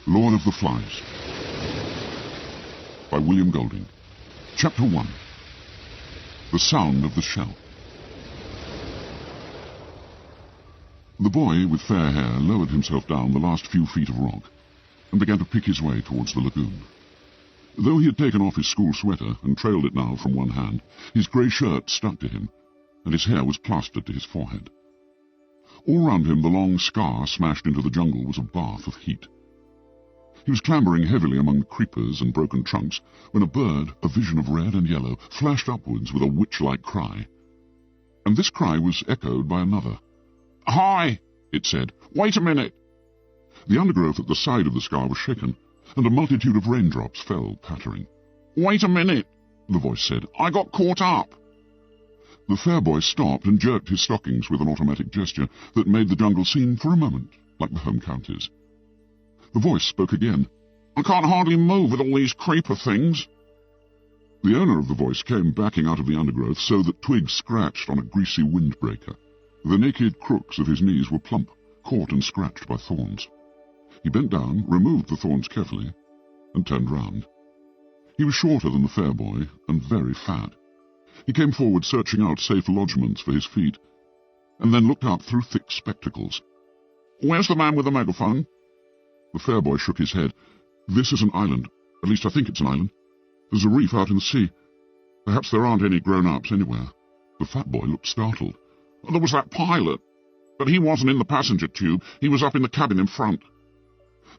Lord of the Flies by William Golding. Chapter 1. The Sound of the Shell. The boy with fair hair lowered himself down the last few feet of rock and began to pick his way towards the lagoon. Though he had taken off his school sweater and trailed it now from one hand, his grey shirt stuck to him, and his hair was plastered to his forehead. All round him the long scar smashed into the jungle was a bath of heat. He was clambering heavily among the creepers and broken trunks when a bird, a vision of red and yellow, flashed upwards with a witch-like cry. And this cry was echoed by another. "Hi!" it said. "Wait a minute!" The undergrowth at the side of the scar was shaken, and a multitude of raindrops fell pattering. "Wait a minute," the voice said. "I got caught up." The fair boy stopped and jerked his stockings with an automatic gesture that made the jungle seem, for a moment, like the home counties. The voice spoke again. "I can't hardly move with all these creeper things." The owner of the voice came backing out of the undergrowth so that twigs scratched on a greasy windbreaker. The naked crooks of his knees were plump, caught and scratched by thorns. He bent down, removed the thorns carefully, and turned round. He was shorter than the fair boy, and very fat. He came forward searching out safe lodgments for his feet, and then looked up through thick spectacles. "Where's the man with the megaphone?" The fair boy shook his head. "This is an island. At least I think it's an island. There's a reef out in the sea. Perhaps there aren't any grown-ups anywhere." The fat boy looked startled. "There was that pilot, but he wasn't in the passenger tube. He was up in the cabin in front."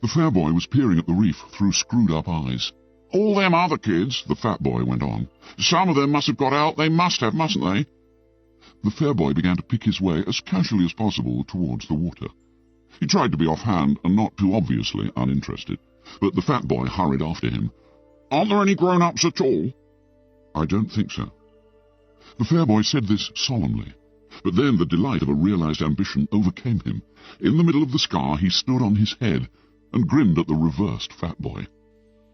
The fair boy was peering at the reef through screwed-up eyes. "All them other kids," the fat boy went on. "Some of them must have got out. They must have, mustn't they?" The fair boy began to pick his way as casually as possible towards the water. He tried to be offhand and not too obviously uninterested, but the fat boy hurried after him. "Aren't there any grown-ups at all?" "I don't think so." The fair boy said this solemnly, but then the delight of a realized ambition overcame him. In the middle of the scar he stood on his head and grinned at the reversed fat boy.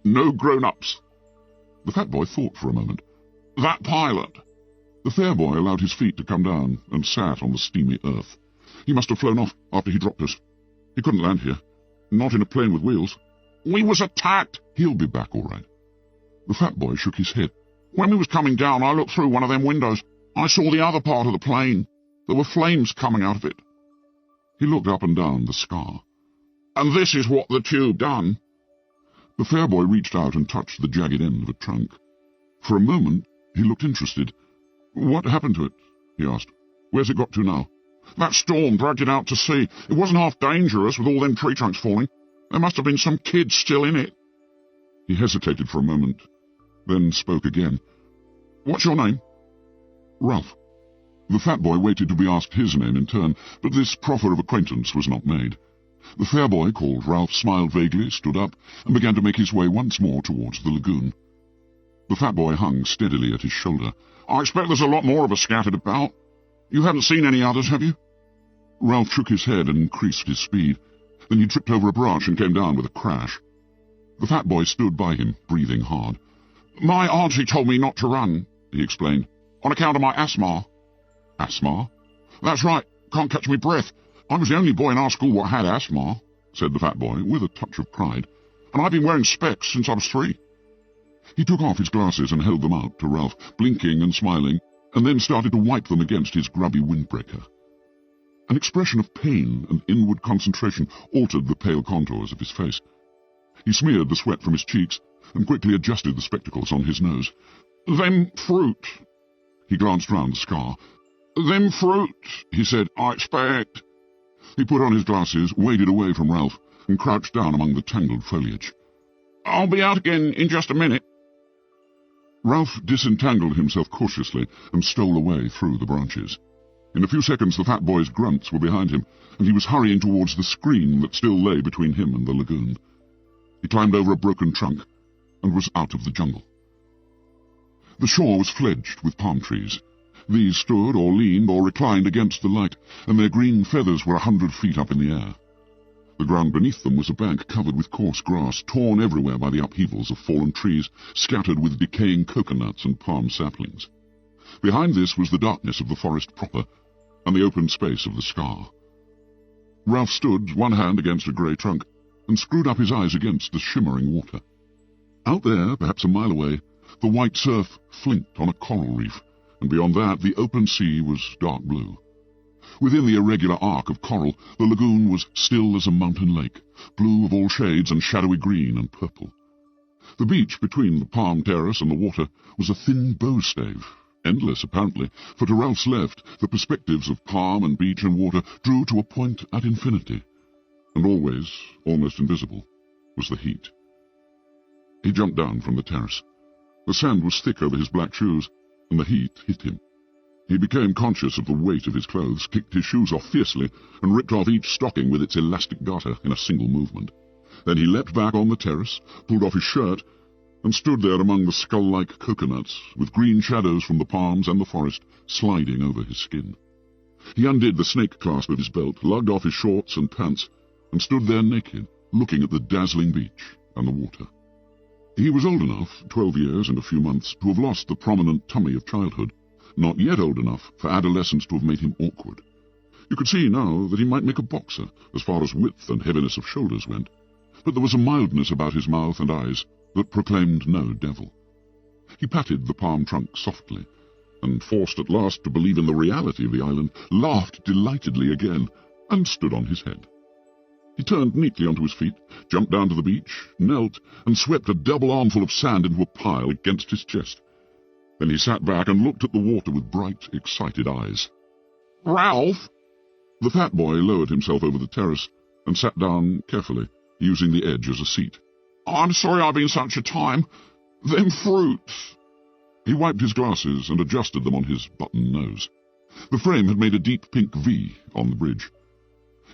"No grown-ups." The fat boy thought for a moment. "That pilot." The fair boy allowed his feet to come down and sat on the steamy earth. He must have flown off after he dropped us. He couldn't land here. Not in a plane with wheels. "We was attacked." "He'll be back all right." The fat boy shook his head. "When we was coming down, I looked through one of them windows. I saw the other part of the plane. There were flames coming out of it." He looked up and down the scar. "And this is what the tube done." The fair boy reached out and touched the jagged end of a trunk. For a moment he looked interested. "What happened to it?" he asked. "Where's it got to now?" "That storm dragged it out to sea. It wasn't half dangerous with all them tree trunks falling. There must have been some kids still in it." He hesitated for a moment, then spoke again. "What's your name?" "Ralph." The fat boy waited to be asked his name in turn, but this proffer of acquaintance was not made. The fair boy, called Ralph, smiled vaguely, stood up, and began to make his way once more towards the lagoon. The fat boy hung steadily at his shoulder. "I expect there's a lot more of us scattered about. You haven't seen any others, have you?" Ralph shook his head and increased his speed. Then he tripped over a branch and came down with a crash. The fat boy stood by him, breathing hard. "My auntie told me not to run," he explained, "on account of my asthma." "Asthma?" "That's right. Can't catch me breath. I was the only boy in our school what had asthma," said the fat boy, with a touch of pride. "And I've been wearing specs since I was 3. He took off his glasses and held them out to Ralph, blinking and smiling, and then started to wipe them against his grubby windbreaker. An expression of pain and inward concentration altered the pale contours of his face. He smeared the sweat from his cheeks and quickly adjusted the spectacles on his nose. "Them fruit." He glanced round the scar. "Them fruit," he said, "I expect." He put on his glasses, waded away from Ralph, and crouched down among the tangled foliage. "I'll be out again in just a minute." Ralph disentangled himself cautiously and stole away through the branches. In a few seconds the fat boy's grunts were behind him, and he was hurrying towards the screen that still lay between him and the lagoon. He climbed over a broken trunk and was out of the jungle. The shore was fledged with palm trees. These stood or leaned or reclined against the light, and their green feathers were 100 feet up in the air. The ground beneath them was a bank covered with coarse grass, torn everywhere by the upheavals of fallen trees, scattered with decaying coconuts and palm saplings. Behind this was the darkness of the forest proper, and the open space of the scar. Ralph stood, one hand against a grey trunk, and screwed up his eyes against the shimmering water. Out there, perhaps a mile away, the white surf flinked on a coral reef, and beyond that the open sea was dark blue. Within the irregular arc of coral, the lagoon was still as a mountain lake, blue of all shades and shadowy green and purple. The beach between the palm terrace and the water was a thin bowstave, endless apparently, for to Ralph's left the perspectives of palm and beach and water drew to a point at infinity, and always, almost invisible, was the heat. He jumped down from the terrace. The sand was thick over his black shoes, and the heat hit him. He became conscious of the weight of his clothes, kicked his shoes off fiercely, and ripped off each stocking with its elastic garter in a single movement. Then he leapt back on the terrace, pulled off his shirt, and stood there among the skull-like coconuts, with green shadows from the palms and the forest sliding over his skin. He undid the snake clasp of his belt, lugged off his shorts and pants, and stood there naked, looking at the dazzling beach and the water. He was old enough, 12 years and a few months, to have lost the prominent tummy of childhood, not yet old enough for adolescence to have made him awkward. You could see now that he might make a boxer, as far as width and heaviness of shoulders went, but there was a mildness about his mouth and eyes that proclaimed no devil. He patted the palm trunk softly, and, forced at last to believe in the reality of the island, laughed delightedly again, and stood on his head. He turned neatly onto his feet, jumped down to the beach, knelt, and swept a double armful of sand into a pile against his chest. Then he sat back and looked at the water with bright, excited eyes. "Ralph!" The fat boy lowered himself over the terrace and sat down carefully, using the edge as a seat. "I'm sorry I've been such a time. Them fruits." He wiped his glasses and adjusted them on his button nose. The frame had made a deep pink V on the bridge.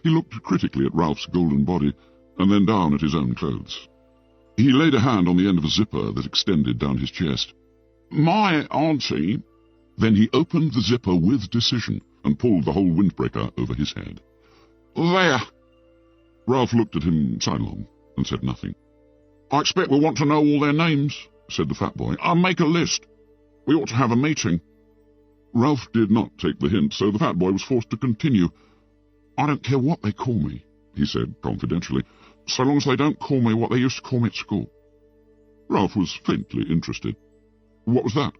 He looked critically at Ralph's golden body, and then down at his own clothes. He laid a hand on the end of a zipper that extended down his chest. "My auntie—" Then he opened the zipper with decision and pulled the whole windbreaker over his head. "There!" Ralph looked at him sidelong and said nothing. "I expect we'll want to know all their names," said the fat boy. "I'll make a list. We ought to have a meeting." Ralph did not take the hint, so the fat boy was forced to continue. "I don't care what they call me," he said confidentially, "so long as they don't call me what they used to call me at school." Ralph was faintly interested. "What was that?"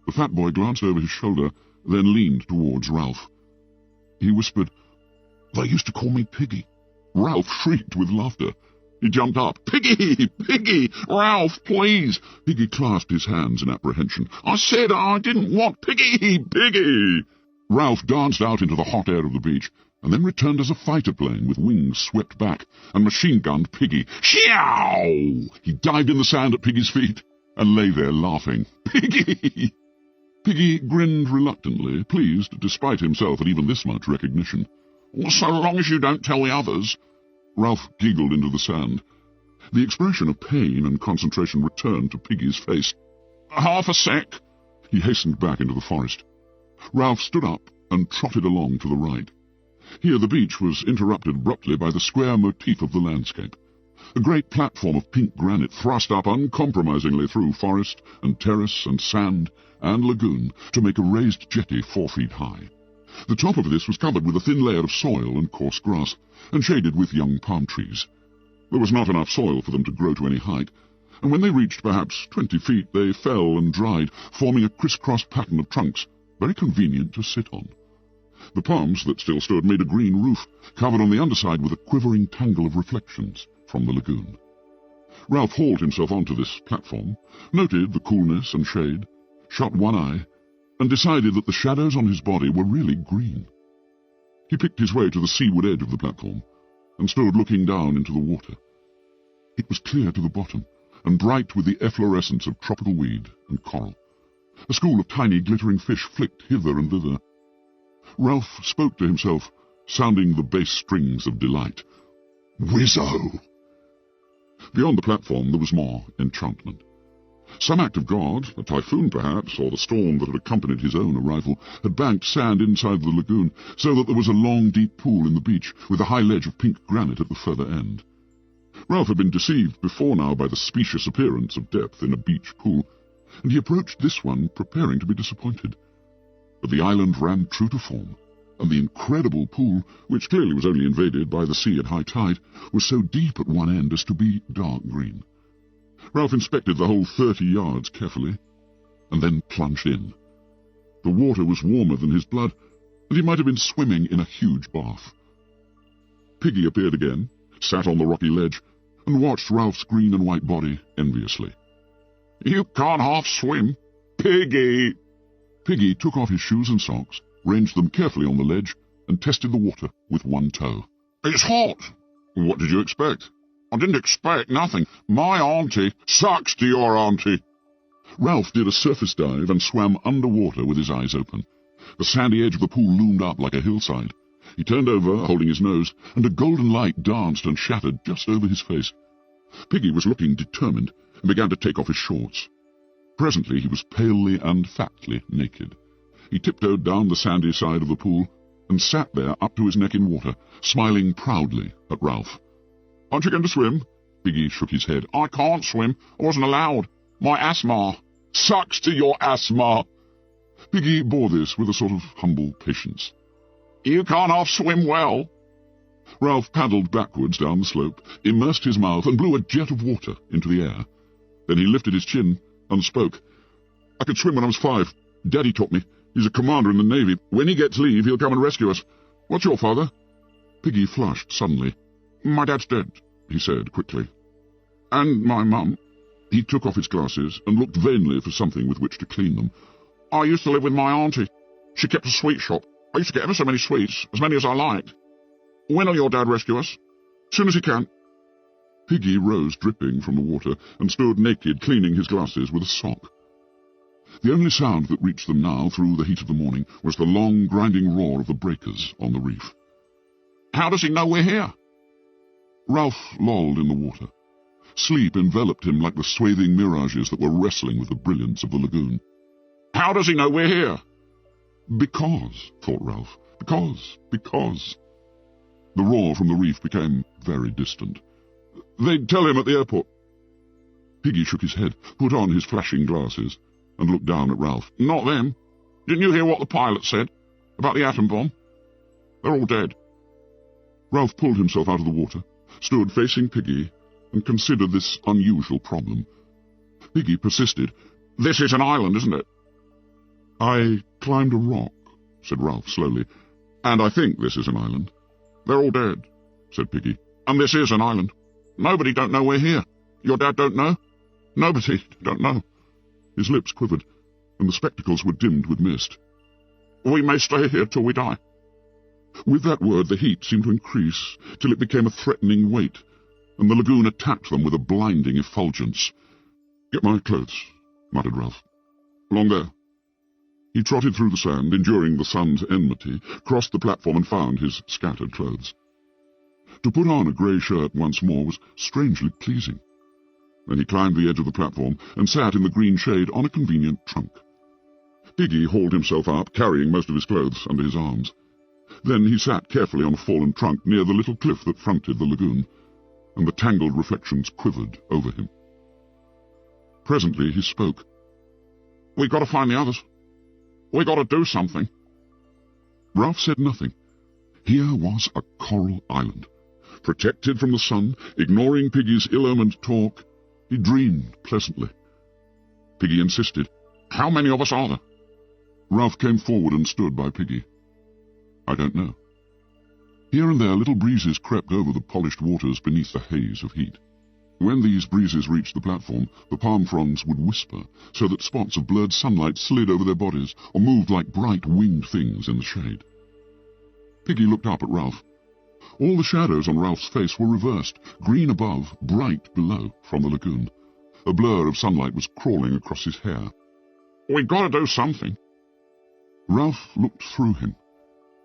The fat boy glanced over his shoulder, then leaned towards Ralph. He whispered, "They used to call me Piggy." Ralph shrieked with laughter. He jumped up. "Piggy! Piggy! Ralph, please!" Piggy clasped his hands in apprehension. "I said I didn't want Piggy! Piggy!" Ralph danced out into the hot air of the beach, and then returned as a fighter plane with wings swept back, and machine-gunned Piggy. Sheow! He dived in the sand at Piggy's feet, and lay there laughing. "Piggy!" Piggy grinned reluctantly, pleased, despite himself, at even this much recognition. "So long as you don't tell the others." Ralph giggled into the sand. The expression of pain and concentration returned to Piggy's face. "Half a sec." He hastened back into the forest. Ralph stood up and trotted along to the right. Here the beach was interrupted abruptly by the square motif of the landscape. A great platform of pink granite thrust up uncompromisingly through forest and terrace and sand and lagoon to make a raised jetty 4 feet high. The top of this was covered with a thin layer of soil and coarse grass, and shaded with young palm trees. There was not enough soil for them to grow to any height, and when they reached perhaps 20 feet they fell and dried, forming a criss-cross pattern of trunks, very convenient to sit on. The palms that still stood made a green roof, covered on the underside with a quivering tangle of reflections from the lagoon. Ralph hauled himself onto this platform, noted the coolness and shade, shut one eye, and decided that the shadows on his body were really green. He picked his way to the seaward edge of the platform, and stood looking down into the water. It was clear to the bottom, and bright with the efflorescence of tropical weed and coral. A school of tiny glittering fish flicked hither and thither. Ralph spoke to himself, sounding the bass strings of delight. "Wizzo!" Beyond the platform there was more enchantment. Some act of God, a typhoon perhaps, or the storm that had accompanied his own arrival, had banked sand inside the lagoon, so that there was a long, deep pool in the beach, with a high ledge of pink granite at the further end. Ralph had been deceived before now by the specious appearance of depth in a beach pool, and he approached this one preparing to be disappointed. But the island ran true to form, and the incredible pool, which clearly was only invaded by the sea at high tide, was so deep at one end as to be dark green. Ralph inspected the whole 30 yards carefully, and then plunged in. The water was warmer than his blood, and he might have been swimming in a huge bath. Piggy appeared again, sat on the rocky ledge, and watched Ralph's green and white body enviously. "You can't half swim, Piggy!" Piggy took off his shoes and socks, ranged them carefully on the ledge, and tested the water with one toe. "It's hot." "What did you expect?" "I didn't expect nothing. My auntie sucks to your auntie." Ralph did a surface dive and swam underwater with his eyes open. The sandy edge of the pool loomed up like a hillside. He turned over, holding his nose, and a golden light danced and shattered just over his face. Piggy was looking determined and began to take off his shorts. Presently he was palely and fatly naked. He tiptoed down the sandy side of the pool and sat there up to his neck in water, smiling proudly at Ralph. "Aren't you going to swim?" Piggy shook his head. "I can't swim. I wasn't allowed. My asthma. Sucks to your asthma." Piggy bore this with a sort of humble patience. "You can't half swim well." Ralph paddled backwards down the slope, immersed his mouth, and blew a jet of water into the air. Then he lifted his chin and spoke. "I could swim when I was 5. Daddy taught me. He's a commander in the Navy. When he gets leave, he'll come and rescue us. What's your father?" Piggy flushed suddenly. "My dad's dead," he said quickly. "And my mum." He took off his glasses and looked vainly for something with which to clean them. "I used to live with my auntie. She kept a sweet shop. I used to get ever so many sweets, as many as I liked. When'll your dad rescue us?" "Soon as he can." Piggy rose dripping from the water and stood naked, cleaning his glasses with a sock. The only sound that reached them now through the heat of the morning was the long, grinding roar of the breakers on the reef. "How does he know we're here?" Ralph lolled in the water. Sleep enveloped him like the swathing mirages that were wrestling with the brilliance of the lagoon. "How does he know we're here?" "Because," thought Ralph, because. The roar from the reef became very distant. "They'd tell him at the airport." Piggy shook his head, put on his flashing glasses, and looked down at Ralph. "Not them. Didn't you hear what the pilot said about the atom bomb? They're all dead." Ralph pulled himself out of the water, stood facing Piggy, and considered this unusual problem. Piggy persisted. "This is an island, isn't it?" "I climbed a rock," said Ralph slowly, "and I think this is an island." "They're all dead," said Piggy, "and this is an island. Nobody don't know we're here. Your dad don't know? Nobody don't know." His lips quivered, and the spectacles were dimmed with mist. "We may stay here till we die." With that word the heat seemed to increase, till it became a threatening weight, and the lagoon attacked them with a blinding effulgence. "Get my clothes," muttered Ralph. "Along there." He trotted through the sand, enduring the sun's enmity, crossed the platform and found his scattered clothes. To put on a grey shirt once more was strangely pleasing. Then he climbed the edge of the platform and sat in the green shade on a convenient trunk. Piggy hauled himself up, carrying most of his clothes under his arms. Then he sat carefully on a fallen trunk near the little cliff that fronted the lagoon, and the tangled reflections quivered over him. Presently he spoke. "We've got to find the others. We've got to do something." Ralph said nothing. Here was a coral island. Protected from the sun, ignoring Piggy's ill-omened talk, he dreamed pleasantly. Piggy insisted. "How many of us are there?" Ralph came forward and stood by Piggy. "I don't know." Here and there little breezes crept over the polished waters beneath the haze of heat. When these breezes reached the platform, the palm fronds would whisper, so that spots of blurred sunlight slid over their bodies or moved like bright winged things in the shade. Piggy looked up at Ralph. All the shadows on Ralph's face were reversed, green above, bright below, from the lagoon. A blur of sunlight was crawling across his hair. "We've got to do something." Ralph looked through him.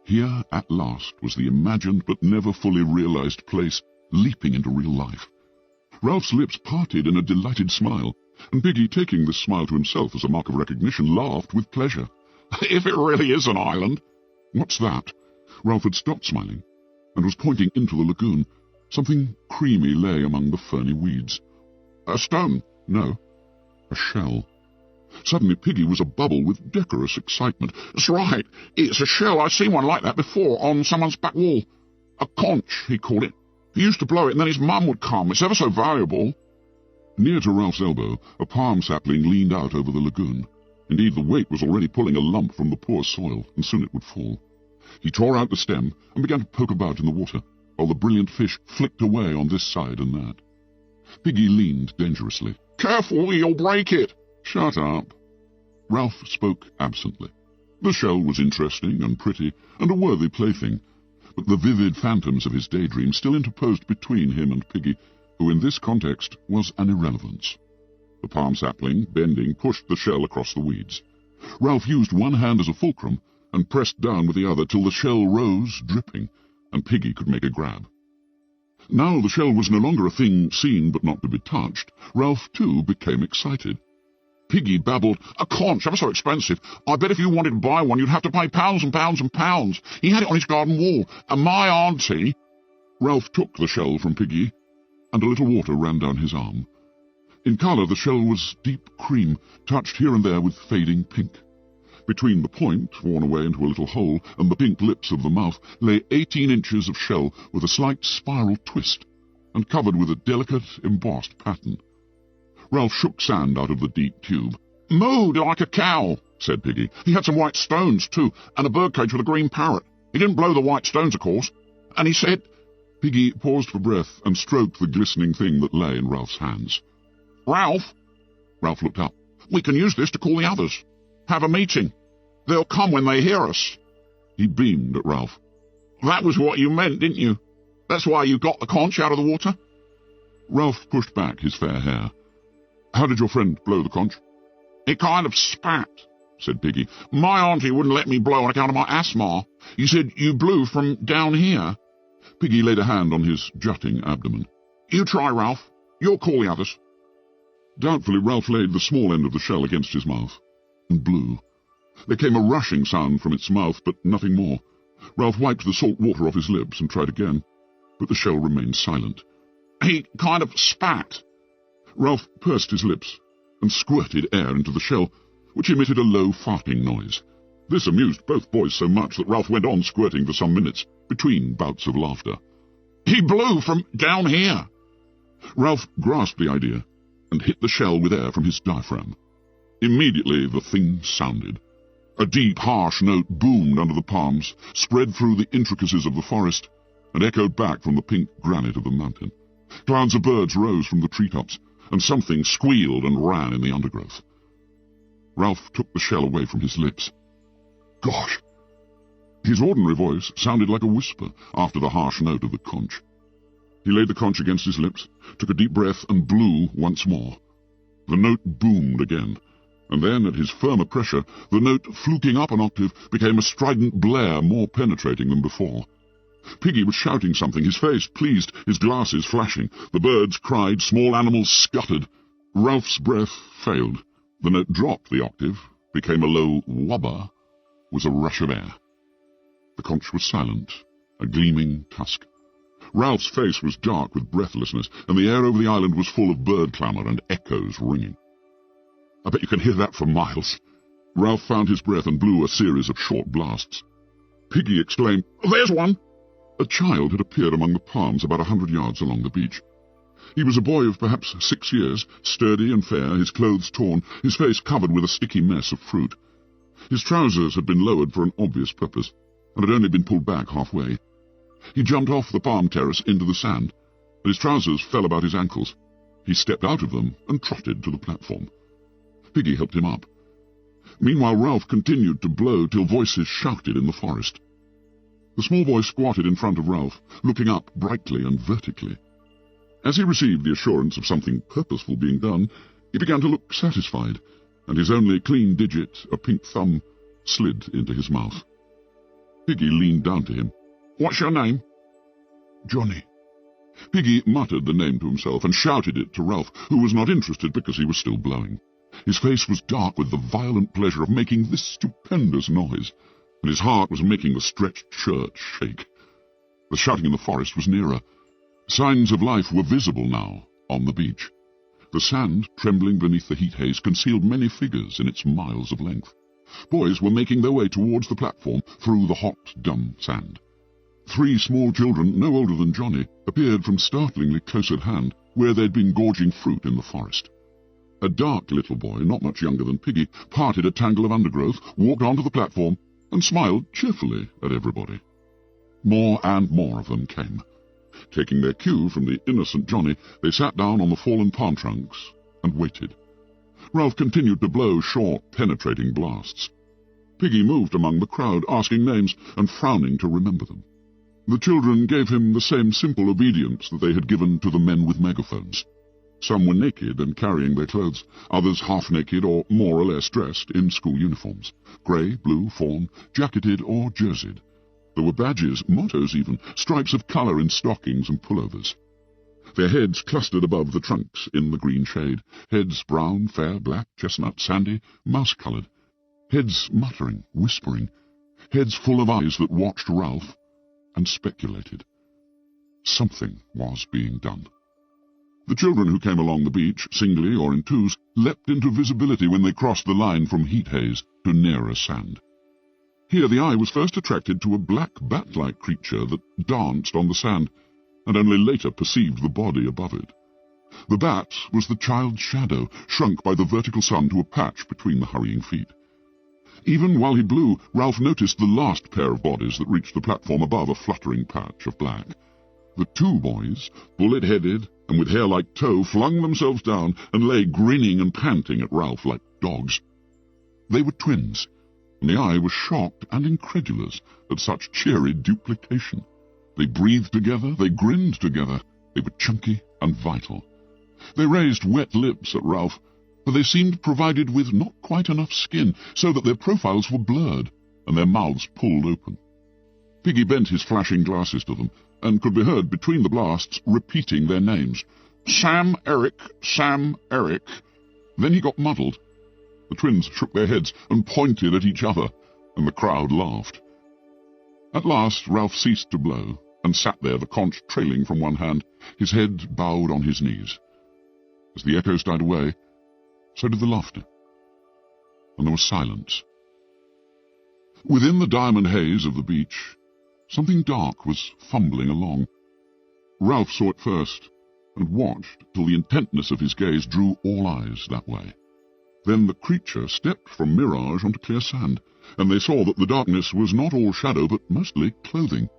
Here, at last, was the imagined but never fully realized place leaping into real life. Ralph's lips parted in a delighted smile, and Piggy, taking this smile to himself as a mark of recognition, laughed with pleasure. "If it really is an island." "What's that?" Ralph had stopped smiling, and was pointing into the lagoon. Something creamy lay among the ferny weeds. "A stone." "No, a shell." Suddenly Piggy was abubble with decorous excitement. "That's right, it's a shell. I've seen one like that before on someone's back wall. A conch, he called it. He used to blow it and then his mum would come. It's ever so valuable." Near to Ralph's elbow, a palm sapling leaned out over the lagoon. Indeed, the weight was already pulling a lump from the poor soil, and soon it would fall. He tore out the stem and began to poke about in the water, while the brilliant fish flicked away on this side and that. Piggy leaned dangerously. "Careful, you'll break it." "Shut up." Ralph spoke absently. The shell was interesting and pretty, and a worthy plaything, but the vivid phantoms of his daydream still interposed between him and Piggy, who in this context was an irrelevance. The palm sapling, bending, pushed the shell across the weeds. Ralph used one hand as a fulcrum and pressed down with the other till the shell rose, dripping, and Piggy could make a grab. Now the shell was no longer a thing seen but not to be touched. Ralph, too, became excited. Piggy babbled, "A conch, ever so expensive. I bet if you wanted to buy one, you'd have to pay pounds and pounds and pounds. He had it on his garden wall, and my auntie—" Ralph took the shell from Piggy, and a little water ran down his arm. In colour, the shell was deep cream, touched here and there with fading pink. Between the point, worn away into a little hole, and the pink lips of the mouth, lay 18 inches of shell with a slight spiral twist, and covered with a delicate, embossed pattern. Ralph shook sand out of the deep tube. "Mooed like a cow," said Piggy. "He had some white stones, too, and a birdcage with a green parrot. He didn't blow the white stones, of course. And he said—" Piggy paused for breath and stroked the glistening thing that lay in Ralph's hands. "Ralph!" Ralph looked up. "We can use this to call the others. Have a meeting. They'll come when they hear us." He beamed at Ralph. "That was what you meant, didn't you? That's why you got the conch out of the water?" Ralph pushed back his fair hair. "How did your friend blow the conch?" "It kind of spat," said Piggy. "My auntie wouldn't let me blow on account of my asthma. You said you blew from down here." Piggy laid a hand on his jutting abdomen. "You try, Ralph. You'll call the others." Doubtfully, Ralph laid the small end of the shell against his mouth and blew. There came a rushing sound from its mouth, but nothing more. Ralph wiped the salt water off his lips and tried again, but the shell remained silent. "He kind of spat." Ralph pursed his lips and squirted air into the shell, which emitted a low farting noise. This amused both boys so much that Ralph went on squirting for some minutes, between bouts of laughter. "He blew from down here." Ralph grasped the idea and hit the shell with air from his diaphragm. Immediately the thing sounded. A deep, harsh note boomed under the palms, spread through the intricacies of the forest, and echoed back from the pink granite of the mountain. Clouds of birds rose from the treetops, and something squealed and ran in the undergrowth. Ralph took the shell away from his lips. "Gosh!" His ordinary voice sounded like a whisper after the harsh note of the conch. He laid the conch against his lips, took a deep breath, and blew once more. The note boomed again, and then, at his firmer pressure, the note, fluking up an octave, became a strident blare more penetrating than before. Piggy was shouting something, his face pleased, his glasses flashing. The birds cried, small animals scuttered. Ralph's breath failed. The note dropped the octave, became a low whubber, was a rush of air. The conch was silent, a gleaming tusk. Ralph's face was dark with breathlessness, and the air over the island was full of bird clamour and echoes ringing. "I bet you can hear that for miles." Ralph found his breath and blew a series of short blasts. Piggy exclaimed, "There's one!" A child had appeared among the palms about 100 yards along the beach. He was a boy of perhaps 6 years, sturdy and fair, his clothes torn, his face covered with a sticky mess of fruit. His trousers had been lowered for an obvious purpose, and had only been pulled back halfway. He jumped off the palm terrace into the sand, and his trousers fell about his ankles. He stepped out of them and trotted to the platform. Piggy helped him up. Meanwhile, Ralph continued to blow till voices shouted in the forest. The small boy squatted in front of Ralph, looking up brightly and vertically. As he received the assurance of something purposeful being done, he began to look satisfied, and his only clean digit, a pink thumb, slid into his mouth. Piggy leaned down to him. "What's your name?" "Johnny." Piggy muttered the name to himself and shouted it to Ralph, who was not interested because he was still blowing. His face was dark with the violent pleasure of making this stupendous noise, and his heart was making the stretched shirt shake. The shouting in the forest was nearer. Signs of life were visible now on the beach. The sand, trembling beneath the heat haze, concealed many figures in its miles of length. Boys were making their way towards the platform through the hot, dumb sand. 3 small children, no older than Johnny, appeared from startlingly close at hand, where they'd been gorging fruit in the forest. A dark little boy, not much younger than Piggy, parted a tangle of undergrowth, walked onto the platform, and smiled cheerfully at everybody. More and more of them came. Taking their cue from the innocent Johnny, they sat down on the fallen palm trunks and waited. Ralph continued to blow short, penetrating blasts. Piggy moved among the crowd, asking names and frowning to remember them. The children gave him the same simple obedience that they had given to the men with megaphones. Some were naked and carrying their clothes, others half-naked or more or less dressed in school uniforms, grey, blue, fawn, jacketed or jerseyed. There were badges, mottos even, stripes of colour in stockings and pullovers. Their heads clustered above the trunks in the green shade, heads brown, fair, black, chestnut, sandy, mouse-coloured, heads muttering, whispering, heads full of eyes that watched Ralph and speculated. Something was being done. The children who came along the beach, singly or in twos, leapt into visibility when they crossed the line from heat haze to nearer sand. Here the eye was first attracted to a black bat-like creature that danced on the sand, and only later perceived the body above it. The bat was the child's shadow, shrunk by the vertical sun to a patch between the hurrying feet. Even while he blew, Ralph noticed the last pair of bodies that reached the platform above a fluttering patch of black. The 2 boys, bullet-headed and with hair like tow, flung themselves down and lay grinning and panting at Ralph like dogs. They were twins, and the eye was shocked and incredulous at such cheery duplication. They breathed together, they grinned together, they were chunky and vital. They raised wet lips at Ralph, for they seemed provided with not quite enough skin, so that their profiles were blurred and their mouths pulled open. Piggy bent his flashing glasses to them, and could be heard between the blasts repeating their names. Sam, Eric, Sam, Eric. Then he got muddled. The twins shook their heads and pointed at each other, and the crowd laughed. At last Ralph ceased to blow, and sat there, the conch trailing from one hand, his head bowed on his knees. As the echoes died away, so did the laughter, and there was silence. Within the diamond haze of the beach, something dark was fumbling along. Ralph saw it first, and watched till the intentness of his gaze drew all eyes that way. Then the creature stepped from mirage onto clear sand, and they saw that the darkness was not all shadow, but mostly clothing.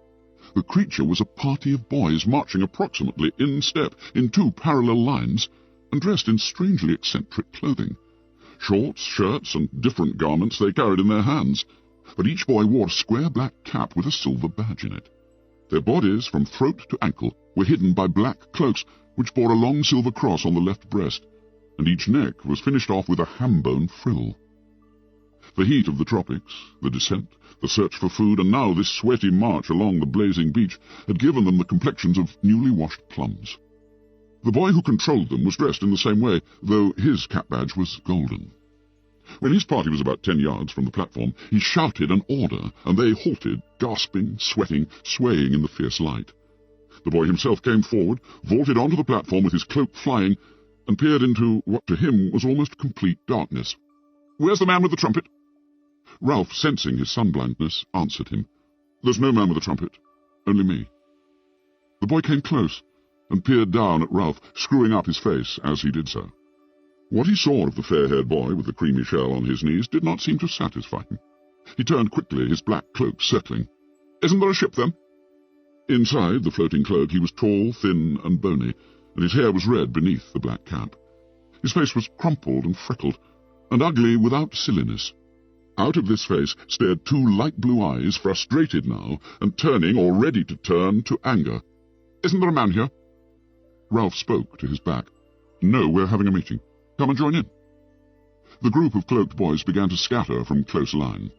The creature was a party of boys marching approximately in step in 2 parallel lines, and dressed in strangely eccentric clothing. Shorts, shirts, and different garments they carried in their hands, but each boy wore a square black cap with a silver badge in it. Their bodies, from throat to ankle, were hidden by black cloaks which bore a long silver cross on the left breast, and each neck was finished off with a ham-bone frill. The heat of the tropics, the descent, the search for food, and now this sweaty march along the blazing beach had given them the complexions of newly washed plums. The boy who controlled them was dressed in the same way, though his cap badge was golden. When his party was about 10 yards from the platform, he shouted an order, and they halted, gasping, sweating, swaying in the fierce light. The boy himself came forward, vaulted onto the platform with his cloak flying, and peered into what to him was almost complete darkness. "Where's the man with the trumpet?" Ralph, sensing his sun-blindness, answered him. "There's no man with a trumpet, only me." The boy came close, and peered down at Ralph, screwing up his face as he did so. What he saw of the fair-haired boy with the creamy shell on his knees did not seem to satisfy him. He turned quickly, his black cloak circling. "Isn't there a ship, then?" Inside the floating cloak he was tall, thin, and bony, and his hair was red beneath the black cap. His face was crumpled and freckled, and ugly without silliness. Out of this face stared 2 light blue eyes, frustrated now, and turning, or ready to turn, to anger. "Isn't there a man here?" Ralph spoke to his back. "No, we're having a meeting. Come and join in." The group of cloaked boys began to scatter from close line.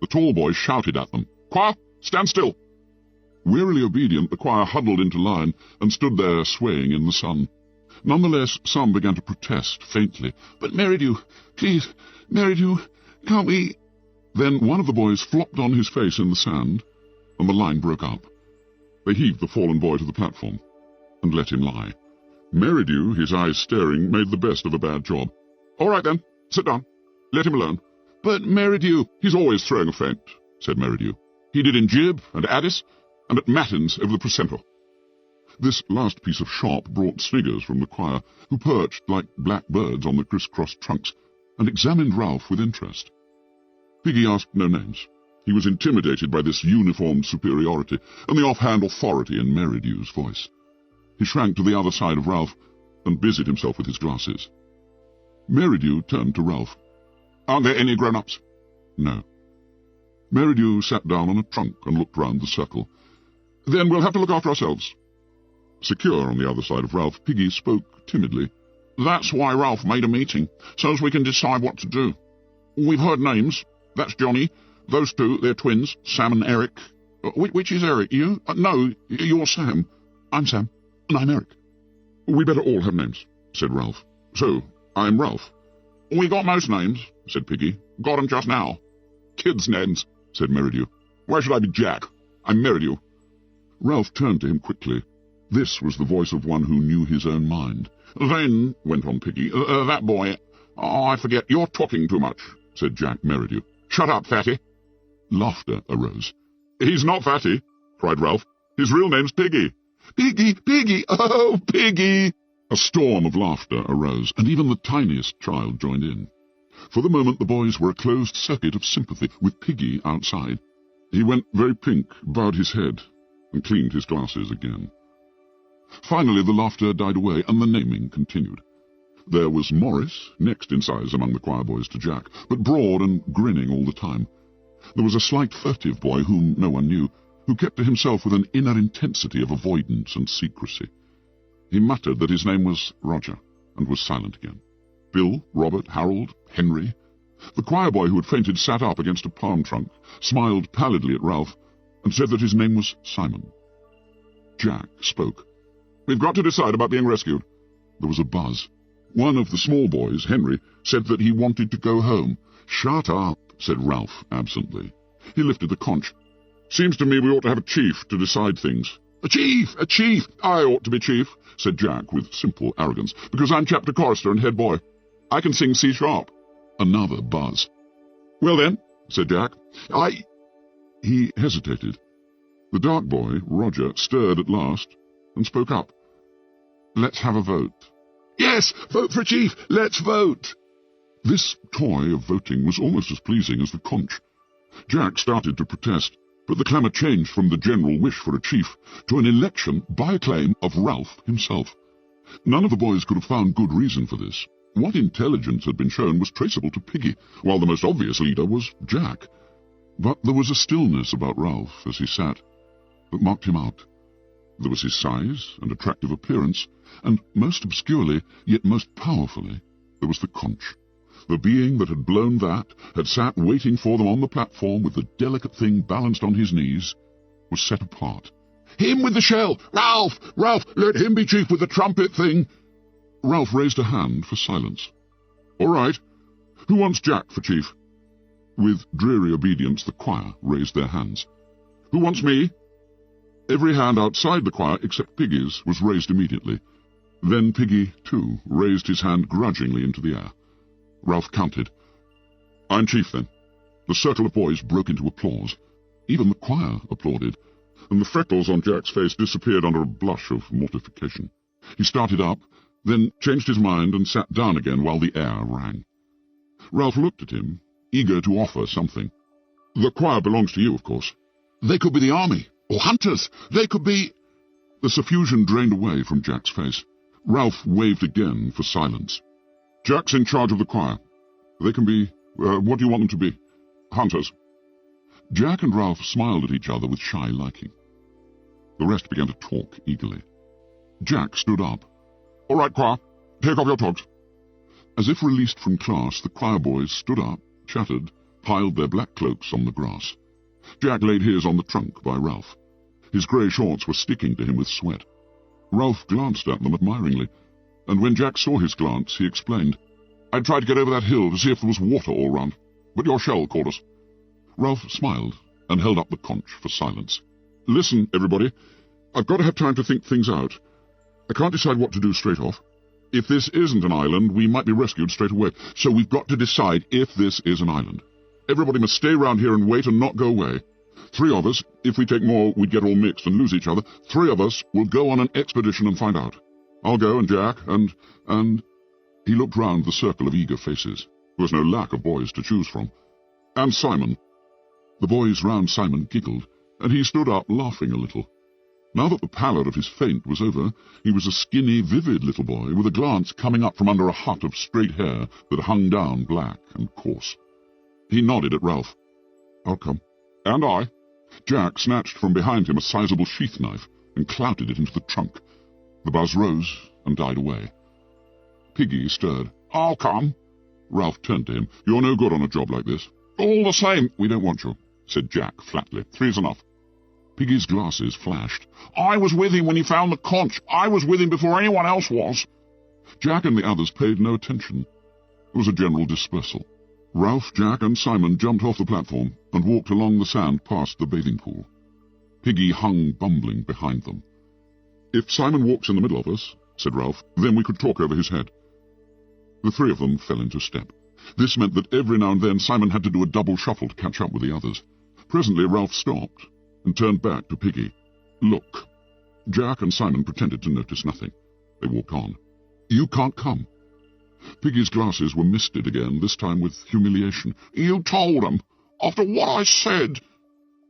The tall boy shouted at them, "Choir, stand still!" Wearily obedient, the choir huddled into line and stood there swaying in the sun. Nonetheless, some began to protest faintly. "But Merridew, please, Merridew, can't we—" Then one of the boys flopped on his face in the sand, and the line broke up. They heaved the fallen boy to the platform and let him lie. Merridew, his eyes staring, made the best of a bad job. "All right, then. Sit down. Let him alone." "But Merridew—" "He's always throwing a feint," said Merridew. "He did in Jib and Addis and at Matins over the precentor." This last piece of shop brought sniggers from the choir, who perched like black birds on the criss-cross trunks, and examined Ralph with interest. Piggy asked no names. He was intimidated by this uniformed superiority and the offhand authority in Merridew's voice. He shrank to the other side of Ralph and busied himself with his glasses. Merridew turned to Ralph. "Aren't there any grown-ups?" "No." Merridew sat down on a trunk and looked round the circle. "Then we'll have to look after ourselves." Secure on the other side of Ralph, Piggy spoke timidly. "That's why Ralph made a meeting, so as we can decide what to do. We've heard names. That's Johnny. Those two, they're twins, Sam and Eric. Which is Eric? You? No, you're Sam. I'm Sam, and I'm Eric." "We better all have names," said Ralph. "So, I'm Ralph." "We got most names," said Piggy. "Got 'em just now." "Kids' names," said Merridew. "Why should I be Jack? I'm Merridew." Ralph turned to him quickly. This was the voice of one who knew his own mind. "Then," went on Piggy, "that boy— I forget— You're talking too much," said Jack Merridew. "Shut up, Fatty." Laughter arose. "He's not Fatty," cried Ralph. "His real name's Piggy." "Piggy, Piggy, oh, Piggy!" A storm of laughter arose, and even the tiniest child joined in. For the moment the boys were a closed circuit of sympathy, with Piggy outside. He went very pink, bowed his head, and cleaned his glasses again. Finally the laughter died away, and the naming continued. There was Morris, next in size among the choir boys to Jack, but broad and grinning all the time. There was a slight furtive boy whom no one knew, who kept to himself with an inner intensity of avoidance and secrecy. He muttered that his name was Roger, and was silent again. Bill, Robert, Harold, Henry. The choir boy who had fainted sat up against a palm trunk, smiled pallidly at Ralph, and said that his name was Simon. Jack spoke. "We've got to decide about being rescued." There was a buzz. One of the small boys, Henry, said that he wanted to go home. "Shut up," said Ralph absently. He lifted the conch. "Seems to me we ought to have a chief to decide things." "A chief! A chief! I ought to be chief," said Jack with simple arrogance, "because I'm chapter chorister and head boy. I can sing C-sharp. Another buzz. "Well then," said Jack, He hesitated. The dark boy, Roger, stirred at last and spoke up. "Let's have a vote." "Yes, vote for a chief! Let's vote!" This toy of voting was almost as pleasing as the conch. Jack started to protest, but the clamour changed from the general wish for a chief to an election by acclaim of Ralph himself. None of the boys could have found good reason for this. What intelligence had been shown was traceable to Piggy, while the most obvious leader was Jack. But there was a stillness about Ralph as he sat that marked him out. There was his size and attractive appearance, and most obscurely, yet most powerfully, there was the conch. The being that had blown that, had sat waiting for them on the platform with the delicate thing balanced on his knees, was set apart. "Him with the shell! Ralph! Ralph! Let him be chief with the trumpet thing!" Ralph raised a hand for silence. "All right. Who wants Jack for chief?" With dreary obedience the choir raised their hands. "Who wants me?" Every hand outside the choir, except Piggy's, was raised immediately. Then Piggy, too, raised his hand grudgingly into the air. Ralph counted. "I'm chief, then." The circle of boys broke into applause. Even the choir applauded, and the freckles on Jack's face disappeared under a blush of mortification. He started up, then changed his mind and sat down again while the air rang. Ralph looked at him, eager to offer something. "The choir belongs to you, of course." "They could be the army, or hunters. They could be—" The suffusion drained away from Jack's face. Ralph waved again for silence. "Jack's in charge of the choir. They can be— what do you want them to be?" "Hunters." Jack and Ralph smiled at each other with shy liking. The rest began to talk eagerly. Jack stood up. "All right, choir, take off your togs." As if released from class, the choir boys stood up, chattered, piled their black cloaks on the grass. Jack laid his on the trunk by Ralph. His grey shorts were sticking to him with sweat. Ralph glanced at them admiringly, and when Jack saw his glance, he explained, "I'd tried to get over that hill to see if there was water all round, but your shell called us." Ralph smiled and held up the conch for silence. "Listen, everybody, I've got to have time to think things out. I can't decide what to do straight off. If this isn't an island, we might be rescued straight away. So we've got to decide if this is an island. Everybody must stay round here and wait and not go away. 3 of us, if we take more, we'd get all mixed and lose each other. 3 of us will go on an expedition and find out. I'll go, and Jack, and... He looked round the circle of eager faces. There was no lack of boys to choose from. And Simon. The boys round Simon giggled, and he stood up laughing a little. Now that the pallor of his faint was over, he was a skinny, vivid little boy with a glance coming up from under a hut of straight hair that hung down black and coarse. He nodded at Ralph. I'll come. And I. Jack snatched from behind him a sizable sheath knife and clouted it into the trunk. The buzz rose and died away. Piggy stirred. I'll come. Ralph turned to him. You're no good on a job like this. All the same. We don't want you, said Jack flatly. 3's enough. Piggy's glasses flashed. I was with him when he found the conch. I was with him before anyone else was. Jack and the others paid no attention. There was a general dispersal. Ralph, Jack, and Simon jumped off the platform and walked along the sand past the bathing pool. Piggy hung bumbling behind them. If Simon walks in the middle of us, said Ralph, then we could talk over his head. The 3 of them fell into step. This meant that every now and then Simon had to do a double shuffle to catch up with the others. Presently Ralph stopped and turned back to Piggy. Look. Jack and Simon pretended to notice nothing. They walked on. You can't come. Piggy's glasses were misted again, this time with humiliation. You told him. After what I said.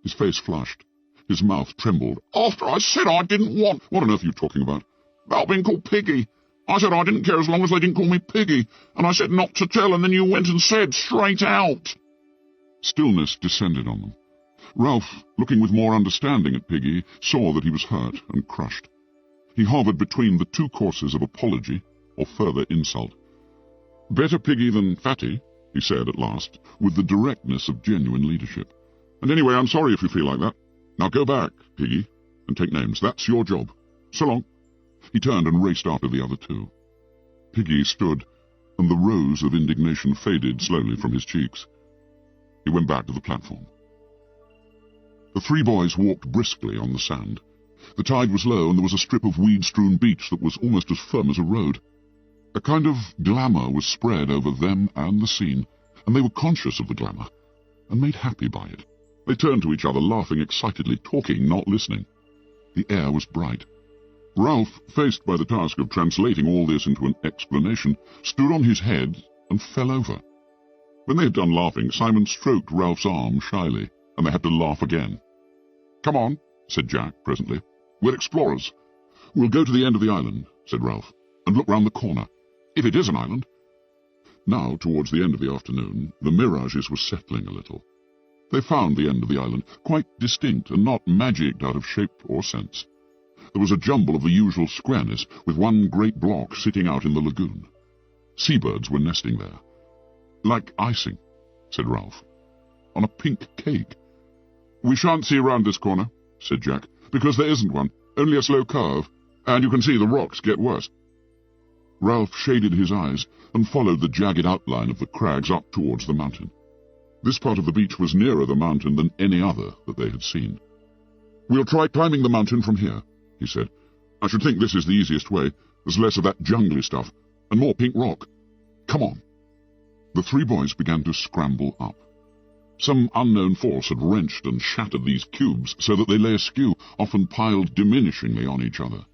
His face flushed. His mouth trembled. After I said I didn't want... What on earth are you talking about? About being called Piggy. I said I didn't care as long as they didn't call me Piggy. And I said not to tell, and then you went and said straight out. Stillness descended on them. Ralph, looking with more understanding at Piggy, saw that he was hurt and crushed. He hovered between the 2 courses of apology or further insult. Better Piggy than Fatty, he said at last, with the directness of genuine leadership. And anyway, I'm sorry if you feel like that. Now go back, Piggy, and take names. That's your job. So long. He turned and raced after the other 2. Piggy stood, and the rose of indignation faded slowly from his cheeks. He went back to the platform. The 3 boys walked briskly on the sand. The tide was low, and there was a strip of weed-strewn beach that was almost as firm as a road. A kind of glamour was spread over them and the scene, and they were conscious of the glamour, and made happy by it. They turned to each other, laughing excitedly, talking, not listening. The air was bright. Ralph, faced by the task of translating all this into an explanation, stood on his head and fell over. When they had done laughing, Simon stroked Ralph's arm shyly, and they had to laugh again. Come on, said Jack presently. We're explorers. We'll go to the end of the island, said Ralph, and look round the corner. If it is an island. Now, towards the end of the afternoon, the mirages were settling a little. They found the end of the island, quite distinct and not magicked out of shape or sense. There was a jumble of the usual squareness, with one great block sitting out in the lagoon. Seabirds were nesting there. Like icing, said Ralph. On a pink cake. We shan't see round this corner, said Jack, because there isn't one, only a slow curve, and you can see the rocks get worse. Ralph shaded his eyes and followed the jagged outline of the crags up towards the mountain. This part of the beach was nearer the mountain than any other that they had seen. We'll try climbing the mountain from here, he said. I should think this is the easiest way. There's less of that jungly stuff, and more pink rock. Come on. The 3 boys began to scramble up. Some unknown force had wrenched and shattered these cubes so that they lay askew, often piled diminishingly on each other.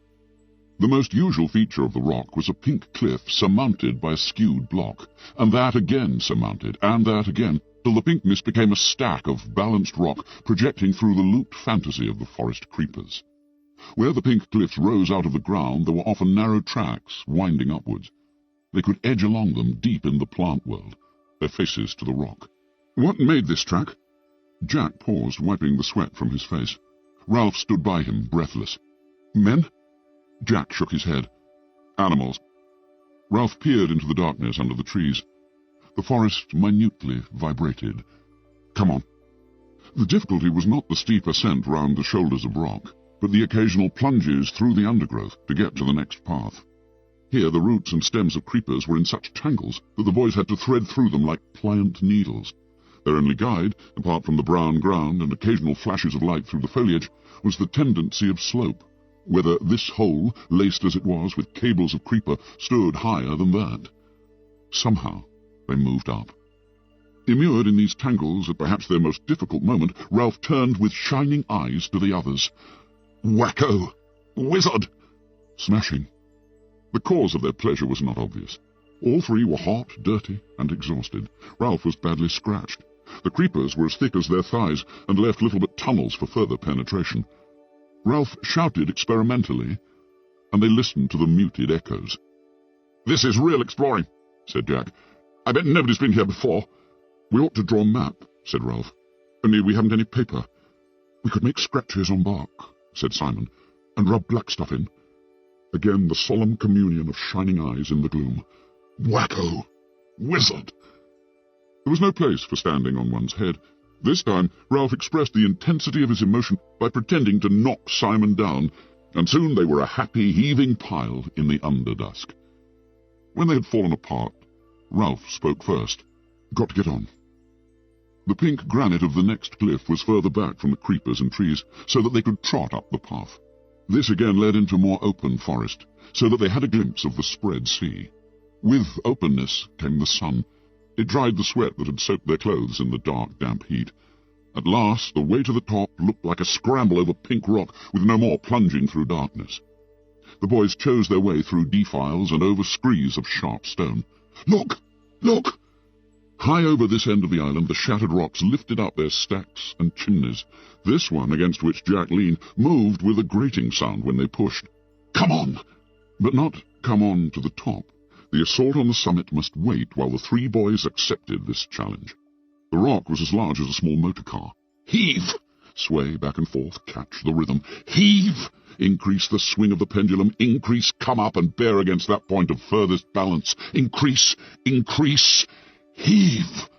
The most usual feature of the rock was a pink cliff surmounted by a skewed block, and that again surmounted, and that again, till the pinkness became a stack of balanced rock projecting through the looped fantasy of the forest creepers. Where the pink cliffs rose out of the ground, there were often narrow tracks winding upwards. They could edge along them deep in the plant world, their faces to the rock. What made this track? Jack paused, wiping the sweat from his face. Ralph stood by him, breathless. Men? Jack shook his head. Animals. Ralph peered into the darkness under the trees. The forest minutely vibrated. Come on. The difficulty was not the steep ascent round the shoulders of rock, but the occasional plunges through the undergrowth to get to the next path. Here the roots and stems of creepers were in such tangles that the boys had to thread through them like pliant needles. Their only guide, apart from the brown ground and occasional flashes of light through the foliage, was the tendency of slope, whether this hole, laced as it was with cables of creeper, stood higher than that. Somehow they moved up. Immured in these tangles at perhaps their most difficult moment, Ralph turned with shining eyes to the others. "Wacko! Wizard!" Smashing. The cause of their pleasure was not obvious. All three were hot, dirty, and exhausted. Ralph was badly scratched. The creepers were as thick as their thighs and left little but tunnels for further penetration. Ralph shouted experimentally, and they listened to the muted echoes. "This is real exploring," said Jack. "I bet nobody's been here before." "We ought to draw a map," said Ralph. "Only we haven't any paper." "We could make scratches on bark," said Simon, "and rub black stuff in." Again the solemn communion of shining eyes in the gloom. "Wacko! Wizard!" There was no place for standing on one's head. This time Ralph expressed the intensity of his emotion by pretending to knock Simon down, and soon they were a happy, heaving pile in the underdusk. When they had fallen apart, Ralph spoke first. "Got to get on." The pink granite of the next cliff was further back from the creepers and trees, so that they could trot up the path. This again led into more open forest, so that they had a glimpse of the spread sea. With openness came the sun. It dried the sweat that had soaked their clothes in the dark, damp heat. At last, the way to the top looked like a scramble over pink rock, with no more plunging through darkness. The boys chose their way through defiles and over screes of sharp stone. "Look! Look!" High over this end of the island, the shattered rocks lifted up their stacks and chimneys. This one, against which Jack leaned, moved with a grating sound when they pushed. "Come on!" But not come on to the top. The assault on the summit must wait while the three boys accepted this challenge. The rock was as large as a small motor car. "Heave!" Sway back and forth, catch the rhythm. "Heave!" Increase the swing of the pendulum. Increase, come up and bear against that point of furthest balance. Increase, increase, heave!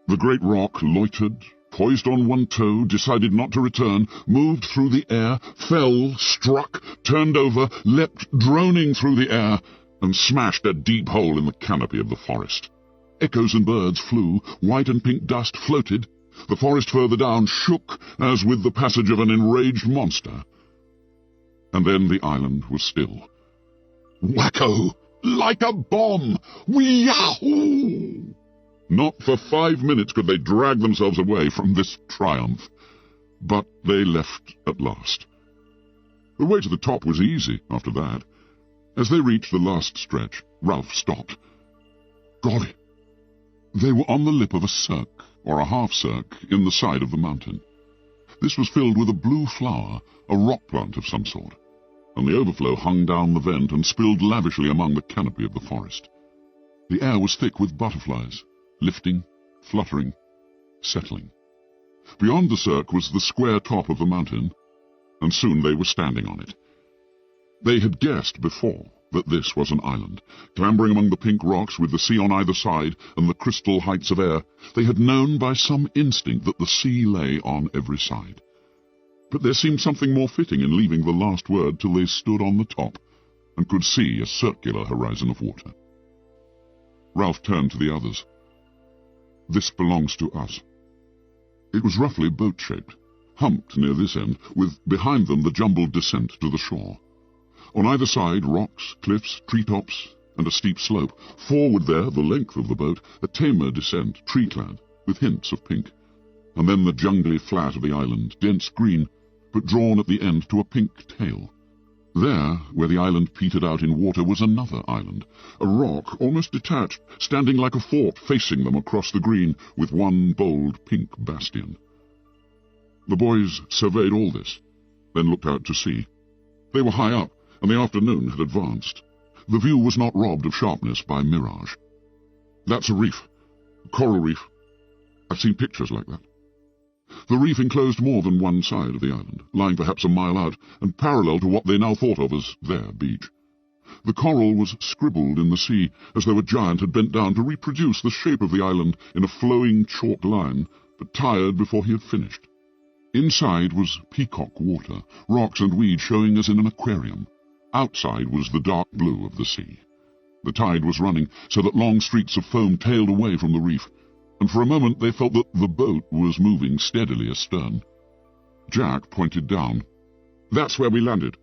The great rock loitered, poised on one toe, decided not to return, moved through the air, fell, struck, turned over, leapt droning through the air, and smashed a deep hole in the canopy of the forest. Echoes and birds flew, white and pink dust floated. The forest further down shook as with the passage of an enraged monster. And then the island was still. Wacko! Like a bomb! Wee-yahoo! Not for 5 minutes could they drag themselves away from this triumph. But they left at last. The way to the top was easy after that. As they reached the last stretch, Ralph stopped. Golly! They were on the lip of a cirque, or a half-cirque, in the side of the mountain. This was filled with a blue flower, a rock plant of some sort, and the overflow hung down the vent and spilled lavishly among the canopy of the forest. The air was thick with butterflies, lifting, fluttering, settling. Beyond the cirque was the square top of the mountain, and soon they were standing on it. They had guessed before that this was an island. Clambering among the pink rocks with the sea on either side and the crystal heights of air, they had known by some instinct that the sea lay on every side. But there seemed something more fitting in leaving the last word till they stood on the top and could see a circular horizon of water. Ralph turned to the others. This belongs to us. It was roughly boat-shaped, humped near this end, with behind them the jumbled descent to the shore. On either side, rocks, cliffs, treetops, and a steep slope. Forward there, the length of the boat, a tamer descent, tree-clad, with hints of pink. And then the jungly flat of the island, dense green, but drawn at the end to a pink tail. There, where the island petered out in water, was another island, a rock almost detached, standing like a fort facing them across the green, with one bold pink bastion. The boys surveyed all this, then looked out to sea. They were high up, and the afternoon had advanced. The view was not robbed of sharpness by mirage. That's a reef, a coral reef. I've seen pictures like that. The reef enclosed more than one side of the island, lying perhaps a mile out, and parallel to what they now thought of as their beach. The coral was scribbled in the sea, as though a giant had bent down to reproduce the shape of the island in a flowing chalk line, but tired before he had finished. Inside was peacock water, rocks and weed showing as in an aquarium. Outside was the dark blue of the sea. The tide was running, so that long streaks of foam tailed away from the reef, and for a moment they felt that the boat was moving steadily astern. Jack pointed down. That's where we landed.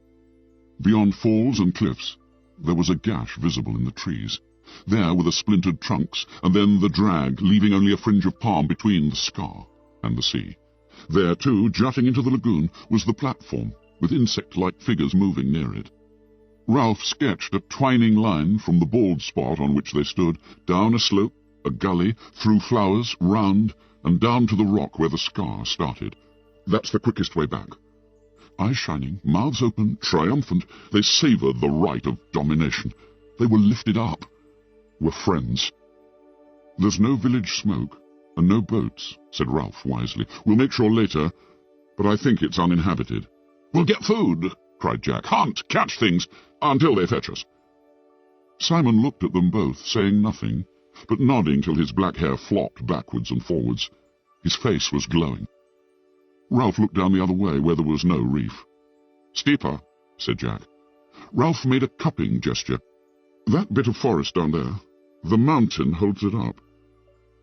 Beyond falls and cliffs, there was a gash visible in the trees. There were the splintered trunks, and then the drag, leaving only a fringe of palm between the scar and the sea. There, too, jutting into the lagoon, was the platform, with insect-like figures moving near it. Ralph sketched a twining line from the bald spot on which they stood, down a slope, a gully, through flowers, round, and down to the rock where the scar started. That's the quickest way back. Eyes shining, mouths open, triumphant, they savoured the right of domination. They were lifted up, were friends. There's no village smoke, and no boats, said Ralph wisely. We'll make sure later, but I think it's uninhabited. We'll get food, cried Jack. Hunt, catch things, until they fetch us. Simon looked at them both, saying nothing, but nodding till his black hair flopped backwards and forwards. His face was glowing. Ralph looked down the other way, where there was no reef. Steeper, said Jack. Ralph made a cupping gesture. That bit of forest down there, the mountain holds it up.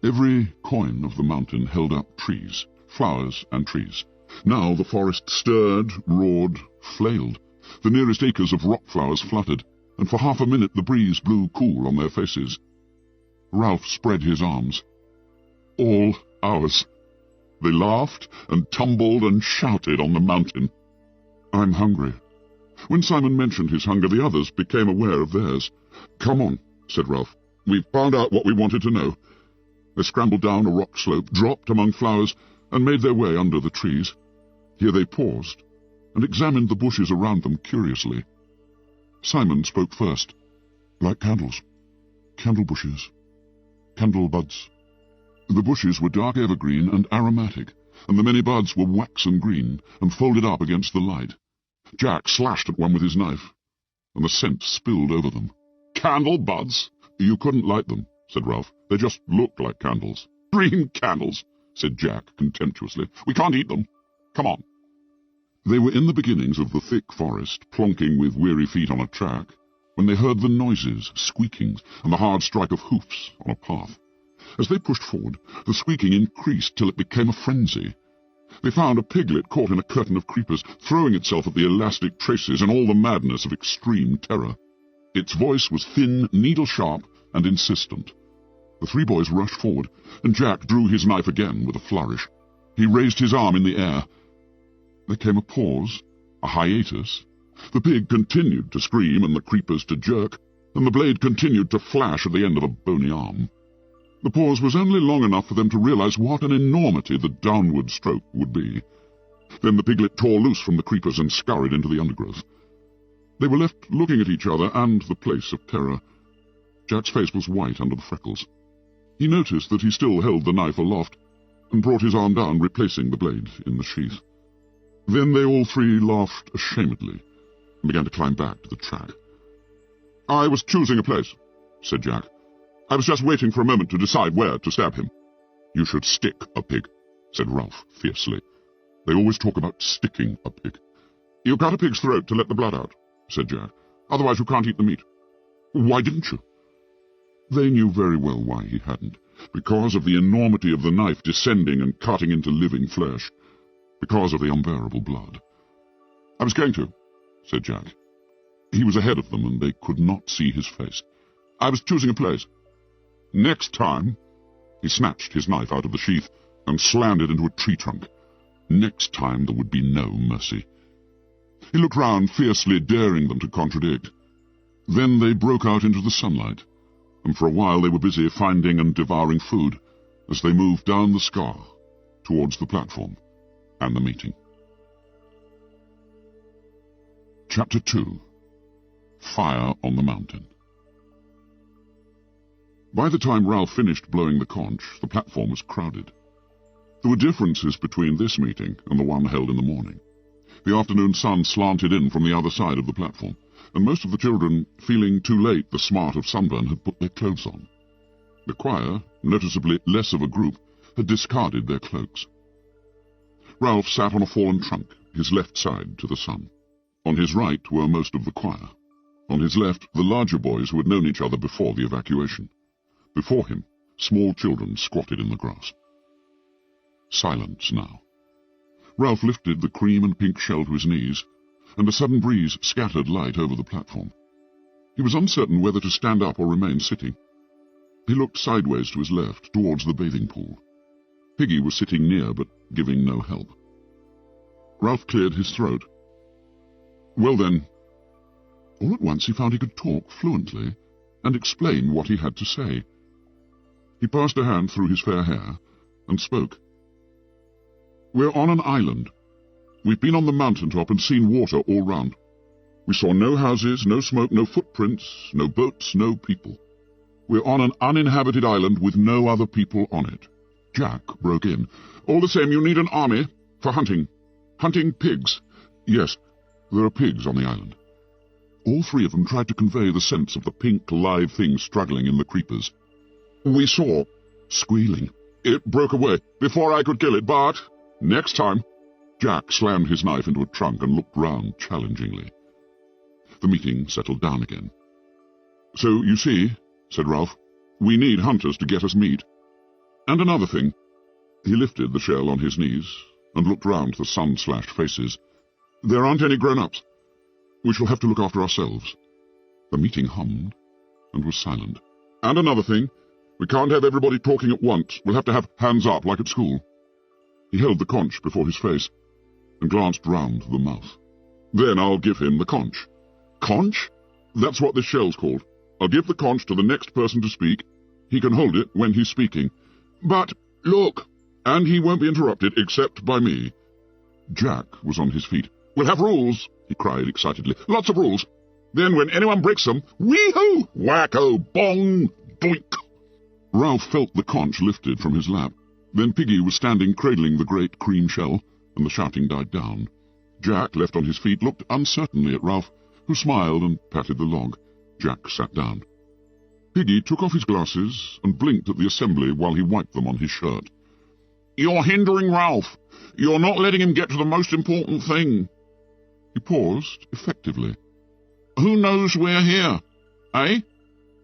Every coign of the mountain held up trees, flowers and trees. Now the forest stirred, roared, flailed. The nearest acres of rock flowers fluttered, and for half a minute the breeze blew cool on their faces. Ralph spread his arms. All ours. They laughed and tumbled and shouted on the mountain. I'm hungry. When Simon mentioned his hunger, the others became aware of theirs. Come on, said Ralph. We've found out what we wanted to know. They scrambled down a rock slope, dropped among flowers, and made their way under the trees. Here they paused, and examined the bushes around them curiously. Simon spoke first. Like candles. Candle bushes. Candle buds. The bushes were dark evergreen and aromatic, and the many buds were waxen green and folded up against the light. Jack slashed at one with his knife, and the scent spilled over them. Candle buds? You couldn't light them, said Ralph. They just looked like candles. Green candles, said Jack contemptuously. We can't eat them. Come on. They were in the beginnings of the thick forest, plonking with weary feet on a track, when they heard the noises, squeakings, and the hard strike of hoofs on a path. As they pushed forward, the squeaking increased till it became a frenzy. They found a piglet caught in a curtain of creepers, throwing itself at the elastic traces in all the madness of extreme terror. Its voice was thin, needle-sharp, and insistent. The three boys rushed forward, and Jack drew his knife again with a flourish. He raised his arm in the air. There came a pause, a hiatus. The pig continued to scream and the creepers to jerk, and the blade continued to flash at the end of a bony arm. The pause was only long enough for them to realize what an enormity the downward stroke would be. Then the piglet tore loose from the creepers and scurried into the undergrowth. They were left looking at each other and the place of terror. Jack's face was white under the freckles. He noticed that he still held the knife aloft, and brought his arm down, replacing the blade in the sheath. Then they all three laughed ashamedly, and began to climb back to the track. I was choosing a place, said Jack. I was just waiting for a moment to decide where to stab him. You should stick a pig, said Ralph fiercely. They always talk about sticking a pig. You cut a pig's throat to let the blood out, said Jack. Otherwise you can't eat the meat. Why didn't you? They knew very well why he hadn't. Because of the enormity of the knife descending and cutting into living flesh. Because of the unbearable blood. I was going to, said Jack. He was ahead of them, and they could not see his face. I was choosing a place. Next time, he snatched his knife out of the sheath and slammed it into a tree trunk. Next time there would be no mercy. He looked round, fiercely daring them to contradict. Then they broke out into the sunlight, and for a while they were busy finding and devouring food as they moved down the scar towards the platform and the meeting. Chapter 2. Fire on the Mountain. By the time Ralph finished blowing the conch, the platform was crowded. There were differences between this meeting and the one held in the morning. The afternoon sun slanted in from the other side of the platform, and most of the children, feeling too late the smart of sunburn, had put their clothes on. The choir, noticeably less of a group, had discarded their cloaks. Ralph sat on a fallen trunk, his left side to the sun. On his right were most of the choir. On his left, the larger boys who had known each other before the evacuation. Before him, small children squatted in the grass. Silence now. Ralph lifted the cream and pink shell to his knees, and a sudden breeze scattered light over the platform. He was uncertain whether to stand up or remain sitting. He looked sideways to his left, towards the bathing pool. Piggy was sitting near, but giving no help. Ralph cleared his throat. Well then, all at once he found he could talk fluently and explain what he had to say. He passed a hand through his fair hair and spoke. We're on an island. We've been on the mountaintop and seen water all round. We saw no houses, no smoke, no footprints, no boats, no people. We're on an uninhabited island with no other people on it. Jack broke in. All the same, you need an army for hunting. Hunting pigs. Yes, there are pigs on the island. All three of them tried to convey the sense of the pink, live thing struggling in the creepers. We saw squealing. It broke away before I could kill it, but next time... Jack slammed his knife into a trunk and looked round challengingly. The meeting settled down again. So, you see, said Ralph, we need hunters to get us meat. And another thing. He lifted the shell on his knees and looked round the sun-slashed faces. There aren't any grown-ups. We shall have to look after ourselves. The meeting hummed and was silent. And another thing. We can't have everybody talking at once. We'll have to have hands up like at school. He held the conch before his face and glanced round the mouth. Then I'll give him the conch. Conch? That's what this shell's called. I'll give the conch to the next person to speak. He can hold it when he's speaking. But, look, and he won't be interrupted except by me. Jack was on his feet. We'll have rules, he cried excitedly. Lots of rules. Then when anyone breaks them, wee-hoo, wacko, bong, doink. Ralph felt the conch lifted from his lap. Then Piggy was standing cradling the great cream shell, and the shouting died down. Jack, left on his feet, looked uncertainly at Ralph, who smiled and patted the log. Jack sat down. Piggy took off his glasses and blinked at the assembly while he wiped them on his shirt. You're hindering Ralph. You're not letting him get to the most important thing. He paused effectively. Who knows we're here? Eh?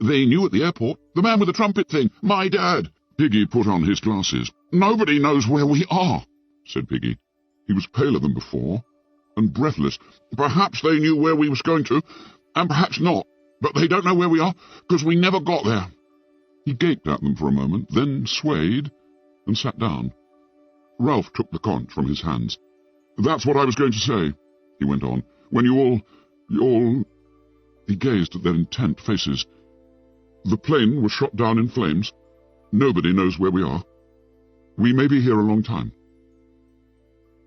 They knew at the airport. The man with the trumpet thing. My dad. Piggy put on his glasses. Nobody knows where we are, said Piggy. He was paler than before, and breathless. Perhaps they knew where we was going to, and perhaps not, but they don't know where we are, because we never got there. He gaped at them for a moment, then swayed and sat down. Ralph took the conch from his hands. That's what I was going to say, he went on, when you all... He gazed at their intent faces. The plane was shot down in flames. Nobody knows where we are. We may be here a long time.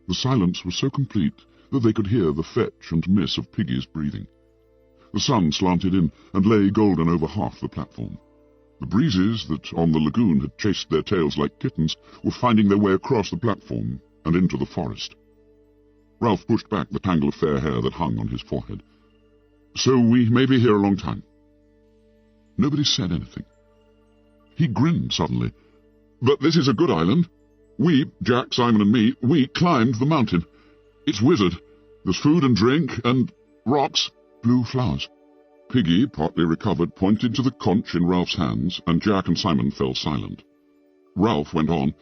The silence was so complete that they could hear the fetch and miss of Piggy's breathing. The sun slanted in and lay golden over half the platform. The breezes that on the lagoon had chased their tails like kittens were finding their way across the platform and into the forest. Ralph pushed back the tangle of fair hair that hung on his forehead. So we may be here a long time. Nobody said anything. He grinned suddenly. But this is a good island. We, Jack, Simon and me, we climbed the mountain. It's wizard. There's food and drink and rocks, blue flowers. Piggy, partly recovered, pointed to the conch in Ralph's hands, and Jack and Simon fell silent. Ralph went on.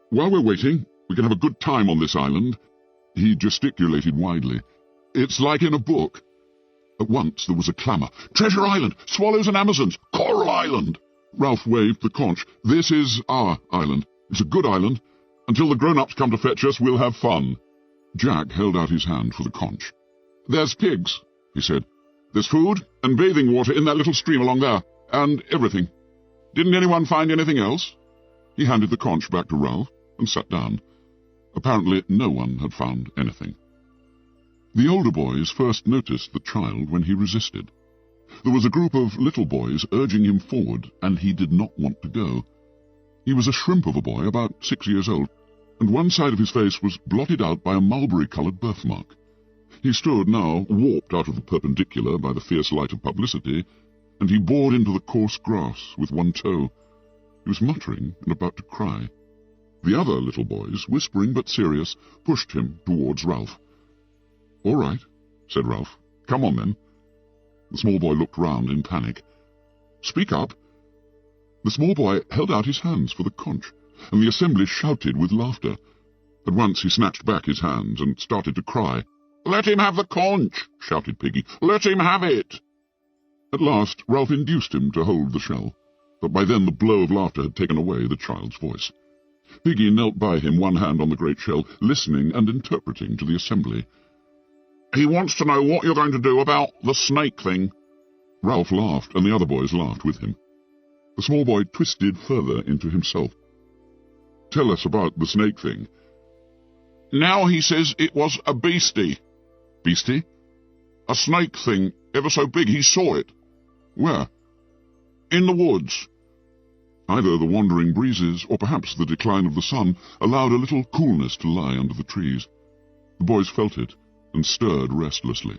While we're waiting, we can have a good time on this island. He gesticulated widely. It's like in a book. At once there was a clamour. Treasure Island! Swallows and Amazons! Coral Island! Ralph waved the conch. This is our island. It's a good island. Until the grown-ups come to fetch us, we'll have fun. Jack held out his hand for the conch. There's pigs, he said. There's food and bathing water in that little stream along there, and everything. Didn't anyone find anything else? He handed the conch back to Ralph and sat down. Apparently no one had found anything. The older boys first noticed the child when he resisted. There was a group of little boys urging him forward, and he did not want to go. He was a shrimp of a boy, about 6 years old, and one side of his face was blotted out by a mulberry-coloured birthmark. He stood now, warped out of the perpendicular by the fierce light of publicity, and he bored into the coarse grass with one toe. He was muttering and about to cry. The other little boys, whispering but serious, pushed him towards Ralph. "All right," said Ralph. "Come on, then." The small boy looked round in panic. "Speak up." The small boy held out his hands for the conch, and the assembly shouted with laughter. At once he snatched back his hands and started to cry. "Let him have the conch," shouted Piggy. "Let him have it." At last Ralph induced him to hold the shell, but by then the blow of laughter had taken away the child's voice. Piggy knelt by him, one hand on the great shell, listening and interpreting to the assembly. "He wants to know what you're going to do about the snake thing." Ralph laughed, and the other boys laughed with him. The small boy twisted further into himself. "Tell us about the snake thing." "Now he says it was a beastie." "Beastie?" "A snake thing, ever so big. He saw it." "Where?" "In the woods." Either the wandering breezes, or perhaps the decline of the sun, allowed a little coolness to lie under the trees. The boys felt it, and stirred restlessly.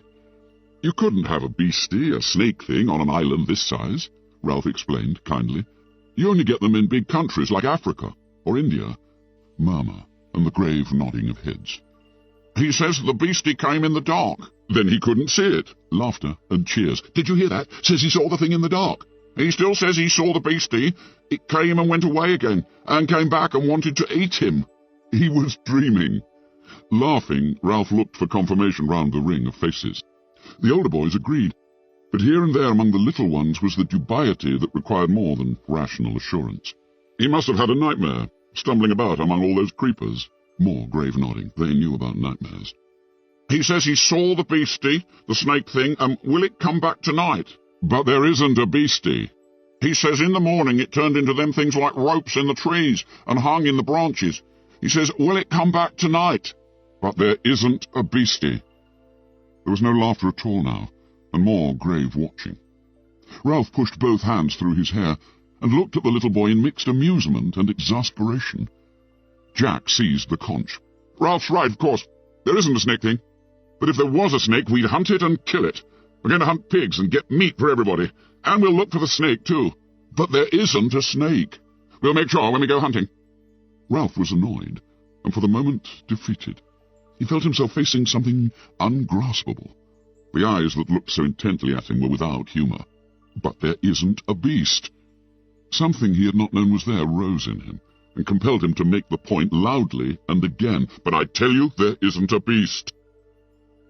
"You couldn't have a beastie, a snake thing, on an island this size," Ralph explained kindly. "You only get them in big countries like Africa or India." Murmur, and the grave nodding of heads. "He says the beastie came in the dark." "Then he couldn't see it." Laughter and cheers. "Did you hear that? Says he saw the thing in the dark." "He still says he saw the beastie. It came and went away again, and came back and wanted to eat him." He was dreaming. Laughing, Ralph looked for confirmation round the ring of faces. The older boys agreed, but here and there among the little ones was the dubiety that required more than rational assurance. "He must have had a nightmare, stumbling about among all those creepers." More grave nodding. They knew about nightmares. "He says he saw the beastie, the snake thing, and will it come back tonight?" "But there isn't a beastie." "He says in the morning it turned into them things like ropes in the trees and hung in the branches. He says, will it come back tonight?" "But there isn't a beastie." There was no laughter at all now, and more grave watching. Ralph pushed both hands through his hair and looked at the little boy in mixed amusement and exasperation. Jack seized the conch. "Ralph's right, of course. There isn't a snake thing. But if there was a snake, we'd hunt it and kill it. We're going to hunt pigs and get meat for everybody. And we'll look for the snake, too. But there isn't a snake. We'll make sure when we go hunting." Ralph was annoyed, and for the moment defeated. He felt himself facing something ungraspable. The eyes that looked so intently at him were without humour. But there isn't a beast. Something he had not known was there rose in him, and compelled him to make the point loudly and again. "But I tell you, there isn't a beast."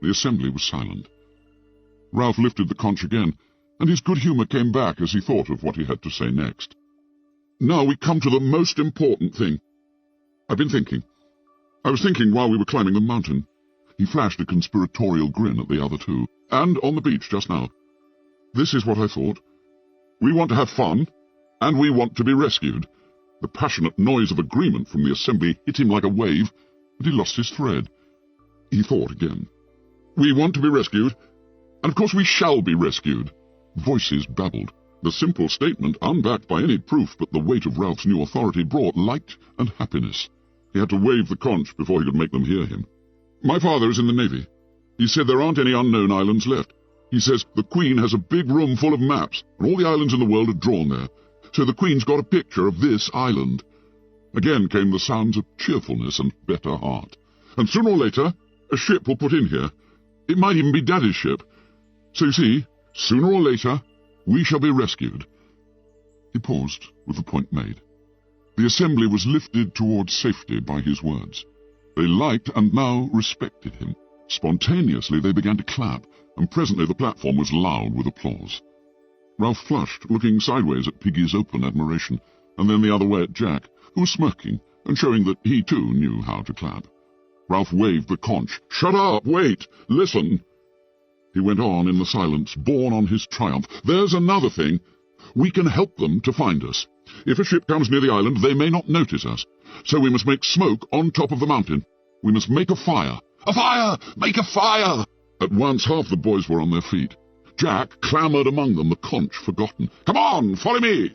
The assembly was silent. Ralph lifted the conch again, and his good humour came back as he thought of what he had to say next. "Now we come to the most important thing. I've been thinking. I was thinking while we were climbing the mountain." He flashed a conspiratorial grin at the other two. "And on the beach just now. This is what I thought. We want to have fun, and we want to be rescued." The passionate noise of agreement from the assembly hit him like a wave, and he lost his thread. He thought again. "We want to be rescued, and of course we shall be rescued." Voices babbled. The simple statement, unbacked by any proof but the weight of Ralph's new authority, brought light and happiness. He had to wave the conch before he could make them hear him. "My father is in the Navy. He said there aren't any unknown islands left. He says the Queen has a big room full of maps, and all the islands in the world are drawn there. So the Queen's got a picture of this island." Again came the sounds of cheerfulness and better heart. "And sooner or later, a ship will put in here. It might even be Daddy's ship. So you see, sooner or later, we shall be rescued." He paused, with the point made. The assembly was lifted towards safety by his words. They liked and now respected him. Spontaneously they began to clap, and presently the platform was loud with applause. Ralph flushed, looking sideways at Piggy's open admiration, and then the other way at Jack, who was smirking and showing that he too knew how to clap. Ralph waved the conch. "Shut up! Wait! Listen!" He went on in the silence, borne on his triumph. "There's another thing. We can help them to find us. If a ship comes near the island, they may not notice us. So we must make smoke on top of the mountain. We must make a fire. A fire! Make a fire!" At once half the boys were on their feet. Jack clamoured among them, the conch forgotten. "Come on, follow me!"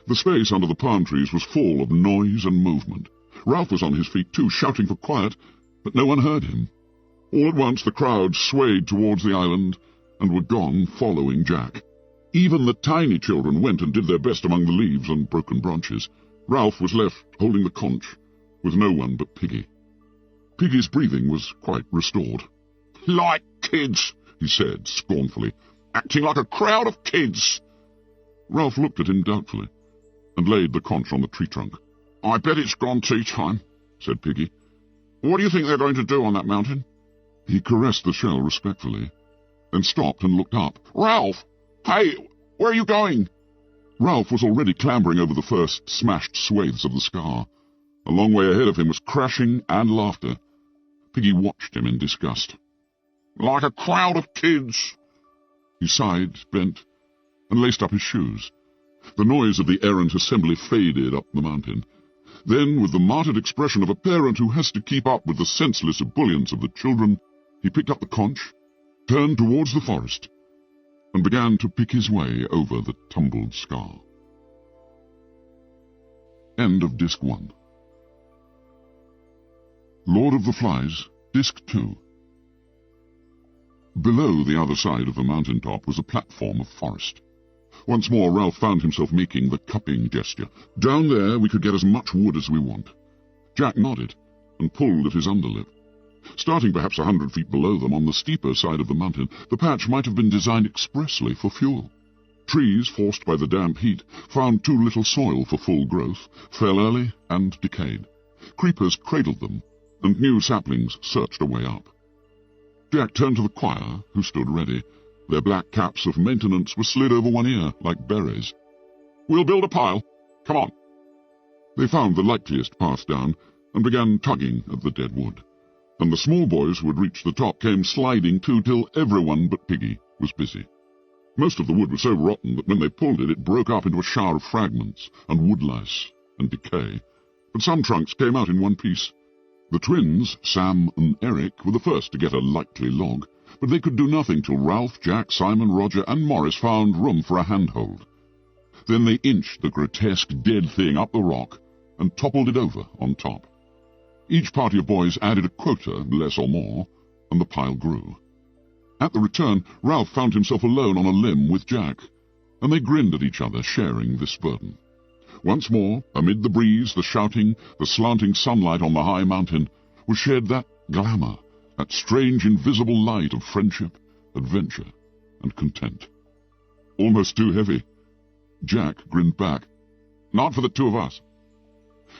The space under the palm trees was full of noise and movement. Ralph was on his feet too, shouting for quiet, but no one heard him. All at once the crowd swayed towards the island and were gone, following Jack. Even the tiny children went and did their best among the leaves and broken branches. Ralph was left holding the conch, with no one but Piggy. Piggy's breathing was quite restored. "Like kids," he said scornfully, "acting like a crowd of kids." Ralph looked at him doubtfully, and laid the conch on the tree trunk. "I bet it's gone tea time," said Piggy. "What do you think they're going to do on that mountain?" He caressed the shell respectfully, then stopped and looked up. "Ralph! Hey, where are you going?" Ralph was already clambering over the first smashed swathes of the scar. A long way ahead of him was crashing and laughter. Piggy watched him in disgust. "Like a crowd of kids." He sighed, bent, and laced up his shoes. The noise of the errant assembly faded up the mountain. Then, with the martyred expression of a parent who has to keep up with the senseless ebullience of the children, he picked up the conch, turned towards the forest, and began to pick his way over the tumbled scar. End of Disc 1. Lord of the Flies, Disc 2. Below the other side of the mountain top was a platform of forest. Once more Ralph found himself making the cupping gesture. Down there we could get as much wood as we want. Jack nodded and pulled at his underlip. Starting perhaps 100 feet below them on the steeper side of the mountain, the patch might have been designed expressly for fuel. Trees, forced by the damp heat, found too little soil for full growth, fell early and decayed. Creepers cradled them, and new saplings searched a way up. Jack turned to the choir, who stood ready. Their black caps of maintenance were slid over one ear like berets. "We'll build a pile. Come on." They found the likeliest path down and began tugging at the dead wood. And the small boys who had reached the top came sliding too till everyone but Piggy was busy. Most of the wood was so rotten that when they pulled it, it broke up into a shower of fragments and woodlice and decay. But some trunks came out in one piece. The twins, Sam and Eric, were the first to get a likely log, but they could do nothing till Ralph, Jack, Simon, Roger, and Morris found room for a handhold. Then they inched the grotesque dead thing up the rock and toppled it over on top. Each party of boys added a quota, less or more, and the pile grew. At the return, Ralph found himself alone on a limb with Jack, and they grinned at each other, sharing this burden. Once more, amid the breeze, the shouting, the slanting sunlight on the high mountain, was shed that glamour, that strange invisible light of friendship, adventure, and content. "Almost too heavy." Jack grinned back. "Not for the two of us."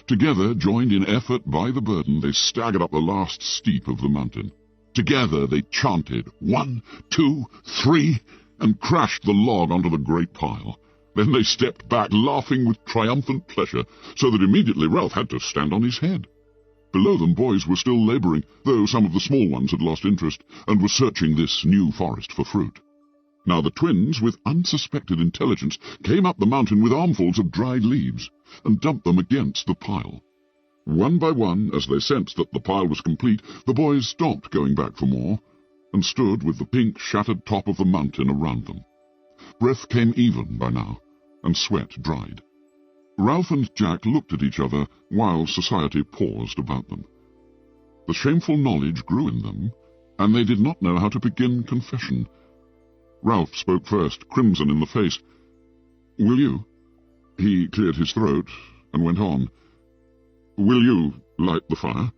Together, joined in effort by the burden, they staggered up the last steep of the mountain. Together they chanted, 1, 2, 3, and crashed the log onto the great pile. Then they stepped back, laughing with triumphant pleasure, so that immediately Ralph had to stand on his head. Below them boys were still labouring, though some of the small ones had lost interest, and were searching this new forest for fruit. Now the twins, with unsuspected intelligence, came up the mountain with armfuls of dried leaves, and dumped them against the pile. One by one, as they sensed that the pile was complete, the boys stopped going back for more, and stood with the pink, shattered top of the mountain around them. Breath came even by now, and sweat dried. Ralph and Jack looked at each other while society paused about them. The shameful knowledge grew in them, and they did not know how to begin confession. Ralph spoke first, crimson in the face. "Will you?" He cleared his throat and went on. "Will you light the fire?"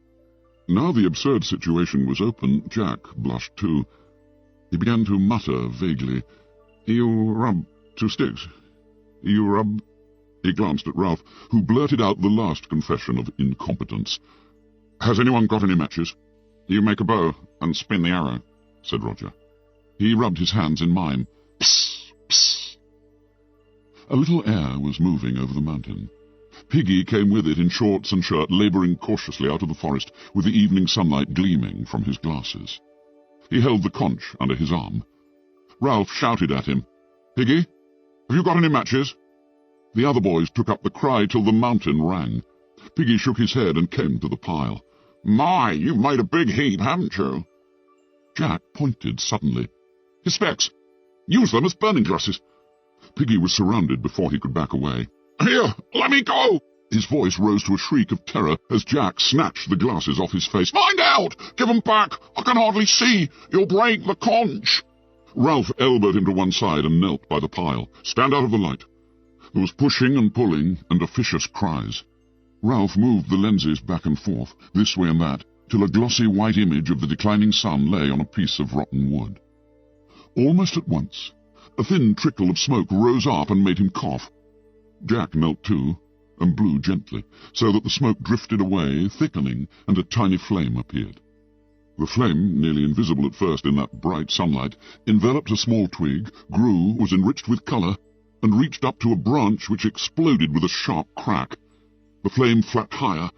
Now the absurd situation was open, Jack blushed too. He began to mutter vaguely. "You rub 2 sticks. You rub—" He glanced at Ralph, who blurted out the last confession of incompetence. "Has anyone got any matches?" "You make a bow and spin the arrow," said Roger. He rubbed his hands in mime. Psst, psst. A little air was moving over the mountain. Piggy came with it in shorts and shirt, labouring cautiously out of the forest, with the evening sunlight gleaming from his glasses. He held the conch under his arm. Ralph shouted at him, "Piggy, have you got any matches?" The other boys took up the cry till the mountain rang. Piggy shook his head and came to the pile. "My, you've made a big heap, haven't you?" Jack pointed suddenly. "His specs! Use them as burning glasses!" Piggy was surrounded before he could back away. "Here, let me go!" His voice rose to a shriek of terror as Jack snatched the glasses off his face. "Find out! Give 'em back! I can hardly see! You'll break the conch!" Ralph elbowed him to one side and knelt by the pile. "Stand out of the light." There was pushing and pulling and officious cries. Ralph moved the lenses back and forth, this way and that, till a glossy white image of the declining sun lay on a piece of rotten wood. Almost at once, a thin trickle of smoke rose up and made him cough. Jack knelt too, and blew gently, so that the smoke drifted away, thickening, and a tiny flame appeared. The flame, nearly invisible at first in that bright sunlight, enveloped a small twig, grew, was enriched with colour, and reached up to a branch which exploded with a sharp crack. The flame flapped higher,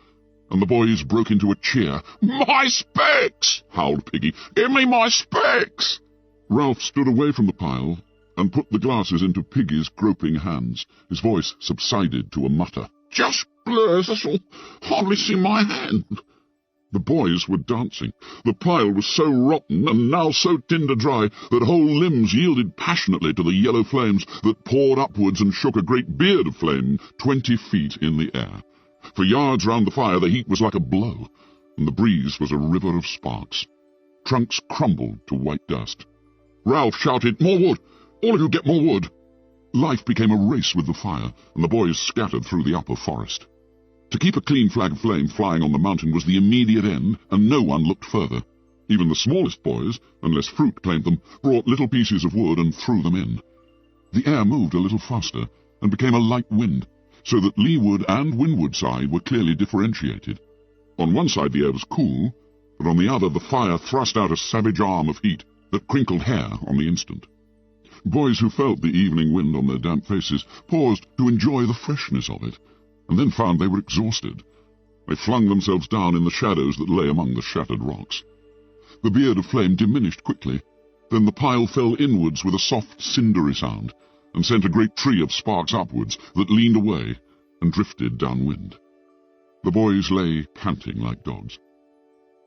and the boys broke into a cheer. "My specs!" howled Piggy. "Give me my specs!" Ralph stood away from the pile and put the glasses into Piggy's groping hands. His voice subsided to a mutter. "Just blurs, that's all. Hardly see my hand." The boys were dancing. The pile was so rotten and now so tinder-dry that whole limbs yielded passionately to the yellow flames that poured upwards and shook a great beard of flame 20 feet in the air. For yards round the fire the heat was like a blow, and the breeze was a river of sparks. Trunks crumbled to white dust. Ralph shouted, "More wood! All of you get more wood!" Life became a race with the fire, and the boys scattered through the upper forest. To keep a clean flag of flame flying on the mountain was the immediate end, and no one looked further. Even the smallest boys, unless fruit claimed them, brought little pieces of wood and threw them in. The air moved a little faster, and became a light wind, so that leeward and windward side were clearly differentiated. On one side the air was cool, but on the other the fire thrust out a savage arm of heat that crinkled hair on the instant. Boys who felt the evening wind on their damp faces paused to enjoy the freshness of it, and then found they were exhausted. They flung themselves down in the shadows that lay among the shattered rocks. The beard of flame diminished quickly. Then the pile fell inwards with a soft, cindery sound, and sent a great tree of sparks upwards that leaned away and drifted downwind. The boys lay panting like dogs.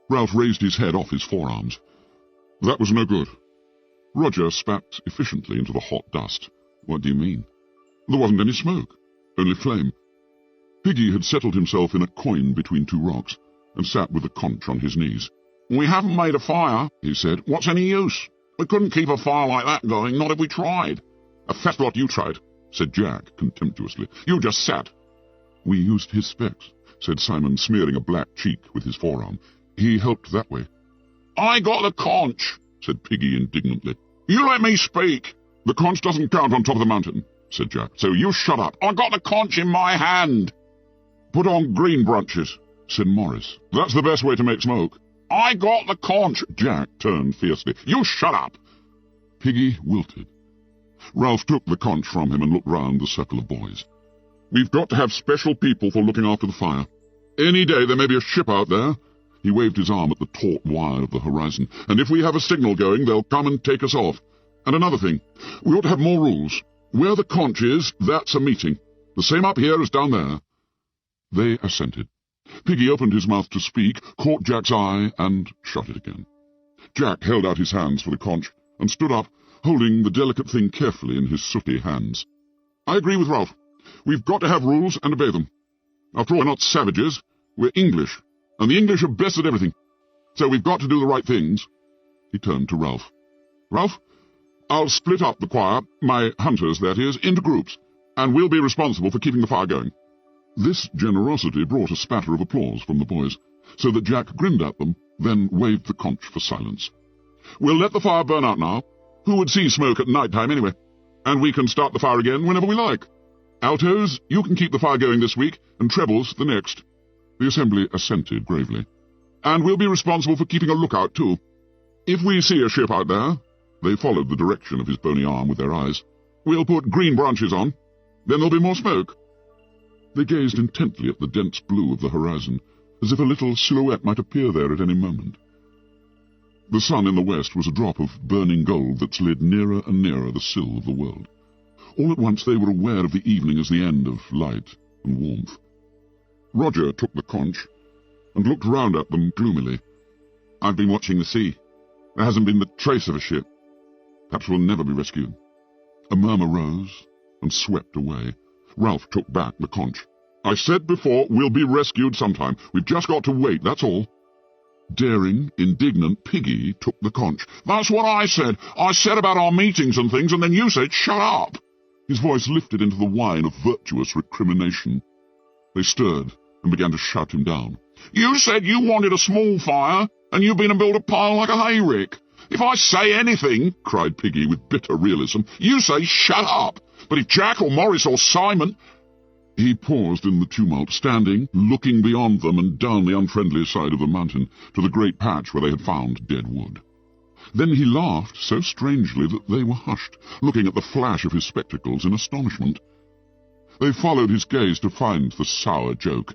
Ralph raised his head off his forearms. That was no good. Roger spat efficiently into the hot dust. "What do you mean?" "There wasn't any smoke, only flame." Piggy had settled himself in a coign between two rocks, and sat with the conch on his knees. "We haven't made a fire," he said. "What's any use? We couldn't keep a fire like that going, not if we tried." "A fat lot you tried," said Jack contemptuously. "You just sat." "We used his specs," said Simon, smearing a black cheek with his forearm. "He helped that way." "I got the conch," said Piggy indignantly. "You let me speak." "The conch doesn't count on top of the mountain," said Jack, "so you shut up." "I got the conch in my hand." "Put on green branches," said Morris. "That's the best way to make smoke." "I got the conch." Jack turned fiercely. "You shut up." Piggy wilted. Ralph took the conch from him and looked round the circle of boys. "We've got to have special people for looking after the fire. Any day there may be a ship out there." He waved his arm at the taut wire of the horizon. "And if we have a signal going, they'll come and take us off. And another thing, we ought to have more rules. Where the conch is, that's a meeting. The same up here as down there." They assented. Piggy opened his mouth to speak, caught Jack's eye, and shut it again. Jack held out his hands for the conch, and stood up, holding the delicate thing carefully in his sooty hands. "I agree with Ralph. We've got to have rules and obey them. After all, we're not savages. We're English, and the English are best at everything. So we've got to do the right things." He turned to Ralph. "Ralph, I'll split up the choir, my hunters, that is, into groups, and we'll be responsible for keeping the fire going." This generosity brought a spatter of applause from the boys, so that Jack grinned at them, then waved the conch for silence. "We'll let the fire burn out now. Who would see smoke at night time anyway? And we can start the fire again whenever we like. Altos, you can keep the fire going this week, and trebles the next." The assembly assented gravely. "And we'll be responsible for keeping a lookout, too. If we see a ship out there," they followed the direction of his bony arm with their eyes, "we'll put green branches on. Then there'll be more smoke." They gazed intently at the dense blue of the horizon, as if a little silhouette might appear there at any moment. The sun in the west was a drop of burning gold that slid nearer and nearer the sill of the world. All at once they were aware of the evening as the end of light and warmth. Roger took the conch, and looked round at them gloomily. "I've been watching the sea. There hasn't been the trace of a ship. Perhaps we'll never be rescued." A murmur rose and swept away. Ralph took back the conch. "I said before, we'll be rescued sometime. We've just got to wait, that's all." Daring, indignant Piggy took the conch. "That's what I said. I said about our meetings and things, and then you said, 'Shut up!'" His voice lifted into the whine of virtuous recrimination. They stirred and began to shout him down. "You said you wanted a small fire, and you've been and built a pile like a hayrick. If I say anything," cried Piggy with bitter realism, "you say, 'Shut up!' But if Jack or Morris or Simon—" He paused in the tumult, standing, looking beyond them and down the unfriendly side of the mountain to the great patch where they had found dead wood. Then he laughed so strangely that they were hushed, looking at the flash of his spectacles in astonishment. They followed his gaze to find the sour joke.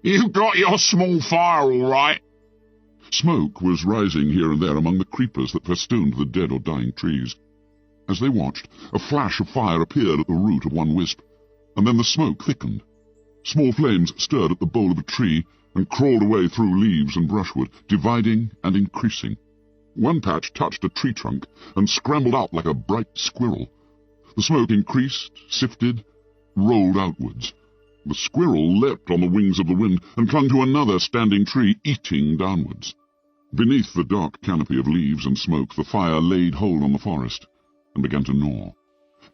"You got your small fire, all right." Smoke was rising here and there among the creepers that festooned the dead or dying trees. As they watched, a flash of fire appeared at the root of one wisp, and then the smoke thickened. Small flames stirred at the bole of a tree and crawled away through leaves and brushwood, dividing and increasing. One patch touched a tree trunk and scrambled out like a bright squirrel. The smoke increased, sifted, rolled outwards. The squirrel leapt on the wings of the wind and clung to another standing tree, eating downwards. Beneath the dark canopy of leaves and smoke, the fire laid hold on the forest and began to gnaw.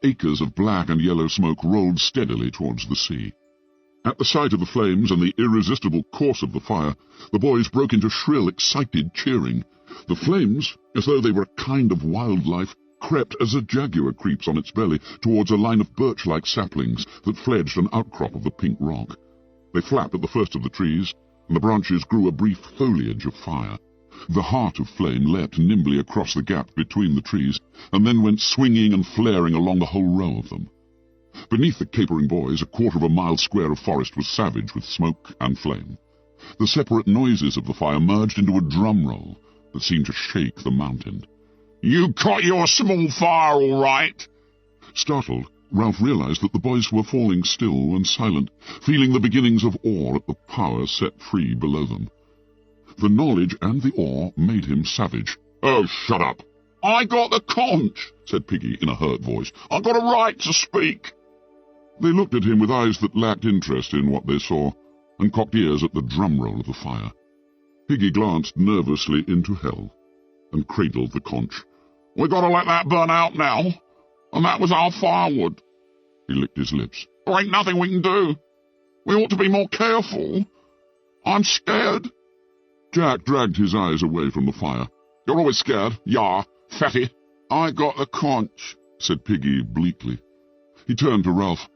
Acres of black and yellow smoke rolled steadily towards the sea. At the sight of the flames and the irresistible course of the fire, the boys broke into shrill, excited cheering. The flames, as though they were a kind of wildlife, crept as a jaguar creeps on its belly towards a line of birch-like saplings that fledged an outcrop of the pink rock. They flapped at the first of the trees, and the branches grew a brief foliage of fire. The heart of flame leapt nimbly across the gap between the trees, and then went swinging and flaring along the whole row of them. Beneath the capering boys, a quarter of a mile square of forest was savage with smoke and flame. The separate noises of the fire merged into a drum roll that seemed to shake the mountain. "You caught your small fire, all right." Startled, Ralph realized that the boys were falling still and silent, feeling the beginnings of awe at the power set free below them. The knowledge and the awe made him savage. "Oh, shut up." "I got the conch," said Piggy in a hurt voice. "I got a right to speak." They looked at him with eyes that lacked interest in what they saw, and cocked ears at the drum roll of the fire. Piggy glanced nervously into hell, and cradled the conch. "We gotta let that burn out now, and that was our firewood." He licked his lips. "There ain't nothing we can do. We ought to be more careful. I'm scared." Jack dragged his eyes away from the fire. "You're always scared, yah, fatty." "I got the conch," said Piggy bleakly. He turned to Ralph.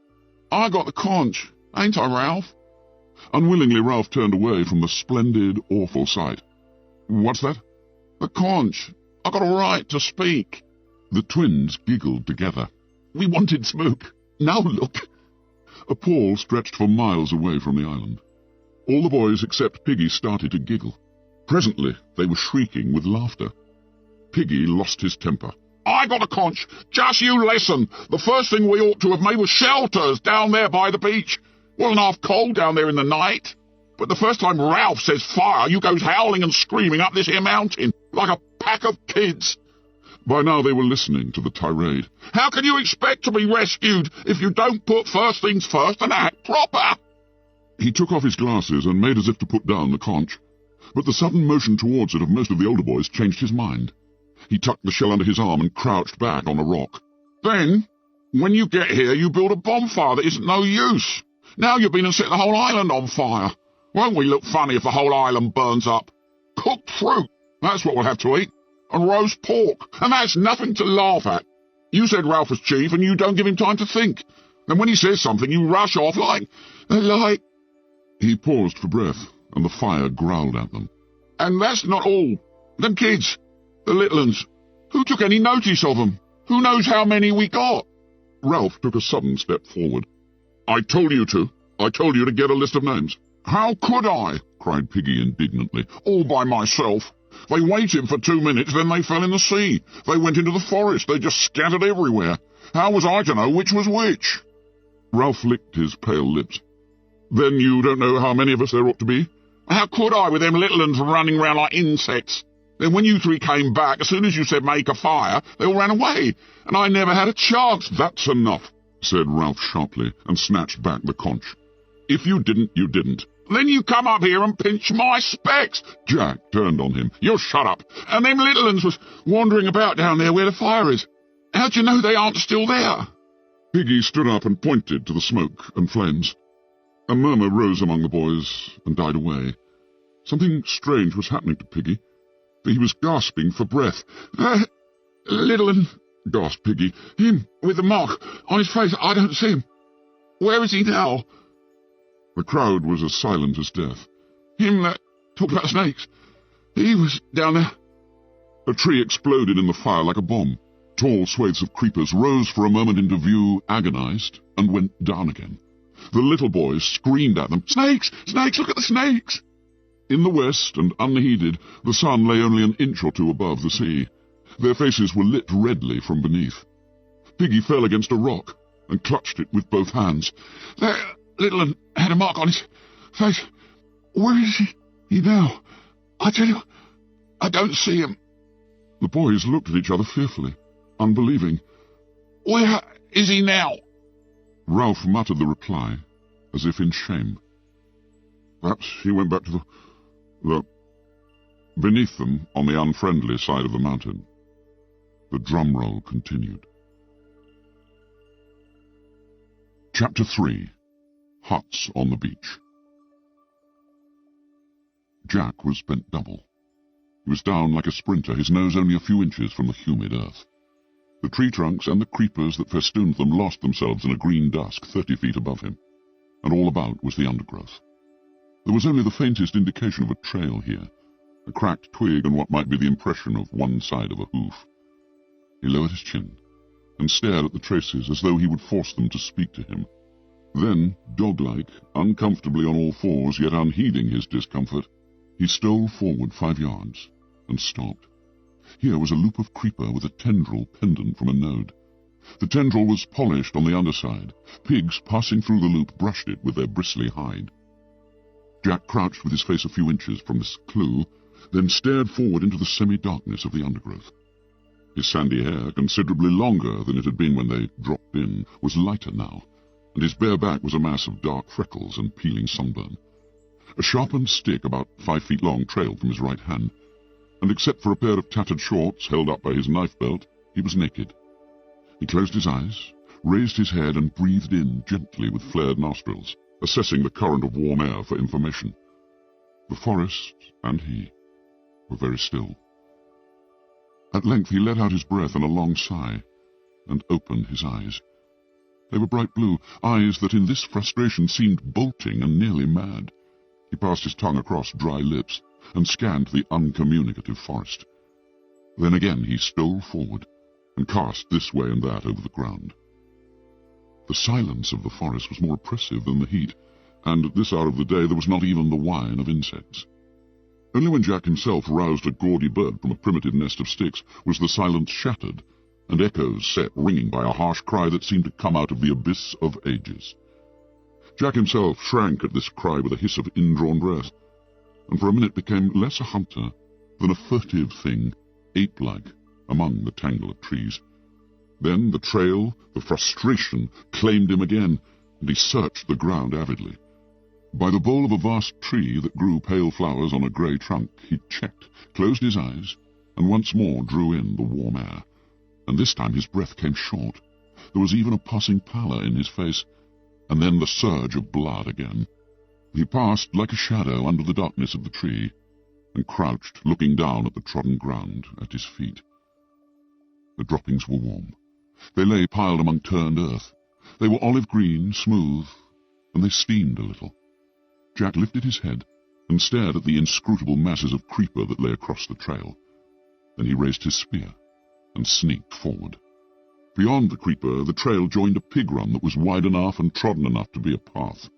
"I got the conch, ain't I, Ralph?" Unwillingly, Ralph turned away from the splendid, awful sight. "What's that?" "The conch. I got a right to speak." The twins giggled together. "We wanted smoke. Now look." A pall stretched for miles away from the island. All the boys except Piggy started to giggle. Presently, they were shrieking with laughter. Piggy lost his temper. "I got a conch. Just you listen. The first thing we ought to have made was shelters down there by the beach. Wasn't half cold down there in the night. But the first time Ralph says fire, you goes howling and screaming up this here mountain, like a pack of kids." By now they were listening to the tirade. "How can you expect to be rescued if you don't put first things first and act proper?" He took off his glasses and made as if to put down the conch, but the sudden motion towards it of most of the older boys changed his mind. He tucked the shell under his arm and crouched back on a rock. "Then, when you get here, you build a bonfire that isn't no use. Now you've been and set the whole island on fire. Won't we look funny if the whole island burns up? Cooked fruit, that's what we'll have to eat, and roast pork, and that's nothing to laugh at. You said Ralph was chief, and you don't give him time to think. And when he says something, you rush off like... He paused for breath, and the fire growled at them. "And that's not all. Them kids, the little uns, who took any notice of them? Who knows how many we got?" Ralph took a sudden step forward. "I told you to. I told you to get a list of names." "How could I?" cried Piggy indignantly. "All by myself. They waited for 2 minutes, then they fell in the sea. They went into the forest. They just scattered everywhere. How was I to know which was which?" Ralph licked his pale lips. "Then you don't know how many of us there ought to be?" "How could I, with them little uns running round like insects? Then when you three came back, as soon as you said make a fire, they all ran away, and I never had a chance." "That's enough," said Ralph sharply, and snatched back the conch. "If you didn't, you didn't." "Then you come up here and pinch my specs." Jack turned on him. "You shut up. And them little uns was wandering about down there where the fire is. How do you know they aren't still there?" Piggy stood up and pointed to the smoke and flames. A murmur rose among the boys and died away. Something strange was happening to Piggy. He was gasping for breath. "Little un," gasped Piggy. "Him, with the mark on his face. I don't see him. Where is he now?" The crowd was as silent as death. "Him that talked about snakes. He was down there." A tree exploded in the fire like a bomb. Tall swathes of creepers rose for a moment into view, agonized, and went down again. The little boys screamed at them, "Snakes! Snakes! Look at the snakes!" In the west, and unheeded, the sun lay only an inch or two above the sea. Their faces were lit redly from beneath. Piggy fell against a rock and clutched it with both hands. "There, little un had a mark on his face. Where is he now? I tell you, I don't see him." The boys looked at each other fearfully, unbelieving. "Where is he now?" Ralph muttered the reply, as if in shame. "Perhaps he went back to the... Beneath them, on the unfriendly side of the mountain, the drum roll continued. Chapter 3. Huts on the Beach. Jack was bent double. He was down like a sprinter, his nose only a few inches from the humid earth. The tree trunks and the creepers that festooned them lost themselves in a green dusk 30 feet above him, and all about was the undergrowth. There was only the faintest indication of a trail here, a cracked twig and what might be the impression of one side of a hoof. He lowered his chin and stared at the traces as though he would force them to speak to him. Then, dog-like, uncomfortably on all fours, yet unheeding his discomfort, he stole forward 5 yards and stopped. Here was a loop of creeper with a tendril pendant from a node. The tendril was polished on the underside. Pigs passing through the loop brushed it with their bristly hide. Jack crouched with his face a few inches from this clue, then stared forward into the semi-darkness of the undergrowth. His sandy hair, considerably longer than it had been when they dropped in, was lighter now, and his bare back was a mass of dark freckles and peeling sunburn. A sharpened stick about 5 feet long trailed from his right hand, and except for a pair of tattered shorts held up by his knife belt, he was naked. He closed his eyes, raised his head, and breathed in gently with flared nostrils, assessing the current of warm air for information. The forest and he were very still. At length he let out his breath in a long sigh, and opened his eyes. They were bright blue, eyes that in this frustration seemed bolting and nearly mad. He passed his tongue across dry lips, and scanned the uncommunicative forest. Then again he stole forward, and cast this way and that over the ground. The silence of the forest was more oppressive than the heat, and at this hour of the day there was not even the whine of insects. Only when Jack himself roused a gaudy bird from a primitive nest of sticks was the silence shattered, and echoes set ringing by a harsh cry that seemed to come out of the abyss of ages. Jack himself shrank at this cry with a hiss of indrawn breath, and for a minute became less a hunter than a furtive thing, ape-like, among the tangle of trees. Then the trail, the frustration, claimed him again, and he searched the ground avidly. By the bole of a vast tree that grew pale flowers on a grey trunk, he checked, closed his eyes, and once more drew in the warm air. And this time his breath came short. There was even a passing pallor in his face, and then the surge of blood again. He passed like a shadow under the darkness of the tree, and crouched, looking down at the trodden ground at his feet. The droppings were warm. They lay piled among turned earth. They were olive-green, smooth, and they steamed a little. Jack lifted his head and stared at the inscrutable masses of creeper that lay across the trail. Then he raised his spear and sneaked forward. Beyond the creeper, the trail joined a pig run that was wide enough and trodden enough to be a path.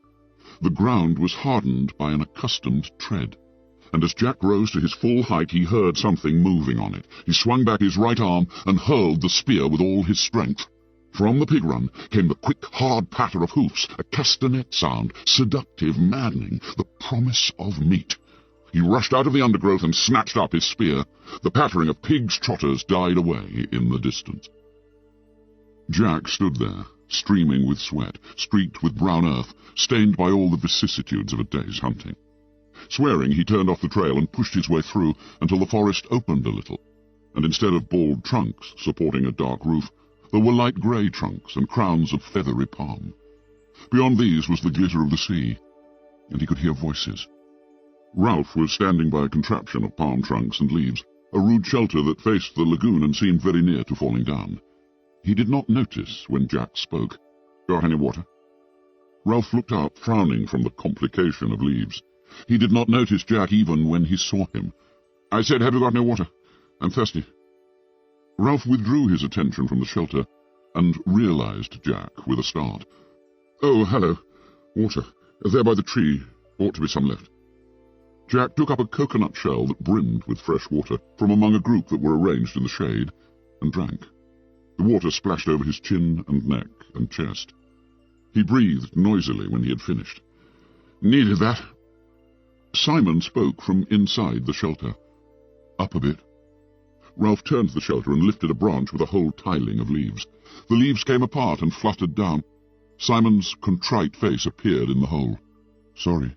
The ground was hardened by an accustomed tread, and as Jack rose to his full height he heard something moving on it. He swung back his right arm and hurled the spear with all his strength. From the pig run came the quick, hard patter of hoofs, a castanet sound, seductive, maddening, the promise of meat. He rushed out of the undergrowth and snatched up his spear. The pattering of pigs' trotters died away in the distance. Jack stood there, streaming with sweat, streaked with brown earth, stained by all the vicissitudes of a day's hunting. Swearing, he turned off the trail and pushed his way through until the forest opened a little, and instead of bald trunks supporting a dark roof, there were light grey trunks and crowns of feathery palm. Beyond these was the glitter of the sea, and he could hear voices. Ralph was standing by a contraption of palm trunks and leaves, a rude shelter that faced the lagoon and seemed very near to falling down. He did not notice when Jack spoke. "Got any water?" Ralph looked up, frowning from the complication of leaves. He did not notice Jack even when he saw him. "I said, have you got no water? I'm thirsty." Ralph withdrew his attention from the shelter and realized Jack with a start. "Oh, hello. Water. There by the tree. Ought to be some left." Jack took up a coconut shell that brimmed with fresh water from among a group that were arranged in the shade and drank. The water splashed over his chin and neck and chest. He breathed noisily when he had finished. "Needed that." Simon spoke from inside the shelter. "Up a bit." Ralph turned to the shelter and lifted a branch with a whole tiling of leaves. The leaves came apart and fluttered down. Simon's contrite face appeared in the hole. "Sorry."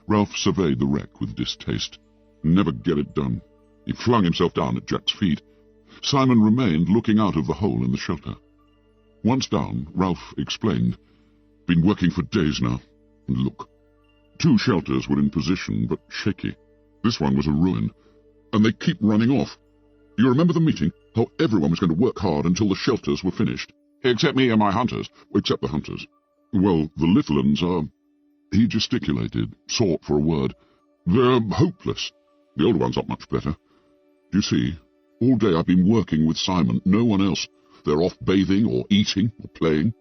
Ralph surveyed the wreck with distaste. Never get it done. He flung himself down at Jack's feet. Simon remained looking out of the hole in the shelter. Once down, Ralph explained, "Been working for days now. And look." 2 shelters were in position, but shaky. This one was a ruin. And they keep running off. You remember the meeting? How everyone was going to work hard until the shelters were finished. Except me and my hunters. Except the hunters. Well, the little uns are... He gesticulated, sought for a word. "They're hopeless. The older ones aren't much better. Do you see? All day I've been working with Simon, no one else. They're off bathing or eating or playing."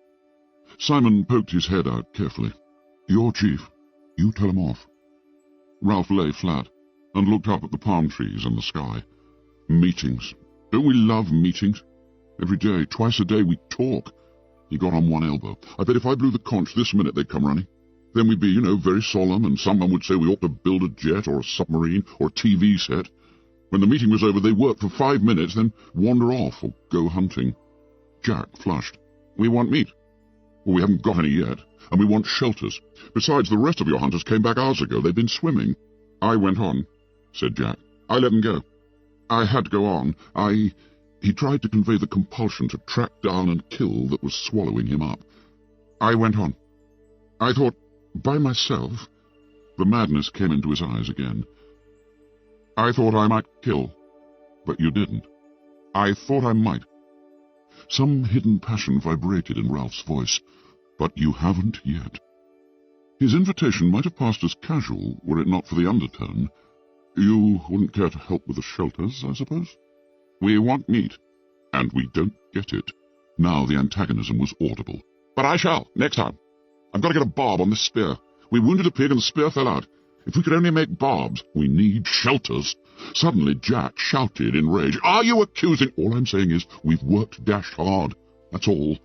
Simon poked his head out carefully. "You're chief. You tell 'em off." Ralph lay flat and looked up at the palm trees and the sky. "Meetings. Don't we love meetings? Every day, twice a day, we talk." He got on one elbow. "I bet if I blew the conch this minute they'd come running. Then we'd be, very solemn, and someone would say we ought to build a jet or a submarine or a TV set. When the meeting was over, they'd work for 5 minutes, then wander off or go hunting." Jack flushed. "We want meat." "Well, we haven't got any yet, and we want shelters. Besides, the rest of your hunters came back hours ago. They've been swimming." "I went on," said Jack. "I let them go. I had to go on. He tried to convey the compulsion to track down and kill that was swallowing him up. I went on. I thought, by myself..." The madness came into his eyes again. "I thought I might kill, but you didn't. I thought I might." Some hidden passion vibrated in Ralph's voice. "But you haven't yet." His invitation might have passed as casual were it not for the undertone. "You wouldn't care to help with the shelters, I suppose?" "We want meat." "And we don't get it." Now the antagonism was audible. "But I shall, next time. I've got to get a barb on this spear. We wounded a pig and the spear fell out. If we could only make barbs. We need shelters." Suddenly Jack shouted in rage, "Are you accusing—" "All I'm saying is we've worked dashed hard. That's all."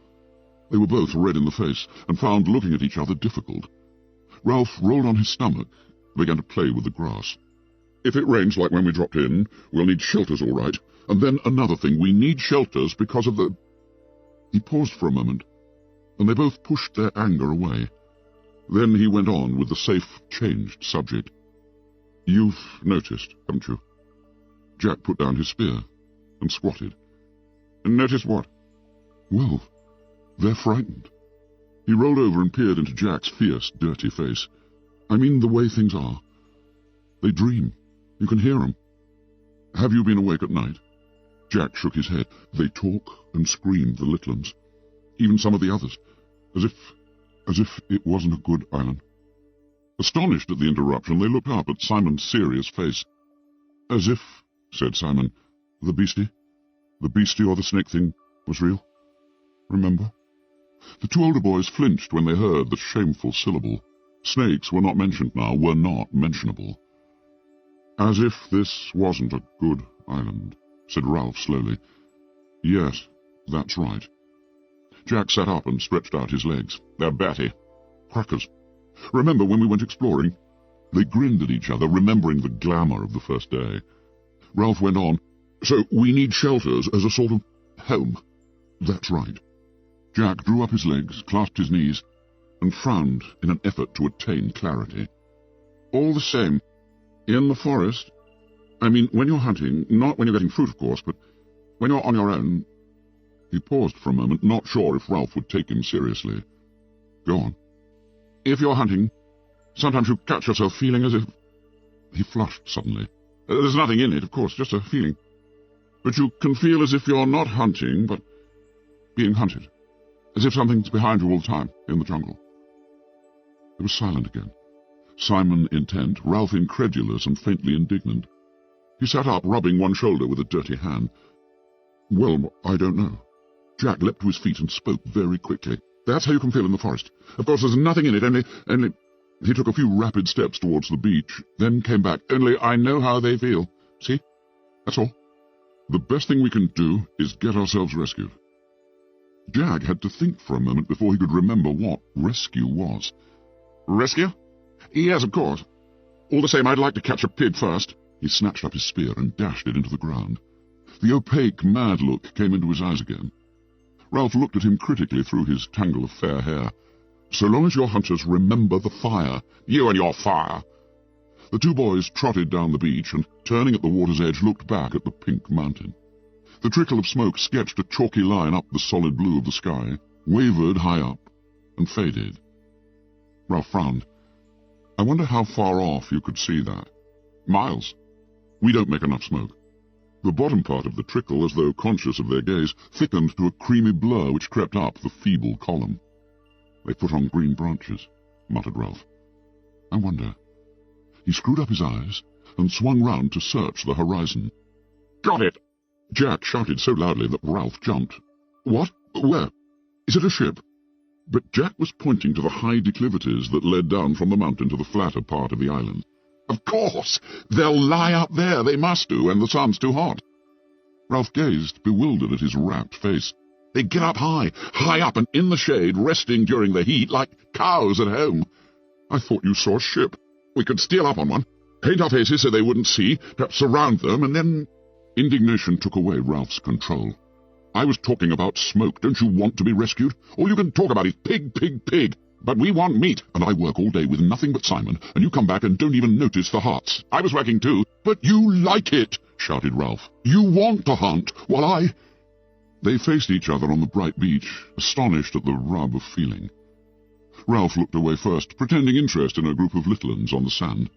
They were both red in the face and found looking at each other difficult. Ralph rolled on his stomach and began to play with the grass. "If it rains like when we dropped in, we'll need shelters all right. And then another thing, we need shelters because of the—" He paused for a moment, and they both pushed their anger away. Then he went on with the safe, changed subject. "You've noticed, haven't you?" Jack put down his spear and squatted. "Noticed what?" "Well, they're frightened." He rolled over and peered into Jack's fierce, dirty face. "I mean the way things are. They dream. You can hear 'em. Have you been awake at night?" Jack shook his head. "They talk and scream, the little uns. Even some of the others. As if it wasn't a good island." Astonished at the interruption, they looked up at Simon's serious face. "As if," said Simon, the beastie or the snake thing was real. Remember?" The 2 older boys flinched when they heard the shameful syllable. Snakes were not mentioned now, were not mentionable. "As if this wasn't a good island," said Ralph slowly. "Yes, that's right." Jack sat up and stretched out his legs. "They're batty. Crackers. Remember when we went exploring?" They grinned at each other, remembering the glamour of the first day. Ralph went on, "So we need shelters as a sort of home." "That's right." Jack drew up his legs, clasped his knees, and frowned in an effort to attain clarity. "All the same, in the forest, I mean when you're hunting, not when you're getting fruit, of course, but when you're on your own..." He paused for a moment, not sure if Ralph would take him seriously. "Go on." "If you're hunting, sometimes you catch yourself feeling as if..." He flushed suddenly. "There's nothing in it, of course, just a feeling. But you can feel as if you're not hunting, but being hunted. As if something's behind you all the time, in the jungle. It was silent again. Simon intent, Ralph incredulous and faintly indignant. He sat up, rubbing one shoulder with a dirty hand. "Well, I don't know." Jack leapt to his feet and spoke very quickly. "That's how you can feel in the forest. Of course, there's nothing in it, only—" He took a few rapid steps towards the beach, then came back. "Only I know how they feel. See? That's all. The best thing we can do is get ourselves rescued." Jack had to think for a moment before he could remember what rescue was. "Rescue? Yes, of course. All the same, I'd like to catch a pig first." He snatched up his spear and dashed it into the ground. The opaque, mad look came into his eyes again. Ralph looked at him critically through his tangle of fair hair. "So long as your hunters remember the fire." "You and your fire!" The two boys trotted down the beach and, turning at the water's edge, looked back at the pink mountain. The trickle of smoke sketched a chalky line up the solid blue of the sky, wavered high up, and faded. Ralph frowned. "I wonder how far off you could see that." "Miles. We don't make enough smoke." The bottom part of the trickle, as though conscious of their gaze, thickened to a creamy blur which crept up the feeble column. "They put on green branches," muttered Ralph. "I wonder." He screwed up his eyes and swung round to search the horizon. "Got it!" Jack shouted so loudly that Ralph jumped. "What? Where? Is it a ship?" But Jack was pointing to the high declivities that led down from the mountain to the flatter part of the island. "Of course! They'll lie up there, they must do, when the sun's too hot." Ralph gazed, bewildered at his rapt face. "They get up high up and in the shade, resting during the heat, like cows at home. I thought you saw a ship. We could steal up on one, paint our faces so they wouldn't see, perhaps surround them, and then—" Indignation took away Ralph's control. "I was talking about smoke. Don't you want to be rescued? All you can talk about is pig, pig, pig. But we want meat, and I work all day with nothing but Simon, and you come back and don't even notice the hearts. I was working too." "But you like it," shouted Ralph. "You want to hunt, while I—" They faced each other on the bright beach, astonished at the rub of feeling. Ralph looked away first, pretending interest in a group of little uns on the sand.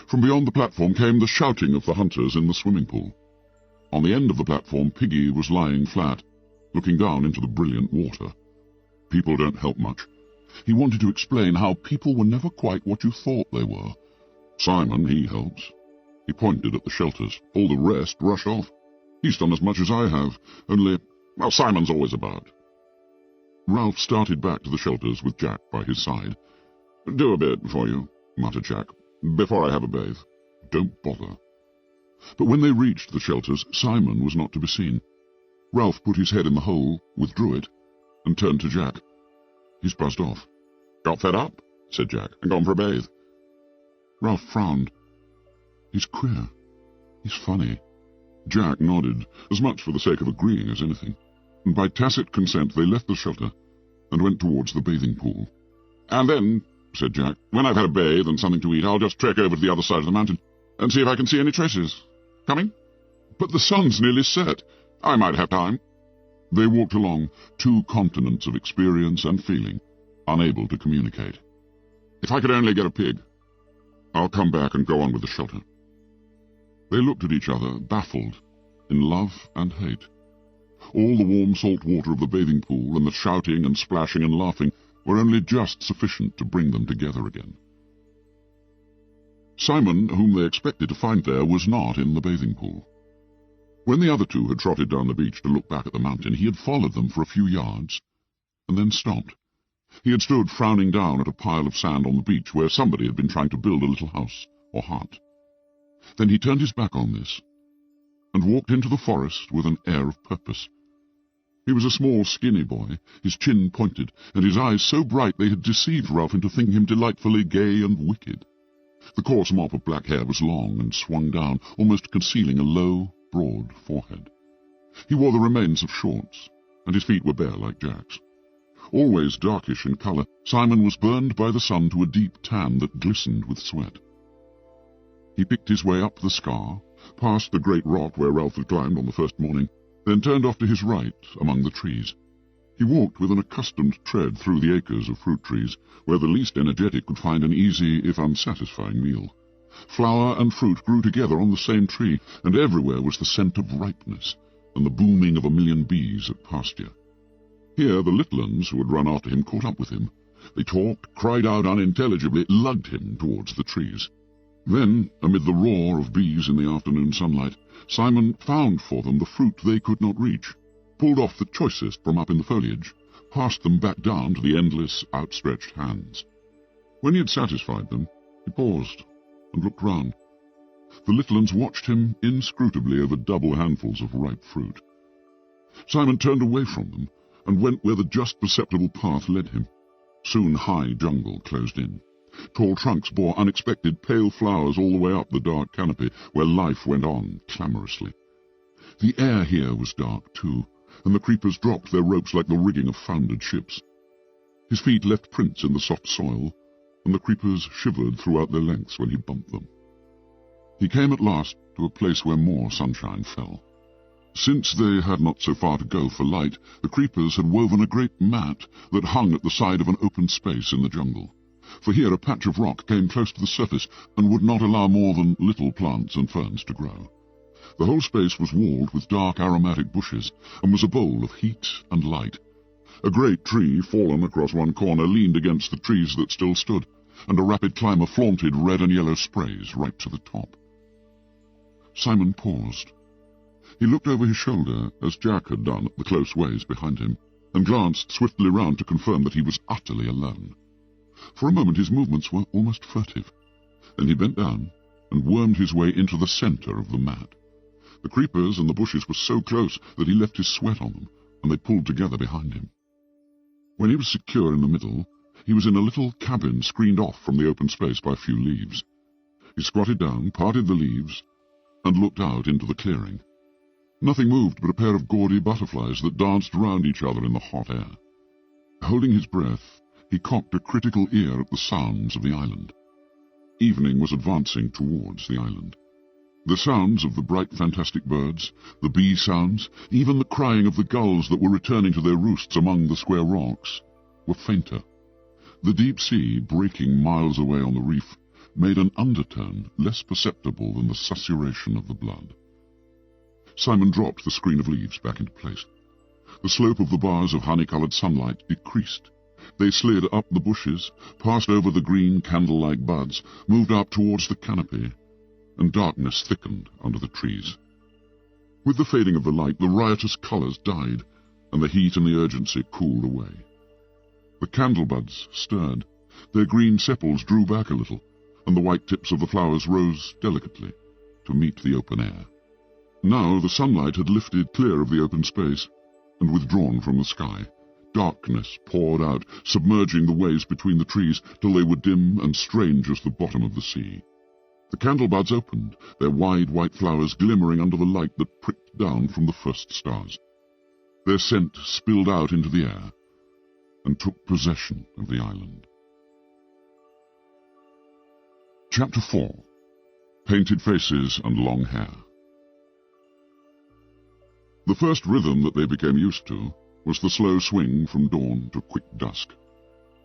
From beyond the platform came the shouting of the hunters in the swimming pool. On the end of the platform, Piggy was lying flat, looking down into the brilliant water. People don't help much. He wanted to explain how people were never quite what you thought they were. Simon, he helps. He pointed at the shelters. All the rest rush off. He's done as much as I have, only, well, Simon's always about. Ralph started back to the shelters with Jack by his side. "Do a bit for you," muttered Jack, "before I have a bathe." "Don't bother." But when they reached the shelters, Simon was not to be seen. Ralph put his head in the hole, withdrew it, and turned to Jack. "He's buzzed off." "Got fed up," said Jack, "and gone for a bathe." Ralph frowned. "He's queer. He's funny." Jack nodded, as much for the sake of agreeing as anything, and by tacit consent they left the shelter and went towards the bathing pool. "And then," said Jack, "when I've had a bathe and something to eat, I'll just trek over to the other side of the mountain and see if I can see any traces. Coming?" "But the sun's nearly set." "I might have time." They walked along, two continents of experience and feeling, unable to communicate. "If I could only get a pig. I'll come back and go on with the shelter." They looked at each other, baffled, in love and hate. All the warm salt water of the bathing pool and the shouting and splashing and laughing were only just sufficient to bring them together again. Simon, whom they expected to find there, was not in the bathing pool. When the other two had trotted down the beach to look back at the mountain, he had followed them for a few yards, and then stopped. He had stood frowning down at a pile of sand on the beach where somebody had been trying to build a little house or hut. Then he turned his back on this, and walked into the forest with an air of purpose. He was a small, skinny boy, his chin pointed, and his eyes so bright they had deceived Ralph into thinking him delightfully gay and wicked. The coarse mop of black hair was long and swung down, almost concealing a low, broad forehead. He wore the remains of shorts, and his feet were bare like Jack's. Always darkish in colour, Simon was burned by the sun to a deep tan that glistened with sweat. He picked his way up the scar, past the great rock where Ralph had climbed on the first morning, then turned off to his right among the trees. He walked with an accustomed tread through the acres of fruit trees, where the least energetic could find an easy, if unsatisfying, meal. Flower and fruit grew together on the same tree, and everywhere was the scent of ripeness, and the booming of a million bees at pasture. Here the little uns who had run after him caught up with him. They talked, cried out unintelligibly, lugged him towards the trees. Then, amid the roar of bees in the afternoon sunlight, Simon found for them the fruit they could not reach, pulled off the choicest from up in the foliage, passed them back down to the endless, outstretched hands. When he had satisfied them, he paused and looked round. The little ones watched him inscrutably over double handfuls of ripe fruit. Simon turned away from them and went where the just perceptible path led him. Soon high jungle closed in. Tall trunks bore unexpected pale flowers all the way up the dark canopy, where life went on clamorously. The air here was dark, too, and the creepers dropped their ropes like the rigging of foundered ships. His feet left prints in the soft soil, and the creepers shivered throughout their lengths when he bumped them. He came at last to a place where more sunshine fell. Since they had not so far to go for light, the creepers had woven a great mat that hung at the side of an open space in the jungle. For here a patch of rock came close to the surface and would not allow more than little plants and ferns to grow. The whole space was walled with dark aromatic bushes, and was a bowl of heat and light. A great tree, fallen across one corner, leaned against the trees that still stood, and a rapid climber flaunted red and yellow sprays right to the top. Simon paused. He looked over his shoulder, as Jack had done at the close ways behind him, and glanced swiftly round to confirm that he was utterly alone. For a moment his movements were almost furtive. Then he bent down and wormed his way into the centre of the mat. The creepers and the bushes were so close that he left his sweat on them, and they pulled together behind him. When he was secure in the middle, he was in a little cabin screened off from the open space by a few leaves. He squatted down, parted the leaves, and looked out into the clearing. Nothing moved but a pair of gaudy butterflies that danced round each other in the hot air. Holding his breath, he cocked a critical ear at the sounds of the island. Evening was advancing towards the island. The sounds of the bright fantastic birds, the bee sounds, even the crying of the gulls that were returning to their roosts among the square rocks, were fainter. The deep sea, breaking miles away on the reef, made an undertone less perceptible than the susurration of the blood. Simon dropped the screen of leaves back into place. The slope of the bars of honey-coloured sunlight decreased. They slid up the bushes, passed over the green candle-like buds, moved up towards the canopy, and darkness thickened under the trees. With the fading of the light, the riotous colours died, and the heat and the urgency cooled away. The candle buds stirred. Their green sepals drew back a little, and the white tips of the flowers rose delicately to meet the open air. Now the sunlight had lifted clear of the open space and withdrawn from the sky. Darkness poured out, submerging the ways between the trees till they were dim and strange as the bottom of the sea. The candle buds opened, their wide white flowers glimmering under the light that pricked down from the first stars. Their scent spilled out into the air and took possession of the island. Chapter 4. Painted Faces and Long Hair. The first rhythm that they became used to was the slow swing from dawn to quick dusk.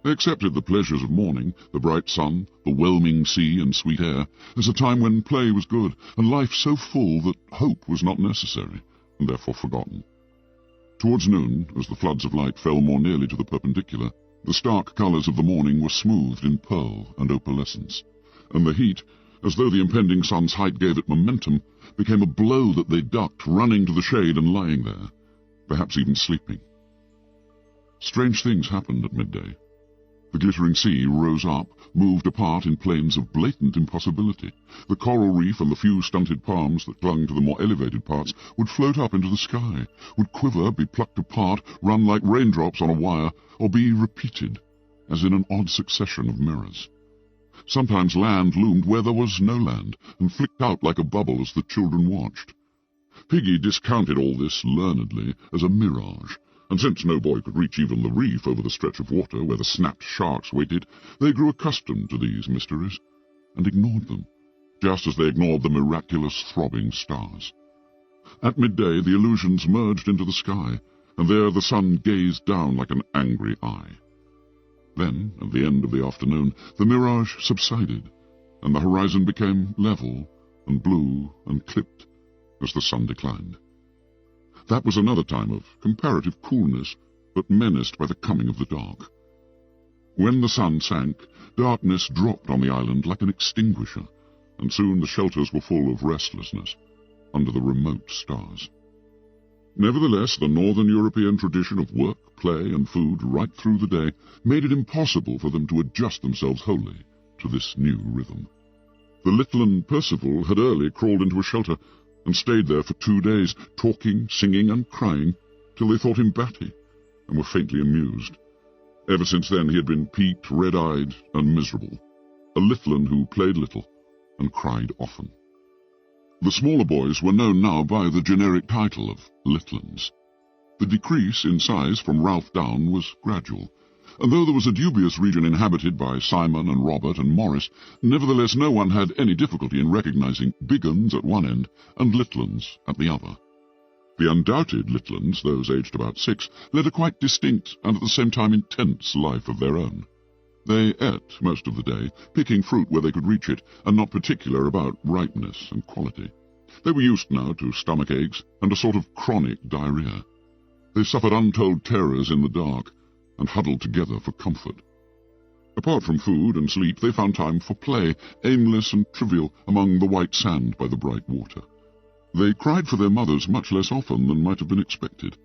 They accepted the pleasures of morning, the bright sun, the whelming sea and sweet air, as a time when play was good, and life so full that hope was not necessary, and therefore forgotten. Towards noon, as the floods of light fell more nearly to the perpendicular, the stark colours of the morning were smoothed in pearl and opalescence, and the heat, as though the impending sun's height gave it momentum, became a blow that they ducked, running to the shade and lying there, perhaps even sleeping. Strange things happened at midday. The glittering sea rose up, moved apart in plains of blatant impossibility. The coral reef and the few stunted palms that clung to the more elevated parts would float up into the sky, would quiver, be plucked apart, run like raindrops on a wire, or be repeated, as in an odd succession of mirrors. Sometimes land loomed where there was no land, and flicked out like a bubble as the children watched. Piggy discounted all this learnedly as a mirage, and since no boy could reach even the reef over the stretch of water where the snapped sharks waited, they grew accustomed to these mysteries, and ignored them, just as they ignored the miraculous throbbing stars. At midday the illusions merged into the sky, and there the sun gazed down like an angry eye. Then, at the end of the afternoon, the mirage subsided, and the horizon became level and blue and clipped as the sun declined. That was another time of comparative coolness, but menaced by the coming of the dark. When the sun sank, darkness dropped on the island like an extinguisher, and soon the shelters were full of restlessness under the remote stars. Nevertheless, the northern European tradition of work, play, and food right through the day made it impossible for them to adjust themselves wholly to this new rhythm. The little and Percival had early crawled into a shelter and stayed there for 2 days, talking, singing, and crying, till they thought him batty, and were faintly amused. Ever since then he had been peaked, red-eyed, and miserable, a little un who played little and cried often. The smaller boys were known now by the generic title of little uns. The decrease in size from Ralph down was gradual, and though there was a dubious region inhabited by Simon and Robert and Morris, nevertheless no one had any difficulty in recognizing big uns at one end and little uns at the other. The undoubted little uns, those aged about 6, led a quite distinct and at the same time intense life of their own. They ate most of the day, picking fruit where they could reach it, and not particular about ripeness and quality. They were used now to stomach aches and a sort of chronic diarrhea. They suffered untold terrors in the dark, and huddled together for comfort. Apart from food and sleep, they found time for play, aimless and trivial, among the white sand by the bright water. They cried for their mothers much less often than might have been expected.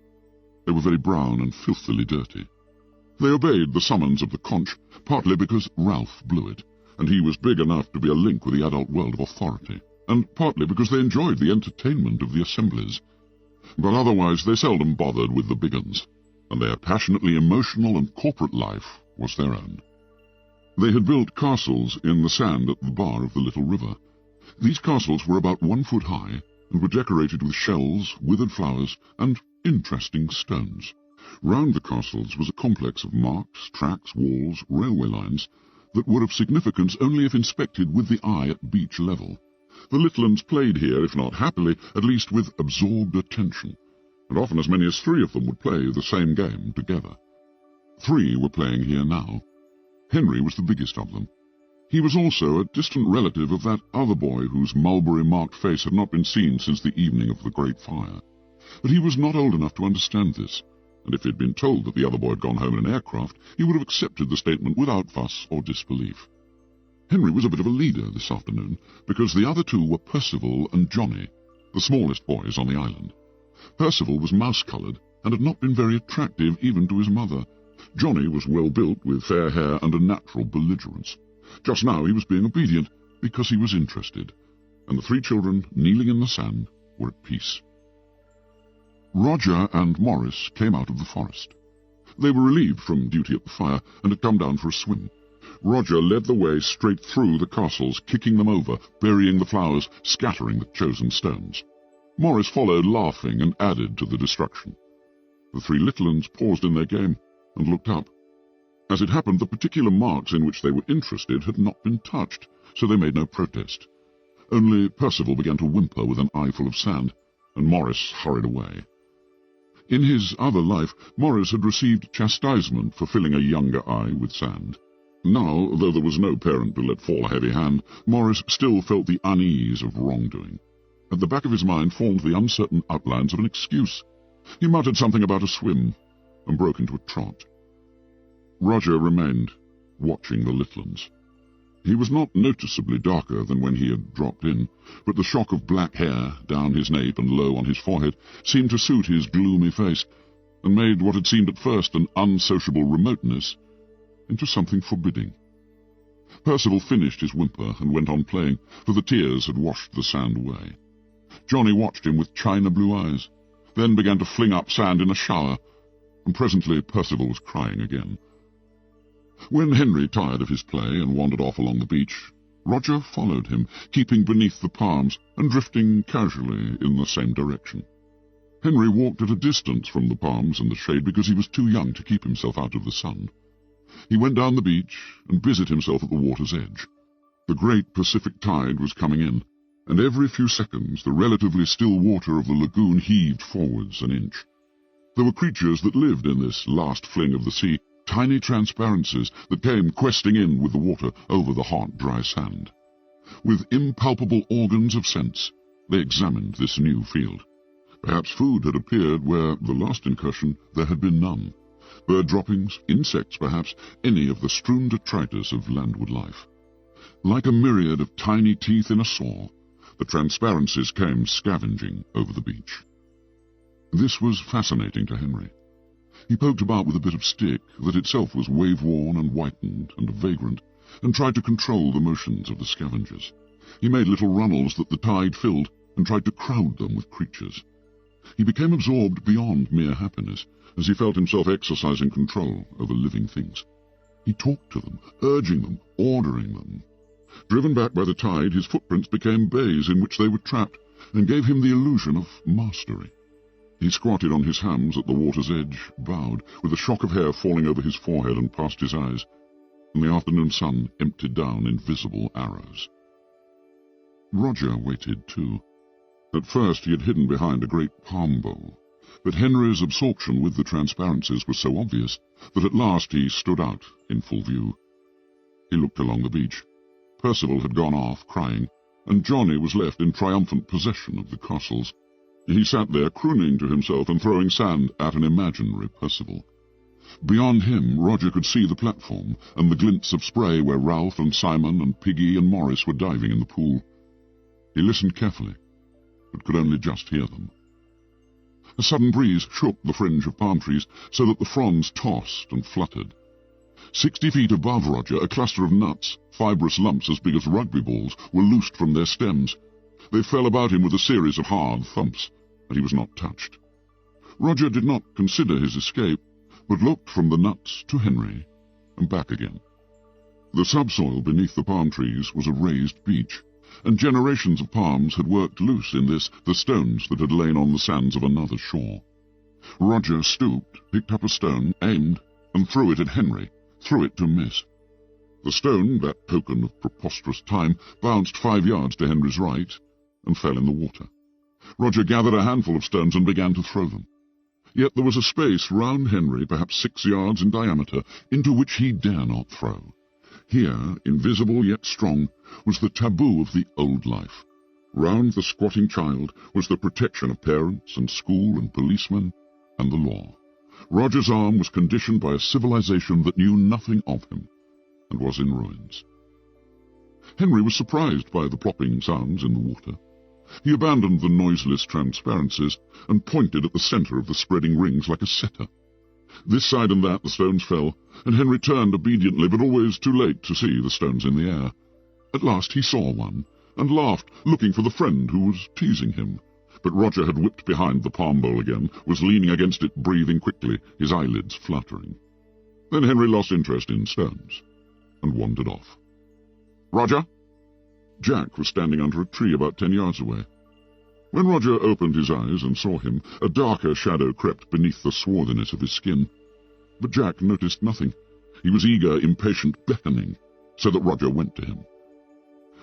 They were very brown and filthily dirty. They obeyed the summons of the conch, partly because Ralph blew it, and he was big enough to be a link with the adult world of authority, and partly because they enjoyed the entertainment of the assemblies. But otherwise they seldom bothered with the big uns, and their passionately emotional and corporate life was their own. They had built castles in the sand at the bar of the little river. These castles were about 1 foot high, and were decorated with shells, withered flowers, and interesting stones. Round the castles was a complex of marks, tracks, walls, railway lines, that were of significance only if inspected with the eye at beach level. The little uns played here, if not happily, at least with absorbed attention, and often as many as 3 of them would play the same game together. 3 were playing here now. Henry was the biggest of them. He was also a distant relative of that other boy whose mulberry-marked face had not been seen since the evening of the Great Fire. But he was not old enough to understand this, and if he had been told that the other boy had gone home in an aircraft, he would have accepted the statement without fuss or disbelief. Henry was a bit of a leader this afternoon, because the other 2 were Percival and Johnny, the smallest boys on the island. Percival was mouse-coloured, and had not been very attractive even to his mother. Johnny was well-built, with fair hair and a natural belligerence. Just now he was being obedient, because he was interested, and the 3 children, kneeling in the sand, were at peace. Roger and Morris came out of the forest. They were relieved from duty at the fire, and had come down for a swim. Roger led the way straight through the castles, kicking them over, burying the flowers, scattering the chosen stones. Morris followed, laughing, and added to the destruction. The 3 little uns paused in their game, and looked up. As it happened, the particular marks in which they were interested had not been touched, so they made no protest. Only Percival began to whimper with an eye full of sand, and Morris hurried away. In his other life, Morris had received chastisement for filling a younger eye with sand. Now, though there was no parent to let fall a heavy hand, Morris still felt the unease of wrongdoing. At the back of his mind formed the uncertain outlines of an excuse. He muttered something about a swim, and broke into a trot. Roger remained, watching the little uns. He was not noticeably darker than when he had dropped in, but the shock of black hair down his nape and low on his forehead seemed to suit his gloomy face, and made what had seemed at first an unsociable remoteness into something forbidding. Percival finished his whimper and went on playing, for the tears had washed the sand away. Johnny watched him with china blue eyes, then began to fling up sand in a shower, and presently Percival was crying again. When Henry tired of his play and wandered off along the beach, Roger followed him, keeping beneath the palms and drifting casually in the same direction. Henry walked at a distance from the palms and the shade because he was too young to keep himself out of the sun. He went down the beach and busied himself at the water's edge. The great Pacific tide was coming in, and every few seconds the relatively still water of the lagoon heaved forwards an inch. There were creatures that lived in this last fling of the sea, tiny transparencies that came questing in with the water over the hot, dry sand. With impalpable organs of sense, they examined this new field. Perhaps food had appeared where, the last incursion, there had been none. bird droppings, insects perhaps, any of the strewn detritus of landward life. Like a myriad of tiny teeth in a saw, the transparencies came scavenging over the beach. This was fascinating to Henry. He poked about with a bit of stick that itself was wave-worn and whitened and vagrant, and tried to control the motions of the scavengers. He made little runnels that the tide filled and tried to crowd them with creatures. He became absorbed beyond mere happiness as he felt himself exercising control over living things. He talked to them, urging them, ordering them. Driven back by the tide, his footprints became bays in which they were trapped and gave him the illusion of mastery. He squatted on his hams at the water's edge, bowed, with a shock of hair falling over his forehead and past his eyes, and the afternoon sun emptied down invisible arrows. Roger waited too. At first he had hidden behind a great palm bowl, but Henry's absorption with the transparencies was so obvious that at last he stood out in full view. He looked along the beach. Percival had gone off, crying, and Johnny was left in triumphant possession of the castles. He sat there crooning to himself and throwing sand at an imaginary Percival. Beyond him, Roger could see the platform and the glints of spray where Ralph and Simon and Piggy and Morris were diving in the pool. He listened carefully, but could only just hear them. A sudden breeze shook the fringe of palm trees so that the fronds tossed and fluttered. 60 feet above Roger, a cluster of nuts, fibrous lumps as big as rugby balls, were loosed from their stems. They fell about him with a series of hard thumps, but he was not touched. Roger did not consider his escape, but looked from the nuts to Henry and back again. The subsoil beneath the palm trees was a raised beach, and generations of palms had worked loose in this, the stones that had lain on the sands of another shore. Roger stooped, picked up a stone, aimed, and threw it at Henry, threw it to miss. The stone, that token of preposterous time, bounced 5 yards to Henry's right and fell in the water. Roger gathered a handful of stones and began to throw them. Yet there was a space round Henry, perhaps 6 yards in diameter, into which he dare not throw. Here, invisible yet strong, was the taboo of the old life. Round the squatting child was the protection of parents and school and policemen and the law. Roger's arm was conditioned by a civilization that knew nothing of him and was in ruins. Henry was surprised by the plopping sounds in the water. He abandoned the noiseless transparencies and pointed at the center of the spreading rings like a setter. This side and that the stones fell, and Henry turned obediently, but always too late to see the stones in the air. At last he saw one, and laughed, looking for the friend who was teasing him. But Roger had whipped behind the palm bowl again, was leaning against it, breathing quickly, his eyelids fluttering. Then Henry lost interest in stones, and wandered off. "Roger?" Jack was standing under a tree about 10 yards away. When Roger opened his eyes and saw him, a darker shadow crept beneath the swarthiness of his skin. But Jack noticed nothing. He was eager, impatient, beckoning, so that Roger went to him.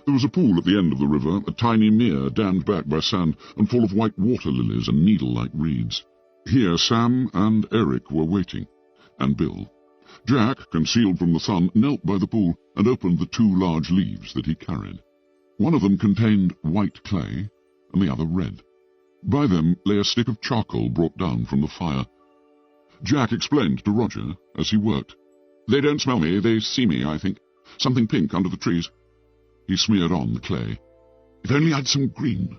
There was a pool at the end of the river, a tiny mere dammed back by sand and full of white water lilies and needle-like reeds. Here Sam and Eric were waiting, and Bill. Jack, concealed from the sun, knelt by the pool and opened the 2 large leaves that he carried. One of them contained white clay, and the other red. By them lay a stick of charcoal brought down from the fire. Jack explained to Roger as he worked. "They don't smell me, they see me, I think. Something pink under the trees." He smeared on the clay. "If only I'd some green."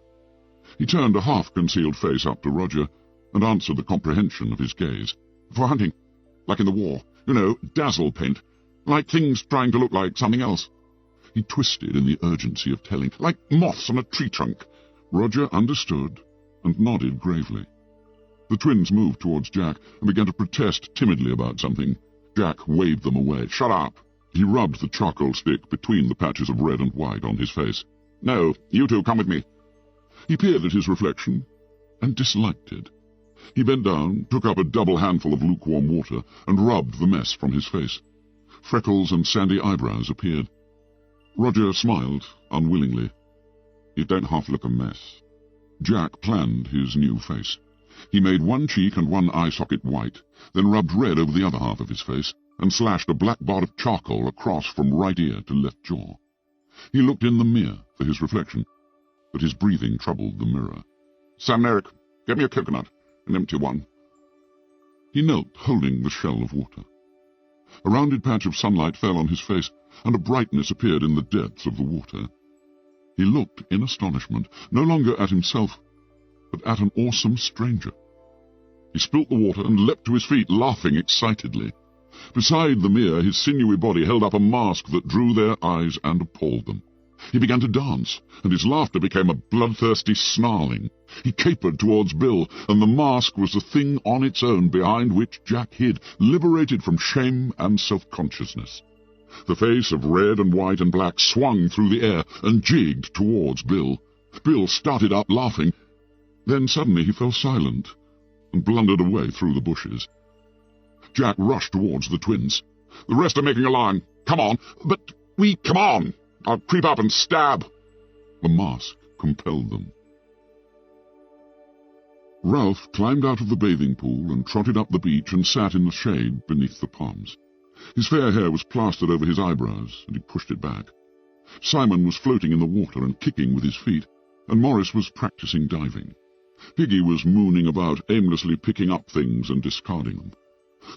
He turned a half-concealed face up to Roger and answered the comprehension of his gaze. "For hunting, like in the war. You know, dazzle paint, like things trying to look like something else." He twisted in the urgency of telling, "Like moths on a tree trunk." Roger understood and nodded gravely. The twins moved towards Jack and began to protest timidly about something. Jack waved them away. "Shut up!" He rubbed the charcoal stick between the patches of red and white on his face. "No, you two come with me." He peered at his reflection and disliked it. He bent down, took up a double handful of lukewarm water, and rubbed the mess from his face. Freckles and sandy eyebrows appeared. Roger smiled unwillingly. "You don't half look a mess." Jack planned his new face. He made one cheek and one eye socket white, then rubbed red over the other half of his face, and slashed a black bar of charcoal across from right ear to left jaw. He looked in the mirror for his reflection, but his breathing troubled the mirror. "Sam and Eric, get me a coconut, an empty one." He knelt, holding the shell of water. A rounded patch of sunlight fell on his face, and a brightness appeared in the depths of the water. He looked in astonishment, no longer at himself, but at an awesome stranger. He spilt the water and leapt to his feet, laughing excitedly. Beside the mirror, his sinewy body held up a mask that drew their eyes and appalled them. He began to dance, and his laughter became a bloodthirsty snarling. He capered towards Bill, and the mask was the thing on its own behind which Jack hid, liberated from shame and self-consciousness. The face of red and white and black swung through the air and jigged towards Bill. Bill started up, laughing. Then suddenly he fell silent and blundered away through the bushes. Jack rushed towards the twins. "The rest are making a line. Come on." "But come on. I'll creep up and stab." The mask compelled them. Ralph climbed out of the bathing pool and trotted up the beach and sat in the shade beneath the palms. His fair hair was plastered over his eyebrows, and he pushed it back. Simon was floating in the water and kicking with his feet, and Morris was practicing diving. Piggy was mooning about, aimlessly picking up things and discarding them.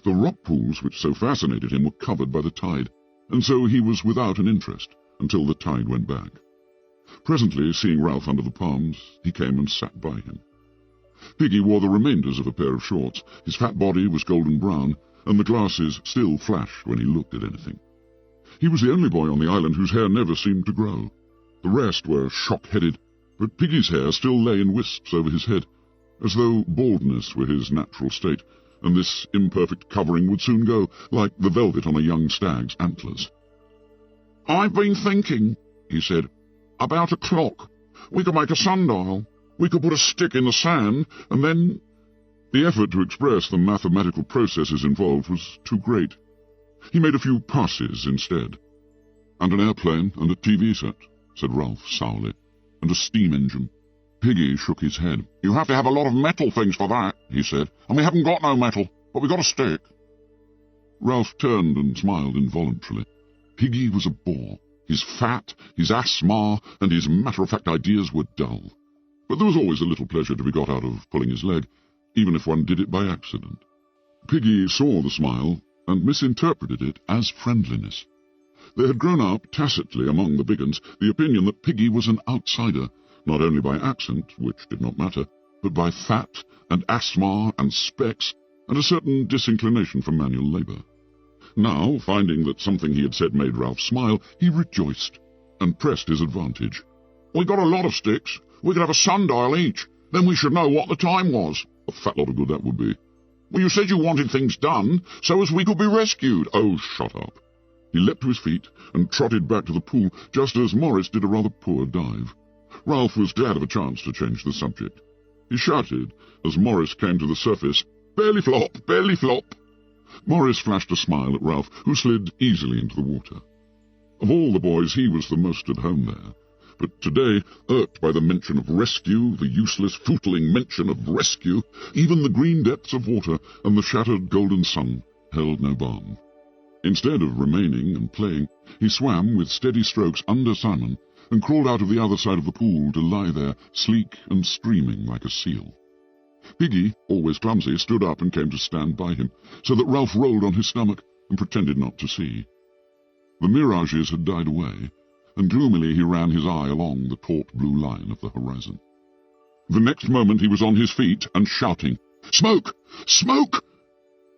The rock pools which so fascinated him were covered by the tide, and so he was without an interest until the tide went back. Presently, seeing Ralph under the palms, he came and sat by him. Piggy wore the remainders of a pair of shorts. His fat body was golden brown, and the glasses still flashed when he looked at anything. He was the only boy on the island whose hair never seemed to grow. The rest were shock-headed, but Piggy's hair still lay in wisps over his head, as though baldness were his natural state, and this imperfect covering would soon go, like the velvet on a young stag's antlers. "I've been thinking," he said, "about a clock. We could make a sundial. We could put a stick in the sand, and then—" The effort to express the mathematical processes involved was too great. He made a few passes instead. "And an airplane and a TV set," said Ralph sourly, "and a steam engine." Piggy shook his head. "You have to have a lot of metal things for that," he said, "and we haven't got no metal, but we've got a stick." Ralph turned and smiled involuntarily. Piggy was a bore. His fat, his asthma, and his matter-of-fact ideas were dull. But there was always a little pleasure to be got out of pulling his leg, even if one did it by accident. Piggy saw the smile and misinterpreted it as friendliness. There had grown up, tacitly among the big uns, the opinion that Piggy was an outsider, not only by accent, which did not matter, but by fat and asthma and specs and a certain disinclination for manual labour. Now, finding that something he had said made Ralph smile, he rejoiced and pressed his advantage. "We got a lot of sticks. We could have a sundial each. Then we should know what the time was." "A fat lot of good that would be." "Well, you said you wanted things done so as we could be rescued." "Oh, shut up." He leapt to his feet and trotted back to the pool just as Morris did a rather poor dive. Ralph was glad of a chance to change the subject. He shouted as Morris came to the surface, "Belly flop, belly flop." Morris flashed a smile at Ralph, who slid easily into the water. Of all the boys, he was the most at home there. But today, irked by the mention of rescue, the useless, footling mention of rescue, even the green depths of water and the shattered golden sun held no balm. Instead of remaining and playing, he swam with steady strokes under Simon and crawled out of the other side of the pool to lie there, sleek and streaming like a seal. Piggy, always clumsy, stood up and came to stand by him, so that Ralph rolled on his stomach and pretended not to see. The mirages had died away, and gloomily he ran his eye along the taut blue line of the horizon. The next moment he was on his feet and shouting, "Smoke! Smoke!"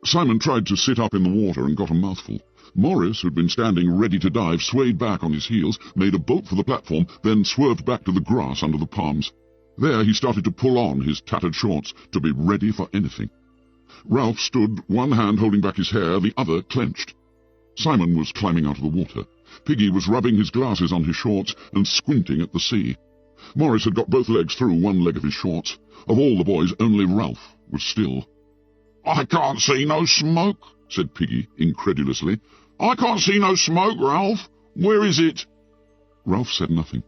Simon tried to sit up in the water and got a mouthful. Morris, who'd been standing ready to dive, swayed back on his heels, made a bolt for the platform, then swerved back to the grass under the palms. There he started to pull on his tattered shorts to be ready for anything. Ralph stood, one hand holding back his hair, the other clenched. Simon was climbing out of the water. Piggy was rubbing his glasses on his shorts and squinting at the sea. Morris had got both legs through one leg of his shorts. Of all the boys, only Ralph was still. "I can't see no smoke," said Piggy incredulously. "I can't see no smoke, Ralph. Where is it?" Ralph said nothing.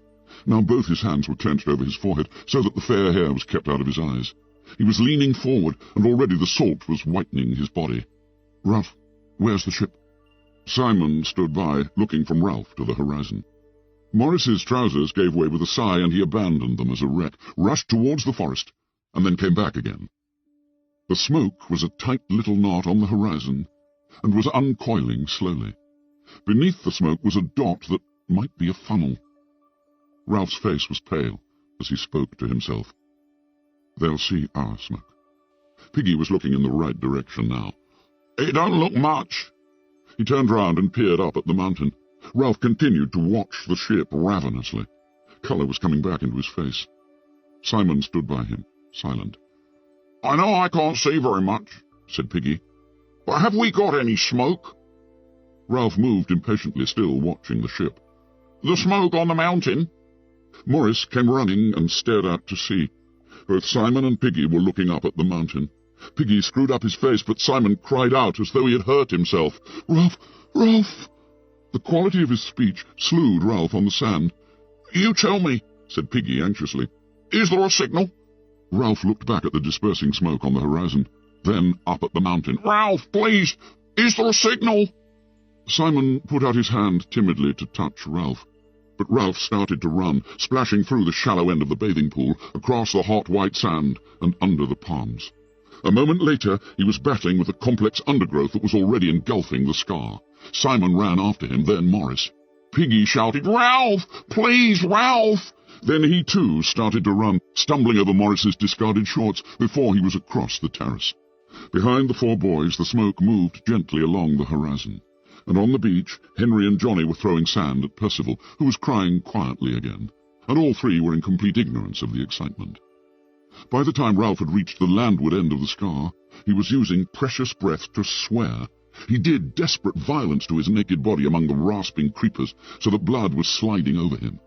Now both his hands were clenched over his forehead, so that the fair hair was kept out of his eyes. He was leaning forward, and already the salt was whitening his body. "Ralph, where's the ship?" Simon stood by, looking from Ralph to the horizon. Morris's trousers gave way with a sigh, and he abandoned them as a wreck, rushed towards the forest, and then came back again. The smoke was a tight little knot on the horizon, and was uncoiling slowly. Beneath the smoke was a dot that might be a funnel. Ralph's face was pale as he spoke to himself. They'll see our smoke. Piggy was looking in the right direction now. It don't look much. He turned round and peered up at the mountain. Ralph continued to watch the ship ravenously. Colour was coming back into his face. Simon stood by him, silent. I know I can't see very much, said Piggy, but have we got any smoke? Ralph moved impatiently, still watching the ship. The smoke on the mountain. Morris came running and stared out to sea. Both Simon and Piggy were looking up at the mountain. Piggy screwed up his face, but Simon cried out as though he had hurt himself. Ralph! Ralph! The quality of his speech slewed Ralph on the sand. You tell me, said Piggy anxiously. Is there a signal? Ralph looked back at the dispersing smoke on the horizon, then up at the mountain. Ralph, please! Is there a signal? Simon put out his hand timidly to touch Ralph. But Ralph started to run, splashing through the shallow end of the bathing pool, across the hot white sand, and under the palms. A moment later, he was battling with the complex undergrowth that was already engulfing the scar. Simon ran after him, then Morris. Piggy shouted, Ralph! Please, Ralph! Then he too started to run, stumbling over Morris's discarded shorts before he was across the terrace. Behind the four boys, the smoke moved gently along the horizon. And on the beach, Henry and Johnny were throwing sand at Percival, who was crying quietly again, and all three were in complete ignorance of the excitement. By the time Ralph had reached the landward end of the scar, he was using precious breath to swear. He did desperate violence to his naked body among the rasping creepers, so that blood was sliding over him.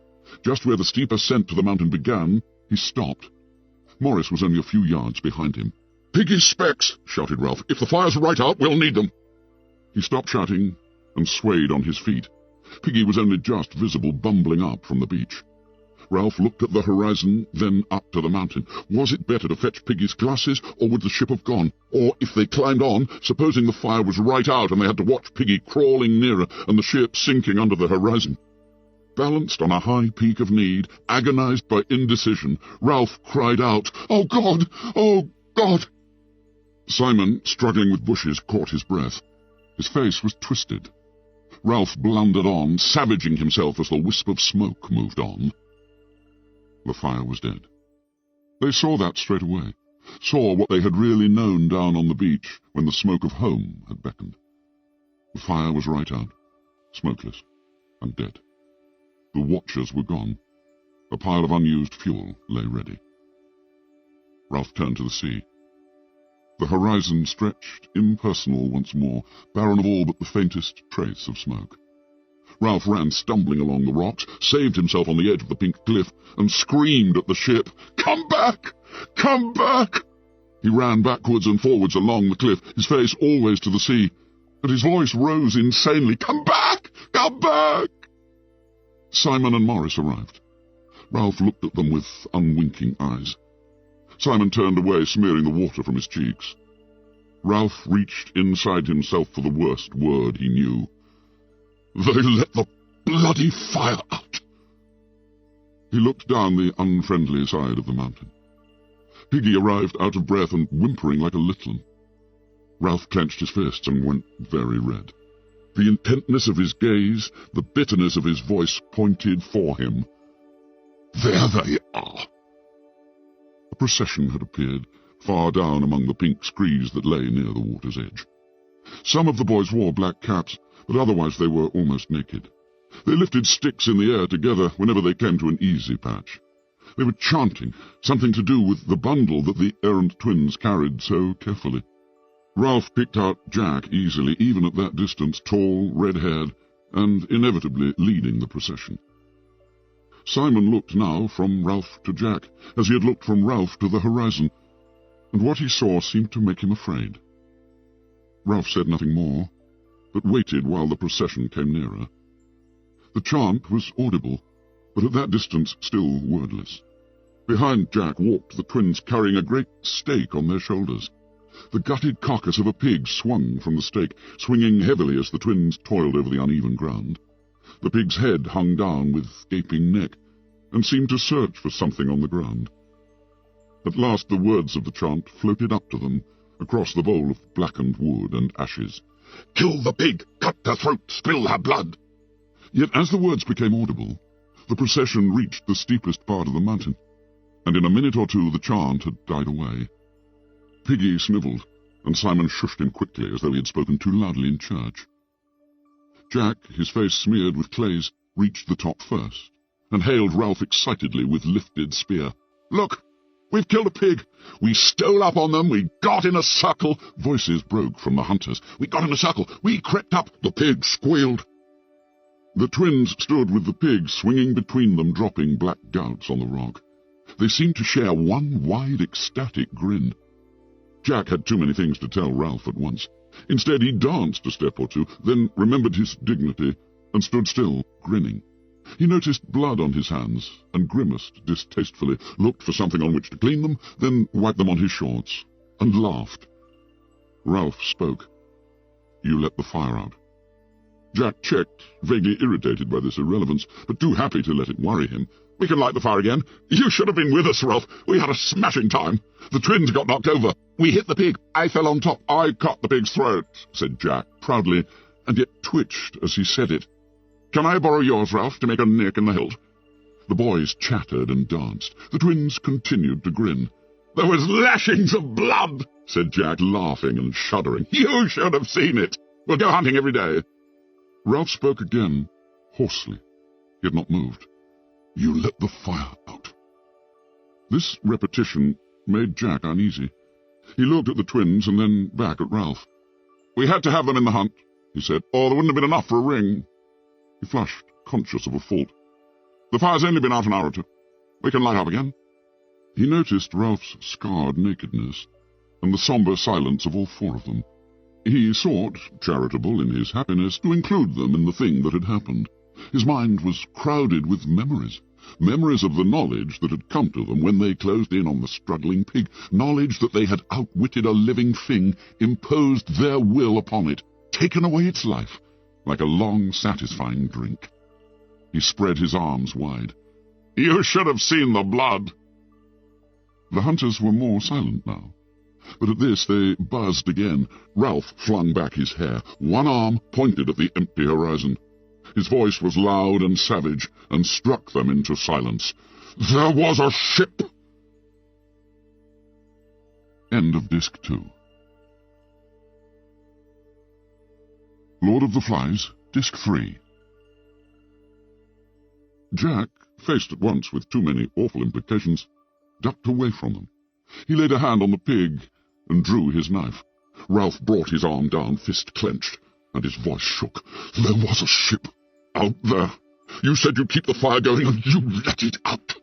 Just where the steep ascent to the mountain began, he stopped. Morris was only a few yards behind him. Piggy's specs, shouted Ralph. If the fire's right out, we'll need them. He stopped shouting and swayed on his feet. Piggy was only just visible, bumbling up from the beach. Ralph looked at the horizon, then up to the mountain. Was it better to fetch Piggy's glasses, or would the ship have gone? Or, if they climbed on, supposing the fire was right out and they had to watch Piggy crawling nearer and the ship sinking under the horizon? Balanced on a high peak of need, agonized by indecision, Ralph cried out, Oh, God! Oh, God! Simon, struggling with bushes, caught his breath. His face was twisted. Ralph blundered on, savaging himself as the wisp of smoke moved on. The fire was dead. They saw that straight away, saw what they had really known down on the beach when the smoke of home had beckoned. The fire was right out, smokeless, and dead. The watchers were gone. A pile of unused fuel lay ready. Ralph turned to the sea. The horizon stretched impersonal once more, barren of all but the faintest trace of smoke. Ralph ran stumbling along the rocks, saved himself on the edge of the pink cliff, and screamed at the ship, Come back! Come back! He ran backwards and forwards along the cliff, his face always to the sea, and his voice rose insanely, Come back! Come back! Simon and Morris arrived. Ralph looked at them with unwinking eyes. Simon turned away, smearing the water from his cheeks. Ralph reached inside himself for the worst word he knew. They let the bloody fire out. He looked down the unfriendly side of the mountain. Piggy arrived out of breath and whimpering like a little one. Ralph clenched his fists and went very red. The intentness of his gaze, the bitterness of his voice pointed for him. There they are. A procession had appeared, far down among the pink screes that lay near the water's edge. Some of the boys wore black caps, but otherwise they were almost naked. They lifted sticks in the air together whenever they came to an easy patch. They were chanting, something to do with the bundle that the errant twins carried so carefully. Ralph picked out Jack easily, even at that distance, tall, red-haired, and inevitably leading the procession. Simon looked now from Ralph to Jack, as he had looked from Ralph to the horizon, and what he saw seemed to make him afraid. Ralph said nothing more, but waited while the procession came nearer. The chant was audible, but at that distance still wordless. Behind Jack walked the twins, carrying a great stake on their shoulders. The gutted carcass of a pig swung from the stake, swinging heavily as the twins toiled over the uneven ground. The pig's head hung down with gaping neck, and seemed to search for something on the ground. At last the words of the chant floated up to them, across the bowl of blackened wood and ashes. "Kill the pig! Cut her throat! Spill her blood!" Yet as the words became audible, the procession reached the steepest part of the mountain, and in a minute or two the chant had died away. Piggy snivelled, and Simon shushed him quickly as though he had spoken too loudly in church. Jack, his face smeared with clays, reached the top first, and hailed Ralph excitedly with lifted spear. "Look! We've killed a pig! We stole up on them! We got in a circle!" Voices broke from the hunters. "We got in a circle! We crept up! The pig squealed!" The twins stood with the pig swinging between them, dropping black gouts on the rock. They seemed to share one wide, ecstatic grin. Jack had too many things to tell Ralph at once. Instead, he danced a step or two, then remembered his dignity, and stood still, grinning. He noticed blood on his hands, and grimaced distastefully, looked for something on which to clean them, then wiped them on his shorts, and laughed. Ralph spoke. "You let the fire out." Jack checked, vaguely irritated by this irrelevance, but too happy to let it worry him. "We can light the fire again. You should have been with us, Ralph. We had a smashing time. The twins got knocked over. We hit the pig. I fell on top. I cut the pig's throat," said Jack, proudly, and yet twitched as he said it. "Can I borrow yours, Ralph, to make a nick in the hilt?" The boys chattered and danced. The twins continued to grin. "There was lashings of blood," said Jack, laughing and shuddering. "You should have seen it. We'll go hunting every day." Ralph spoke again, hoarsely. He had not moved. "You let the fire out." This repetition made Jack uneasy. He looked at the twins and then back at Ralph. "We had to have them in the hunt," he said, "or there wouldn't have been enough for a ring." He flushed, conscious of a fault. "The fire's only been out an hour or two. We can light up again." He noticed Ralph's scarred nakedness, and the sombre silence of all four of them. He sought, charitable in his happiness, to include them in the thing that had happened. His mind was crowded with memories of the knowledge that had come to them when they closed in on the struggling pig, knowledge that they had outwitted a living thing, imposed their will upon it, taken away its life, like a long, satisfying drink. He spread his arms wide. "You should have seen the blood." The hunters were more silent now, but at this they buzzed again. Ralph flung back his hair. One arm pointed at the empty horizon. His voice was loud and savage, and struck them into silence. "There was a ship!" End of Disc 2. Lord of the Flies, Disc 3. Jack, faced at once with too many awful implications, ducked away from them. He laid a hand on the pig and drew his knife. Ralph brought his arm down, fist clenched, and his voice shook. "There was a ship out there. You said you'd keep the fire going, and you let it out."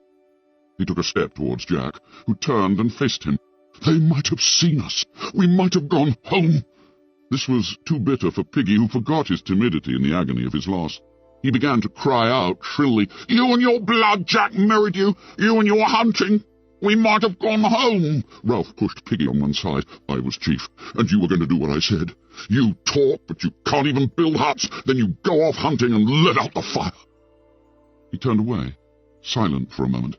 He took a step towards Jack, who turned and faced him. "They might have seen us. We might have gone home." This was too bitter for Piggy, who forgot his timidity in the agony of his loss. He began to cry out shrilly, "You and your blood, Jack married you. You and your hunting. We might have gone home." Ralph pushed Piggy on one side. "I was chief, and you were going to do what I said. You talk, but you can't even build huts. Then you go off hunting and let out the fire." He turned away, silent for a moment.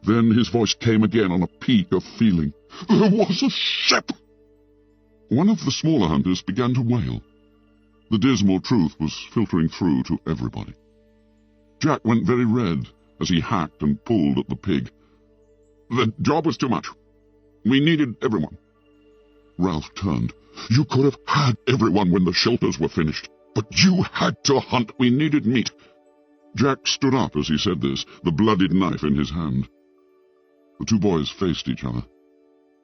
Then his voice came again on a peak of feeling. "There was a ship." One of the smaller hunters began to wail. The dismal truth was filtering through to everybody. Jack went very red as he hacked and pulled at the pig. "The job was too much. We needed everyone." Ralph turned. "You could have had everyone when the shelters were finished, but you had to hunt. We needed meat." Jack stood up as he said this, the bloodied knife in his hand. The two boys faced each other.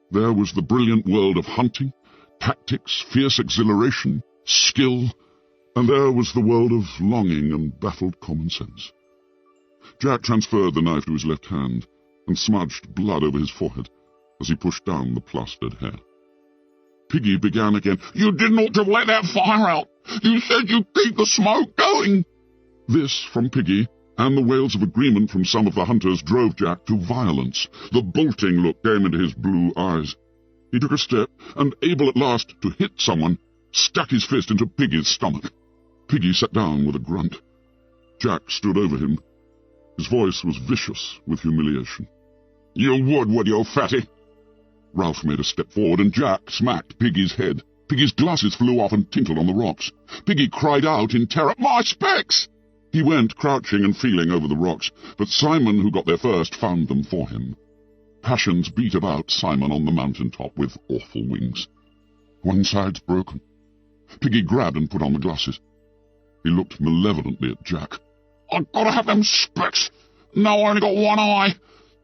There was the brilliant world of hunting, tactics, fierce exhilaration, skill, and there was the world of longing and baffled common sense. Jack transferred the knife to his left hand and smudged blood over his forehead as he pushed down the plastered hair. Piggy began again. "You didn't ought to let that fire out. You said you'd keep the smoke going." This from Piggy, and the wails of agreement from some of the hunters drove Jack to violence. The bolting look came into his blue eyes. He took a step, and, able at last to hit someone, stuck his fist into Piggy's stomach. Piggy sat down with a grunt. Jack stood over him. His voice was vicious with humiliation. "You would you, fatty?" Ralph made a step forward, and Jack smacked Piggy's head. Piggy's glasses flew off and tinkled on the rocks. Piggy cried out in terror, "My specs!" He went crouching and feeling over the rocks, but Simon, who got there first, found them for him. Passions beat about Simon on the mountain top with awful wings. One side's broken. Piggy grabbed and put on the glasses. He looked malevolently at Jack. "I've got to have them specs. Now I only got one eye.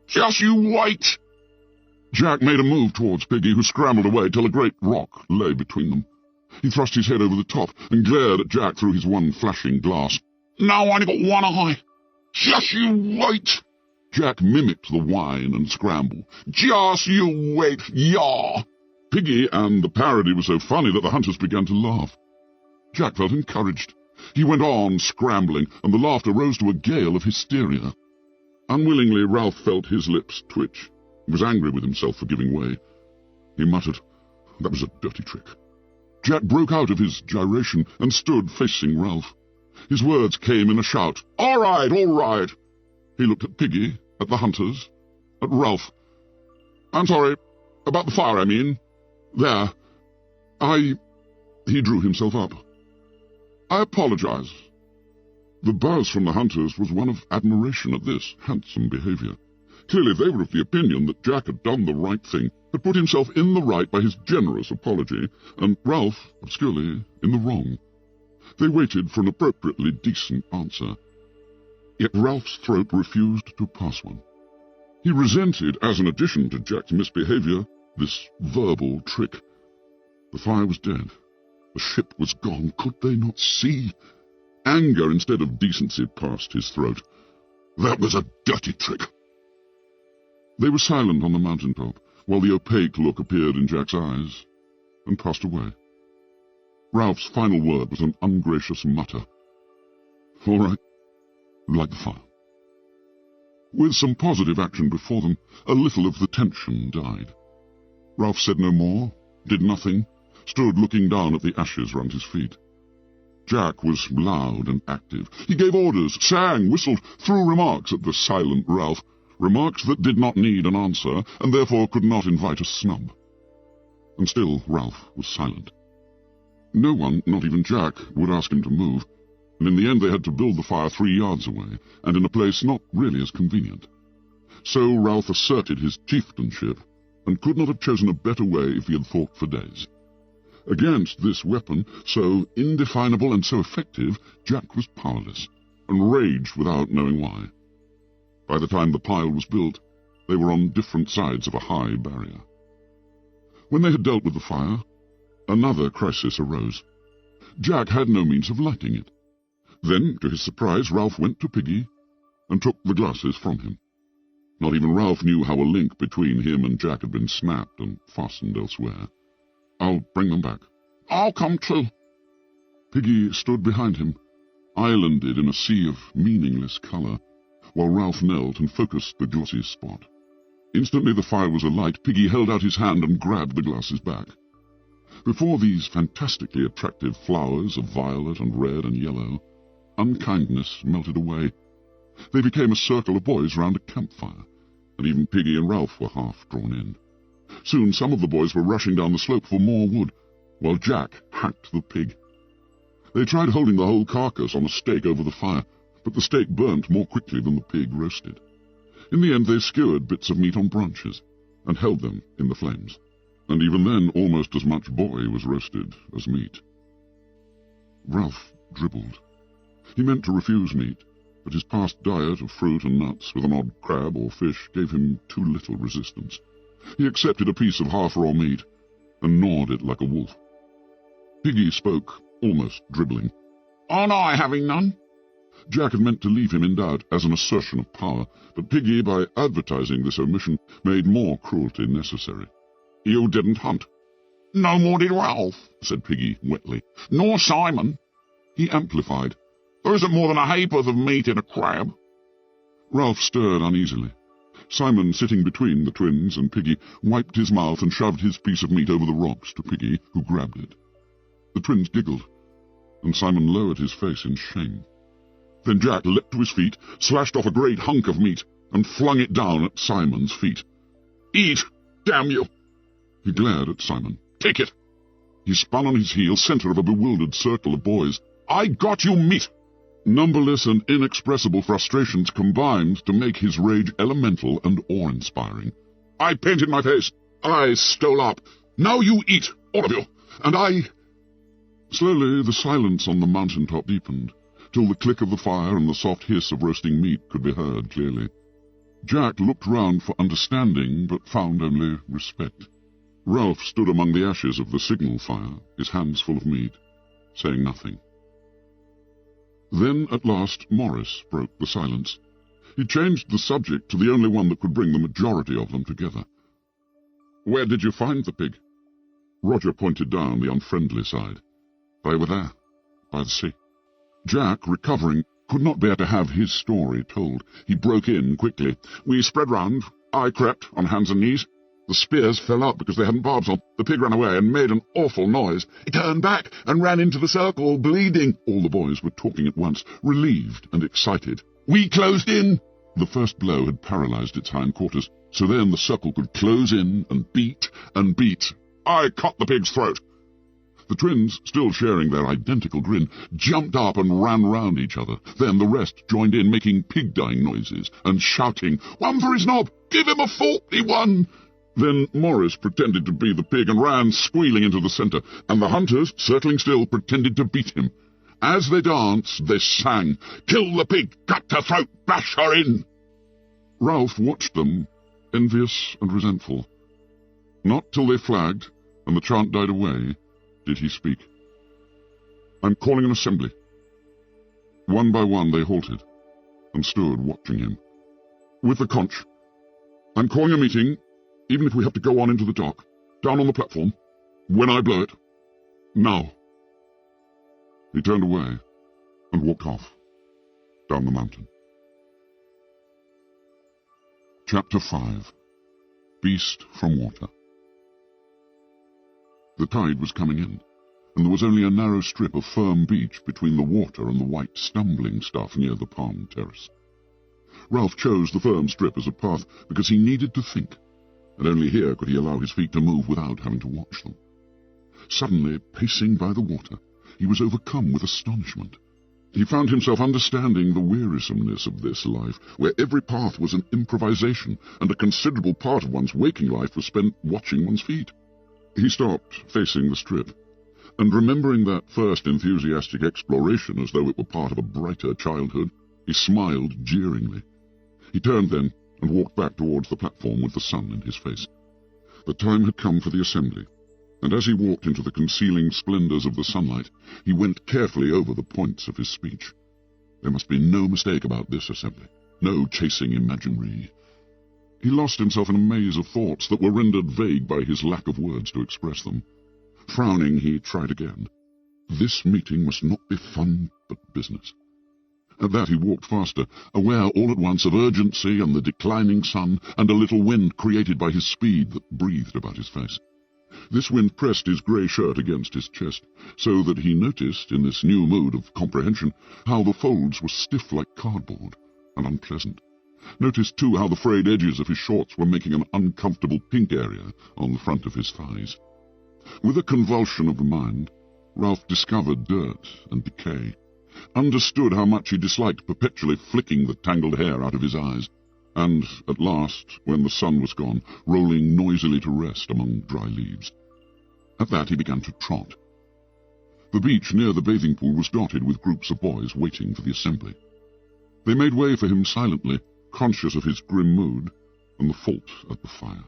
Just you wait." Jack made a move towards Piggy, who scrambled away till a great rock lay between them. He thrust his head over the top and glared at Jack through his one flashing glass. "Now I only got one eye. Just you wait." Jack mimicked the whine and scramble. "Just you wait, yaw." Piggy and the parody were so funny that the hunters began to laugh. Jack felt encouraged. He went on scrambling, and the laughter rose to a gale of hysteria. Unwillingly, Ralph felt his lips twitch. He was angry with himself for giving way. He muttered, "That was a dirty trick." Jack broke out of his gyration and stood facing Ralph. His words came in a shout. All right, all right." He looked at Piggy, at the hunters, at Ralph. "I'm sorry. About the fire, I mean. There. He drew himself up. "I apologize." The buzz from the hunters was one of admiration at this handsome behavior. Clearly they were of the opinion that Jack had done the right thing, had put himself in the right by his generous apology, and Ralph, obscurely, in the wrong. They waited for an appropriately decent answer. Yet Ralph's throat refused to pass one. He resented, as an addition to Jack's misbehavior, this verbal trick. The fire was dead. The ship was gone. Could they not see? Anger instead of decency passed his throat. That was a dirty trick. They were silent on the mountain top, while the opaque look appeared in Jack's eyes, and passed away. Ralph's final word was an ungracious mutter. All right, light the fire. With some positive action before them, a little of the tension died. Ralph said no more, did nothing, stood looking down at the ashes round his feet. Jack was loud and active. He gave orders, sang, whistled, threw remarks at the silent Ralph, remarks that did not need an answer, and therefore could not invite a snub. And still Ralph was silent. No one, not even Jack, would ask him to move, and in the end they had to build the fire 3 yards away, and in a place not really as convenient. So Ralph asserted his chieftainship, and could not have chosen a better way if he had thought for days. Against this weapon, so indefinable and so effective, Jack was powerless, and raged without knowing why. By the time the pile was built, they were on different sides of a high barrier. When they had dealt with the fire, another crisis arose. Jack had no means of lighting it. Then, to his surprise, Ralph went to Piggy and took the glasses from him. Not even Ralph knew how a link between him and Jack had been snapped and fastened elsewhere. "I'll bring them back." "I'll come too." Piggy stood behind him, islanded in a sea of meaningless colour, while Ralph knelt and focused the glossy spot. Instantly the fire was alight. Piggy held out his hand and grabbed the glasses back. Before these fantastically attractive flowers of violet and red and yellow, unkindness melted away. They became a circle of boys round a campfire, and even Piggy and Ralph were half drawn in. Soon some of the boys were rushing down the slope for more wood, while Jack hacked the pig. They tried holding the whole carcass on a stake over the fire, but the stake burnt more quickly than the pig roasted. In the end they skewered bits of meat on branches, and held them in the flames, and even then almost as much boy was roasted as meat. Ralph dribbled. He meant to refuse meat, but his past diet of fruit and nuts with an odd crab or fish gave him too little resistance. He accepted a piece of half-raw meat, and gnawed it like a wolf. Piggy spoke, almost dribbling. "Aren't I having none?" Jack had meant to leave him in doubt as an assertion of power, but Piggy, by advertising this omission, made more cruelty necessary. "You didn't hunt." "No more did Ralph," said Piggy wetly. "Nor Simon." He amplified. "There isn't more than a ha'porth of meat in a crab." Ralph stirred uneasily. Simon, sitting between the twins and Piggy, wiped his mouth and shoved his piece of meat over the rocks to Piggy, who grabbed it. The twins giggled, and Simon lowered his face in shame. Then Jack leapt to his feet, slashed off a great hunk of meat, and flung it down at Simon's feet. "Eat, damn you!" He glared at Simon. "Take it!" He spun on his heel, centre of a bewildered circle of boys. "I got you, meat!" Numberless and inexpressible frustrations combined to make his rage elemental and awe-inspiring. "I painted my face. I stole up. Now you eat, all of you, and I—" Slowly the silence on the mountaintop deepened, till the click of the fire and the soft hiss of roasting meat could be heard clearly. Jack looked round for understanding, but found only respect. Ralph stood among the ashes of the signal fire, his hands full of meat, saying nothing. Then, at last, Morris broke the silence. He changed the subject to the only one that could bring the majority of them together. "Where did you find the pig?" Roger pointed down the unfriendly side. "They were there, by the sea." Jack, recovering, could not bear to have his story told. He broke in quickly. "We spread round. I crept on hands and knees. The spears fell out because they hadn't barbs on. The pig ran away and made an awful noise. He turned back and ran into the circle, bleeding." All the boys were talking at once, relieved and excited. "We closed in." The first blow had paralyzed its hindquarters, so then the circle could close in and beat and beat. "I cut the pig's throat." The twins, still sharing their identical grin, jumped up and ran round each other. Then the rest joined in, making pig-dying noises and shouting, "One for his knob! Give him a 41!" Then Morris pretended to be the pig and ran squealing into the centre, and the hunters, circling still, pretended to beat him. As they danced, they sang, "Kill the pig, cut her throat, bash her in." Ralph watched them, envious and resentful. Not till they flagged and the chant died away did he speak. "I'm calling an assembly." One by one they halted and stood watching him. "With the conch. I'm calling a meeting, even if we have to go on into the dark, down on the platform, when I blow it. Now." He turned away and walked off, down the mountain. Chapter 5. Beast from Water. The tide was coming in, and there was only a narrow strip of firm beach between the water and the white stumbling stuff near the palm terrace. Ralph chose the firm strip as a path because he needed to think, and only here could he allow his feet to move without having to watch them. Suddenly, pacing by the water, he was overcome with astonishment. He found himself understanding the wearisomeness of this life, where every path was an improvisation, and a considerable part of one's waking life was spent watching one's feet. He stopped, facing the strip, and remembering that first enthusiastic exploration as though it were part of a brighter childhood, he smiled jeeringly. He turned then and walked back towards the platform with the sun in his face. The time had come for the assembly, and as he walked into the concealing splendors of the sunlight, he went carefully over the points of his speech. There must be no mistake about this assembly, no chasing imaginary. He lost himself in a maze of thoughts that were rendered vague by his lack of words to express them. Frowning, he tried again. This meeting must not be fun, but business. At that he walked faster, aware all at once of urgency and the declining sun, and a little wind created by his speed that breathed about his face. This wind pressed his grey shirt against his chest, so that he noticed, in this new mood of comprehension, how the folds were stiff like cardboard, and unpleasant. Noticed, too, how the frayed edges of his shorts were making an uncomfortable pink area on the front of his thighs. With a convulsion of the mind, Ralph discovered dirt and decay, understood how much he disliked perpetually flicking the tangled hair out of his eyes, and, at last, when the sun was gone, rolling noisily to rest among dry leaves. At that he began to trot. The beach near the bathing pool was dotted with groups of boys waiting for the assembly. They made way for him silently, conscious of his grim mood and the fault at the fire.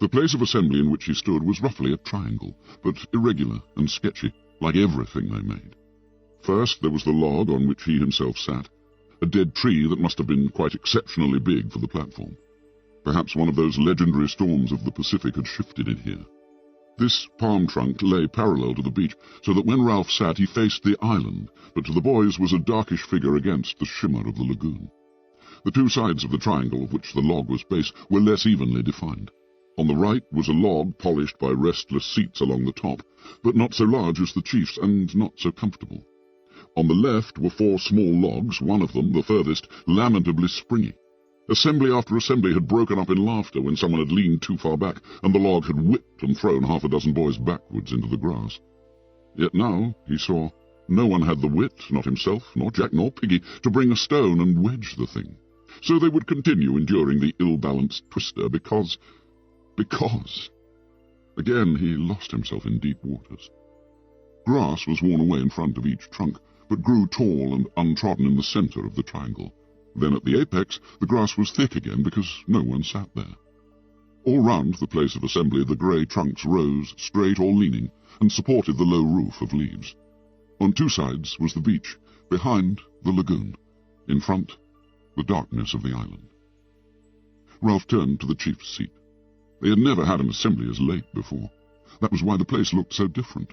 The place of assembly in which he stood was roughly a triangle, but irregular and sketchy, like everything they made. First there was the log on which he himself sat, a dead tree that must have been quite exceptionally big for the platform. Perhaps one of those legendary storms of the Pacific had shifted it here. This palm trunk lay parallel to the beach, so that when Ralph sat he faced the island, but to the boys was a darkish figure against the shimmer of the lagoon. The two sides of the triangle, of which the log was base, were less evenly defined. On the right was a log polished by restless seats along the top, but not so large as the chief's, and not so comfortable. On the left were 4 small logs, one of them, the furthest, lamentably springy. Assembly after assembly had broken up in laughter when someone had leaned too far back, and the log had whipped and thrown half a dozen boys backwards into the grass. Yet now, he saw, no one had the wit, not himself, nor Jack, nor Piggy, to bring a stone and wedge the thing. So they would continue enduring the ill-balanced twister because... Again he lost himself in deep waters. Grass was worn away in front of each trunk, but grew tall and untrodden in the centre of the triangle. Then at the apex, the grass was thick again because no one sat there. All round the place of assembly the grey trunks rose, straight or leaning, and supported the low roof of leaves. On two sides was the beach, behind the lagoon, in front the darkness of the island. Ralph turned to the chief's seat. They had never had an assembly as late before. That was why the place looked so different.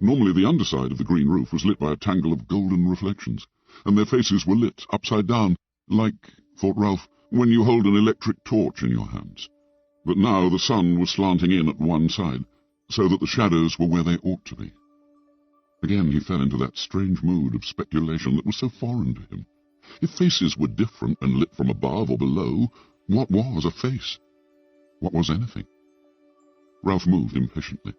Normally the underside of the green roof was lit by a tangle of golden reflections, and their faces were lit upside down, like, thought Ralph, when you hold an electric torch in your hands. But now the sun was slanting in at one side, so that the shadows were where they ought to be. Again he fell into that strange mood of speculation that was so foreign to him. If faces were different and lit from above or below, what was a face? What was anything? Ralph moved impatiently.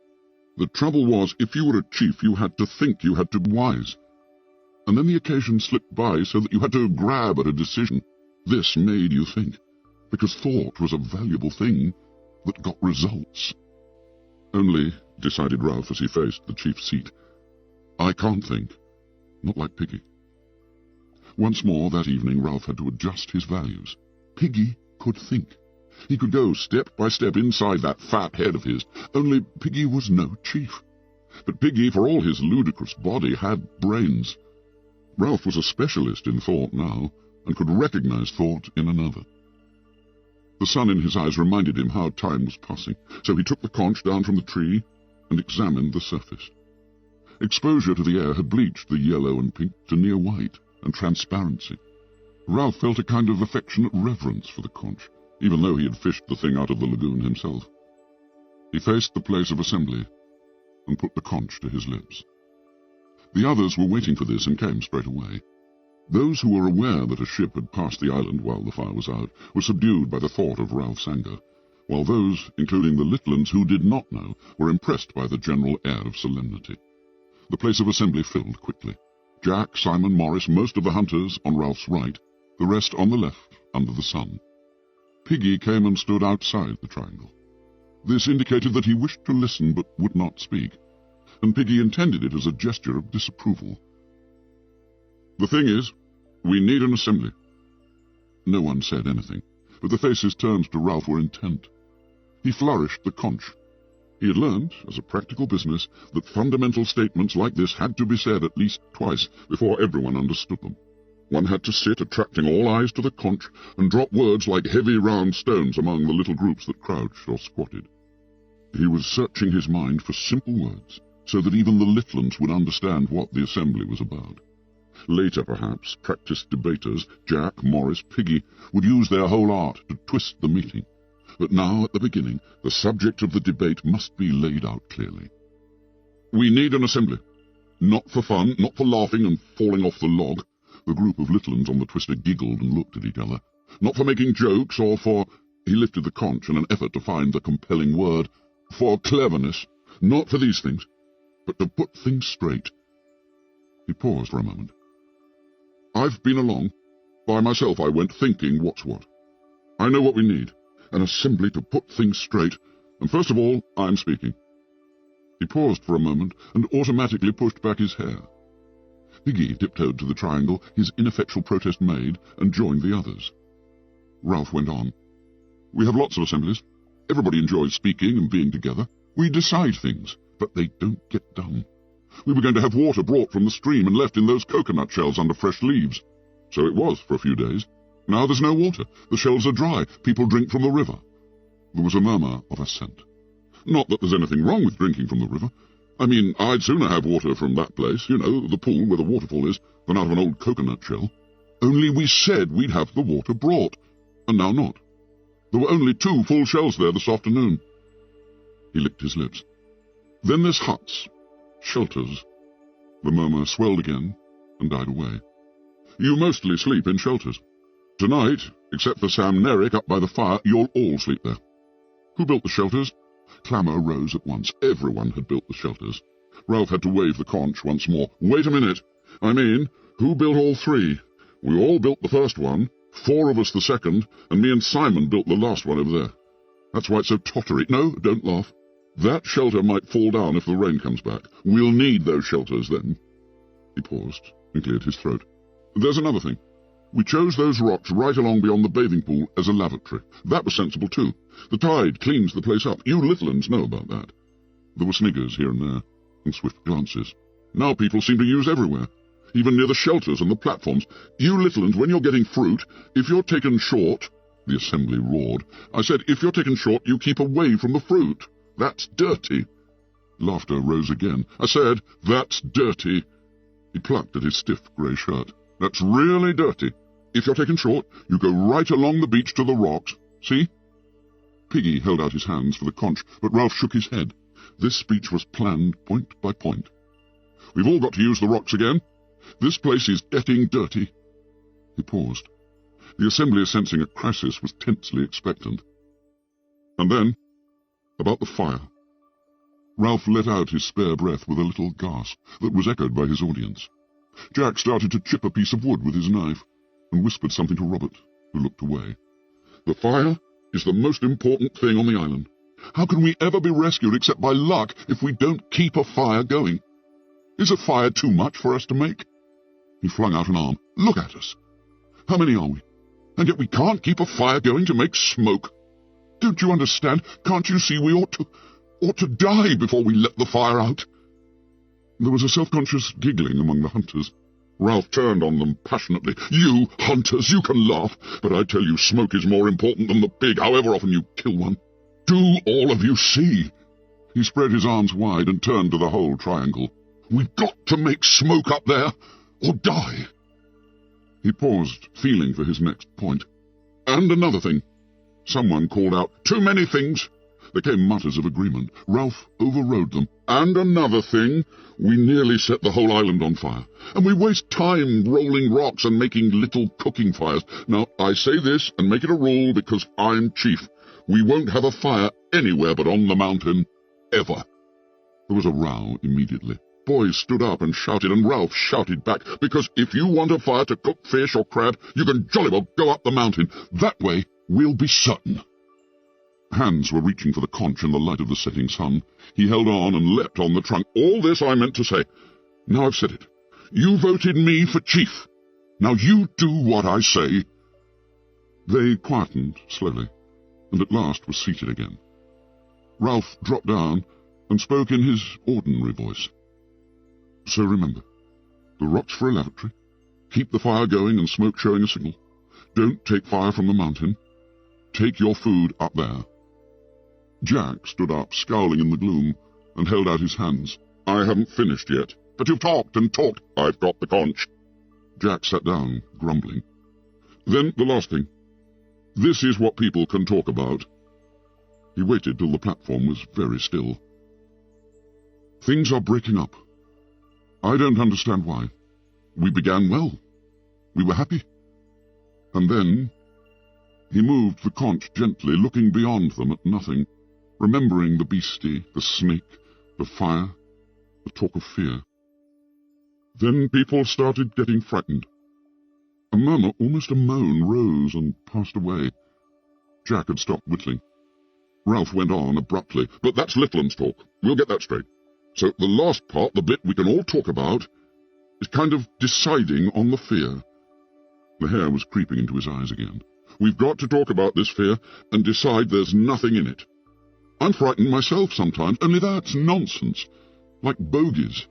The trouble was, if you were a chief, you had to think, you had to be wise. And then the occasion slipped by so that you had to grab at a decision. This made you think, because thought was a valuable thing that got results. Only, decided Ralph as he faced the chief's seat, I can't think, not like Piggy. Once more that evening Ralph had to adjust his values. Piggy could think. He could go step by step inside that fat head of his, only Piggy was no chief. But Piggy, for all his ludicrous body, had brains. Ralph was a specialist in thought now, and could recognize thought in another. The sun in his eyes reminded him how time was passing, so he took the conch down from the tree and examined the surface. Exposure to the air had bleached the yellow and pink to near white and transparency. Ralph felt a kind of affectionate reverence for the conch, even though he had fished the thing out of the lagoon himself. He faced the place of assembly and put the conch to his lips. The others were waiting for this and came straight away. Those who were aware that a ship had passed the island while the fire was out were subdued by the thought of Ralph's anger, while those, including the little ones who did not know, were impressed by the general air of solemnity. The place of assembly filled quickly. Jack, Simon, Morris, most of the hunters on Ralph's right, the rest on the left under the sun. Piggy came and stood outside the triangle. This indicated that he wished to listen but would not speak, and Piggy intended it as a gesture of disapproval. The thing is, we need an assembly. No one said anything, but the faces turned to Ralph were intent. He flourished the conch. He had learned, as a practical business, that fundamental statements like this had to be said at least twice before everyone understood them. One had to sit, attracting all eyes to the conch, and drop words like heavy round stones among the little groups that crouched or squatted. He was searching his mind for simple words, so that even the little ones would understand what the assembly was about. Later, perhaps, practiced debaters, Jack, Morris, Piggy, would use their whole art to twist the meeting. But now, at the beginning, the subject of the debate must be laid out clearly. We need an assembly. Not for fun, not for laughing and falling off the log. The group of little ones on the twister giggled and looked at each other. Not for making jokes or for... He lifted the conch in an effort to find the compelling word. For cleverness. Not for these things, but to put things straight. He paused for a moment. I've been along. By myself I went thinking what's what. I know what we need. An assembly to put things straight. And first of all, I'm speaking. He paused for a moment and automatically pushed back his hair. Piggy tiptoed to the triangle, his ineffectual protest made, and joined the others. Ralph went on. We have lots of assemblies. Everybody enjoys speaking and being together. We decide things, but they don't get done. We were going to have water brought from the stream and left in those coconut shells under fresh leaves. So it was for a few days. Now there's no water. The shells are dry. People drink from the river. There was a murmur of assent. Not that there's anything wrong with drinking from the river. I mean, I'd sooner have water from that place, you know, the pool where the waterfall is, than out of an old coconut shell. Only we said we'd have the water brought, and now not. There were only 2 full shells there this afternoon. He licked his lips. Then there's huts, shelters. The murmur swelled again and died away. You mostly sleep in shelters. Tonight, except for Sam Nerrick up by the fire, you'll all sleep there. Who built the shelters? Clamour rose at once. Everyone had built the shelters. Ralph had to wave the conch once more. Wait a minute. I mean, who built all three? We all built the first one, 4 of us the second, and me and Simon built the last one over there. That's why it's so tottery. No, don't laugh. That shelter might fall down if the rain comes back. We'll need those shelters then. He paused and cleared his throat. There's another thing. We chose those rocks right along beyond the bathing pool as a lavatory. That was sensible too. The tide cleans the place up. You little uns know about that. There were sniggers here and there, and swift glances. Now people seem to use everywhere, even near the shelters and the platforms. You little uns, when you're getting fruit, if you're taken short— the assembly roared. I said, if you're taken short, you keep away from the fruit. That's dirty. Laughter rose again. I said, that's dirty. He plucked at his stiff grey shirt. That's really dirty. If you're taken short, you go right along the beach to the rocks. See? Piggy held out his hands for the conch, but Ralph shook his head. This speech was planned point by point. We've all got to use the rocks again. This place is getting dirty. He paused. The assembly, sensing a crisis, was tensely expectant. And then, about the fire. Ralph let out his spare breath with a little gasp that was echoed by his audience. Jack started to chip a piece of wood with his knife and whispered something to Robert, who looked away. The fire is the most important thing on the island. How can we ever be rescued except by luck if we don't keep a fire going? Is a fire too much for us to make? He flung out an arm. Look at us. How many are we? And yet we can't keep a fire going to make smoke. Don't you understand? Can't you see we ought to die before we let the fire out? There was a self-conscious giggling among the hunters. Ralph turned on them passionately. You hunters, you can laugh, but I tell you smoke is more important than the pig, however often you kill one. Do all of you see? He spread his arms wide and turned to the whole triangle. We've got to make smoke up there, or die. He paused, feeling for his next point. And another thing. Someone called out, too many things. There came mutters of agreement. Ralph overrode them. And another thing, we nearly set the whole island on fire. And we waste time rolling rocks and making little cooking fires. Now, I say this and make it a rule because I'm chief. We won't have a fire anywhere but on the mountain, ever. There was a row immediately. Boys stood up and shouted, and Ralph shouted back, because if you want a fire to cook fish or crab, you can jolly well go up the mountain. That way, we'll be certain. Hands were reaching for the conch in the light of the setting sun. He held on and leapt on the trunk. All this I meant to say. Now I've said it. You voted me for chief. Now you do what I say. They quietened slowly, and at last were seated again. Ralph dropped down and spoke in his ordinary voice. So remember, the rocks for a lavatory. Keep the fire going and smoke showing a signal. Don't take fire from the mountain. Take your food up there. Jack stood up, scowling in the gloom, and held out his hands. I haven't finished yet. But you've talked and talked. I've got the conch. Jack sat down, grumbling. Then the last thing. This is what people can talk about. He waited till the platform was very still. Things are breaking up. I don't understand why. We began well. We were happy. And then he moved the conch gently, looking beyond them at nothing, remembering the beastie, the snake, the fire, the talk of fear. Then people started getting frightened. A murmur, almost a moan, rose and passed away. Jack had stopped whittling. Ralph went on abruptly. But that's Littleham's talk. We'll get that straight. So the last part, the bit we can all talk about, is kind of deciding on the fear. The hair was creeping into his eyes again. We've got to talk about this fear and decide there's nothing in it. I'm frightened myself sometimes, only that's nonsense, like bogies.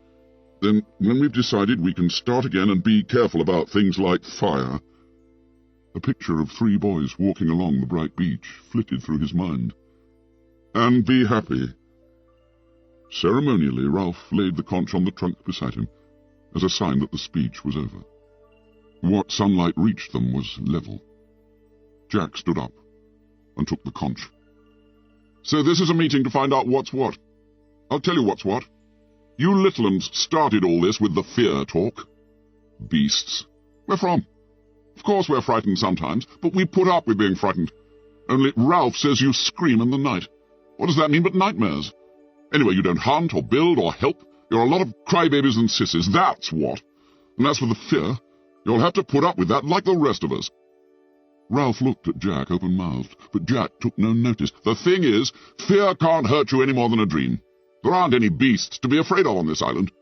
Then, when we've decided, we can start again and be careful about things like fire. A picture of 3 boys walking along the bright beach flitted through his mind. And be happy. Ceremonially, Ralph laid the conch on the trunk beside him, as a sign that the speech was over. What sunlight reached them was level. Jack stood up and took the conch. So this is a meeting to find out what's what. I'll tell you what's what. You Littleham's started all this with the fear talk. Beasts. Where from? Of course we're frightened sometimes, but we put up with being frightened. Only Ralph says you scream in the night. What does that mean but nightmares? Anyway, you don't hunt or build or help. You're a lot of crybabies and sissies, that's what. And as for the fear, you'll have to put up with that like the rest of us. Ralph looked at Jack open-mouthed, but Jack took no notice. The thing is, fear can't hurt you any more than a dream. There aren't any beasts to be afraid of on this island.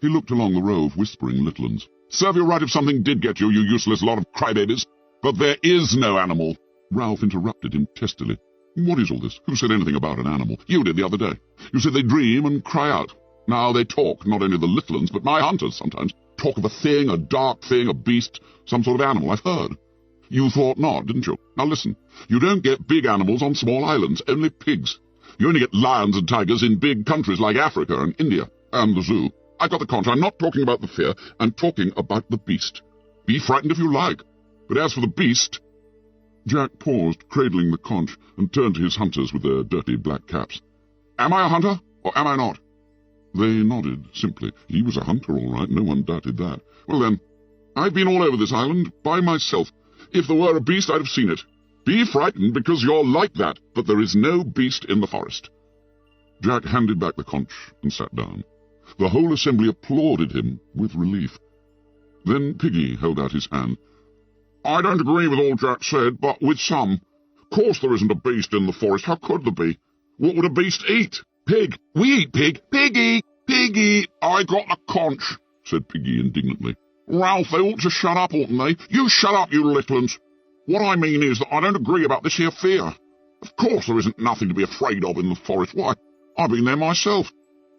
He looked along the row of whispering little uns. Serve you right if something did get you, you useless lot of crybabies. But there is no animal. Ralph interrupted him testily. What is all this? Who said anything about an animal? You did the other day. You said they dream and cry out. Now they talk, not only the little uns, but my hunters sometimes. Talk of a thing, a dark thing, a beast, some sort of animal, I've heard. You thought not, didn't you? Now listen, you don't get big animals on small islands, only pigs. You only get lions and tigers in big countries like Africa and India, and the zoo. I've got the conch. I'm not talking about the fear, I'm talking about the beast. Be frightened if you like, but as for the beast... Jack paused, cradling the conch, and turned to his hunters with their dirty black caps. Am I a hunter, or am I not? They nodded, simply. He was a hunter, all right, no one doubted that. Well then, I've been all over this island, by myself. If there were a beast, I'd have seen it. Be frightened, because you're like that, but there is no beast in the forest. Jack handed back the conch and sat down. The whole assembly applauded him with relief. Then Piggy held out his hand. I don't agree with all Jack said, but with some. Of course there isn't a beast in the forest. How could there be? What would a beast eat? Pig. We eat pig. Piggy! Piggy! I got the conch, said Piggy indignantly. Ralph, they ought to shut up, oughtn't they? You shut up, you little uns. What I mean is that I don't agree about this here fear. Of course there isn't nothing to be afraid of in the forest. Why, I've been there myself.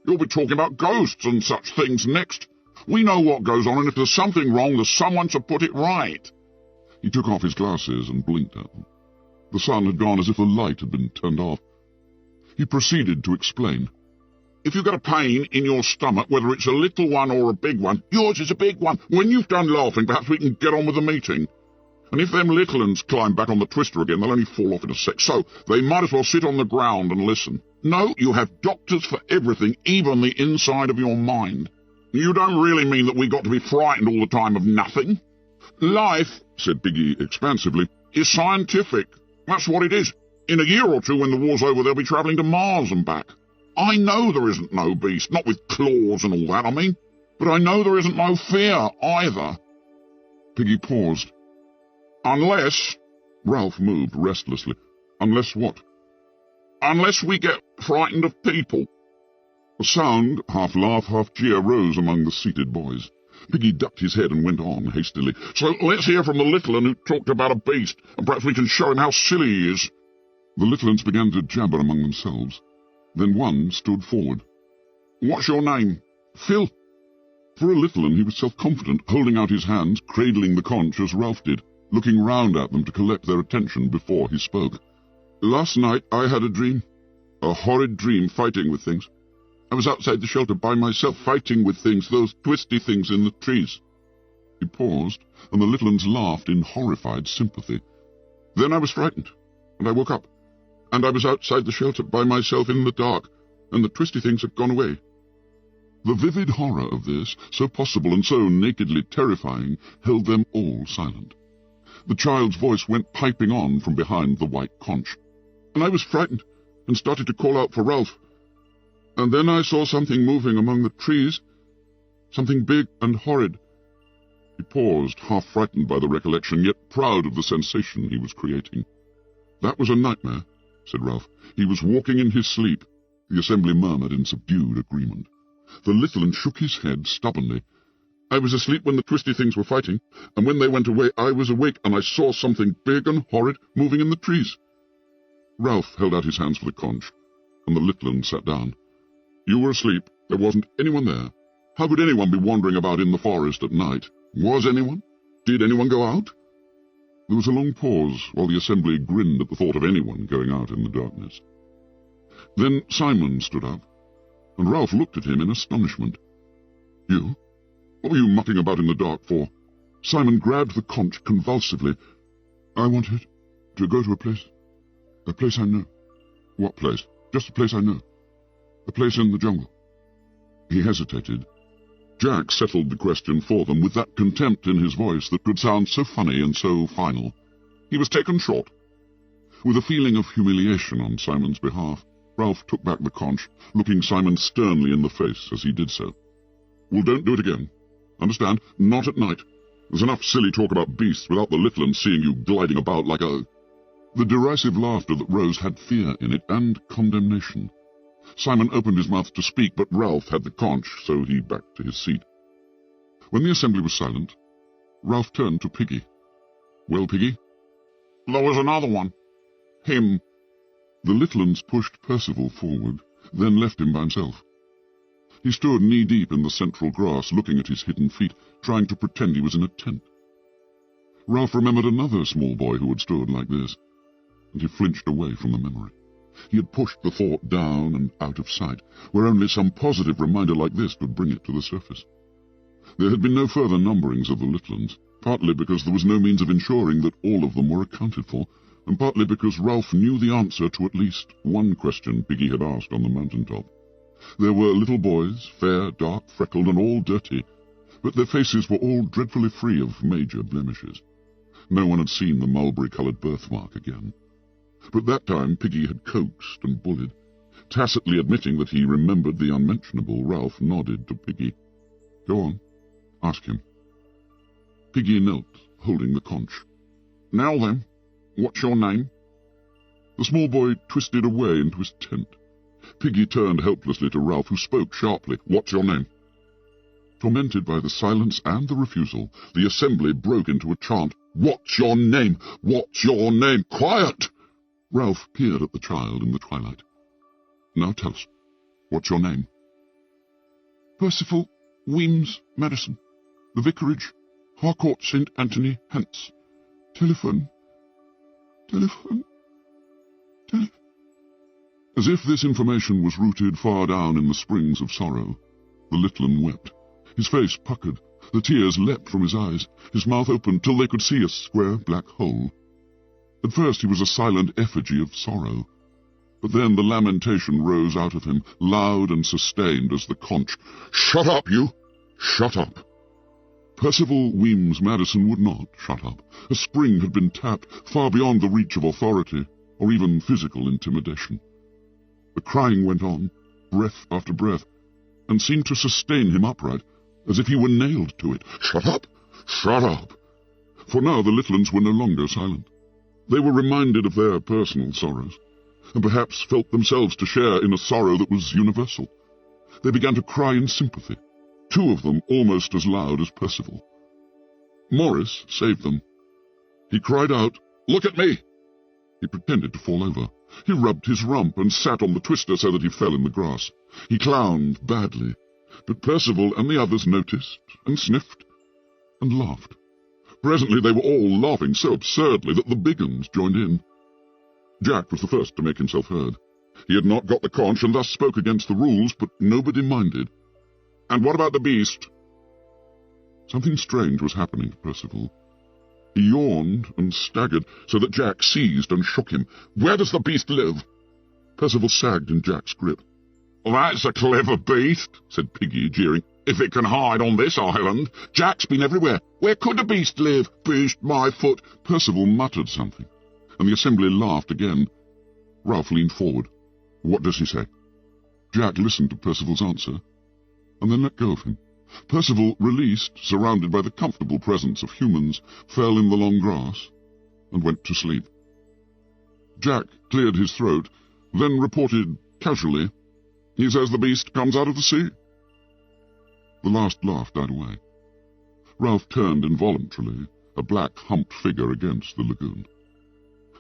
You'll be talking about ghosts and such things next. We know what goes on, and if there's something wrong, there's someone to put it right. He took off his glasses and blinked at them. The sun had gone as if the light had been turned off. He proceeded to explain. If you get a pain in your stomach, whether it's a little one or a big one, yours is a big one. When you've done laughing, perhaps we can get on with the meeting. And if them little uns climb back on the twister again, they'll only fall off in a sec. So they might as well sit on the ground and listen. No, you have doctors for everything, even the inside of your mind. You don't really mean that we got to be frightened all the time of nothing? Life, said Piggy expansively, is scientific. That's what it is. In a year or two, when the war's over, they'll be travelling to Mars and back. I know there isn't no beast, not with claws and all that, I mean. But I know there isn't no fear, either. Piggy paused. Unless... Ralph moved restlessly. Unless what? Unless we get frightened of people. A sound, half laugh, half jeer, rose among the seated boys. Piggy ducked his head and went on hastily. So let's hear from the little un who talked about a beast, and perhaps we can show him how silly he is. The little uns began to jabber among themselves. Then one stood forward. What's your name? Phil. For a little un he was self-confident, holding out his hands, cradling the conch as Ralph did, looking round at them to collect their attention before he spoke. Last night I had a dream. A horrid dream, fighting with things. I was outside the shelter by myself, fighting with things, those twisty things in the trees. He paused, and the little uns laughed in horrified sympathy. Then I was frightened, and I woke up, and I was outside the shelter by myself in the dark, and the twisty things had gone away. The vivid horror of this, so possible and so nakedly terrifying, held them all silent. The child's voice went piping on from behind the white conch. And I was frightened, and started to call out for Ralph. And then I saw something moving among the trees, something big and horrid. He paused, half frightened by the recollection, yet proud of the sensation he was creating. That was a nightmare, said Ralph. He was walking in his sleep. The assembly murmured in subdued agreement. The little un shook his head stubbornly. I was asleep when the twisty things were fighting, and when they went away I was awake, and I saw something big and horrid moving in the trees. Ralph held out his hands for the conch, and the little un sat down. You were asleep. There wasn't anyone there. How could anyone be wandering about in the forest at night? Was anyone? Did anyone go out? There was a long pause while the assembly grinned at the thought of anyone going out in the darkness. Then Simon stood up, and Ralph looked at him in astonishment. You? What were you mucking about in the dark for? Simon grabbed the conch convulsively. I wanted to go to a place I know. What place? Just a place I know. A place in the jungle. He hesitated. Jack settled the question for them with that contempt in his voice that could sound so funny and so final. He was taken short. With a feeling of humiliation on Simon's behalf, Ralph took back the conch, looking Simon sternly in the face as he did so. "Well, don't do it again. Understand? Not at night. There's enough silly talk about beasts without the little ones seeing you gliding about like a—" The derisive laughter that rose had fear in it and condemnation. Simon opened his mouth to speak, but Ralph had the conch, so he backed to his seat. When the assembly was silent, Ralph turned to Piggy. "Well, Piggy?" "There was another one. Him." The little ones pushed Percival forward, then left him by himself. He stood knee-deep in the central grass, looking at his hidden feet, trying to pretend he was in a tent. Ralph remembered another small boy who had stood like this, and he flinched away from the memory. He had pushed the thought down and out of sight, where only some positive reminder like this could bring it to the surface. There had been no further numberings of the little ones, partly because there was no means of ensuring that all of them were accounted for, and partly because Ralph knew the answer to at least one question Piggy had asked on the mountain-top. There were little boys, fair, dark, freckled, and all dirty, but their faces were all dreadfully free of major blemishes. No one had seen the mulberry-coloured birthmark again. But that time Piggy had coaxed and bullied. Tacitly admitting that he remembered the unmentionable, Ralph nodded to Piggy. "Go on. Ask him." Piggy knelt, holding the conch. "Now then, what's your name?" The small boy twisted away into his tent. Piggy turned helplessly to Ralph, who spoke sharply. "What's your name?" Tormented by the silence and the refusal, the assembly broke into a chant. "What's your name? What's your name? Quiet!" Ralph peered at the child in the twilight. "Now tell us, what's your name?" "Percival Weems Madison. The vicarage, Harcourt St. Anthony, Hants. Telephone. As if this information was rooted far down in the springs of sorrow, the little un wept. His face puckered, the tears leapt from his eyes, his mouth opened till they could see a square black hole. At first he was a silent effigy of sorrow, but then the lamentation rose out of him, loud and sustained as the conch. "Shut up, you! Shut up!" Percival Weems Madison would not shut up. A spring had been tapped, far beyond the reach of authority, or even physical intimidation. The crying went on, breath after breath, and seemed to sustain him upright, as if he were nailed to it. "Shut up! Shut up!" For now the little ones were no longer silent. They were reminded of their personal sorrows, and perhaps felt themselves to share in a sorrow that was universal. They began to cry in sympathy, two of them almost as loud as Percival. Morris saved them. He cried out, "Look at me!" He pretended to fall over. He rubbed his rump and sat on the twister so that he fell in the grass. He clowned badly, but Percival and the others noticed and sniffed and laughed. Presently they were all laughing so absurdly that the big uns joined in. Jack was the first to make himself heard. He had not got the conch and thus spoke against the rules, but nobody minded. "And what about the beast?" Something strange was happening to Percival. He yawned and staggered so that Jack seized and shook him. "Where does the beast live?" Percival sagged in Jack's grip. "That's a clever beast," said Piggy, jeering. "If it can hide on this island. Jack's been everywhere. Where could the beast live? Beast, my foot." Percival muttered something, and the assembly laughed again. Ralph leaned forward. "What does he say?" Jack listened to Percival's answer, and then let go of him. Percival, released, surrounded by the comfortable presence of humans, fell in the long grass and went to sleep. Jack cleared his throat, then reported casually, "He says the beast comes out of the sea." The last laugh died away. Ralph turned involuntarily, a black humped figure against the lagoon.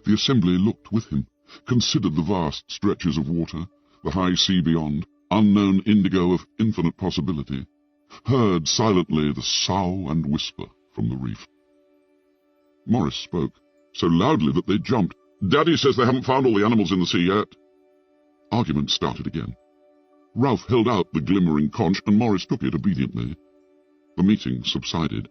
The assembly looked with him, considered the vast stretches of water, the high sea beyond, unknown indigo of infinite possibility, heard silently the sough and whisper from the reef. Morris spoke, so loudly that they jumped. "Daddy says they haven't found all the animals in the sea yet." Argument started again. Ralph held out the glimmering conch, and Morris took it obediently. The meeting subsided.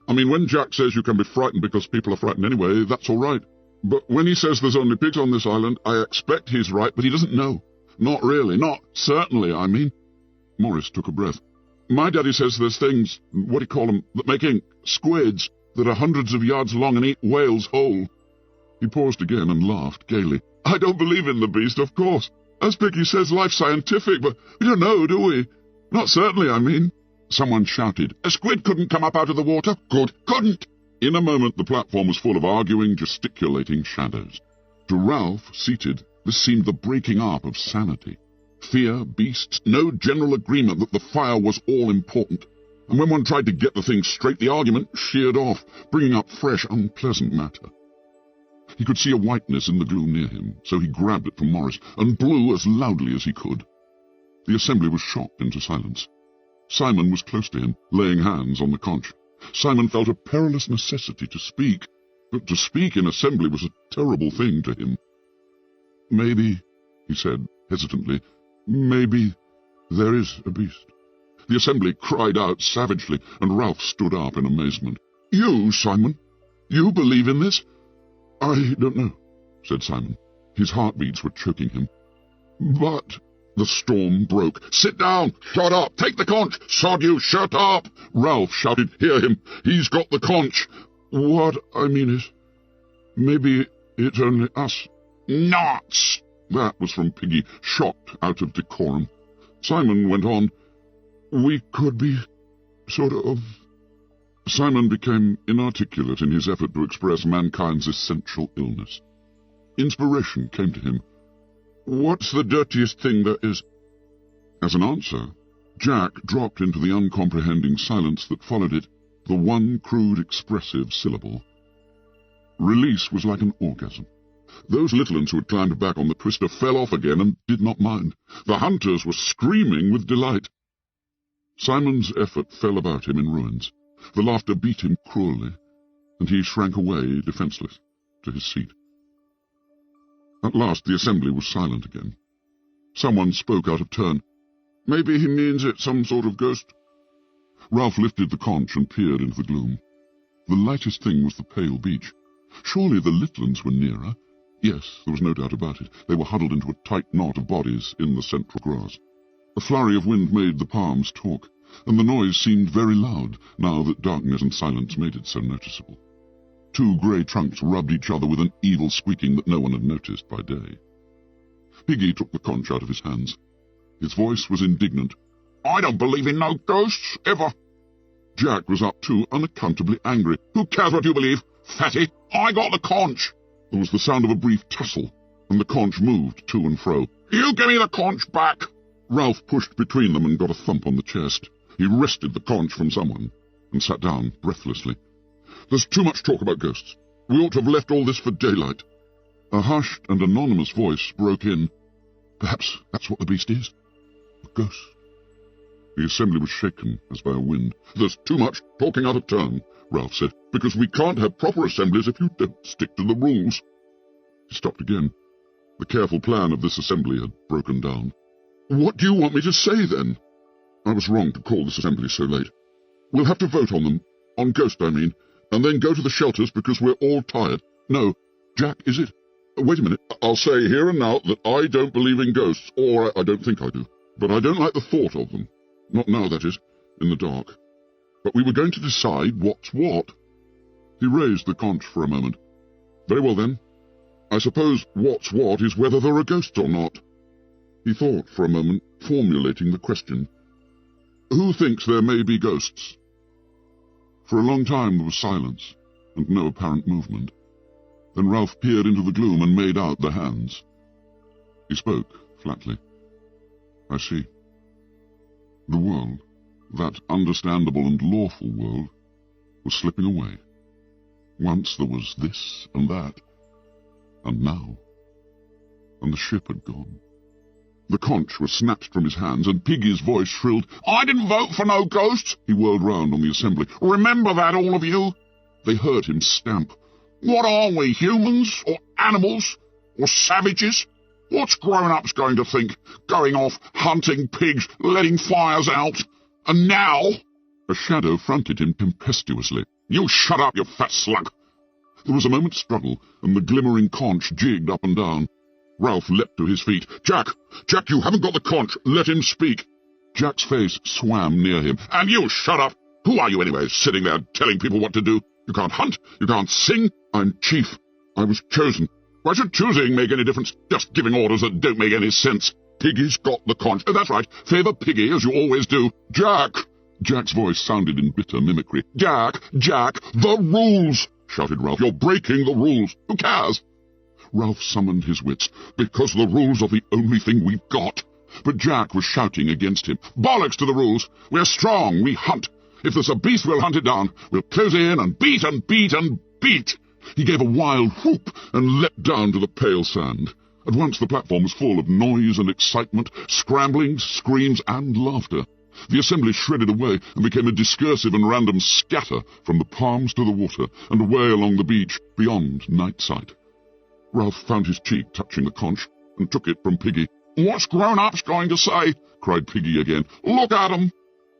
"I mean, when Jack says you can be frightened because people are frightened anyway, that's all right. But when he says there's only pigs on this island, I expect he's right, but he doesn't know. Not really, not certainly, I mean." Morris took a breath. My daddy says there's things, what do you call them, that make ink, squids, that are hundreds of yards long and eat whales whole. He paused again and laughed gaily. I don't believe in the beast, of course. As Piggy says, life's scientific, but we don't know, do we? Not certainly, I mean. Someone shouted. A squid couldn't come up out of the water. Couldn't. In a moment, the platform was full of arguing, gesticulating shadows. To Ralph, seated, this seemed the breaking up of sanity. Fear, beasts, no general agreement that the fire was all-important. And when one tried to get the thing straight, the argument sheared off, bringing up fresh, unpleasant matter. He could see a whiteness in the gloom near him, so he grabbed it from Morris and blew as loudly as he could. The assembly was shocked into silence. Simon was close to him, laying hands on the conch. Simon felt a perilous necessity to speak, but to speak in assembly was a terrible thing to him. Maybe, he said hesitantly, maybe there is a beast. The assembly cried out savagely, and Ralph stood up in amazement. You, Simon? You believe in this? I don't know, said Simon. His heartbeats were choking him. But the storm broke. Sit down! Shut up! Take the conch! Sod you! Shut up! Ralph shouted. Hear him! He's got the conch! What I mean is, maybe it's only us. Nuts! That was from Piggy, shocked out of decorum. Simon went on. We could be sort of... Simon became inarticulate in his effort to express mankind's essential illness. Inspiration came to him. What's the dirtiest thing there is? As an answer, Jack dropped into the uncomprehending silence that followed it, the one crude expressive syllable. Release was like an orgasm. Those little uns who had climbed back on the twister fell off again and did not mind. The hunters were screaming with delight. Simon's effort fell about him in ruins. The laughter beat him cruelly, and he shrank away, defenseless, to his seat. At last the assembly was silent again. Someone spoke out of turn. Maybe he means it's some sort of ghost. Ralph lifted the conch and peered into the gloom. The lightest thing was the pale beach. Surely the little uns were nearer. Yes, there was no doubt about it. They were huddled into a tight knot of bodies in the central grass. A flurry of wind made the palms talk, and the noise seemed very loud, now that darkness and silence made it so noticeable. Two grey trunks rubbed each other with an evil squeaking that no one had noticed by day. Piggy took the conch out of his hands. His voice was indignant. I don't believe in no ghosts, ever. Jack was up too, unaccountably angry. Who cares what you believe, fatty? I got the conch. There was the sound of a brief tussle, and the conch moved to and fro. You give me the conch back. Ralph pushed between them and got a thump on the chest. He wrested the conch from someone and sat down breathlessly. There's too much talk about ghosts. We ought to have left all this for daylight. A hushed and anonymous voice broke in. Perhaps that's what the beast is. A ghost. The assembly was shaken as by a wind. There's too much talking out of turn, Ralph said, because we can't have proper assemblies if you don't stick to the rules. He stopped again. The careful plan of this assembly had broken down. What do you want me to say, then? I was wrong to call this assembly so late. We'll have to vote on them. On ghost, I mean. And then go to the shelters because we're all tired. No, Jack, is it? Wait a minute. I'll say here and now that I don't believe in ghosts, or I don't think I do. But I don't like the thought of them. Not now, that is, in the dark. But we were going to decide what's what. He raised the conch for a moment. Very well, then. I suppose what's what is whether there are ghosts or not. He thought for a moment, formulating the question. Who thinks there may be ghosts? For a long time there was silence, and no apparent movement. Then Ralph peered into the gloom and made out the hands. He spoke flatly. I see. The world, that understandable and lawful world, was slipping away. Once there was this and that, and now. And the ship had gone. The conch was snatched from his hands, and Piggy's voice shrilled, I didn't vote for no ghosts! He whirled round on the assembly. Remember that, all of you! They heard him stamp. What are we, humans, or animals, or savages? What's grown-ups going to think? Going off, hunting pigs, letting fires out. And now... A shadow fronted him tempestuously. You shut up, you fat slug! There was a moment's struggle, and the glimmering conch jigged up and down. Ralph leapt to his feet. Jack, you haven't got the conch. Let him speak. Jack's face swam near him. "And you shut up! Who are you anyway, sitting there telling people what to do? You can't hunt, you can't sing. I'm chief. I was chosen. Why should choosing make any difference? Just giving orders that don't make any sense. Piggy's got the conch. Oh, that's right. Favour Piggy, as you always do. Jack!" Jack's voice sounded in bitter mimicry. Jack! The rules!" shouted Ralph. "You're breaking the rules. Who cares?" Ralph summoned his wits. "Because the rules are the only thing we've got." But Jack was shouting against him. "Bollocks to the rules! We're strong, we hunt. If there's a beast, we'll hunt it down. We'll close in and beat and beat and beat." He gave a wild whoop and leapt down to the pale sand. At once the platform was full of noise and excitement, scramblings, screams, and laughter. The assembly shredded away and became a discursive and random scatter from the palms to the water and away along the beach beyond night sight. Ralph found his cheek touching the conch and took it from Piggy. "What's grown-ups going to say?" cried Piggy again. "Look at 'em!"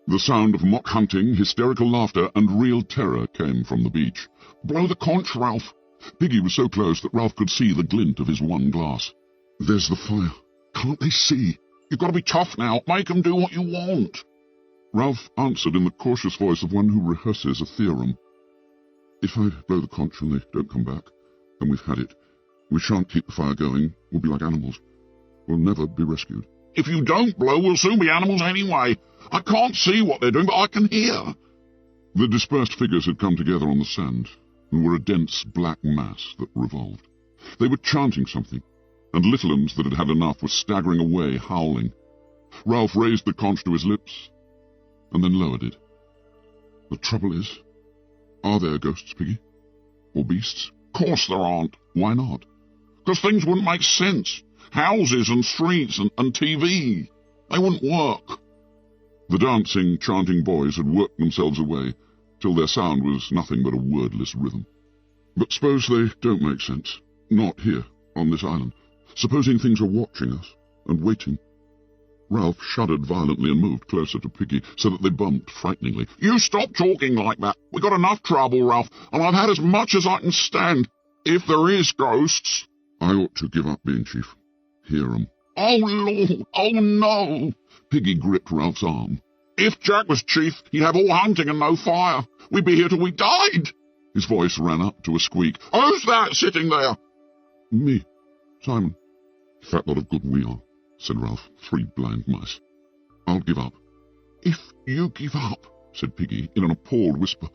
The sound of mock hunting, hysterical laughter, and real terror came from the beach. "Blow the conch, Ralph." Piggy was so close that Ralph could see the glint of his one glass. "There's the fire. Can't they see?" "You've got to be tough now. Make 'em do what you want." Ralph answered in the cautious voice of one who rehearses a theorem. "If I blow the conch and they don't come back, then we've had it. We shan't keep the fire going. We'll be like animals. We'll never be rescued." "If you don't blow, we'll soon be animals anyway. I can't see what they're doing, but I can hear." The dispersed figures had come together on the sand and were a dense black mass that revolved. They were chanting something, and little uns that had had enough were staggering away, howling. Ralph raised the conch to his lips and then lowered it. "The trouble is, are there ghosts, Piggy? Or beasts?" "Course there aren't." "Why not?" "'Cause things wouldn't make sense. Houses and streets and TV. They wouldn't work." The dancing, chanting boys had worked themselves away till their sound was nothing but a wordless rhythm. "But suppose they don't make sense. Not here, on this island. Supposing things are watching us and waiting." Ralph shuddered violently and moved closer to Piggy, so that they bumped frighteningly. "You stop talking like that. We got enough trouble, Ralph, and I've had as much as I can stand. If there is ghosts—" "I ought to give up being chief. Hear 'em." "Oh, Lord! Oh, no!" Piggy gripped Ralph's arm. "If Jack was chief, he'd have all hunting and no fire. We'd be here till we died." His voice ran up to a squeak. "Who's that sitting there?" "Me, Simon." "Fat lot of good we are," said Ralph. "3 blind mice. I'll give up." "If you give up," said Piggy in an appalled whisper,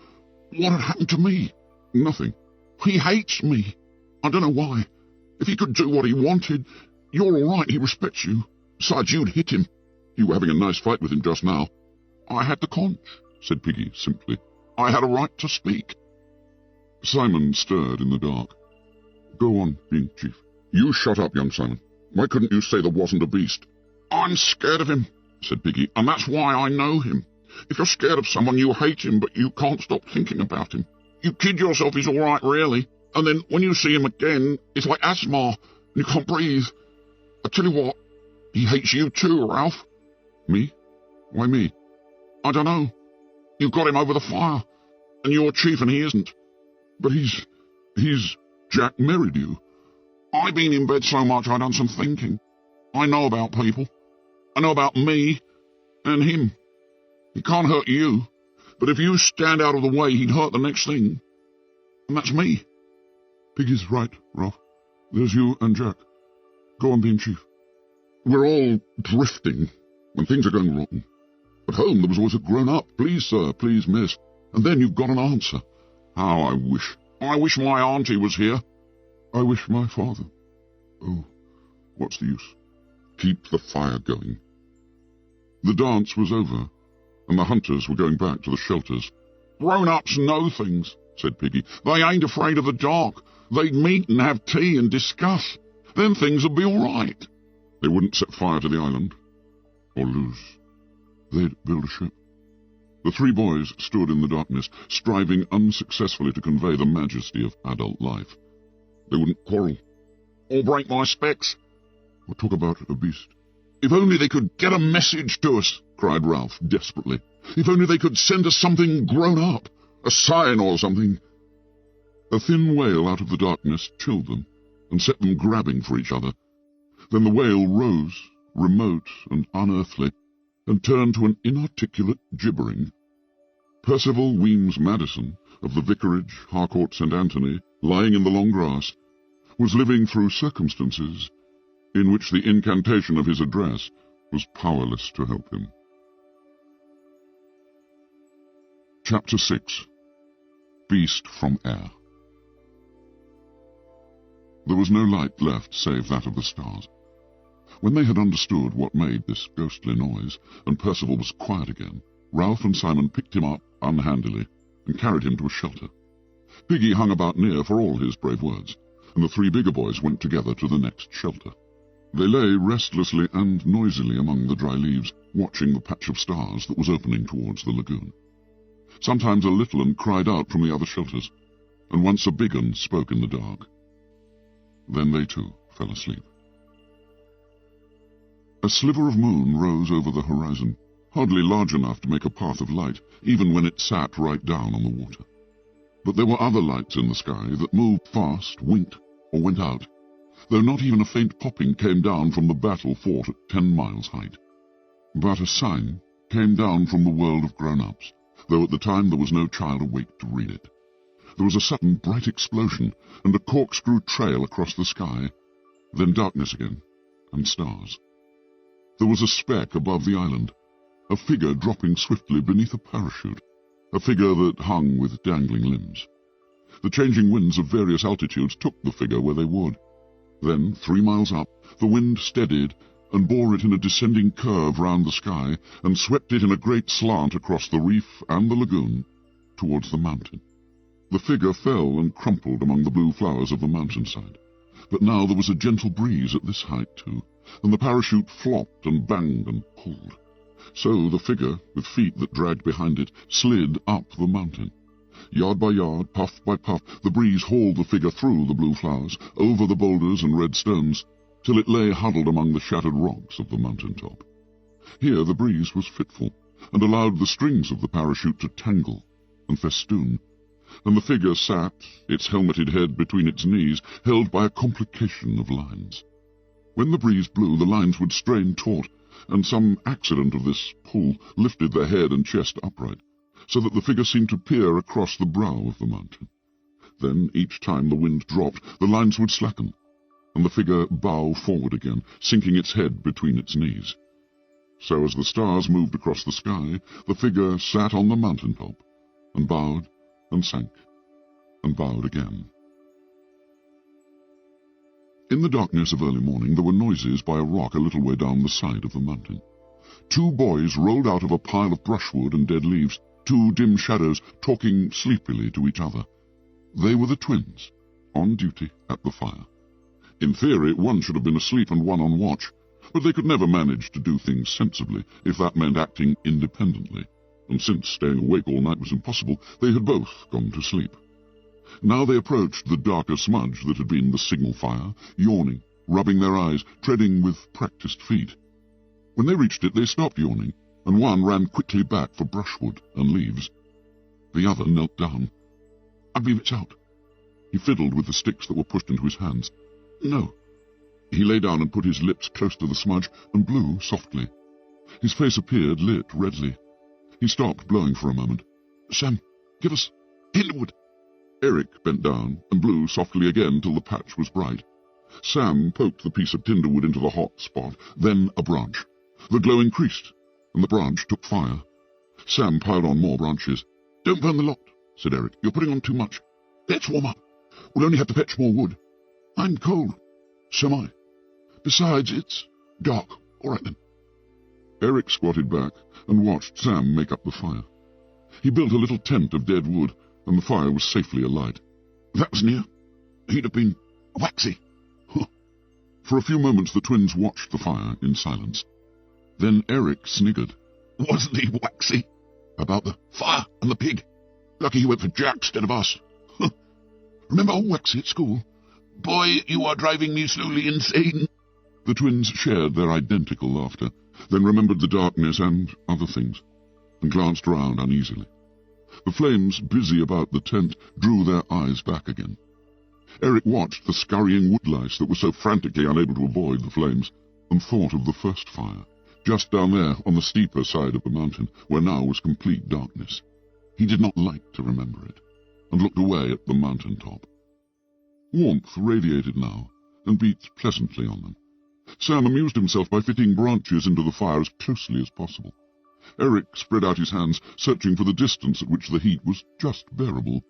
"what'd happen to me?" "Nothing." "He hates me. I don't know why. If he could do what he wanted, you're all right, he respects you. Besides, you'd hit him. You were having a nice fight with him just now." "I had the conch," said Piggy simply. "I had a right to speak." Simon stirred in the dark. "Go on being chief." "You shut up, young Simon. Why couldn't you say there wasn't a beast?" "I'm scared of him," said Piggy, "and that's why I know him. If you're scared of someone, you hate him, but you can't stop thinking about him. You kid yourself he's all right, really, and then when you see him again, it's like asthma, and you can't breathe. I tell you what, he hates you too, Ralph." "Me? Why me?" "I don't know. You've got him over the fire, and you're chief and he isn't." "But he's Jack married you." "I've been in bed so much I've done some thinking. I know about people. I know about me and him. He can't hurt you, but if you stand out of the way, he'd hurt the next thing. And that's me." "Piggy's right, Ralph. There's you and Jack. Go on being chief. We're all drifting when things are going wrong. At home there was always a grown-up, 'Please, sir, please, miss,' and then you've got an answer. How I wish my auntie was here." "I wish my father. Oh, what's the use? Keep the fire going." The dance was over, and the hunters were going back to the shelters. "Grown-ups know things," said Piggy. "They ain't afraid of the dark. They'd meet and have tea and discuss. Then things would be all right." They wouldn't set fire to the island, or lose. They'd build a ship. The 3 boys stood in the darkness, striving unsuccessfully to convey the majesty of adult life. They wouldn't quarrel. "Or break my specs." Or talk about a beast. "If only they could get a message to us," cried Ralph desperately. "If only they could send us something grown up, a sign or something." A thin wail out of the darkness chilled them and set them grabbing for each other. Then the wail rose, remote and unearthly, and turned to an inarticulate gibbering. Percival Weems Madison, of the vicarage, Harcourt St. Anthony, lying in the long grass, was living through circumstances in which the incantation of his address was powerless to help him. Chapter 6. Beast from Air. There was no light left save that of the stars. When they had understood what made this ghostly noise, and Percival was quiet again, Ralph and Simon picked him up unhandily and carried him to a shelter. Piggy hung about near for all his brave words, and the three bigger boys went together to the next shelter. They lay restlessly and noisily among the dry leaves, watching the patch of stars that was opening towards the lagoon. Sometimes a little un cried out from the other shelters, and once a big un spoke in the dark. Then they too fell asleep. A sliver of moon rose over the horizon, hardly large enough to make a path of light, even when it sat right down on the water. But there were other lights in the sky that moved fast, winked, or went out, though not even a faint popping came down from the battle fought at 10 miles height. But a sign came down from the world of grown-ups, though at the time there was no child awake to read it. There was a sudden bright explosion, and a corkscrew trail across the sky, then darkness again, and stars. There was a speck above the island, a figure dropping swiftly beneath a parachute, a figure that hung with dangling limbs. The changing winds of various altitudes took the figure where they would. Then, 3 miles up, the wind steadied and bore it in a descending curve round the sky, and swept it in a great slant across the reef and the lagoon towards the mountain. The figure fell and crumpled among the blue flowers of the mountainside. But now there was a gentle breeze at this height too, and the parachute flopped and banged and pulled. So the figure, with feet that dragged behind it, slid up the mountain. Yard by yard, puff by puff, the breeze hauled the figure through the blue flowers, over the boulders and red stones, till it lay huddled among the shattered rocks of the mountain top. Here the breeze was fitful, and allowed the strings of the parachute to tangle and festoon, and the figure sat, its helmeted head between its knees, held by a complication of lines. When the breeze blew, the lines would strain taut, and some accident of this pull lifted their head and chest upright, so that the figure seemed to peer across the brow of the mountain. Then, each time the wind dropped, the lines would slacken, and the figure bow forward again, sinking its head between its knees. So as the stars moved across the sky, the figure sat on the mountain top, and bowed, and sank, and bowed again. In the darkness of early morning there were noises by a rock a little way down the side of the mountain. 2 boys rolled out of a pile of brushwood and dead leaves, 2 dim shadows talking sleepily to each other. They were the twins, on duty at the fire. In theory, one should have been asleep and one on watch, but they could never manage to do things sensibly if that meant acting independently, and since staying awake all night was impossible, they had both gone to sleep. Now they approached the darker smudge that had been the signal fire, yawning, rubbing their eyes, treading with practised feet. When they reached it, they stopped yawning, and one ran quickly back for brushwood and leaves. The other knelt down. "I believe it's out." He fiddled with the sticks that were pushed into his hands. "No." He lay down and put his lips close to the smudge and blew softly. His face appeared lit redly. He stopped blowing for a moment. "Sam, give us tinderwood." Eric bent down and blew softly again till the patch was bright. Sam poked the piece of tinderwood into the hot spot, then a branch. The glow increased, and the branch took fire. Sam piled on more branches. "Don't burn the lot," said Eric. "You're putting on too much. Let's warm up. We'll only have to fetch more wood. I'm cold. So am I. Besides, it's dark. All right, then." Eric squatted back and watched Sam make up the fire. He built a little tent of dead wood, and the fire was safely alight. "That was near. He'd have been waxy." For a few moments the twins watched the fire in silence. Then Eric sniggered. "Wasn't he waxy? About the fire and the pig. Lucky he went for Jack instead of us. Remember old Waxy at school? Boy, you are driving me slowly insane." The twins shared their identical laughter, then remembered the darkness and other things, and glanced round uneasily. The flames busy about the tent drew their eyes back again. Eric watched the scurrying woodlice that were so frantically unable to avoid the flames, and thought of the first fire, just down there on the steeper side of the mountain, where now was complete darkness. He did not like to remember it, and looked away at the mountain top. Warmth radiated now, and beat pleasantly on them. Sam amused himself by fitting branches into the fire as closely as possible. Eric spread out his hands, searching for the distance at which the heat was just bearable.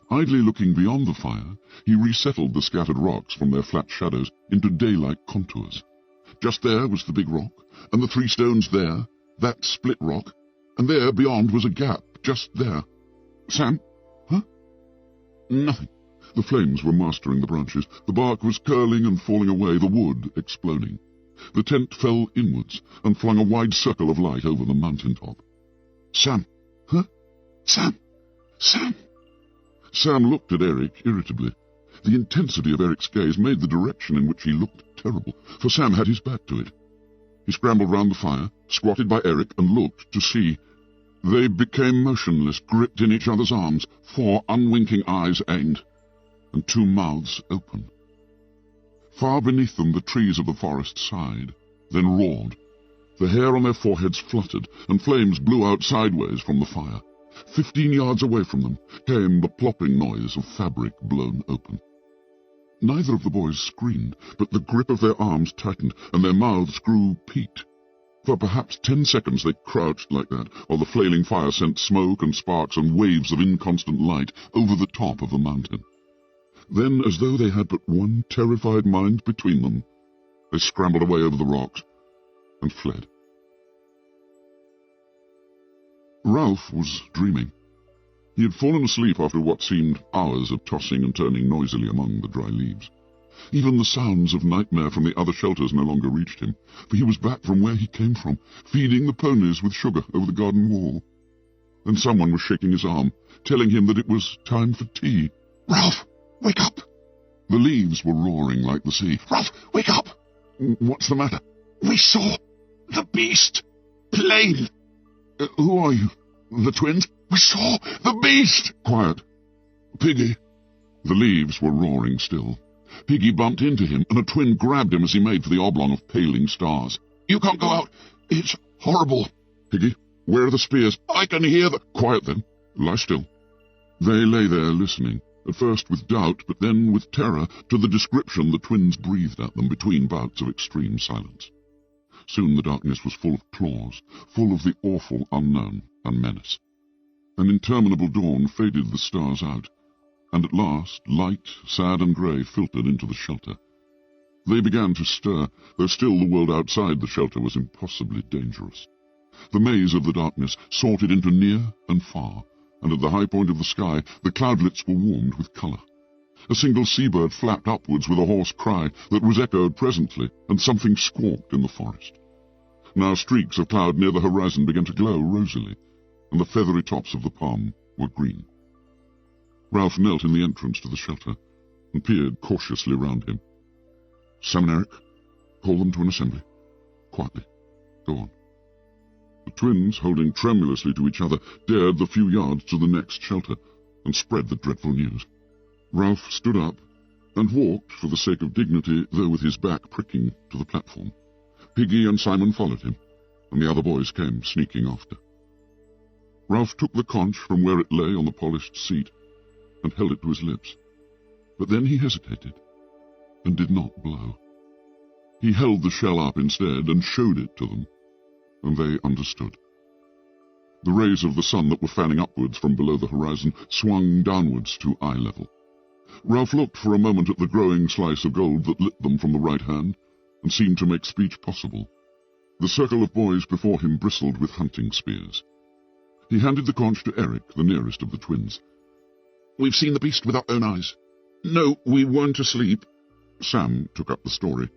Idly looking beyond the fire, he resettled the scattered rocks from their flat shadows into daylight contours. Just there was the big rock, and the 3 stones there, that split rock, and there beyond was a gap, just there. Sam? Huh? Nothing. The flames were mastering the branches. The bark was curling and falling away, the wood exploding. The tent fell inwards and flung a wide circle of light over the mountain top. Sam? Huh? Sam? Sam? Sam looked at Eric irritably. The intensity of Eric's gaze made the direction in which he looked terrible, for Sam had his back to it. He scrambled round the fire, squatted by Eric, and looked to see. They became motionless, gripped in each other's arms, 4 unwinking eyes aimed, and 2 mouths open. Far beneath them the trees of the forest sighed, then roared. The hair on their foreheads fluttered, and flames blew out sideways from the fire. 15 yards away from them came the plopping noise of fabric blown open. Neither of the boys screamed, but the grip of their arms tightened, and their mouths grew peaked. For perhaps 10 seconds they crouched like that, while the flailing fire sent smoke and sparks and waves of inconstant light over the top of the mountain. Then, as though they had but one terrified mind between them, they scrambled away over the rocks and fled. Ralph was dreaming. He had fallen asleep after what seemed hours of tossing and turning noisily among the dry leaves. Even the sounds of nightmare from the other shelters no longer reached him, for he was back from where he came from, feeding the ponies with sugar over the garden wall. Then someone was shaking his arm, telling him that it was time for tea. "Ralph, wake up!" The leaves were roaring like the sea. "Ralph, wake up!" "What's the matter?" "We saw the beast! Plain!" "Who are you? The twins?" "We saw the beast!" "Quiet. Piggy." The leaves were roaring still. Piggy bumped into him, and a twin grabbed him as he made for the oblong of paling stars. "You can't go out. It's horrible." "Piggy, where are the spears?" "I can hear the—" "Quiet then. Lie still." They lay there listening, at first with doubt, but then with terror, to the description the twins breathed at them between bouts of extreme silence. Soon the darkness was full of claws, full of the awful unknown and menace. An interminable dawn faded the stars out, and at last light, sad and grey, filtered into the shelter. They began to stir, though still the world outside the shelter was impossibly dangerous. The maze of the darkness sorted into near and far, and at the high point of the sky the cloudlets were warmed with colour. A single seabird flapped upwards with a hoarse cry that was echoed presently, and something squawked in the forest. Now streaks of cloud near the horizon began to glow rosily, and the feathery tops of the palm were green. Ralph knelt in the entrance to the shelter, and peered cautiously round him. "Sam and Eric, call them to an assembly. Quietly. Go on." The twins, holding tremulously to each other, dared the few yards to the next shelter, and spread the dreadful news. Ralph stood up, and walked, for the sake of dignity, though with his back pricking, to the platform. Piggy and Simon followed him, and the other boys came sneaking after. Ralph took the conch from where it lay on the polished seat, and held it to his lips. But then he hesitated, and did not blow. He held the shell up instead, and showed it to them, and they understood. The rays of the sun that were fanning upwards from below the horizon swung downwards to eye level. Ralph looked for a moment at the growing slice of gold that lit them from the right hand, and seemed to make speech possible. The circle of boys before him bristled with hunting spears. He handed the conch to Eric, the nearest of the twins. "We've seen the beast with our own eyes." "No, we weren't asleep." Sam took up the story.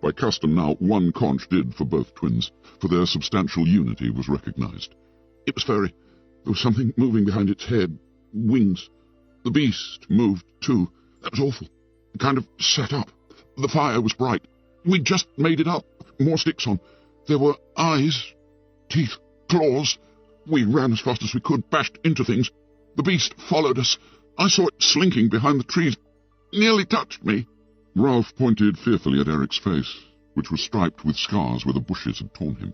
By custom now, one conch did for both twins, for their substantial unity was recognized. "It was furry. There was something moving behind its head. Wings. The beast moved, too. That was awful. It kind of sat up. The fire was bright. We'd just made it up. More sticks on. There were eyes, teeth, claws. We ran as fast as we could, bashed into things. The beast followed us. I saw it slinking behind the trees. Nearly touched me." Ralph pointed fearfully at Eric's face, which was striped with scars where the bushes had torn him.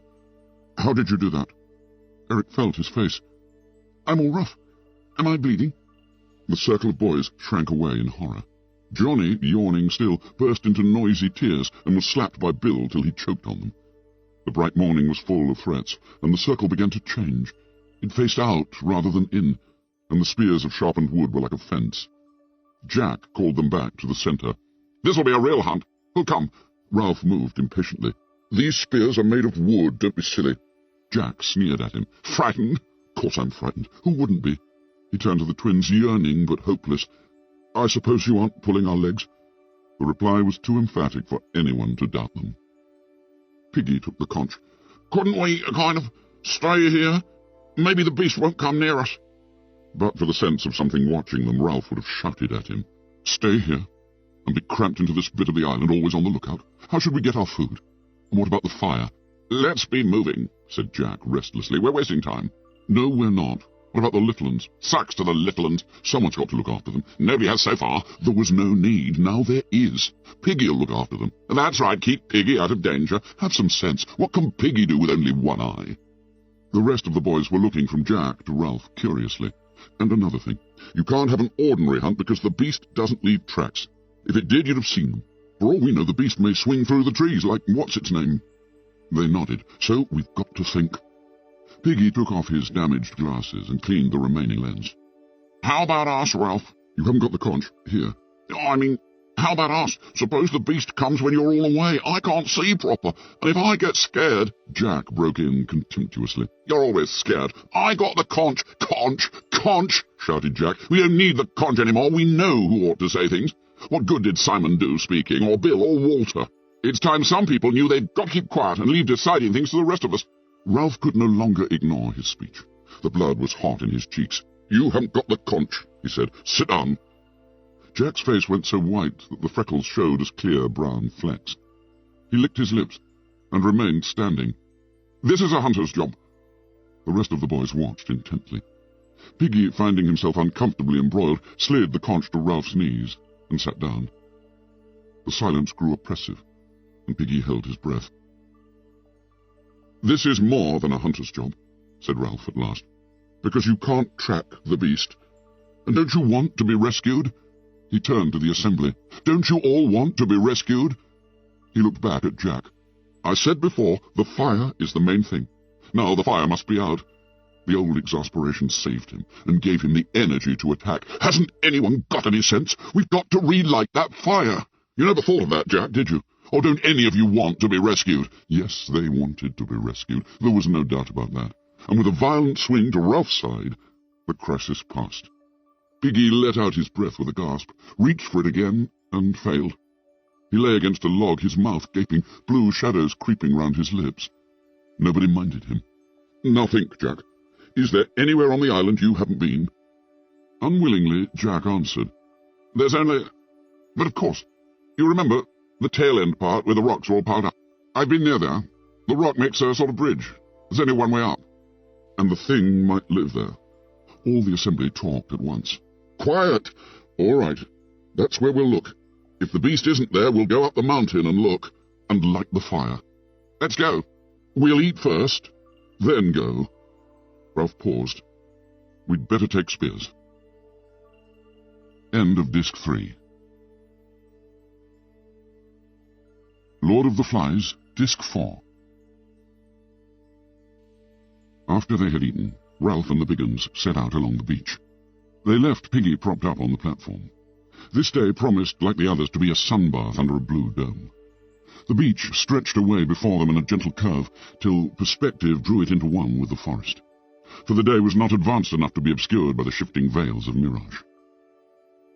"How did you do that?" Eric felt his face. "I'm all rough. Am I bleeding?" The circle of boys shrank away in horror. Johnny, yawning still, burst into noisy tears and was slapped by Bill till he choked on them. The bright morning was full of threats, and the circle began to change. It faced out rather than in, and the spears of sharpened wood were like a fence. Jack called them back to the centre. "This'll be a real hunt. Who'll come?" Ralph moved impatiently. "These spears are made of wood, don't be silly." Jack sneered at him. "Frightened? Of course I'm frightened. Who wouldn't be?" He turned to the twins, yearning but hopeless. "I suppose you aren't pulling our legs?" The reply was too emphatic for anyone to doubt them. Piggy took the conch. "Couldn't we, stay here? Maybe the beast won't come near us." But for the sense of something watching them, Ralph would have shouted at him. "Stay here? And be cramped into this bit of the island, always on the lookout? How should we get our food? And what about the fire?" "Let's be moving," said Jack restlessly. "We're wasting time." "No, we're not. What about the little uns?" "Sucks to the little uns. Someone's got to look after them. Nobody has so far." "There was no need. Now there is. Piggy'll look after them." "That's right. Keep Piggy out of danger. Have some sense. What can Piggy do with only one eye?" The rest of the boys were looking from Jack to Ralph curiously. "And another thing. You can't have an ordinary hunt because the beast doesn't leave tracks. If it did, you'd have seen them. For all we know, the beast may swing through the trees like what's-its-name." They nodded. "So we've got to think." Piggy took off his damaged glasses and cleaned the remaining lens. "How about us, Ralph?" "You haven't got the conch. Here." How about us? Suppose the beast comes when you're all away. I can't see proper, and if I get scared—" Jack broke in contemptuously. "You're always scared. I got the conch." Conch, shouted Jack. "We don't need the conch anymore. We know who ought to say things. What good did Simon do speaking, or Bill, or Walter? It's time some people knew they'd got to keep quiet and leave deciding things to the rest of us." Ralph could no longer ignore his speech. The blood was hot in his cheeks. "You haven't got the conch," he said. "Sit down." Jack's face went so white that the freckles showed as clear brown flecks. He licked his lips and remained standing. "This is a hunter's job." The rest of the boys watched intently. Piggy, finding himself uncomfortably embroiled, slid the conch to Ralph's knees and sat down. The silence grew oppressive, and Piggy held his breath. "This is more than a hunter's job," said Ralph at last, "because you can't track the beast. And don't you want to be rescued?" He turned to the assembly. "Don't you all want to be rescued?" He looked back at Jack. "I said before, the fire is the main thing. Now the fire must be out." The old exasperation saved him and gave him the energy to attack. "Hasn't anyone got any sense? We've got to relight that fire. You never thought of that, Jack, did you? Or don't any of you want to be rescued?" Yes, they wanted to be rescued. There was no doubt about that. And with a violent swing to Ralph's side, the crisis passed. Piggy let out his breath with a gasp, reached for it again, and failed. He lay against a log, his mouth gaping, blue shadows creeping round his lips. Nobody minded him. "Now think, Jack. Is there anywhere on the island you haven't been?" Unwillingly, Jack answered. "There's only... But of course, you remember the tail-end part where the rocks are all piled up? I've been near there. The rock makes a sort of bridge. There's only one way up. And the thing might live there." All the assembly talked at once. "Quiet! All right. That's where we'll look. If the beast isn't there, we'll go up the mountain and look, and light the fire. Let's go. We'll eat first, then go." Ralph paused. "We'd better take spears." End of Disc 3. Lord of the Flies, Disc 4. After they had eaten, Ralph and the big uns set out along the beach. They left Piggy propped up on the platform. This day promised, like the others, to be a sunbath under a blue dome. The beach stretched away before them in a gentle curve, till perspective drew it into one with the forest. For the day was not advanced enough to be obscured by the shifting veils of mirage.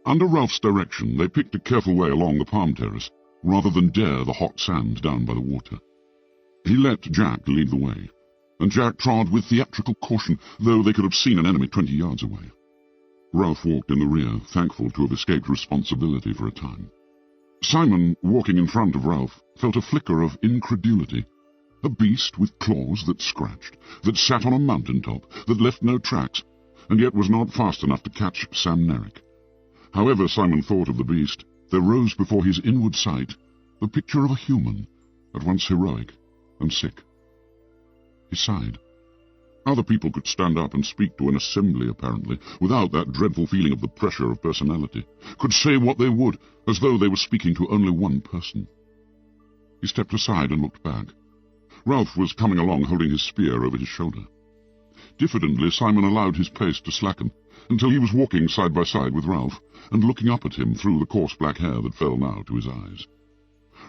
Under Ralph's direction, they picked a careful way along the palm terrace, rather than dare the hot sand down by the water. He let Jack lead the way, and Jack trod with theatrical caution, though they could have seen an enemy 20 yards away. Ralph walked in the rear, thankful to have escaped responsibility for a time. Simon, walking in front of Ralph, felt a flicker of incredulity. A beast with claws that scratched, that sat on a mountain top, that left no tracks, and yet was not fast enough to catch Sam Nerrick. However Simon thought of the beast, there rose before his inward sight the picture of a human, at once heroic and sick. He sighed. Other people could stand up and speak to an assembly, apparently, without that dreadful feeling of the pressure of personality, could say what they would, as though they were speaking to only one person. He stepped aside and looked back. Ralph was coming along holding his spear over his shoulder. Diffidently, Simon allowed his pace to slacken, until he was walking side by side with Ralph, and looking up at him through the coarse black hair that fell now to his eyes.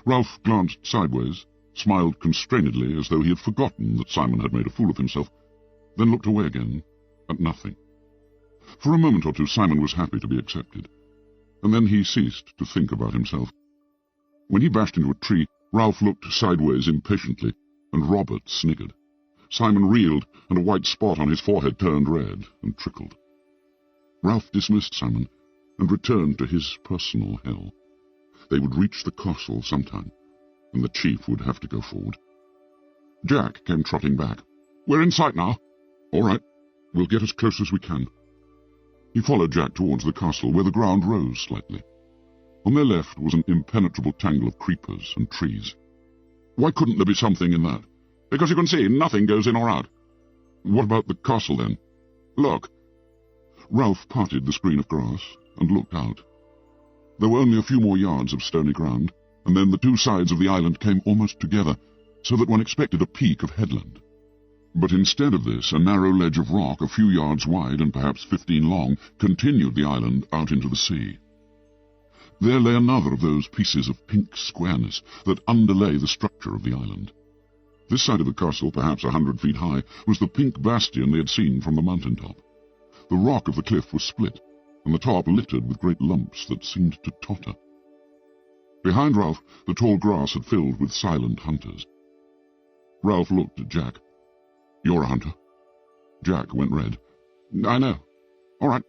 Ralph glanced sideways, smiled constrainedly as though he had forgotten that Simon had made a fool of himself, then looked away again, at nothing. For a moment or two Simon was happy to be accepted, and then he ceased to think about himself. When he bashed into a tree, Ralph looked sideways impatiently, and Robert sniggered. Simon reeled, and a white spot on his forehead turned red and trickled. Ralph dismissed Simon, and returned to his personal hell. They would reach the castle sometime, and the chief would have to go forward. Jack came trotting back. "We're in sight now." "All right. We'll get as close as we can." He followed Jack towards the castle, where the ground rose slightly. On their left was an impenetrable tangle of creepers and trees. "Why couldn't there be something in that?" "Because you can see, nothing goes in or out." "What about the castle, then?" "Look." Ralph parted the screen of grass and looked out. There were only a few more yards of stony ground, and then the two sides of the island came almost together, so that one expected a peak of headland. But instead of this, a narrow ledge of rock, a few yards wide and perhaps 15 long, continued the island out into the sea. There lay another of those pieces of pink squareness that underlay the structure of the island. This side of the castle, perhaps 100 feet high, was the pink bastion they had seen from the mountain top. The rock of the cliff was split, and the top littered with great lumps that seemed to totter. Behind Ralph, the tall grass had filled with silent hunters. Ralph looked at Jack. "You're a hunter." Jack went red. "I know. All right."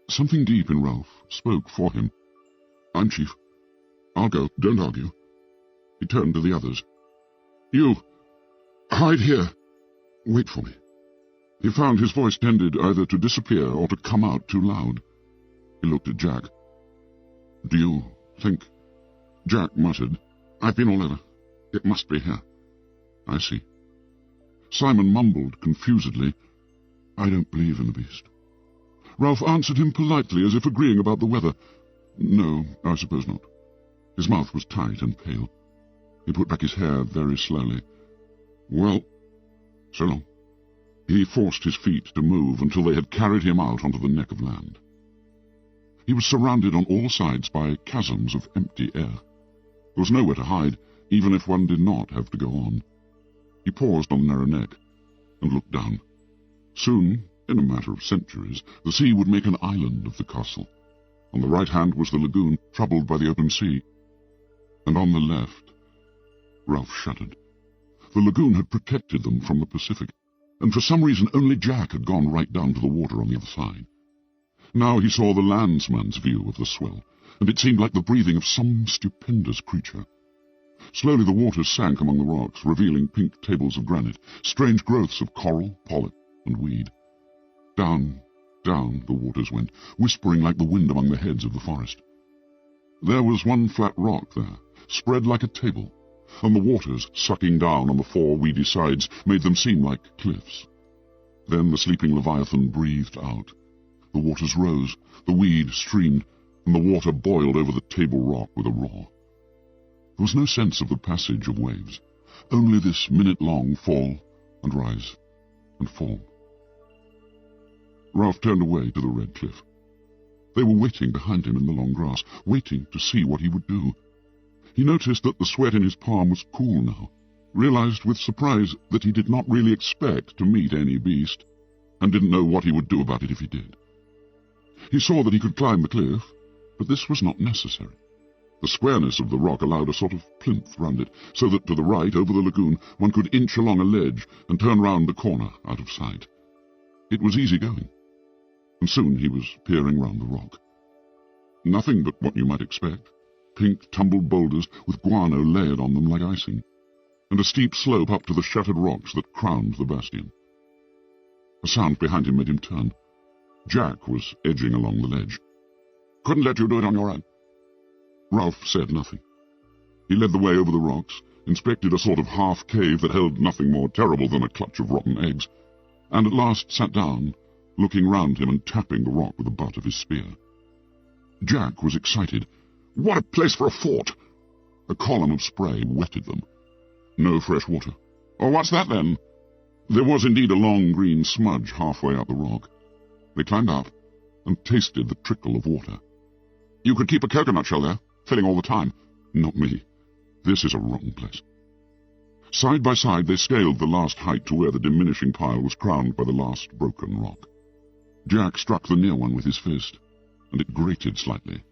Something deep in Ralph spoke for him. "I'm chief. I'll go. Don't argue." He turned to the others. "You, hide here. Wait for me." He found his voice tended either to disappear or to come out too loud. He looked at Jack. "Do you think—" Jack muttered, "I've been all over. It must be here." "I see." Simon mumbled confusedly, "I don't believe in the beast." Ralph answered him politely, as if agreeing about the weather. "No, I suppose not." His mouth was tight and pale. He put back his hair very slowly. "Well, so long." He forced his feet to move until they had carried him out onto the neck of land. He was surrounded on all sides by chasms of empty air. There was nowhere to hide, even if one did not have to go on. He paused on the narrow neck and looked down. Soon, in a matter of centuries, the sea would make an island of the castle. On the right hand was the lagoon, troubled by the open sea. And on the left— Ralph shuddered. The lagoon had protected them from the Pacific, and for some reason only Jack had gone right down to the water on the other side. Now he saw the landsman's view of the swell, and it seemed like the breathing of some stupendous creature. Slowly the waters sank among the rocks, revealing pink tables of granite, strange growths of coral, polyp, and weed. Down, down the waters went, whispering like the wind among the heads of the forest. There was one flat rock there, spread like a table, and the waters, sucking down on the four weedy sides, made them seem like cliffs. Then the sleeping Leviathan breathed out. The waters rose, the weed streamed, and the water boiled over the table rock with a roar. There was no sense of the passage of waves, only this minute-long fall and rise and fall. Ralph turned away to the red cliff. They were waiting behind him in the long grass, waiting to see what he would do. He noticed that the sweat in his palm was cool now, realized with surprise that he did not really expect to meet any beast, and didn't know what he would do about it if he did. He saw that he could climb the cliff, but this was not necessary. The squareness of the rock allowed a sort of plinth round it, so that to the right, over the lagoon, one could inch along a ledge and turn round the corner out of sight. It was easy going, and soon he was peering round the rock. Nothing but what you might expect. Pink, tumbled boulders with guano layered on them like icing, and a steep slope up to the shattered rocks that crowned the bastion. A sound behind him made him turn. Jack was edging along the ledge. "Couldn't let you do it on your own." Ralph said nothing. He led the way over the rocks, inspected a sort of half-cave that held nothing more terrible than a clutch of rotten eggs, and at last sat down, looking round him and tapping the rock with the butt of his spear. Jack was excited. What a place for a fort! A column of spray wetted them. No fresh water. Oh, what's that, then? There was indeed a long green smudge halfway up the rock. They climbed up and tasted the trickle of water. You could keep a coconut shell there, filling all the time. Not me. This is a rotten place. Side by side they scaled the last height to where the diminishing pile was crowned by the last broken rock. Jack struck the near one with his fist, and it grated slightly.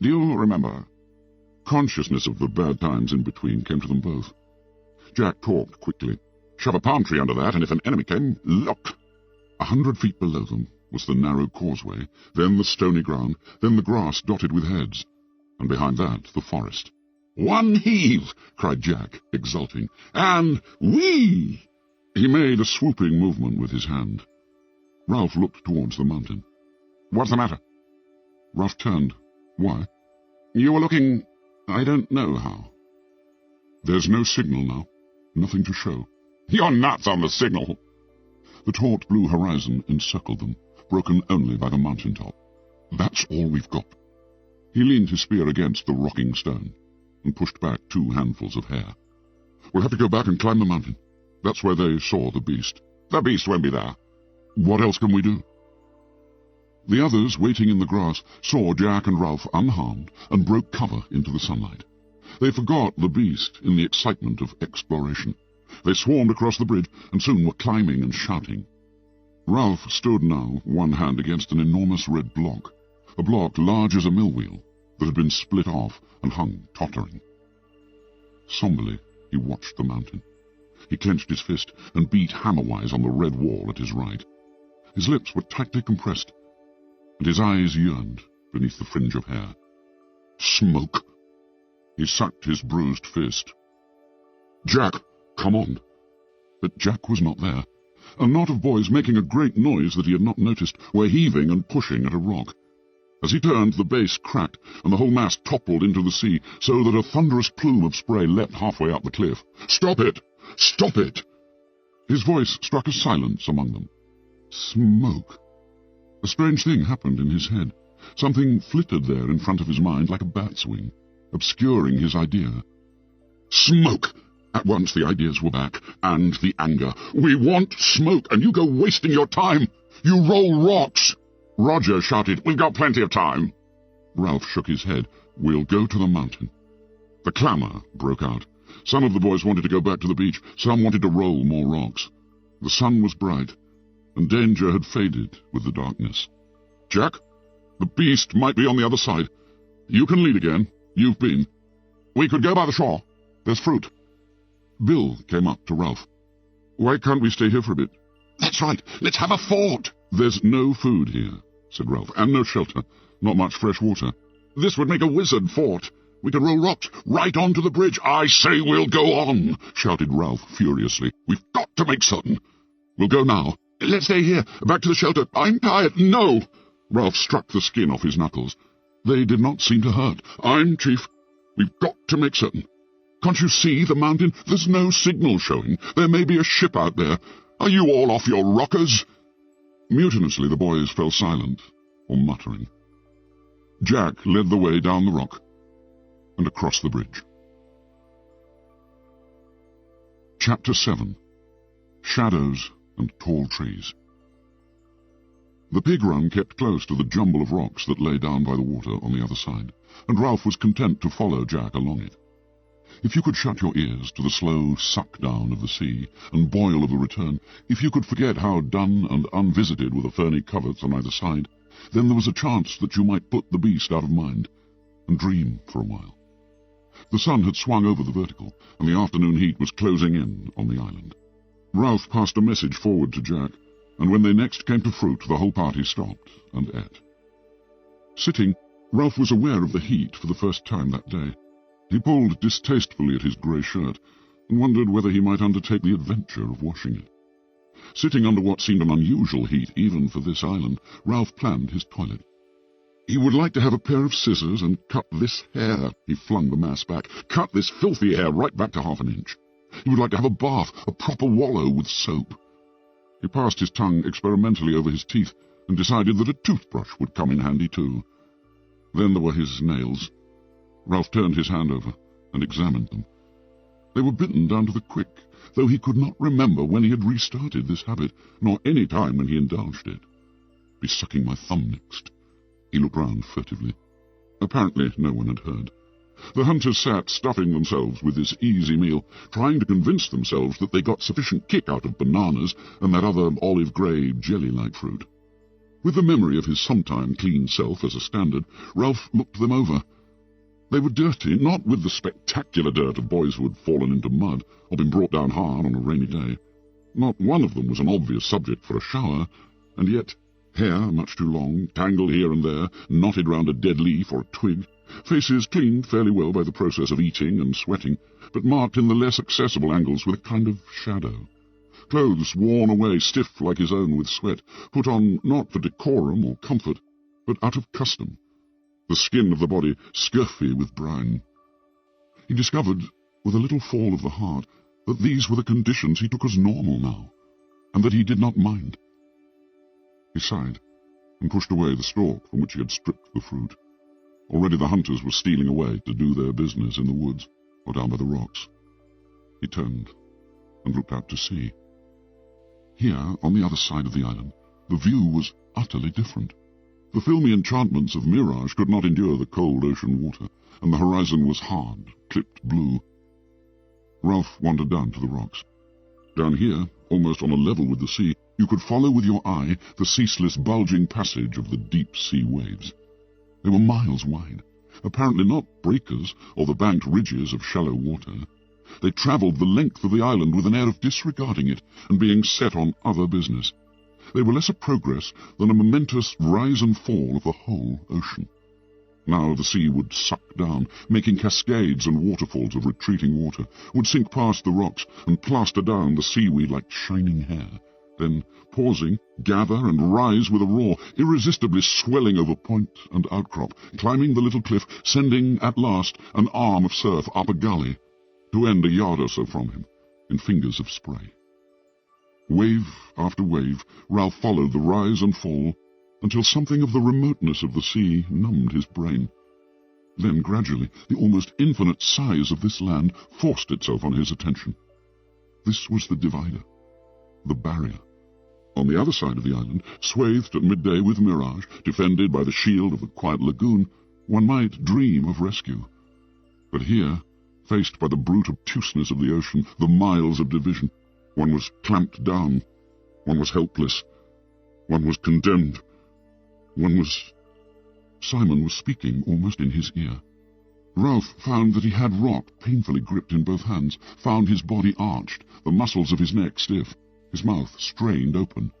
Do you remember? Consciousness of the bad times in between came to them both. Jack talked quickly. Shove a palm tree under that, and if an enemy came, look! 100 feet below them was the narrow causeway, then the stony ground, then the grass dotted with heads, and behind that the forest. One heave, cried Jack, exulting, and whee! He made a swooping movement with his hand. Ralph looked towards the mountain. What's the matter? Ralph turned. Why? You were looking... I don't know how. There's no signal now. Nothing to show. You're nuts on the signal. The taut blue horizon encircled them, broken only by the mountain top. That's all we've got. He leaned his spear against the rocking stone and pushed back 2 handfuls of hair. We'll have to go back and climb the mountain. That's where they saw the beast. The beast won't be there. What else can we do? The others, waiting in the grass, saw Jack and Ralph unharmed and broke cover into the sunlight. They forgot the beast in the excitement of exploration. They swarmed across the bridge and soon were climbing and shouting. Ralph stood now, one hand against an enormous red block, a block large as a mill wheel that had been split off and hung tottering. Somberly, he watched the mountain. He clenched his fist and beat hammer-wise on the red wall at his right. His lips were tightly compressed, and his eyes yearned beneath the fringe of hair. Smoke! He sucked his bruised fist. Jack, come on! But Jack was not there. A knot of boys making a great noise that he had not noticed were heaving and pushing at a rock. As he turned, the base cracked, and the whole mass toppled into the sea, so that a thunderous plume of spray leapt halfway up the cliff. Stop it! Stop it! His voice struck a silence among them. Smoke. A strange thing happened in his head. Something flitted there in front of his mind like a bat's wing, obscuring his idea. Smoke! At once the ideas were back, and the anger. We want smoke, and you go wasting your time. You roll rocks. Roger shouted, We've got plenty of time. Ralph shook his head. We'll go to the mountain. The clamour broke out. Some of the boys wanted to go back to the beach. Some wanted to roll more rocks. The sun was bright, and danger had faded with the darkness. Jack, the beast might be on the other side. You can lead again. You've been. We could go by the shore. There's fruit. Bill came up to Ralph. Why can't we stay here for a bit? That's right. Let's have a fort. There's no food here, said Ralph, and no shelter. Not much fresh water. This would make a wizard fort. We could roll rocks right onto the bridge. I say we'll go on, shouted Ralph furiously. We've got to make certain. We'll go now. Let's stay here. Back to the shelter. I'm tired. No. Ralph struck the skin off his knuckles. They did not seem to hurt. I'm chief. We've got to make certain. Can't you see the mountain? There's no signal showing. There may be a ship out there. Are you all off your rockers? Mutinously the boys fell silent, or muttering. Jack led the way down the rock and across the bridge. Chapter 7. Shadows and Tall Trees. The pig run kept close to the jumble of rocks that lay down by the water on the other side, and Ralph was content to follow Jack along it. If you could shut your ears to the slow suck-down of the sea and boil of the return, if you could forget how dun and unvisited were the ferny coverts on either side, then there was a chance that you might put the beast out of mind and dream for a while. The sun had swung over the vertical, and the afternoon heat was closing in on the island. Ralph passed a message forward to Jack, and when they next came to fruit, the whole party stopped and ate. Sitting, Ralph was aware of the heat for the first time that day. He pulled distastefully at his grey shirt, and wondered whether he might undertake the adventure of washing it. Sitting under what seemed an unusual heat even for this island, Ralph planned his toilet. He would like to have a pair of scissors and cut this hair. He flung the mass back. Cut this filthy hair right back to half an inch. He would like to have a bath, a proper wallow with soap. He passed his tongue experimentally over his teeth and decided that a toothbrush would come in handy too. Then there were his nails. Ralph turned his hand over and examined them. They were bitten down to the quick, though he could not remember when he had restarted this habit, nor any time when he indulged it. Be sucking my thumb next. He looked round furtively. Apparently no one had heard. The hunters sat stuffing themselves with this easy meal, trying to convince themselves that they got sufficient kick out of bananas and that other olive-grey, jelly-like fruit. With the memory of his sometime clean self as a standard, Ralph looked them over. They were dirty, not with the spectacular dirt of boys who had fallen into mud or been brought down hard on a rainy day. Not one of them was an obvious subject for a shower, and yet hair much too long, tangled here and there, knotted round a dead leaf or a twig, faces cleaned fairly well by the process of eating and sweating, but marked in the less accessible angles with a kind of shadow. Clothes worn away stiff like his own with sweat, put on not for decorum or comfort, but out of custom. The skin of the body scurfy with brine. He discovered, with a little fall of the heart, that these were the conditions he took as normal now, and that he did not mind. He sighed, and pushed away the stalk from which he had stripped the fruit. Already the hunters were stealing away to do their business in the woods, or down by the rocks. He turned, and looked out to sea. Here, on the other side of the island, the view was utterly different. The filmy enchantments of mirage could not endure the cold ocean water, and the horizon was hard, clipped blue. Ralph wandered down to the rocks. Down here, almost on a level with the sea, you could follow with your eye the ceaseless bulging passage of the deep-sea waves. They were miles wide, apparently not breakers or the banked ridges of shallow water. They travelled the length of the island with an air of disregarding it and being set on other business. They were less a progress than a momentous rise and fall of the whole ocean. Now the sea would suck down, making cascades and waterfalls of retreating water, would sink past the rocks and plaster down the seaweed like shining hair, then, pausing, gather and rise with a roar, irresistibly swelling over point and outcrop, climbing the little cliff, sending, at last, an arm of surf up a gully, to end a yard or so from him, in fingers of spray. Wave after wave, Ralph followed the rise and fall, until something of the remoteness of the sea numbed his brain. Then, gradually, the almost infinite size of this land forced itself on his attention. This was the divider, the barrier. On the other side of the island, swathed at midday with mirage, defended by the shield of the quiet lagoon, one might dream of rescue. But here, faced by the brute obtuseness of the ocean, the miles of division, one was clamped down, one was helpless, one was condemned, one was... Simon was speaking almost in his ear. Ralph found that he had rock painfully gripped in both hands, found his body arched, the muscles of his neck stiff, his mouth strained open.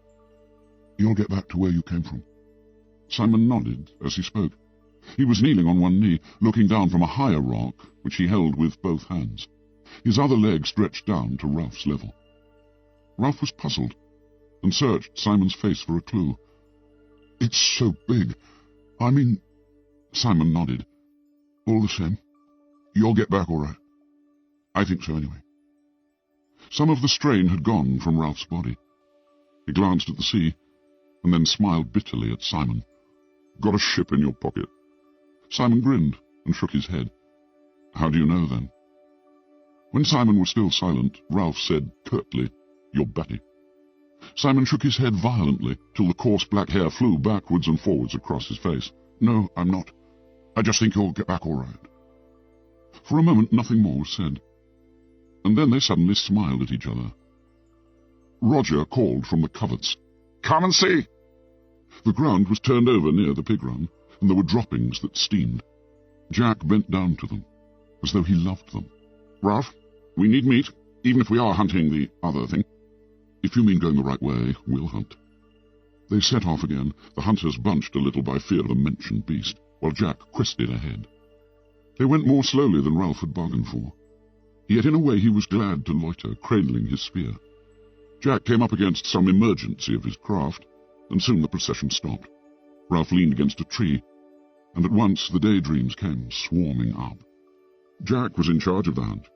"You'll get back to where you came from." Simon nodded as he spoke. He was kneeling on one knee, looking down from a higher rock, which he held with both hands. His other leg stretched down to Ralph's level. Ralph was puzzled, and searched Simon's face for a clue. "It's so big. I mean..." Simon nodded. "All the same, you'll get back all right. I think so, anyway." Some of the strain had gone from Ralph's body. He glanced at the sea, and then smiled bitterly at Simon. "Got a ship in your pocket?" Simon grinned and shook his head. "How do you know, then?" When Simon was still silent, Ralph said curtly, "You're batty." Simon shook his head violently, till the coarse black hair flew backwards and forwards across his face. "No, I'm not. I just think you'll get back all right." For a moment nothing more was said, and then they suddenly smiled at each other. Roger called from the coverts, "Come and see!" The ground was turned over near the pig run, and there were droppings that steamed. Jack bent down to them, as though he loved them. "Ralph, we need meat, even if we are hunting the other thing." "If you mean going the right way, we'll hunt." They set off again, the hunters bunched a little by fear of the mentioned beast, while Jack quested ahead. They went more slowly than Ralph had bargained for. Yet in a way he was glad to loiter, cradling his spear. Jack came up against some emergency of his craft, and soon the procession stopped. Ralph leaned against a tree, and at once the daydreams came swarming up. Jack was in charge of the hunt,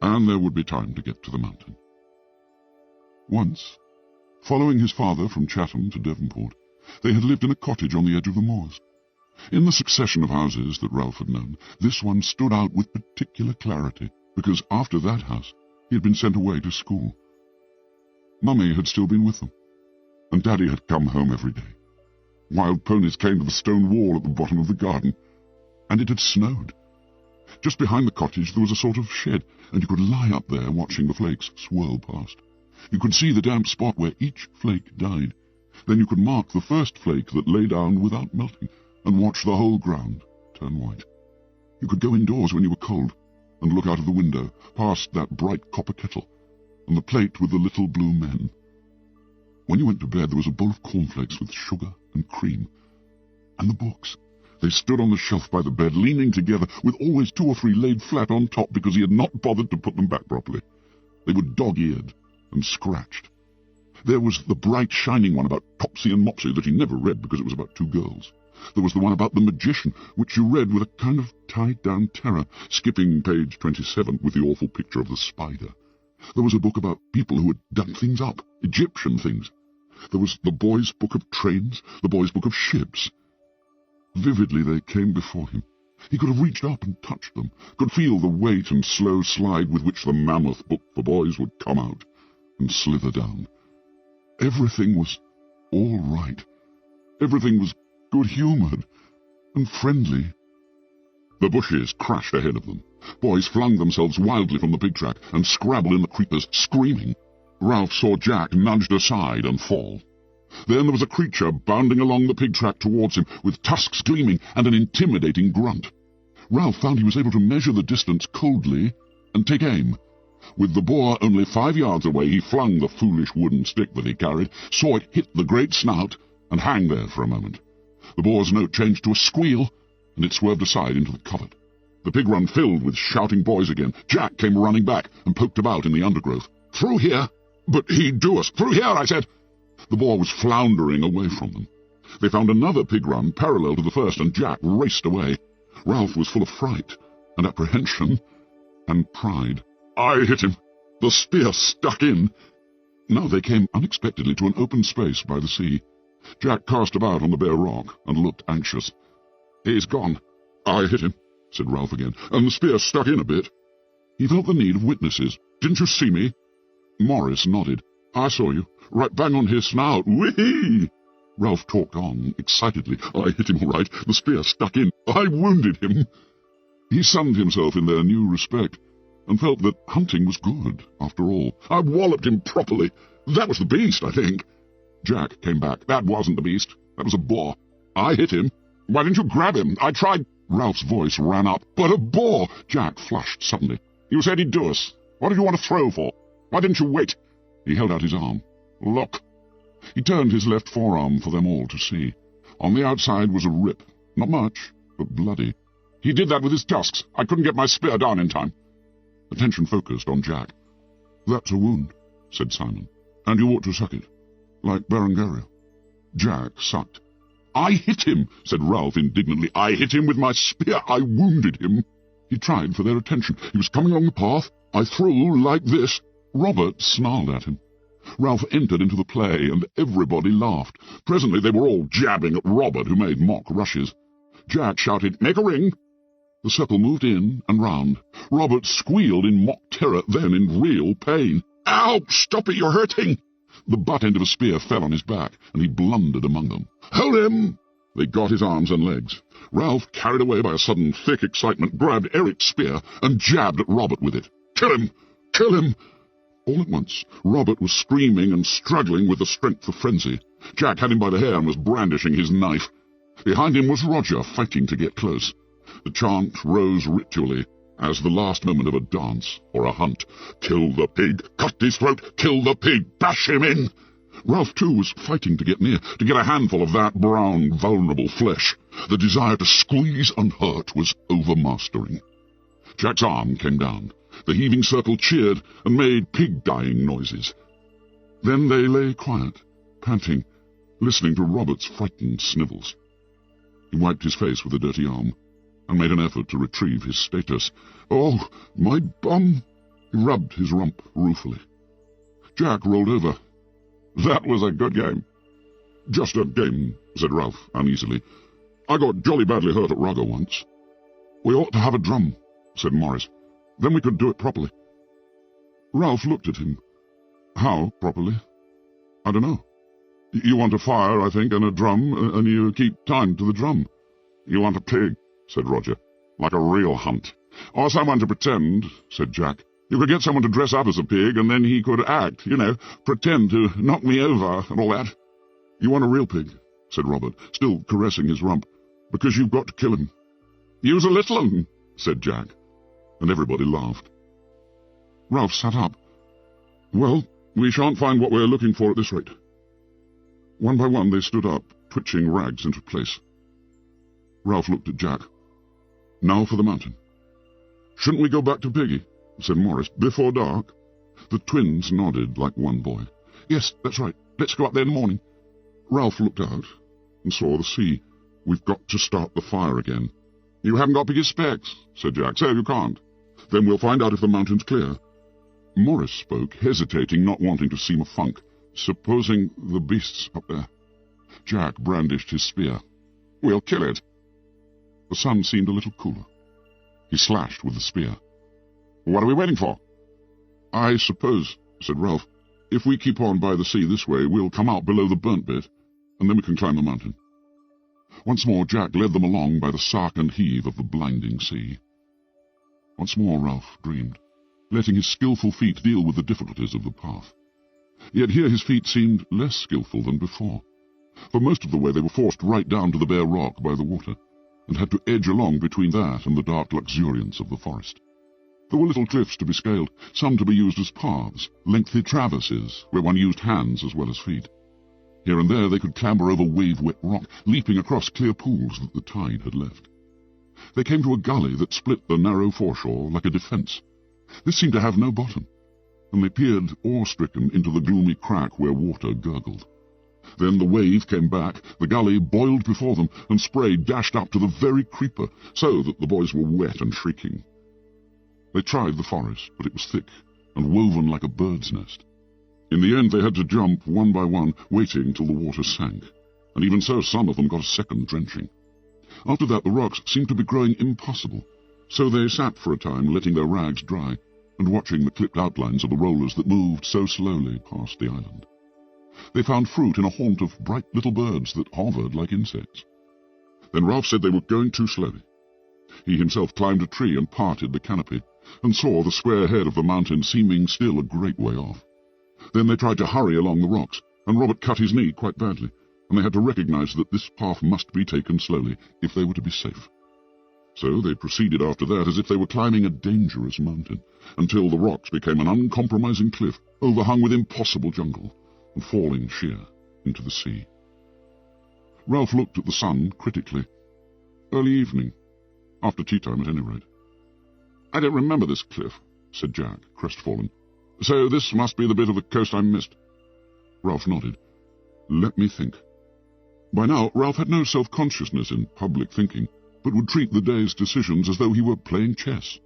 and there would be time to get to the mountain. Once, following his father from Chatham to Devonport, they had lived in a cottage on the edge of the moors. In the succession of houses that Ralph had known, this one stood out with particular clarity, because after that house he had been sent away to school. Mummy had still been with them, and Daddy had come home every day. Wild ponies came to the stone wall at the bottom of the garden, and it had snowed. Just behind the cottage there was a sort of shed, and you could lie up there watching the flakes swirl past. You could see the damp spot where each flake died. Then you could mark the first flake that lay down without melting, and watch the whole ground turn white. You could go indoors when you were cold, and look out of the window, past that bright copper kettle, and the plate with the little blue men. When you went to bed, there was a bowl of cornflakes with sugar and cream. And the books. They stood on the shelf by the bed, leaning together, with always 2 or 3 laid flat on top because he had not bothered to put them back properly. They were dog-eared and scratched. There was the bright, shining one about Topsy and Mopsy that he never read because it was about 2 girls. There was the one about the magician, which you read with a kind of tied-down terror, skipping page 27 with the awful picture of the spider. There was a book about people who had done things up, Egyptian things. There was the boy's book of trains, the boy's book of ships. Vividly they came before him. He could have reached up and touched them, could feel the weight and slow slide with which the mammoth book for boys would come out and slither down. Everything was all right. Everything was good-humoured and friendly. The bushes crashed ahead of them. Boys flung themselves wildly from the pig track and scrabbled in the creepers, screaming. Ralph saw Jack nudged aside and fall. Then there was a creature bounding along the pig track towards him, with tusks gleaming and an intimidating grunt. Ralph found he was able to measure the distance coldly and take aim. With the boar only 5 yards away, he flung the foolish wooden stick that he carried, saw it hit the great snout, and hang there for a moment. The boar's note changed to a squeal, and it swerved aside into the covert. The pig run filled with shouting boys again. Jack came running back and poked about in the undergrowth. "Through here!" "But he'd do us!" "Through here, I said!" The boar was floundering away from them. They found another pig run parallel to the first, and Jack raced away. Ralph was full of fright and apprehension and pride. "I hit him. The spear stuck in." Now they came unexpectedly to an open space by the sea. Jack cast about on the bare rock and looked anxious. "He's gone." "I hit him," said Ralph again, "and the spear stuck in a bit." He felt the need of witnesses. "Didn't you see me?" Morris nodded. "I saw you, right bang on his snout. Whee!" Ralph talked on excitedly. "I hit him all right. The spear stuck in. I wounded him." He sunned himself in their new respect, and felt that hunting was good, after all. "I walloped him properly. That was the beast, I think." Jack came back. "That wasn't the beast. That was a boar. I hit him. Why didn't you grab him? I tried." Ralph's voice ran up. "But a boar!" Jack flushed suddenly. "You said he'd do us. What did you want to throw for? Why didn't you wait?" He held out his arm. "Look." He turned his left forearm for them all to see. On the outside was a rip. Not much, but bloody. "He did that with his tusks. I couldn't get my spear down in time." Attention focused on Jack. "That's a wound," said Simon, "and you ought to suck it, like Berengaria." Jack sucked. "I hit him," said Ralph indignantly. "I hit him with my spear. I wounded him." He tried for their attention. He was coming along the path. "I threw like this." Robert snarled at him. Ralph entered into the play, and everybody laughed. Presently they were all jabbing at Robert, who made mock rushes. Jack shouted, "Make a ring!" The circle moved in and round. Robert squealed in mock terror, then in real pain. "Ow! Stop it! You're hurting!" The butt end of a spear fell on his back, and he blundered among them. "Hold him!" They got his arms and legs. Ralph, carried away by a sudden thick excitement, grabbed Eric's spear and jabbed at Robert with it. "Kill him! Kill him!" All at once, Robert was screaming and struggling with the strength of frenzy. Jack had him by the hair and was brandishing his knife. Behind him was Roger, fighting to get close. The chant rose ritually, as the last moment of a dance or a hunt. "Kill the pig! Cut his throat! Kill the pig! Bash him in!" Ralph, too, was fighting to get near, to get a handful of that brown, vulnerable flesh. The desire to squeeze and hurt was overmastering. Jack's arm came down. The heaving circle cheered and made pig-dying noises. Then they lay quiet, panting, listening to Robert's frightened snivels. He wiped his face with a dirty arm, and made an effort to retrieve his status. "Oh, my bum!" He rubbed his rump ruefully. Jack rolled over. "That was a good game." "Just a game," said Ralph uneasily. "I got jolly badly hurt at rugger once." "We ought to have a drum," said Morris. "Then we could do it properly." Ralph looked at him. "How properly?" "I don't know. You want a fire, I think, and a drum, and you keep time to the drum." "You want a pig," said Roger, "like a real hunt." "Or someone to pretend," said Jack. "You could get someone to dress up as a pig, and then he could act, pretend to knock me over and all that." "You want a real pig," said Robert, still caressing his rump, "because you've got to kill him." "Use a little 'un," said Jack, and everybody laughed. Ralph sat up. "Well, we shan't find what we're looking for at this rate." One by one they stood up, twitching rags into place. Ralph looked at Jack. "Now for the mountain." "Shouldn't we go back to Piggy?" said Morris, "before dark?" The twins nodded like one boy. "Yes, that's right. Let's go up there in the morning." Ralph looked out and saw the sea. "We've got to start the fire again." "You haven't got Piggy's specs," said Jack, "so you can't." "Then we'll find out if the mountain's clear." Morris spoke, hesitating, not wanting to seem a funk. "Supposing the beast's up there?" Jack brandished his spear. "We'll kill it." The sun seemed a little cooler. He slashed with the spear. "What are we waiting for?" "I suppose," said Ralph, "if we keep on by the sea this way, we'll come out below the burnt bit, and then we can climb the mountain." Once more Jack led them along by the sark and heave of the blinding sea. Once more Ralph dreamed, letting his skilful feet deal with the difficulties of the path. Yet here his feet seemed less skilful than before. For most of the way they were forced right down to the bare rock by the water, and had to edge along between that and the dark luxuriance of the forest. There were little cliffs to be scaled, some to be used as paths, lengthy traverses where one used hands as well as feet. Here and there they could clamber over wave-wet rock, leaping across clear pools that the tide had left. They came to a gully that split the narrow foreshore like a defence. This seemed to have no bottom, and they peered awe-stricken into the gloomy crack where water gurgled. Then the wave came back, the gully boiled before them, and spray dashed up to the very creeper, so that the boys were wet and shrieking. They tried the forest, but it was thick and woven like a bird's nest. In the end they had to jump one by one, waiting till the water sank, and even so some of them got a second drenching. After that the rocks seemed to be growing impossible, so they sat for a time, letting their rags dry, and watching the clipped outlines of the rollers that moved so slowly past the island. They found fruit in a haunt of bright little birds that hovered like insects. Then Ralph said they were going too slowly. He himself climbed a tree and parted the canopy, and saw the square head of the mountain seeming still a great way off. Then they tried to hurry along the rocks, and Robert cut his knee quite badly, and they had to recognize that this path must be taken slowly if they were to be safe. So they proceeded after that as if they were climbing a dangerous mountain, until the rocks became an uncompromising cliff, overhung with impossible jungle, and falling sheer into the sea. Ralph looked at the sun critically. Early evening, after tea time at any rate. "I don't remember this cliff," said Jack, crestfallen. "So this must be the bit of the coast I missed." Ralph nodded. "Let me think." By now, Ralph had no self-consciousness in public thinking, but would treat the day's decisions as though he were playing chess.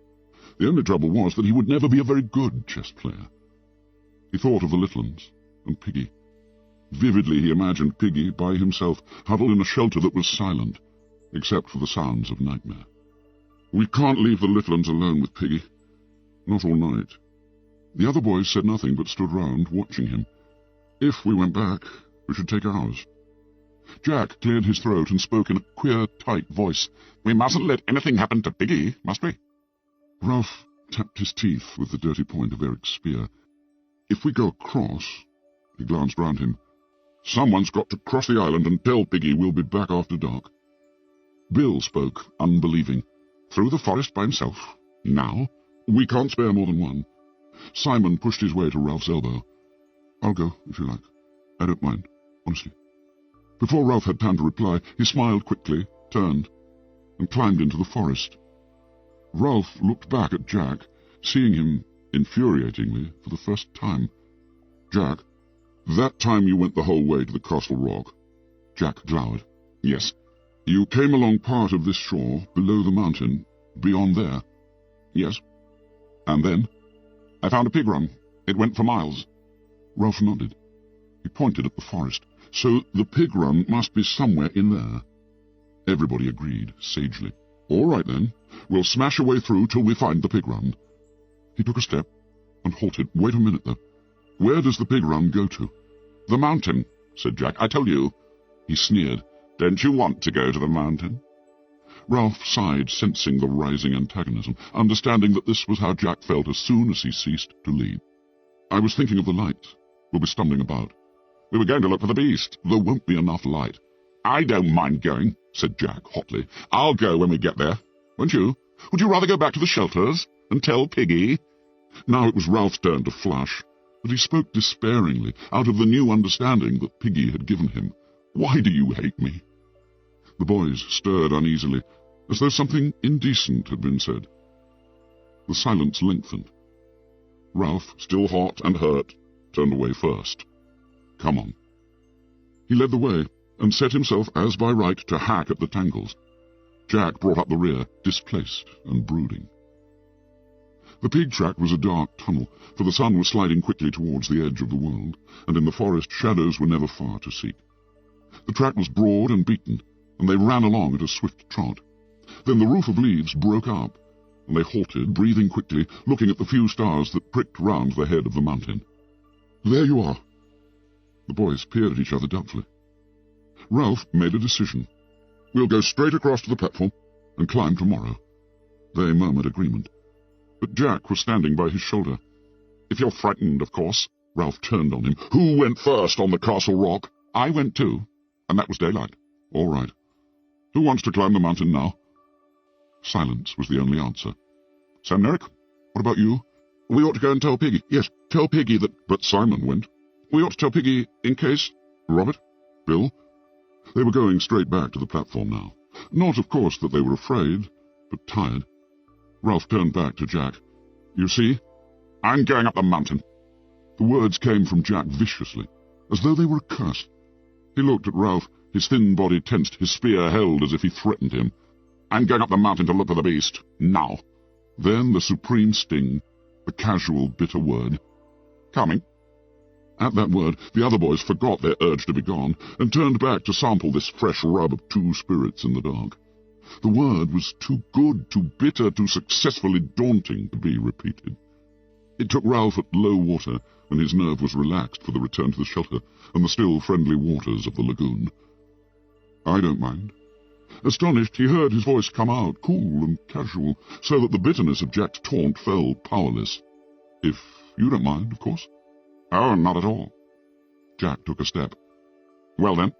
The only trouble was that he would never be a very good chess player. He thought of the little ones and Piggy. Vividly he imagined Piggy by himself, huddled in a shelter that was silent, except for the sounds of nightmare. "We can't leave the little ones alone with Piggy. Not all night." The other boys said nothing but stood round, watching him. "If we went back, we should take ours." Jack cleared his throat and spoke in a queer, tight voice. "We mustn't let anything happen to Piggy, must we?" Ralph tapped his teeth with the dirty point of Eric's spear. "If we go across—" He glanced round him. "Someone's got to cross the island and tell Piggy we'll be back after dark." Bill spoke, unbelieving. "Through the forest by himself? Now? We can't spare more than one." Simon pushed his way to Ralph's elbow. "I'll go, if you like. I don't mind, honestly." Before Ralph had time to reply, he smiled quickly, turned, and climbed into the forest. Ralph looked back at Jack, seeing him, infuriatingly, for the first time. "Jack, that time you went the whole way to the Castle Rock?" Jack glowered. "Yes." You came along part of this shore, below the mountain, beyond there? Yes. And then? I found a pig run. It went for miles. Ralph nodded. He pointed at the forest. So the pig run must be somewhere in there. Everybody agreed, sagely. All right, then. We'll smash our way through till we find the pig run. He took a step and halted. Wait a minute, though. Where does the pig run go to? The mountain, said Jack. I tell you. He sneered. Don't you want to go to the mountain? Ralph sighed, sensing the rising antagonism, understanding that this was how Jack felt as soon as he ceased to lead. I was thinking of the lights. We'll be stumbling about. We were going to look for the beast. There won't be enough light. I don't mind going, said Jack hotly. I'll go when we get there. Won't you? Would you rather go back to the shelters and tell Piggy? Now it was Ralph's turn to flush, but he spoke despairingly, out of the new understanding that Piggy had given him. Why do you hate me? The boys stirred uneasily, as though something indecent had been said. The silence lengthened. Ralph, still hot and hurt, turned away first. Come on. He led the way, and set himself as by right to hack at the tangles. Jack brought up the rear, displaced and brooding. The pig track was a dark tunnel, for the sun was sliding quickly towards the edge of the world, and in the forest shadows were never far to seek. The track was broad and beaten, and they ran along at a swift trot. Then the roof of leaves broke up, and they halted, breathing quickly, looking at the few stars that pricked round the head of the mountain. There you are. The boys peered at each other doubtfully. Ralph made a decision. We'll go straight across to the platform and climb tomorrow. They murmured agreement. But Jack was standing by his shoulder. If you're frightened, of course. Ralph turned on him. Who went first on the castle rock? I went too, and that was daylight. All right. Who wants to climb the mountain now? Silence was the only answer. Sam Merrick, what about you? We ought to go and tell Piggy. Yes, tell Piggy that... But Simon went. We ought to tell Piggy in case... Robert? Bill? They were going straight back to the platform now. Not, of course, that they were afraid, but tired. Ralph turned back to Jack. You see? I'm going up the mountain. The words came from Jack viciously, as though they were a curse. He looked at Ralph, his thin body tensed, his spear held as if he threatened him. I'm going up the mountain to look for the beast. Now. Then the supreme sting, the casual, bitter word. Coming. At that word, the other boys forgot their urge to be gone, and turned back to sample this fresh rub of two spirits in the dark. The word was too good, too bitter, too successfully daunting to be repeated. It took Ralph at low water, when his nerve was relaxed for the return to the shelter, and the still friendly waters of the lagoon. I don't mind. Astonished, he heard his voice come out, cool and casual, so that the bitterness of Jack's taunt fell powerless. If you don't mind, of course. Oh, not at all. Jack took a step. Well then.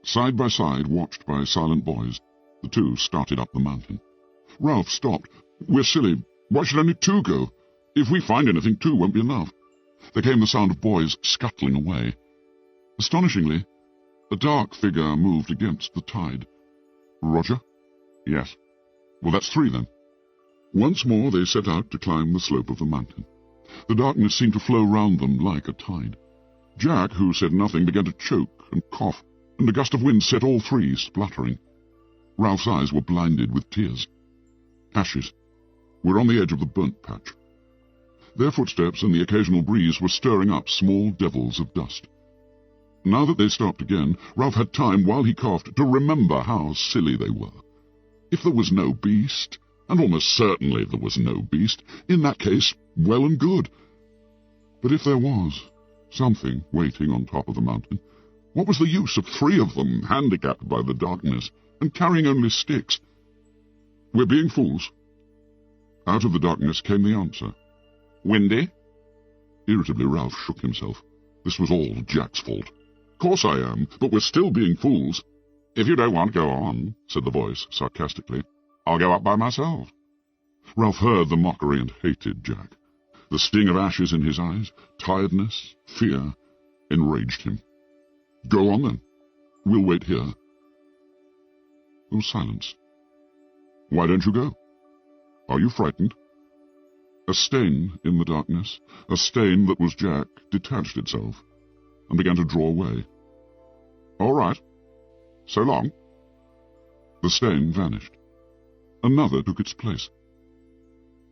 Side by side, watched by silent boys, the two started up the mountain. Ralph stopped. We're silly. Why should only two go? If we find anything, two won't be enough. There came the sound of boys scuttling away. Astonishingly, a dark figure moved against the tide. Roger? Yes. Well, that's three then. Once more they set out to climb the slope of the mountain. The darkness seemed to flow round them like a tide. Jack, who said nothing, began to choke and cough, and a gust of wind set all three spluttering. Ralph's eyes were blinded with tears. Ashes. We're on the edge of the burnt patch. Their footsteps and the occasional breeze were stirring up small devils of dust. Now that they stopped again, Ralph had time, while he coughed, to remember how silly they were. If there was no beast, and almost certainly there was no beast, in that case, well and good. But if there was something waiting on top of the mountain, what was the use of three of them, handicapped by the darkness, and carrying only sticks? We're being fools. Out of the darkness came the answer. Windy? Irritably, Ralph shook himself. This was all Jack's fault. Course I am, but we're still being fools. If you don't want to go on, said the voice sarcastically, I'll go up by myself. Ralph heard the mockery and hated Jack. The sting of ashes in his eyes, tiredness, fear, enraged him. Go on then. We'll wait here. There was silence. Why don't you go? Are you frightened? A stain in the darkness, a stain that was Jack, detached itself, and began to draw away. All right. So long. The stain vanished. Another took its place.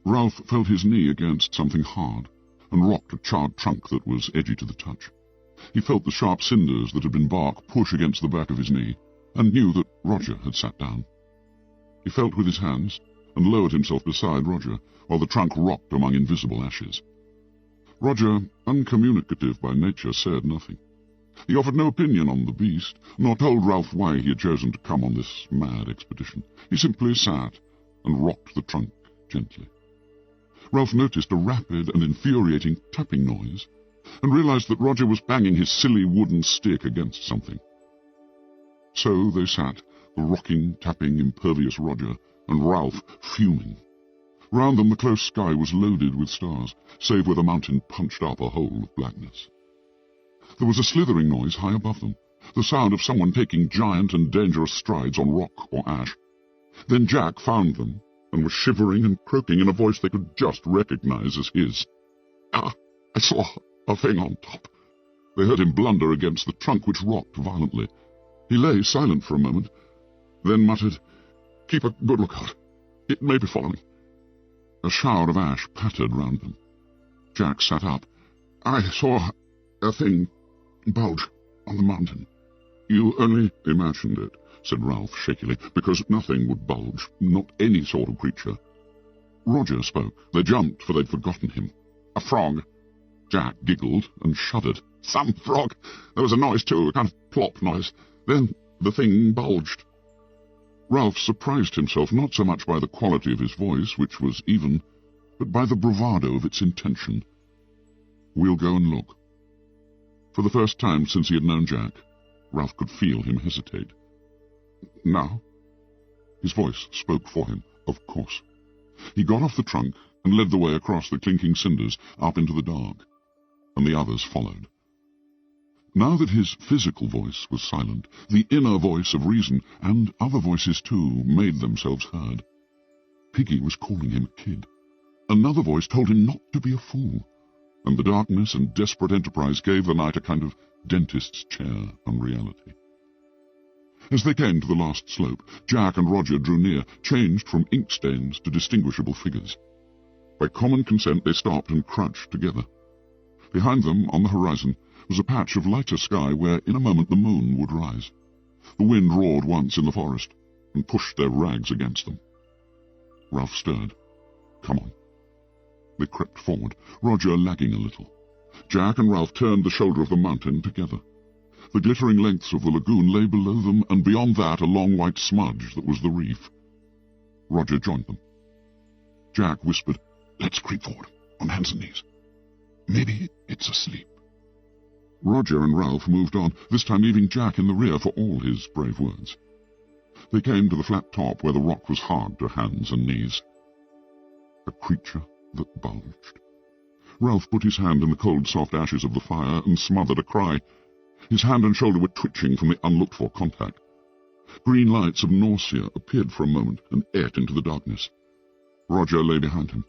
Ralph felt his knee against something hard, and rocked a charred trunk that was edgy to the touch. He felt the sharp cinders that had been bark push against the back of his knee, and knew that Roger had sat down. He felt with his hands, and lowered himself beside Roger, while the trunk rocked among invisible ashes. Roger, uncommunicative by nature, said nothing. He offered no opinion on the beast, nor told Ralph why he had chosen to come on this mad expedition. He simply sat and rocked the trunk gently. Ralph noticed a rapid and infuriating tapping noise, and realized that Roger was banging his silly wooden stick against something. So they sat, the rocking, tapping, impervious Roger, and Ralph fuming. Round them the close sky was loaded with stars, save where the mountain punched up a hole of blackness. There was a slithering noise high above them, the sound of someone taking giant and dangerous strides on rock or ash. Then Jack found them, and was shivering and croaking in a voice they could just recognize as his. "Ah, I saw a thing on top." They heard him blunder against the trunk, which rocked violently. He lay silent for a moment, then muttered, "Keep a good lookout. It may be following." A shower of ash pattered round them. Jack sat up. "I saw a thing bulge on the mountain." "You only imagined it," said Ralph shakily, "because nothing would bulge, not any sort of creature." Roger spoke. They jumped, for they'd forgotten him. "A frog." Jack giggled and shuddered. "Some frog. There was a noise too, a kind of plop noise. Then the thing bulged." Ralph surprised himself not so much by the quality of his voice, which was even, but by the bravado of its intention. "We'll go and look." For the first time since he had known Jack, Ralph could feel him hesitate. "Now?" His voice spoke for him, of course. He got off the trunk and led the way across the clinking cinders up into the dark, and the others followed. Now that his physical voice was silent, the inner voice of reason, and other voices too, made themselves heard. Piggy was calling him a kid. Another voice told him not to be a fool, and the darkness and desperate enterprise gave the night a kind of dentist's chair unreality. As they came to the last slope, Jack and Roger drew near, changed from ink stains to distinguishable figures. By common consent they stopped and crouched together. Behind them, on the horizon, was a patch of lighter sky where in a moment the moon would rise. The wind roared once in the forest, and pushed their rags against them. Ralph stirred. "Come on." They crept forward, Roger lagging a little. Jack and Ralph turned the shoulder of the mountain together. The glittering lengths of the lagoon lay below them, and beyond that a long white smudge that was the reef. Roger joined them. Jack whispered, "Let's creep forward, on hands and knees. Maybe it's asleep." Roger and Ralph moved on, this time leaving Jack in the rear for all his brave words. They came to the flat top where the rock was hard to hands and knees. A creature that bulged. Ralph put his hand in the cold, soft ashes of the fire and smothered a cry. His hand and shoulder were twitching from the unlooked-for contact. Green lights of nausea appeared for a moment and ate into the darkness. Roger lay behind him,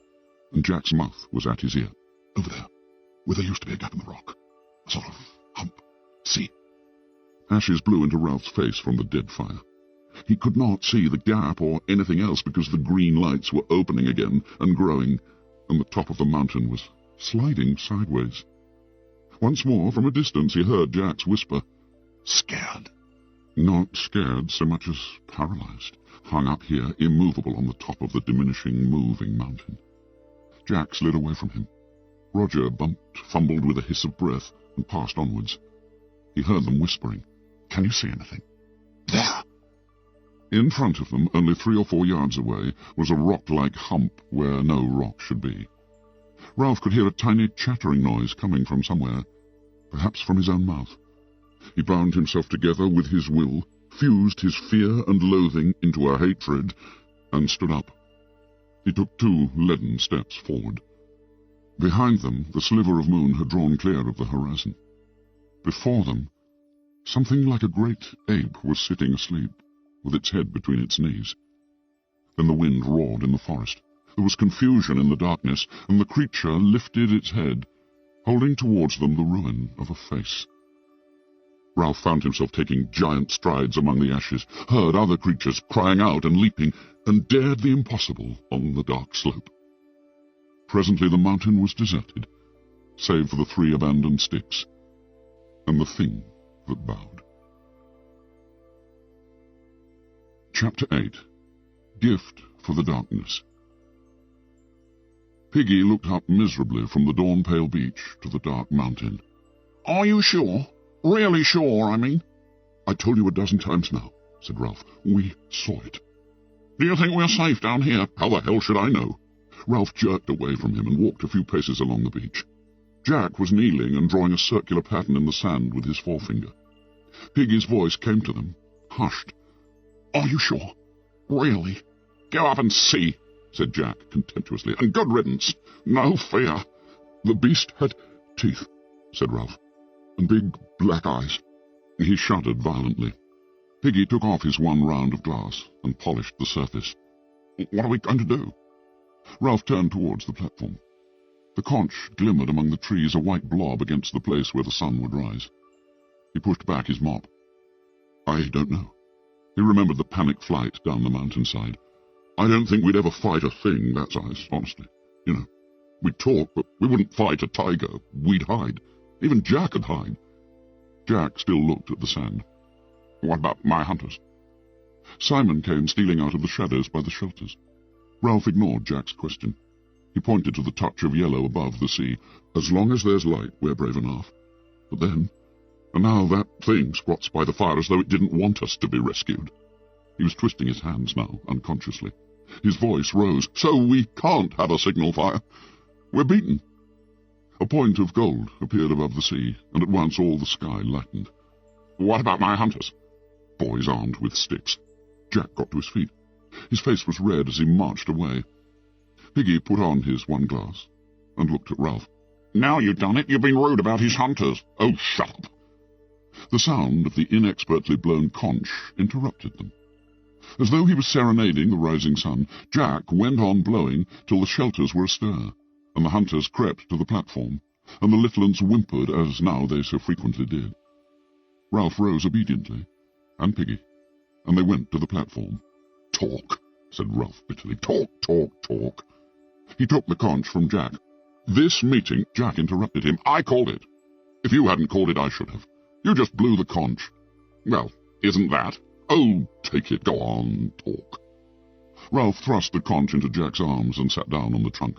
and Jack's mouth was at his ear. "Over there, where there used to be a gap in the rock. A sort of hump. See?" Ashes blew into Ralph's face from the dead fire. He could not see the gap or anything else because the green lights were opening again and growing, and the top of the mountain was sliding sideways. Once more, from a distance, he heard Jack's whisper, "Scared." Not scared so much as paralyzed, hung up here, immovable on the top of the diminishing, moving mountain. Jack slid away from him. Roger bumped, fumbled with a hiss of breath, and passed onwards. He heard them whispering, "Can you see anything?" "There!" In front of them, only 3 or 4 yards away, was a rock-like hump where no rock should be. Ralph could hear a tiny chattering noise coming from somewhere, perhaps from his own mouth. He bound himself together with his will, fused his fear and loathing into a hatred, and stood up. He took 2 leaden steps forward. Behind them, the sliver of moon had drawn clear of the horizon. Before them, something like a great ape was sitting asleep, with its head between its knees. Then the wind roared in the forest. There was confusion in the darkness, and the creature lifted its head, holding towards them the ruin of a face. Ralph found himself taking giant strides among the ashes, heard other creatures crying out and leaping, and dared the impossible on the dark slope. Presently the mountain was deserted, save for the 3 abandoned sticks, and the thing that bowed. Chapter 8. Gift for the Darkness. Piggy looked up miserably from the dawn-pale beach to the dark mountain. "Are you sure? Really sure, I mean?" "I told you a dozen times now," said Ralph. "We saw it." "Do you think we're safe down here?" "How the hell should I know?" Ralph jerked away from him and walked a few paces along the beach. Jack was kneeling and drawing a circular pattern in the sand with his forefinger. Piggy's voice came to them, hushed. "Are you sure? Really?" "Go up and see," said Jack contemptuously, "and good riddance. No fear." "The beast had teeth," said Ralph, "and big black eyes." He shuddered violently. Piggy took off his one round of glass and polished the surface. "What are we going to do?" Ralph turned towards the platform. The conch glimmered among the trees, a white blob against the place where the sun would rise. He pushed back his mop. "I don't know." He remembered the panic flight down the mountainside. "I don't think we'd ever fight a thing that size, honestly. You know, we'd talk, but we wouldn't fight a tiger. We'd hide. Even Jack would hide." Jack still looked at the sand. "What about my hunters?" Simon came stealing out of the shadows by the shelters. Ralph ignored Jack's question. He pointed to the touch of yellow above the sea. "As long as there's light, we're brave enough. But then, and now that thing squats by the fire as though it didn't want us to be rescued." He was twisting his hands now, unconsciously. His voice rose. "So we can't have a signal fire. We're beaten." A point of gold appeared above the sea, and at once all the sky lightened. "What about my hunters?" "Boys armed with sticks." Jack got to his feet. His face was red as he marched away. Piggy put on his one glass and looked at Ralph. "Now you've done it, you've been rude about his hunters." "Oh, shut up." The sound of the inexpertly blown conch interrupted them. As though he was serenading the rising sun, Jack went on blowing till the shelters were astir, and the hunters crept to the platform, and the little uns whimpered as now they so frequently did. Ralph rose obediently, and Piggy, and they went to the platform. "Talk," said Ralph bitterly. "Talk, talk, talk." He took the conch from Jack. "This meeting—" Jack interrupted him. "I called it. If you hadn't called it, I should have. You just blew the conch." "Well, isn't that?" "Oh, take it. Go on, talk." Ralph thrust the conch into Jack's arms and sat down on the trunk.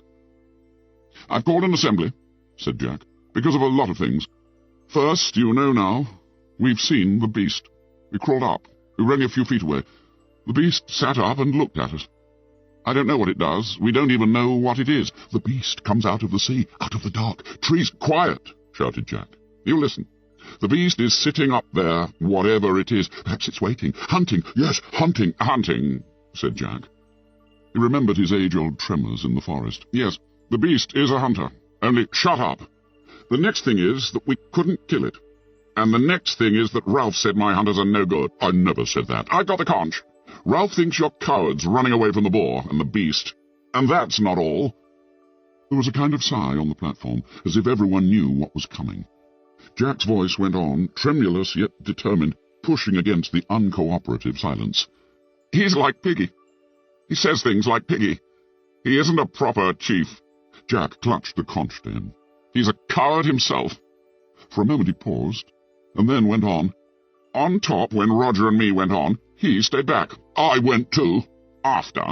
"I've called an assembly," said Jack, "because of a lot of things. First, you know now, we've seen the beast. We crawled up. We were only a few feet away. The beast sat up and looked at us. I don't know what it does. We don't even know what it is. The beast comes out of the sea, out of the dark. Trees—" "Quiet!" shouted Jack. "You listen. The beast is sitting up there, whatever it is. Perhaps it's waiting. Hunting. Yes, hunting, hunting," said Jack. He remembered his age-old tremors in the forest. "Yes, the beast is a hunter. Only shut up. The next thing is that we couldn't kill it. And the next thing is that Ralph said my hunters are no good." "I never said that." "I got the conch. Ralph thinks you're cowards running away from the boar and the beast. And that's not all." There was a kind of sigh on the platform, as if everyone knew what was coming. Jack's voice went on, tremulous yet determined, pushing against the uncooperative silence. "He's like Piggy. He says things like Piggy. He isn't a proper chief." Jack clutched the conch to him. "He's a coward himself." For a moment he paused, and then went on. "On top, when Roger and me went on, he stayed back. I went too. After."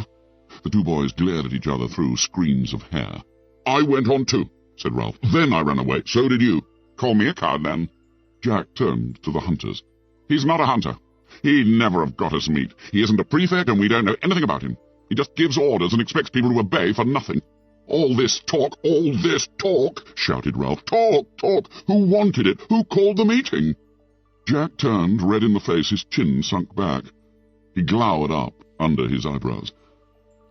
The two boys glared at each other through screens of hair. "I went on too," said Ralph. "Then I ran away. So did you. Call me a coward, then." Jack turned to the hunters. "He's not a hunter. He'd never have got us meat. He isn't a prefect, and we don't know anything about him. He just gives orders and expects people to obey for nothing." All this talk," shouted Ralph. "Talk, talk! Who wanted it? Who called the meeting?" Jack turned, red in the face, his chin sunk back. He glowered up under his eyebrows.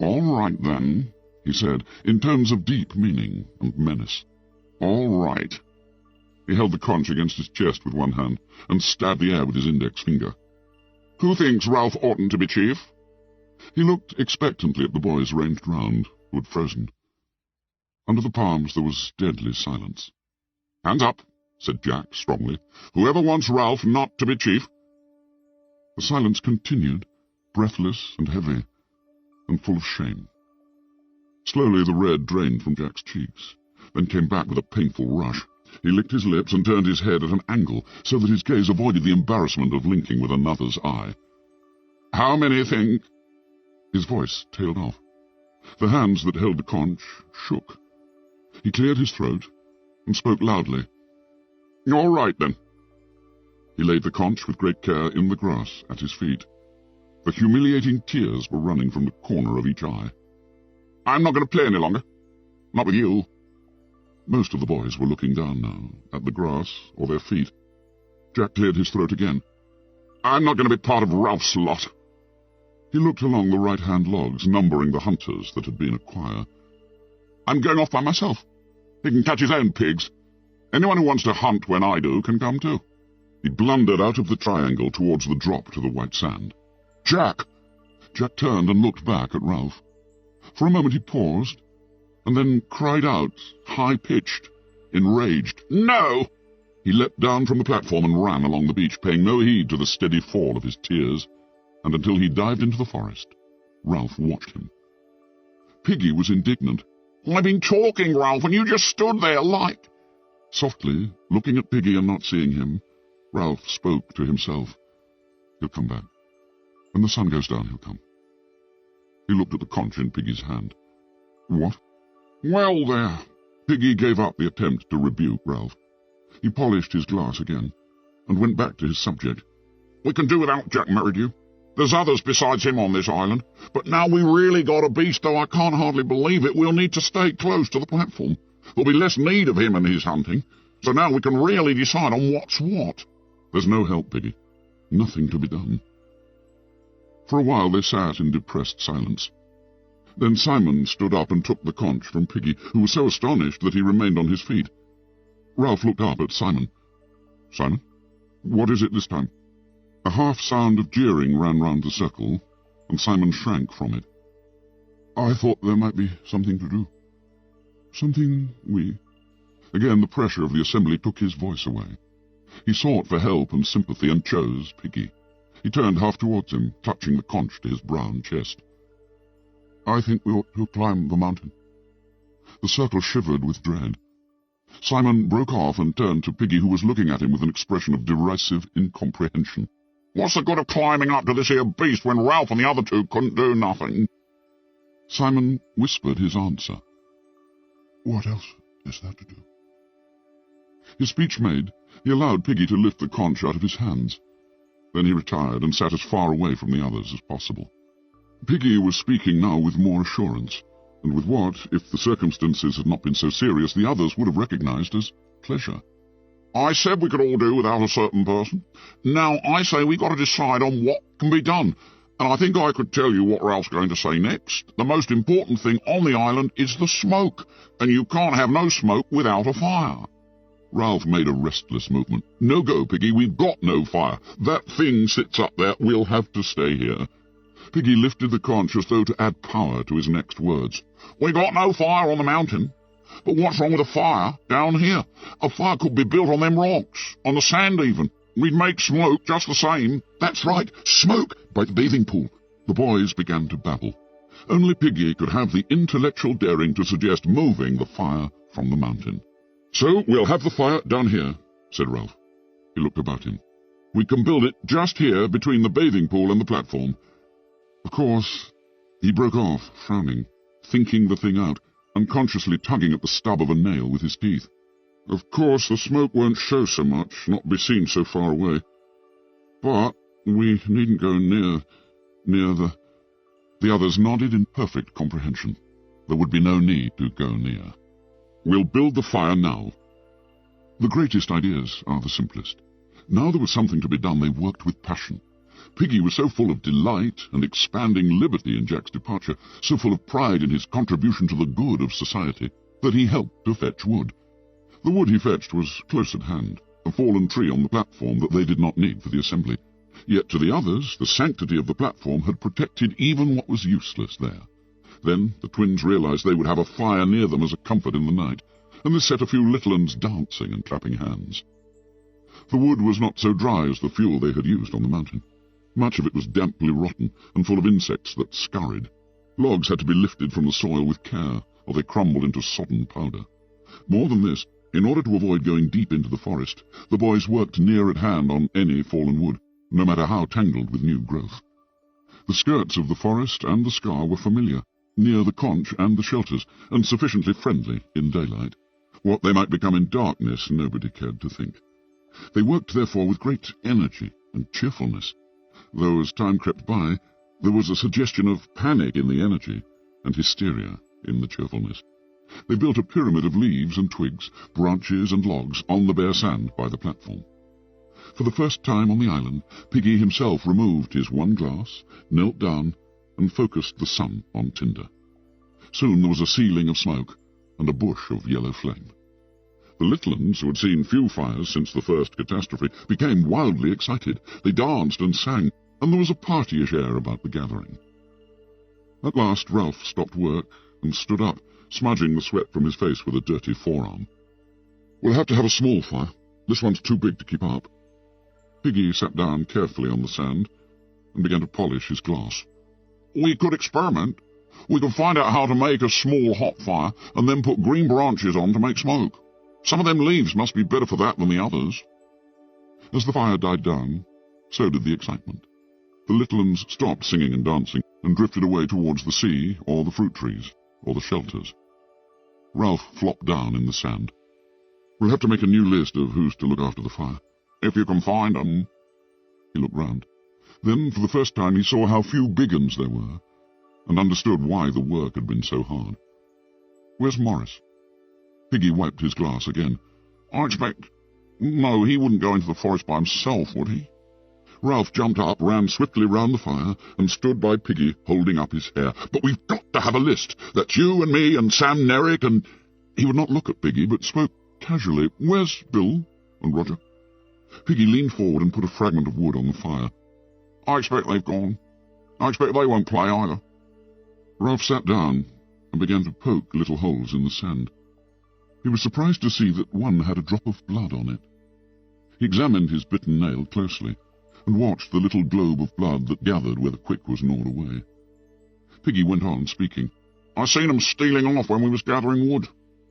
"All right, then," he said, in tones of deep meaning and menace. "All right." He held the conch against his chest with one hand and stabbed the air with his index finger. "Who thinks Ralph oughtn't to be chief?" He looked expectantly at the boys ranged round, who had frozen. Under the palms there was deadly silence. "Hands up," said Jack strongly. "Whoever wants Ralph not to be chief?" The silence continued, breathless and heavy, and full of shame. Slowly the red drained from Jack's cheeks, then came back with a painful rush. He licked his lips and turned his head at an angle so that his gaze avoided the embarrassment of linking with another's eye. "How many think—" His voice tailed off. The hands that held the conch shook. He cleared his throat and spoke loudly. "All right, then." He laid the conch with great care in the grass at his feet. The humiliating tears were running from the corner of each eye. "I'm not going to play any longer. Not with you." Most of the boys were looking down now, at the grass or their feet. Jack cleared his throat again. "I'm not going to be part of Ralph's lot." He looked along the right-hand logs, numbering the hunters that had been a choir. "I'm going off by myself. He can catch his own pigs. Anyone who wants to hunt when I do can come too." He blundered out of the triangle towards the drop to the white sand. "Jack!" Jack turned and looked back at Ralph. For a moment he paused, and then cried out, high-pitched, enraged, "No!" He leapt down from the platform and ran along the beach, paying no heed to the steady fall of his tears, and until he dived into the forest, Ralph watched him. Piggy was indignant. "I've been talking, Ralph, and you just stood there like—" Softly, looking at Piggy and not seeing him, Ralph spoke to himself. "He'll come back. When the sun goes down, he'll come." He looked at the conch in Piggy's hand. "What?" "Well, there." Piggy gave up the attempt to rebuke Ralph. He polished his glass again, and went back to his subject. "We can do without Jack Merridew. There's others besides him on this island, but now we really got a beast, though I can't hardly believe it. We'll need to stay close to the platform. There'll be less need of him and his hunting, so now we can really decide on what's what." "There's no help, Piggy. Nothing to be done." For a while they sat in depressed silence. Then Simon stood up and took the conch from Piggy, who was so astonished that he remained on his feet. Ralph looked up at Simon. "Simon, what is it this time?" A half-sound of jeering ran round the circle, and Simon shrank from it. "I thought there might be something to do. Something we—" Again the pressure of the assembly took his voice away. He sought for help and sympathy and chose Piggy. He turned half towards him, clutching the conch to his brown chest. "I think we ought to climb the mountain." The circle shivered with dread. Simon broke off and turned to Piggy, who was looking at him with an expression of derisive incomprehension. "What's the good of climbing up to this here beast when Ralph and the other two couldn't do nothing?" Simon whispered his answer. "What else is there to do?" His speech made, he allowed Piggy to lift the conch out of his hands. Then he retired and sat as far away from the others as possible. Piggy was speaking now with more assurance, and with what, if the circumstances had not been so serious, the others would have recognized as pleasure. "I said we could all do without a certain person. Now I say we got to decide on what can be done, and I think I could tell you what Ralph's going to say next. The most important thing on the island is the smoke, and you can't have no smoke without a fire." Ralph made a restless movement. "No go, Piggy, we've got no fire. That thing sits up there. We'll have to stay here." Piggy lifted the conch as though to add power to his next words. "We got no fire on the mountain. But what's wrong with a fire down here? A fire could be built on them rocks, on the sand even. We'd make smoke just the same." "That's right, smoke by the bathing pool." The boys began to babble. Only Piggy could have the intellectual daring to suggest moving the fire from the mountain. "So we'll have the fire down here," said Ralph. He looked about him. "We can build it just here between the bathing pool and the platform. Of course—" He broke off, frowning, thinking the thing out, unconsciously tugging at the stub of a nail with his teeth. "Of course the smoke won't show so much, not be seen so far away. But we needn't go near the—" The others nodded in perfect comprehension. There would be no need to go near. "We'll build the fire now." The greatest ideas are the simplest. Now there was something to be done, they worked with passion. Piggy was so full of delight and expanding liberty in Jack's departure, so full of pride in his contribution to the good of society, that he helped to fetch wood. The wood he fetched was close at hand, a fallen tree on the platform that they did not need for the assembly. Yet to the others, the sanctity of the platform had protected even what was useless there. Then the twins realized they would have a fire near them as a comfort in the night. and this set a few little uns dancing and clapping hands. The wood was not so dry as the fuel they had used on the mountain. Much of it was damply rotten and full of insects that scurried. Logs had to be lifted from the soil with care, or they crumbled into sodden powder. More than this, in order to avoid going deep into the forest, the boys worked near at hand on any fallen wood, no matter how tangled with new growth. The skirts of the forest and the scar were familiar, near the conch and the shelters, and sufficiently friendly in daylight. What they might become in darkness, nobody cared to think. They worked, therefore, with great energy and cheerfulness, though as time crept by, there was a suggestion of panic in the energy and hysteria in the cheerfulness. They built a pyramid of leaves and twigs, branches and logs on the bare sand by the platform. For the first time on the island, Piggy himself removed his one glass, knelt down, and focused the sun on tinder. Soon there was a ceiling of smoke and a bush of yellow flame. The little uns, who had seen few fires since the first catastrophe, became wildly excited. They danced and sang, and there was a partyish air about the gathering. At last Ralph stopped work and stood up, smudging the sweat from his face with a dirty forearm. "We'll have to have a small fire. This one's too big to keep up." Piggy sat down carefully on the sand and began to polish his glass. "We could experiment. We could find out how to make a small hot fire and then put green branches on to make smoke. Some of them leaves must be better for that than the others." As the fire died down, so did the excitement. The little uns stopped singing and dancing and drifted away towards the sea or the fruit trees or the shelters. Ralph flopped down in the sand. "We'll have to make a new list of who's to look after the fire. If you can find 'em." He looked round. Then, for the first time, he saw how few big uns there were, and understood why the work had been so hard. "Where's Morris?" Piggy wiped his glass again. "I expect... No, he wouldn't go into the forest by himself, would he?" Ralph jumped up, ran swiftly round the fire, and stood by Piggy, holding up his hair. "But we've got to have a list. That's you and me and Sam Nerrick and—" He would not look at Piggy, but spoke casually. "Where's Bill and Roger?" Piggy leaned forward and put a fragment of wood on the fire. "I expect they've gone. I expect they won't play either." Ralph sat down and began to poke little holes in the sand. He was surprised to see that one had a drop of blood on it. He examined his bitten nail closely, and watched the little globe of blood that gathered where the quick was gnawed away. Piggy went on, speaking. "I seen 'em stealing off when we was gathering wood.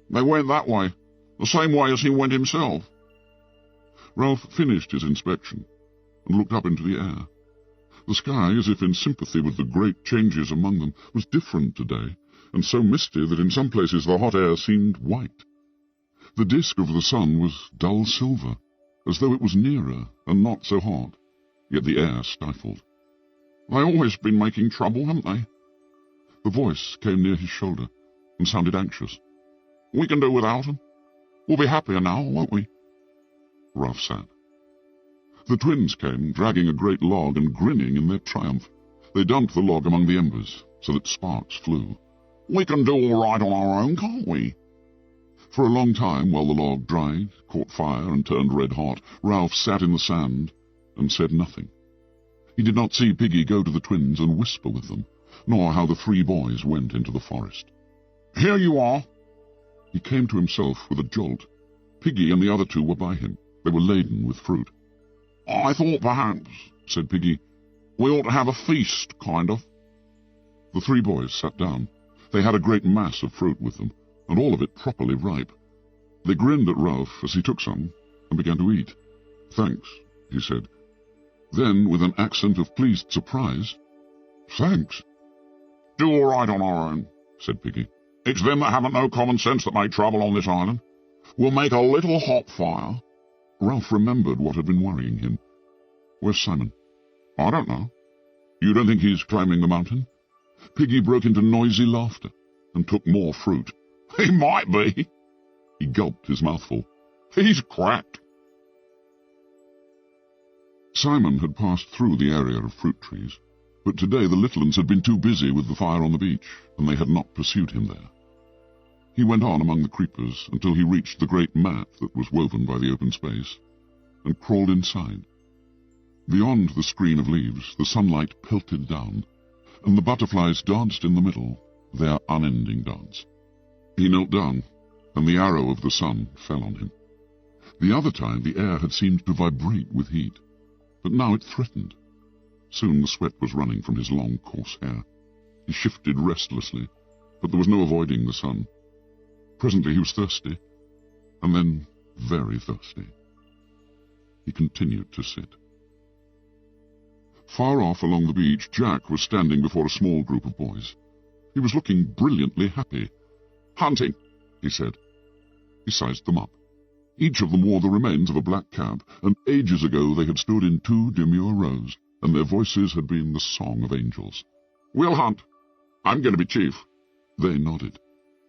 They went that way, the same way as he went himself." Ralph finished his inspection and looked up into the air. The sky, as if in sympathy with the great changes among them, was different today, and so misty that in some places the hot air seemed white. The disk of the sun was dull silver, as though it was nearer and not so hot, yet the air stifled. "They always been making trouble, haven't they?" The voice came near his shoulder and sounded anxious. "We can do without 'em. We'll be happier now, won't we?" Ralph sat. The twins came, dragging a great log and grinning in their triumph. They dumped the log among the embers, so that sparks flew. "We can do all right on our own, can't we?" For a long time, while the log dried, caught fire, and turned red-hot, Ralph sat in the sand and said nothing. He did not see Piggy go to the twins and whisper with them, nor how the three boys went into the forest. "Here you are." He came to himself with a jolt. Piggy and the other two were by him. They were laden with fruit. "I thought perhaps," said Piggy, "we ought to have a feast, kind of." The three boys sat down. They had a great mass of fruit with them, and all of it properly ripe. They grinned at Ralph as he took some and began to eat. "Thanks," he said. Then, with an accent of pleased surprise, "Thanks." "Do all right on our own," said Piggy. "It's them that haven't no common sense that make trouble on this island. We'll make a little hot fire." Ralph remembered what had been worrying him. "Where's Simon?" "I don't know." "You don't think he's climbing the mountain?" Piggy broke into noisy laughter and took more fruit. "He might be." He gulped his mouthful. "He's cracked." Simon had passed through the area of fruit trees, but today the little uns had been too busy with the fire on the beach, and they had not pursued him there. He went on among the creepers until he reached the great mat that was woven by the open space, and crawled inside. Beyond the screen of leaves, the sunlight pelted down, and the butterflies danced in the middle, their unending dance. He knelt down and the arrow of the sun fell on him. The other time the air had seemed to vibrate with heat, but now it threatened. Soon the sweat was running from his long, coarse hair. He shifted restlessly, but there was no avoiding the sun. Presently he was thirsty, and then very thirsty. He continued to sit. Far off along the beach, Jack was standing before a small group of boys. He was looking brilliantly happy. "Hunting," he said. He sized them up. Each of them wore the remains of a black cap, and ages ago they had stood in 2 demure rows, and their voices had been the song of angels. "We'll hunt. I'm going to be chief." They nodded,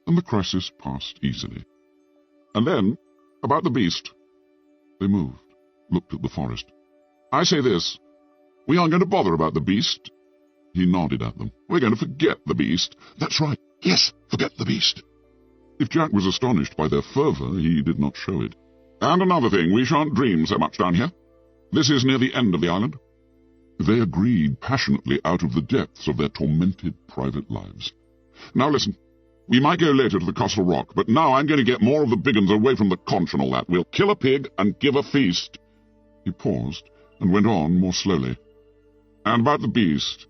and the crisis passed easily. "And then, about the beast." They moved, looked at the forest. "I say this. We aren't going to bother about the beast." He nodded at them. "We're going to forget the beast." "That's right. Yes, forget the beast." If Jack was astonished by their fervour, he did not show it. "And another thing, we shan't dream so much down here. This is near the end of the island." They agreed passionately out of the depths of their tormented private lives. "Now listen, we might go later to the Castle Rock, but now I'm going to get more of the big uns away from the conch and all that. We'll kill a pig and give a feast." He paused and went on more slowly. "And about the beast,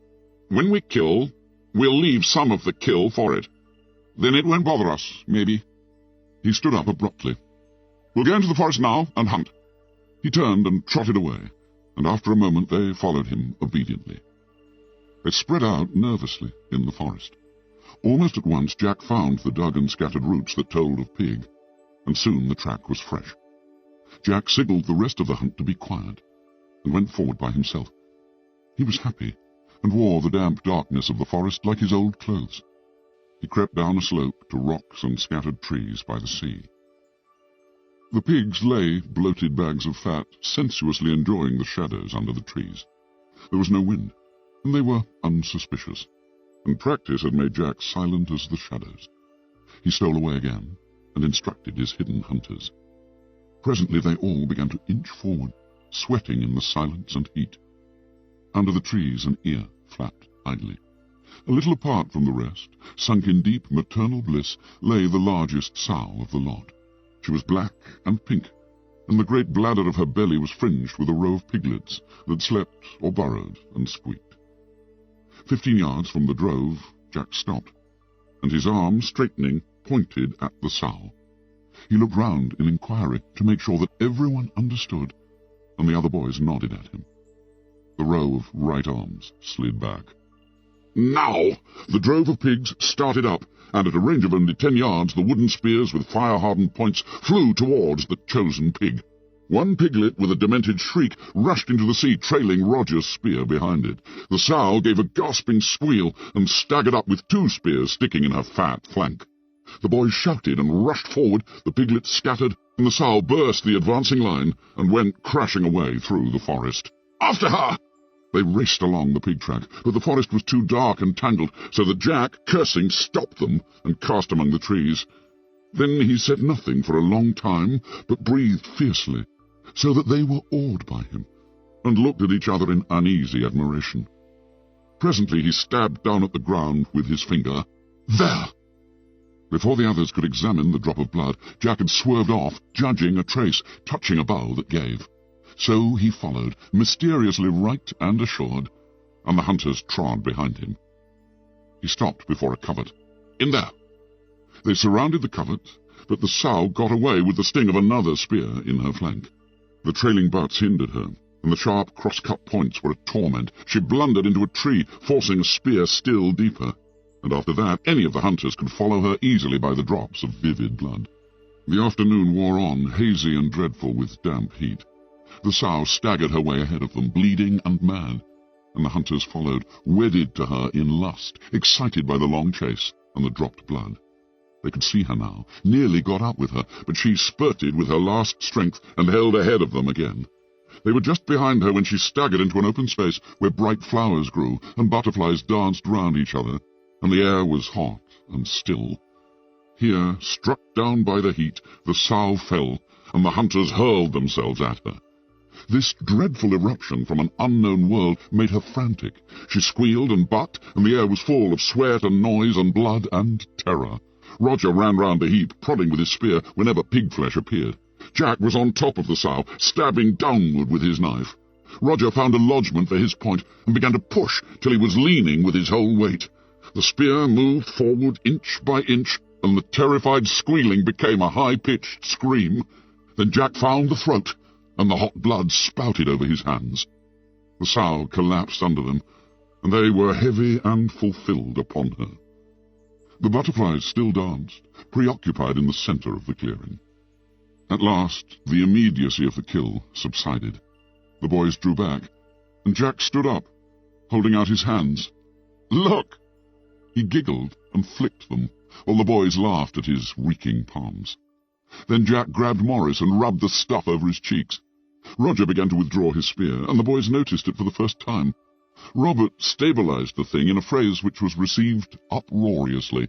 when we kill, we'll leave some of the kill for it. Then it won't bother us, maybe." He stood up abruptly. "We'll go into the forest now and hunt." He turned and trotted away, and after a moment they followed him obediently. They spread out nervously in the forest. Almost at once Jack found the dug and scattered roots that told of pig, and soon the track was fresh. Jack signalled the rest of the hunt to be quiet, and went forward by himself. He was happy, and wore the damp darkness of the forest like his old clothes. He crept down a slope to rocks and scattered trees by the sea. The pigs lay, bloated bags of fat, sensuously enjoying the shadows under the trees. There was no wind, and they were unsuspicious, and practice had made Jack silent as the shadows. He stole away again, and instructed his hidden hunters. Presently they all began to inch forward, sweating in the silence and heat. Under the trees an ear flapped idly. A little apart from the rest, sunk in deep maternal bliss, lay the largest sow of the lot. She was black and pink, and the great bladder of her belly was fringed with a row of piglets that slept or burrowed and squeaked. 15 yards from the drove, Jack stopped, and his arm, straightening, pointed at the sow. He looked round in inquiry to make sure that everyone understood, and the other boys nodded at him. The row of right arms slid back. Now the drove of pigs started up, and at a range of only 10 yards the wooden spears with fire-hardened points flew towards the chosen pig. One piglet with a demented shriek rushed into the sea, trailing Roger's spear behind it. The sow gave a gasping squeal and staggered up with 2 spears sticking in her fat flank. The boys shouted and rushed forward, the piglets scattered, and the sow burst the advancing line and went crashing away through the forest. "After her!" They raced along the pig track, but the forest was too dark and tangled, so that Jack, cursing, stopped them and cast among the trees. Then he said nothing for a long time, but breathed fiercely, so that they were awed by him, and looked at each other in uneasy admiration. Presently he stabbed down at the ground with his finger. There! Before the others could examine the drop of blood, Jack had swerved off, judging a trace, touching a bough that gave. So he followed, mysteriously right and assured, and the hunters trod behind him. He stopped before a covert. "In there!" They surrounded the covert, but the sow got away with the sting of another spear in her flank. The trailing butts hindered her, and the sharp cross-cut points were a torment. She blundered into a tree, forcing a spear still deeper, and after that any of the hunters could follow her easily by the drops of vivid blood. The afternoon wore on, hazy and dreadful with damp heat. The sow staggered her way ahead of them, bleeding and mad, and the hunters followed, wedded to her in lust, excited by the long chase and the dropped blood. They could see her now, nearly got up with her, but she spurted with her last strength and held ahead of them again. They were just behind her when she staggered into an open space where bright flowers grew and butterflies danced round each other, and the air was hot and still. Here, struck down by the heat, the sow fell, and the hunters hurled themselves at her. This dreadful eruption from an unknown world made her frantic. She squealed and bucked, and the air was full of sweat and noise and blood and terror. Roger ran round the heap, prodding with his spear whenever pig flesh appeared. Jack was on top of the sow, stabbing downward with his knife. Roger found a lodgment for his point and began to push till he was leaning with his whole weight. The spear moved forward inch by inch, and the terrified squealing became a high-pitched scream. Then Jack found the throat, and the hot blood spouted over his hands. The sow collapsed under them, and they were heavy and fulfilled upon her. The butterflies still danced, preoccupied in the centre of the clearing. At last, the immediacy of the kill subsided. The boys drew back, and Jack stood up, holding out his hands. "Look!" He giggled and flicked them, while the boys laughed at his reeking palms. Then Jack grabbed Morris and rubbed the stuff over his cheeks. Roger began to withdraw his spear, and the boys noticed it for the first time. Robert stabilized the thing in a phrase which was received uproariously.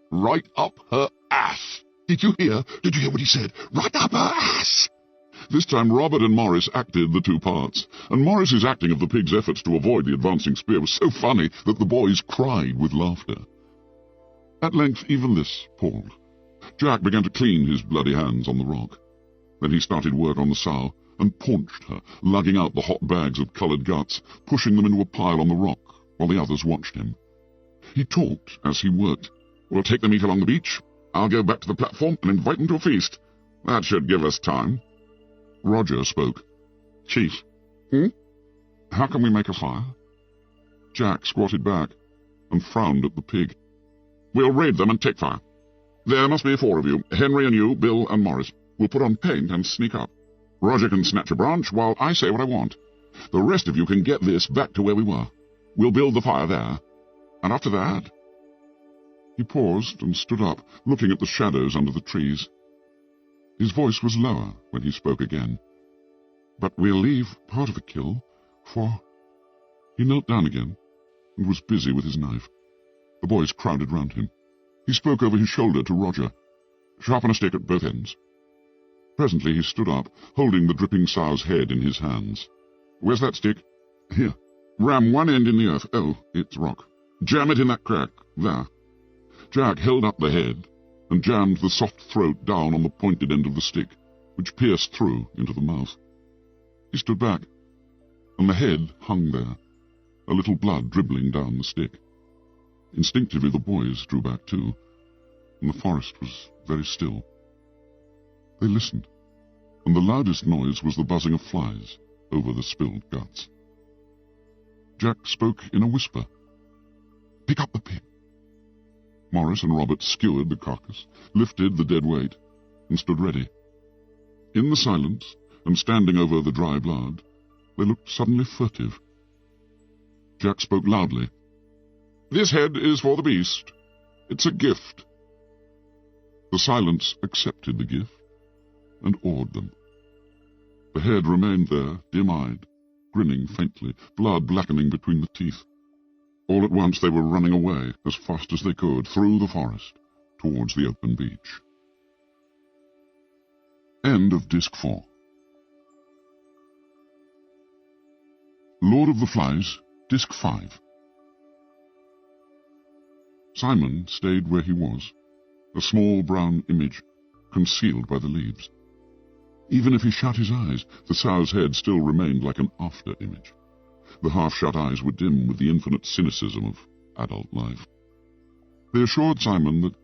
"Right up her ass!" Did you hear what he said? "Right up her ass!" This time Robert and Morris acted the two parts, and Morris's acting of the pig's efforts to avoid the advancing spear was so funny that the boys cried with laughter. At length even this palled. Jack began to clean his bloody hands on the rock. Then he started work on the sow, and paunched her, lugging out the hot bags of coloured guts, pushing them into a pile on the rock, while the others watched him. He talked as he worked. "We'll take the meat along the beach. I'll go back to the platform and invite them to a feast. That should give us time." Roger spoke. "Chief." "How can we make a fire?" Jack squatted back and frowned at the pig. "We'll raid them and take fire. There must be 4 of you, Henry and you, Bill and Morris. We'll put on paint and sneak up. Roger can snatch a branch while I say what I want. The rest of you can get this back to where we were. We'll build the fire there. And after that—" He paused and stood up, looking at the shadows under the trees. His voice was lower when he spoke again. "But we'll leave part of the kill for—" He knelt down again and was busy with his knife. The boys crowded round him. He spoke over his shoulder to Roger. "Sharpen a stick at both ends." Presently he stood up, holding the dripping sow's head in his hands. "Where's that stick?" "Here. Ram one end in the earth. Oh, it's rock. Jam it in that crack. There." Jack held up the head and jammed the soft throat down on the pointed end of the stick, which pierced through into the mouth. He stood back, and the head hung there, a little blood dribbling down the stick. Instinctively the boys drew back too, and the forest was very still. They listened, and the loudest noise was the buzzing of flies over the spilled guts. Jack spoke in a whisper. "Pick up the pig." Morris and Robert skewered the carcass, lifted the dead weight, and stood ready. In the silence, and standing over the dry blood, they looked suddenly furtive. Jack spoke loudly. "This head is for the beast. It's a gift." The silence accepted the gift and awed them. The head remained there, dim-eyed, grinning faintly, blood blackening between the teeth. All at once they were running away, as fast as they could, through the forest, towards the open beach. End of Disc 4. Lord of the Flies, Disc 5. Simon stayed where he was, a small brown image, concealed by the leaves. Even if he shut his eyes, the sow's head still remained like an after-image. The half-shut eyes were dim with the infinite cynicism of adult life. They assured Simon that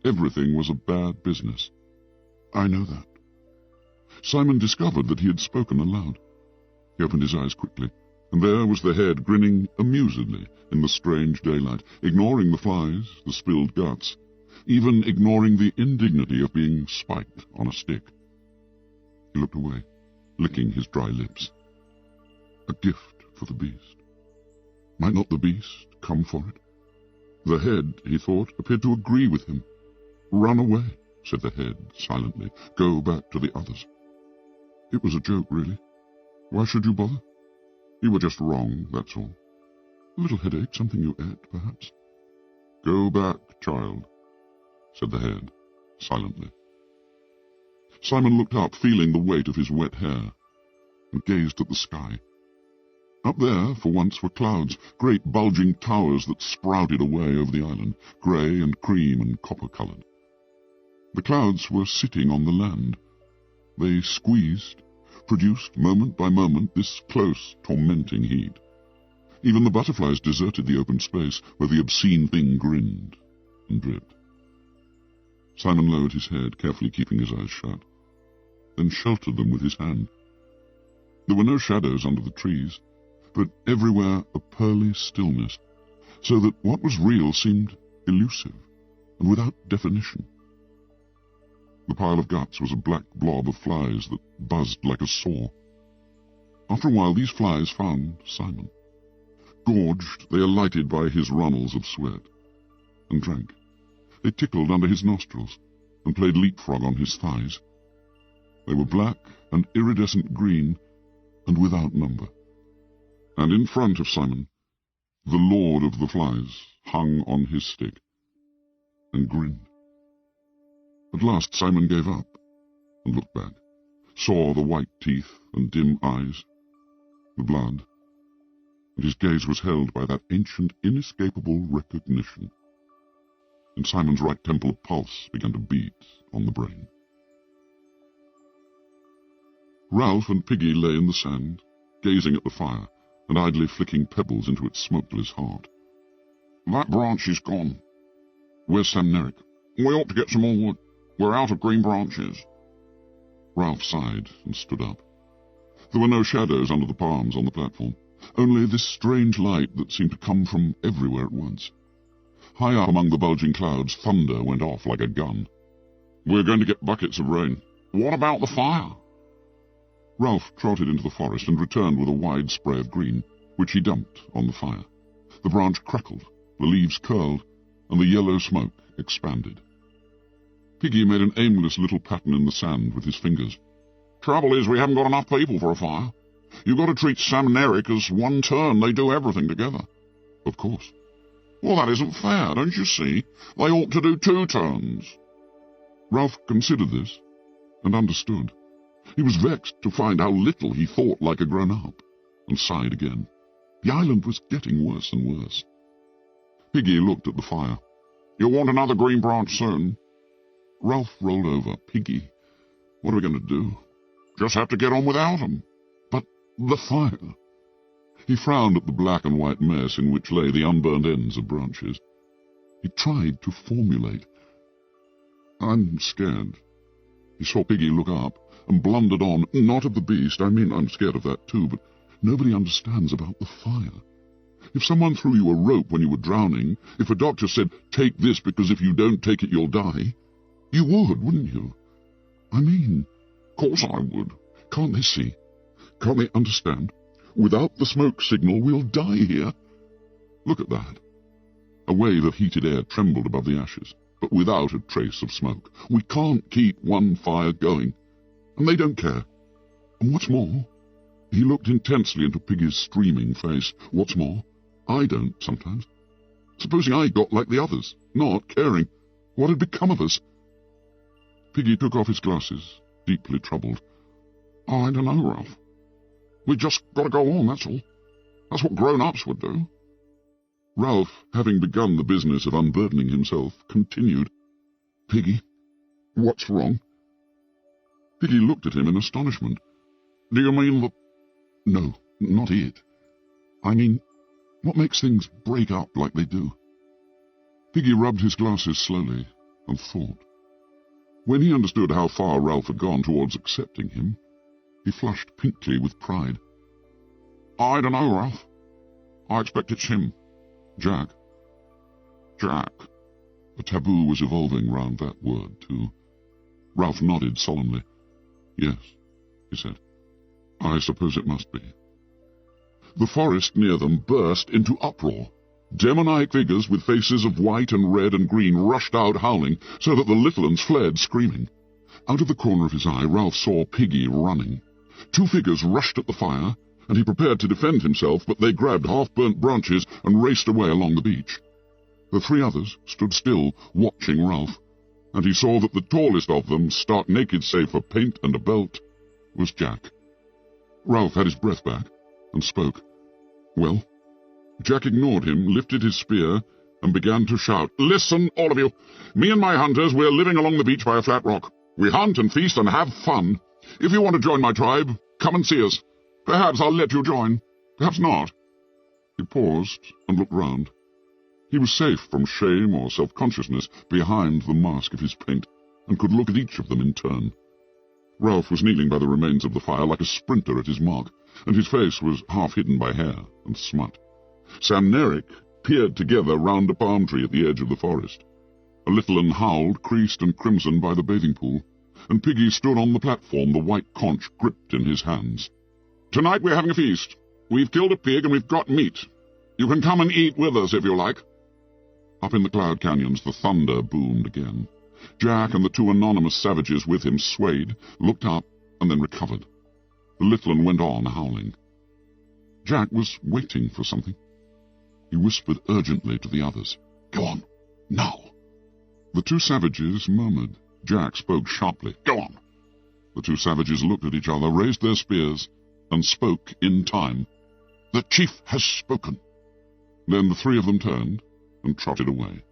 everything was a bad business. "I know that." Simon discovered that he had spoken aloud. He opened his eyes quickly, and there was the head grinning amusedly in the strange daylight, ignoring the flies, the spilled guts, even ignoring the indignity of being spiked on a stick. He looked away, licking his dry lips. A gift for the beast. Might not the beast come for it? The head, he thought, appeared to agree with him. "Run away," said the head silently. "Go back to the others." It was a joke, really. Why should you bother? You were just wrong, that's all. A little headache, something you ate, perhaps. "Go back, child," said the head, silently. Simon looked up, feeling the weight of his wet hair, and gazed at the sky. Up there, for once, were clouds, great bulging towers that sprouted away over the island, grey and cream and copper-coloured, The clouds were sitting on the land. They squeezed, produced moment by moment this close, tormenting heat. Even the butterflies deserted the open space where the obscene thing grinned and dripped. Simon lowered his head, carefully keeping his eyes shut, then sheltered them with his hand. There were no shadows under the trees, but everywhere a pearly stillness, so that what was real seemed elusive and without definition. The pile of guts was a black blob of flies that buzzed like a saw. After a while, these flies found Simon. Gorged, they alighted by his runnels of sweat, and drank. They tickled under his nostrils, and played leapfrog on his thighs. They were black and iridescent green, and without number. And in front of Simon, the Lord of the Flies hung on his stick, and grinned. At last Simon gave up, and looked back, saw the white teeth and dim eyes, the blood, and his gaze was held by that ancient, inescapable recognition. And Simon's right temple of pulse began to beat on the brain. Ralph and Piggy lay in the sand, gazing at the fire, and idly flicking pebbles into its smokeless heart. "That branch is gone. Where's Sam Nerrick? We ought to get some more wood. We're out of green branches." Ralph sighed and stood up. There were no shadows under the palms on the platform, only this strange light that seemed to come from everywhere at once. High up among the bulging clouds, thunder went off like a gun. "We're going to get buckets of rain. What about the fire?" Ralph trotted into the forest and returned with a wide spray of green, which he dumped on the fire. The branch crackled, the leaves curled, and the yellow smoke expanded. Piggy made an aimless little pattern in the sand with his fingers. "Trouble is, we haven't got enough people for a fire. You've got to treat Sam and Eric as one turn. They do everything together." "Of course." "Well, that isn't fair, don't you see? They ought to do 2 turns. Ralph considered this, and understood. He was vexed to find how little he thought like a grown-up, and sighed again. The island was getting worse and worse. Piggy looked at the fire. "You'll want another green branch soon." Ralph rolled over. "Piggy, what are we going to do?" "Just have to get on without 'em." "But the fire." He frowned at the black and white mess in which lay the unburned ends of branches. He tried to formulate. "I'm scared." He saw Piggy look up, and blundered on. "Not of the beast. I mean, I'm scared of that too, but nobody understands about the fire. If someone threw you a rope when you were drowning, if a doctor said, 'Take this because if you don't take it you'll die,' you would, wouldn't you? I mean, 'Course I would. Can't they see? Can't they understand? Without the smoke signal we'll die here. Look at that." A wave of heated air trembled above the ashes, but without a trace of smoke. "We can't keep one fire going. And they don't care. And what's more," he looked intensely into Piggy's streaming face, "what's more, I don't sometimes. Supposing I got like the others, not caring, what'd become of us?" Piggy took off his glasses, deeply troubled. "I don't know, Ralph. We just got to go on, that's all. That's what grown-ups would do." Ralph, having begun the business of unburdening himself, continued. "Piggy, what's wrong?" Piggy looked at him in astonishment. "Do you mean the—" "No, not it. I mean, what makes things break up like they do?" Piggy rubbed his glasses slowly and thought. When he understood how far Ralph had gone towards accepting him, he flushed pinkly with pride. "I don't know, Ralph. I expect it's him. Jack." Jack. A taboo was evolving round that word, too. Ralph nodded solemnly. "Yes," he said. "I suppose it must be." The forest near them burst into uproar. Demoniac figures with faces of white and red and green rushed out howling, so that the little ones fled screaming. Out of the corner of his eye, Ralph saw Piggy running. 2 figures rushed at the fire, and he prepared to defend himself, but they grabbed half-burnt branches and raced away along the beach. The 3 others stood still, watching Ralph, and he saw that the tallest of them, stark naked save for paint and a belt, was Jack. Ralph had his breath back, and spoke. "Well?" Jack ignored him, lifted his spear, and began to shout, "Listen, all of you! Me and my hunters, we're living along the beach by a flat rock. We hunt and feast and have fun. If you want to join my tribe, come and see us. Perhaps I'll let you join. Perhaps not." He paused and looked round. He was safe from shame or self-consciousness behind the mask of his paint, and could look at each of them in turn. Ralph was kneeling by the remains of the fire like a sprinter at his mark, and his face was half hidden by hair and smut. Sam and Eric peered together round a palm tree at the edge of the forest. A little un howled, creased and crimson by the bathing pool, and Piggy stood on the platform, the white conch gripped in his hands. "Tonight we're having a feast. We've killed a pig and we've got meat. You can come and eat with us if you like." Up in the cloud canyons the thunder boomed again. Jack and the two anonymous savages with him swayed, looked up, and then recovered. The little un went on howling. Jack was waiting for something. He whispered urgently to the others, "Go on, now." The two savages murmured. Jack spoke sharply, "Go on." The two savages looked at each other, raised their spears, and spoke in time. "The chief has spoken." Then the three of them turned and trotted away.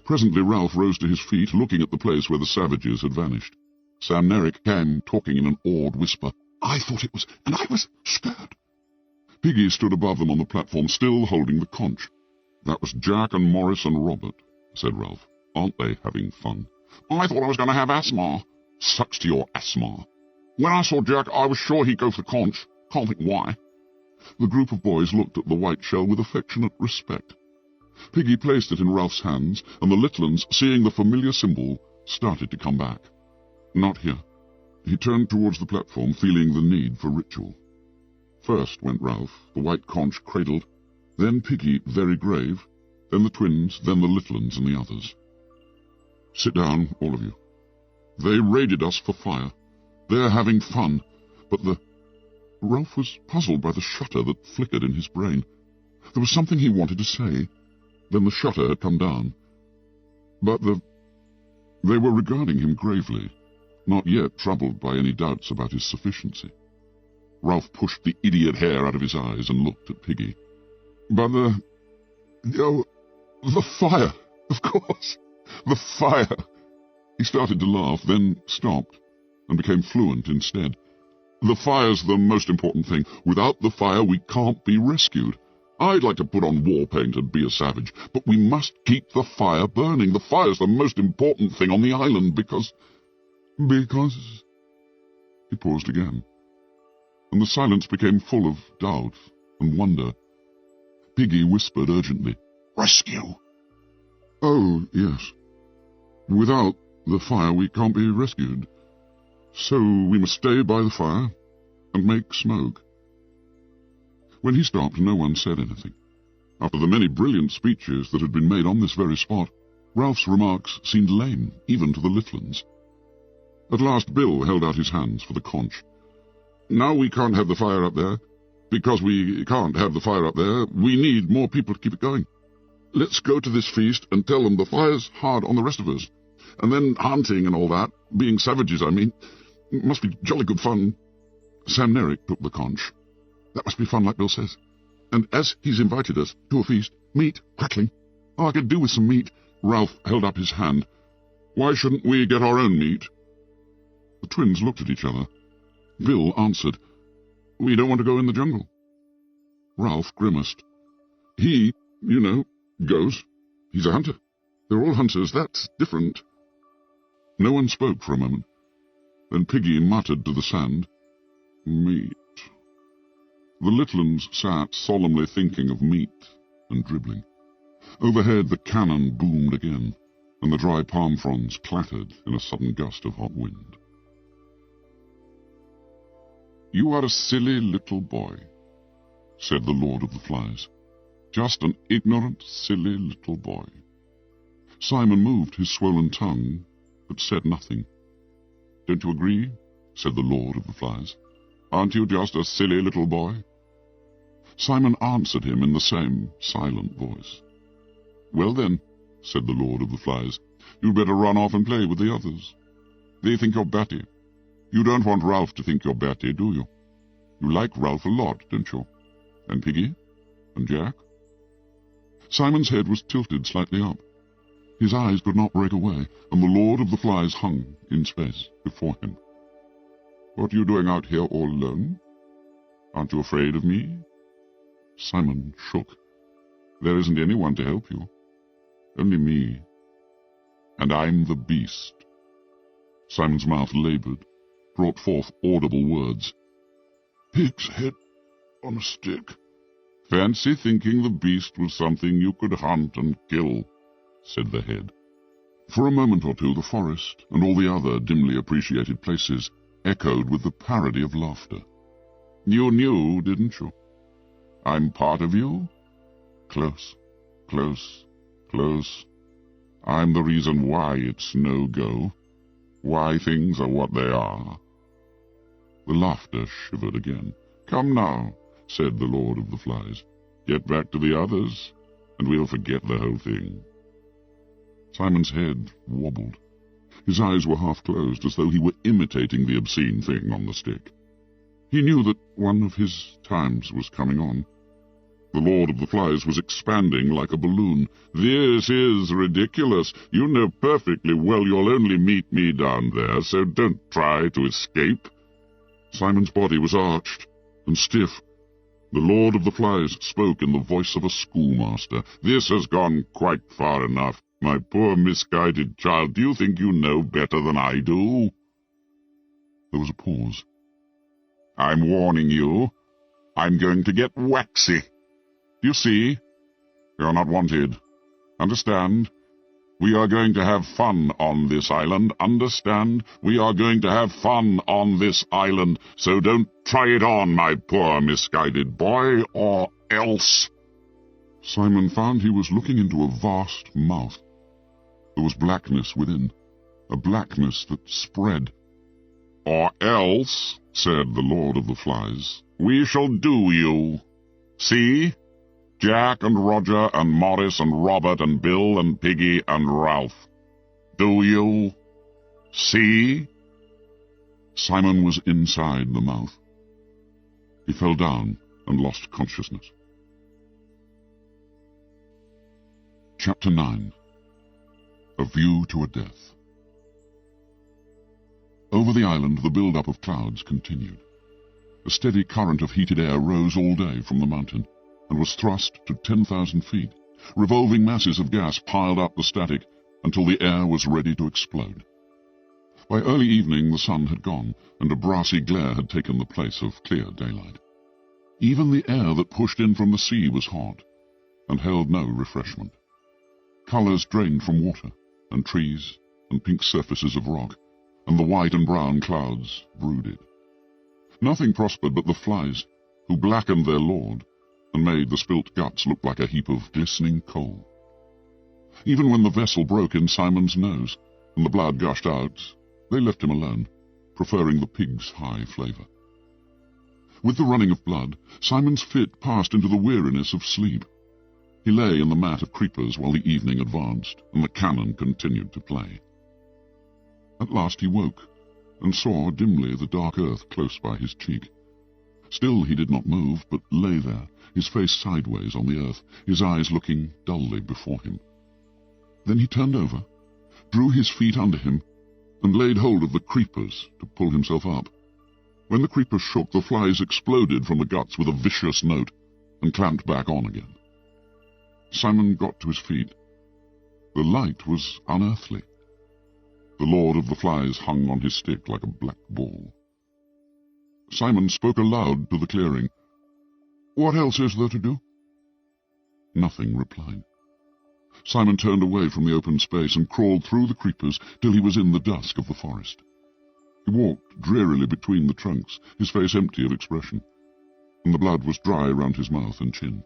Presently Ralph rose to his feet, looking at the place where the savages had vanished. Sam and Eric came, talking in an awed whisper. "I thought it was, and I was scared." Piggy stood above them on the platform, still holding the conch. "That was Jack and Morris and Robert," said Ralph. "Aren't they having fun?" "I thought I was going to have asthma." "Sucks to your asthma." "When I saw Jack, I was sure he'd go for the conch. Can't think why." The group of boys looked at the white shell with affectionate respect. Piggy placed it in Ralph's hands, and the little uns, seeing the familiar symbol, started to come back. Not here. He turned towards the platform, feeling the need for ritual. First went Ralph, the white conch cradled, then Piggy, very grave, then the twins, then the little uns and the others. "Sit down, all of you. They raided us for fire. They're having fun, but the—" Ralph was puzzled by the shutter that flickered in his brain. There was something he wanted to say. Then the shutter had come down. But they were regarding him gravely, not yet troubled by any doubts about his sufficiency. Ralph pushed the idiot hair out of his eyes and looked at Piggy. "But the fire, of course, the fire." He started to laugh, then stopped, and became fluent instead. "The fire's the most important thing. Without the fire we can't be rescued. I'd like to put on war paint and be a savage, but we must keep the fire burning. The fire's the most important thing on the island because... He paused again, and the silence became full of doubt and wonder. Piggy whispered urgently, "Rescue!" "Oh, yes. Without the fire we can't be rescued. So we must stay by the fire and make smoke." When he stopped, no one said anything. After the many brilliant speeches that had been made on this very spot, Ralph's remarks seemed lame, even to the little uns. At last Bill held out his hands for the conch. "Now we can't have the fire up there. Because we can't have the fire up there, we need more people to keep it going. Let's go to this feast and tell them the fire's hard on the rest of us. And then hunting and all that, being savages, I mean, must be jolly good fun." Sam and Eric took the conch. "That must be fun, like Bill says. And as he's invited us to a feast, meat, crackling. Oh, I could do with some meat." Ralph held up his hand. "Why shouldn't we get our own meat?" The twins looked at each other. Bill answered, "We don't want to go in the jungle." Ralph grimaced. "He, goes. He's a hunter. They're all hunters. That's different." No one spoke for a moment. Then Piggy muttered to the sand, "Meat." The little uns sat solemnly thinking of meat and dribbling. Overhead the cannon boomed again, and the dry palm fronds clattered in a sudden gust of hot wind. "You are a silly little boy," said the Lord of the Flies. "Just an ignorant, silly little boy." Simon moved his swollen tongue, but said nothing. "Don't you agree?" said the Lord of the Flies. "Aren't you just a silly little boy?" Simon answered him in the same silent voice. "Well then," said the Lord of the Flies, "you'd better run off and play with the others. They think you're batty. You don't want Ralph to think you're batty, do you? You like Ralph a lot, don't you? And Piggy? And Jack?" Simon's head was tilted slightly up. His eyes could not break away, and the Lord of the Flies hung in space before him. "What are you doing out here all alone? Aren't you afraid of me?" Simon shook. "There isn't anyone to help you. Only me. And I'm the beast." Simon's mouth labored, brought forth audible words. "Pig's head on a stick." "Fancy thinking the beast was something you could hunt and kill," said the head. For a moment or two the forest, and all the other dimly appreciated places, echoed with the parody of laughter. "You knew, didn't you? I'm part of you? Close, close, close. I'm the reason why it's no-go, why things are what they are." The laughter shivered again. "Come now," said the Lord of the Flies. "Get back to the others, and we'll forget the whole thing." Simon's head wobbled. His eyes were half-closed, as though he were imitating the obscene thing on the stick. He knew that one of his times was coming on. The Lord of the Flies was expanding like a balloon. "This is ridiculous. You know perfectly well you'll only meet me down there, so don't try to escape." Simon's body was arched and stiff. The Lord of the Flies spoke in the voice of a schoolmaster. "This has gone quite far enough. My poor misguided child, do you think you know better than I do?" There was a pause. "I'm warning you. I'm going to get waxy. Do you see? You're not wanted. Understand? We are going to have fun on this island. Understand? We are going to have fun on this island. So don't try it on, my poor misguided boy, or else." Simon found he was looking into a vast mouth. There was blackness within, a blackness that spread. "Or else," said the Lord of the Flies, "we shall do you. See? Jack and Roger and Morris and Robert and Bill and Piggy and Ralph. Do you? See?" Simon was inside the mouth. He fell down and lost consciousness. Chapter 9. A View to a Death. Over the island the build-up of clouds continued. A steady current of heated air rose all day from the mountain, and was thrust to 10,000 feet. Revolving masses of gas piled up the static until the air was ready to explode. By early evening the sun had gone, and a brassy glare had taken the place of clear daylight. Even the air that pushed in from the sea was hot, and held no refreshment. Colours drained from water, and trees, and pink surfaces of rock, and the white and brown clouds brooded. Nothing prospered but the flies, who blackened their lord, and made the spilt guts look like a heap of glistening coal. Even when the vessel broke in Simon's nose, and the blood gushed out, they left him alone, preferring the pig's high flavour. With the running of blood, Simon's fit passed into the weariness of sleep. He lay in the mat of creepers while the evening advanced, and the cannon continued to play. At last he woke, and saw dimly the dark earth close by his cheek. Still he did not move, but lay there, his face sideways on the earth, his eyes looking dully before him. Then he turned over, drew his feet under him, and laid hold of the creepers to pull himself up. When the creepers shook, the flies exploded from the guts with a vicious note, and clamped back on again. Simon got to his feet. The light was unearthly. The Lord of the Flies hung on his stick like a black ball. Simon spoke aloud to the clearing. "What else is there to do?" Nothing replied. Simon turned away from the open space and crawled through the creepers till he was in the dusk of the forest. He walked drearily between the trunks, his face empty of expression, and the blood was dry round his mouth and chin.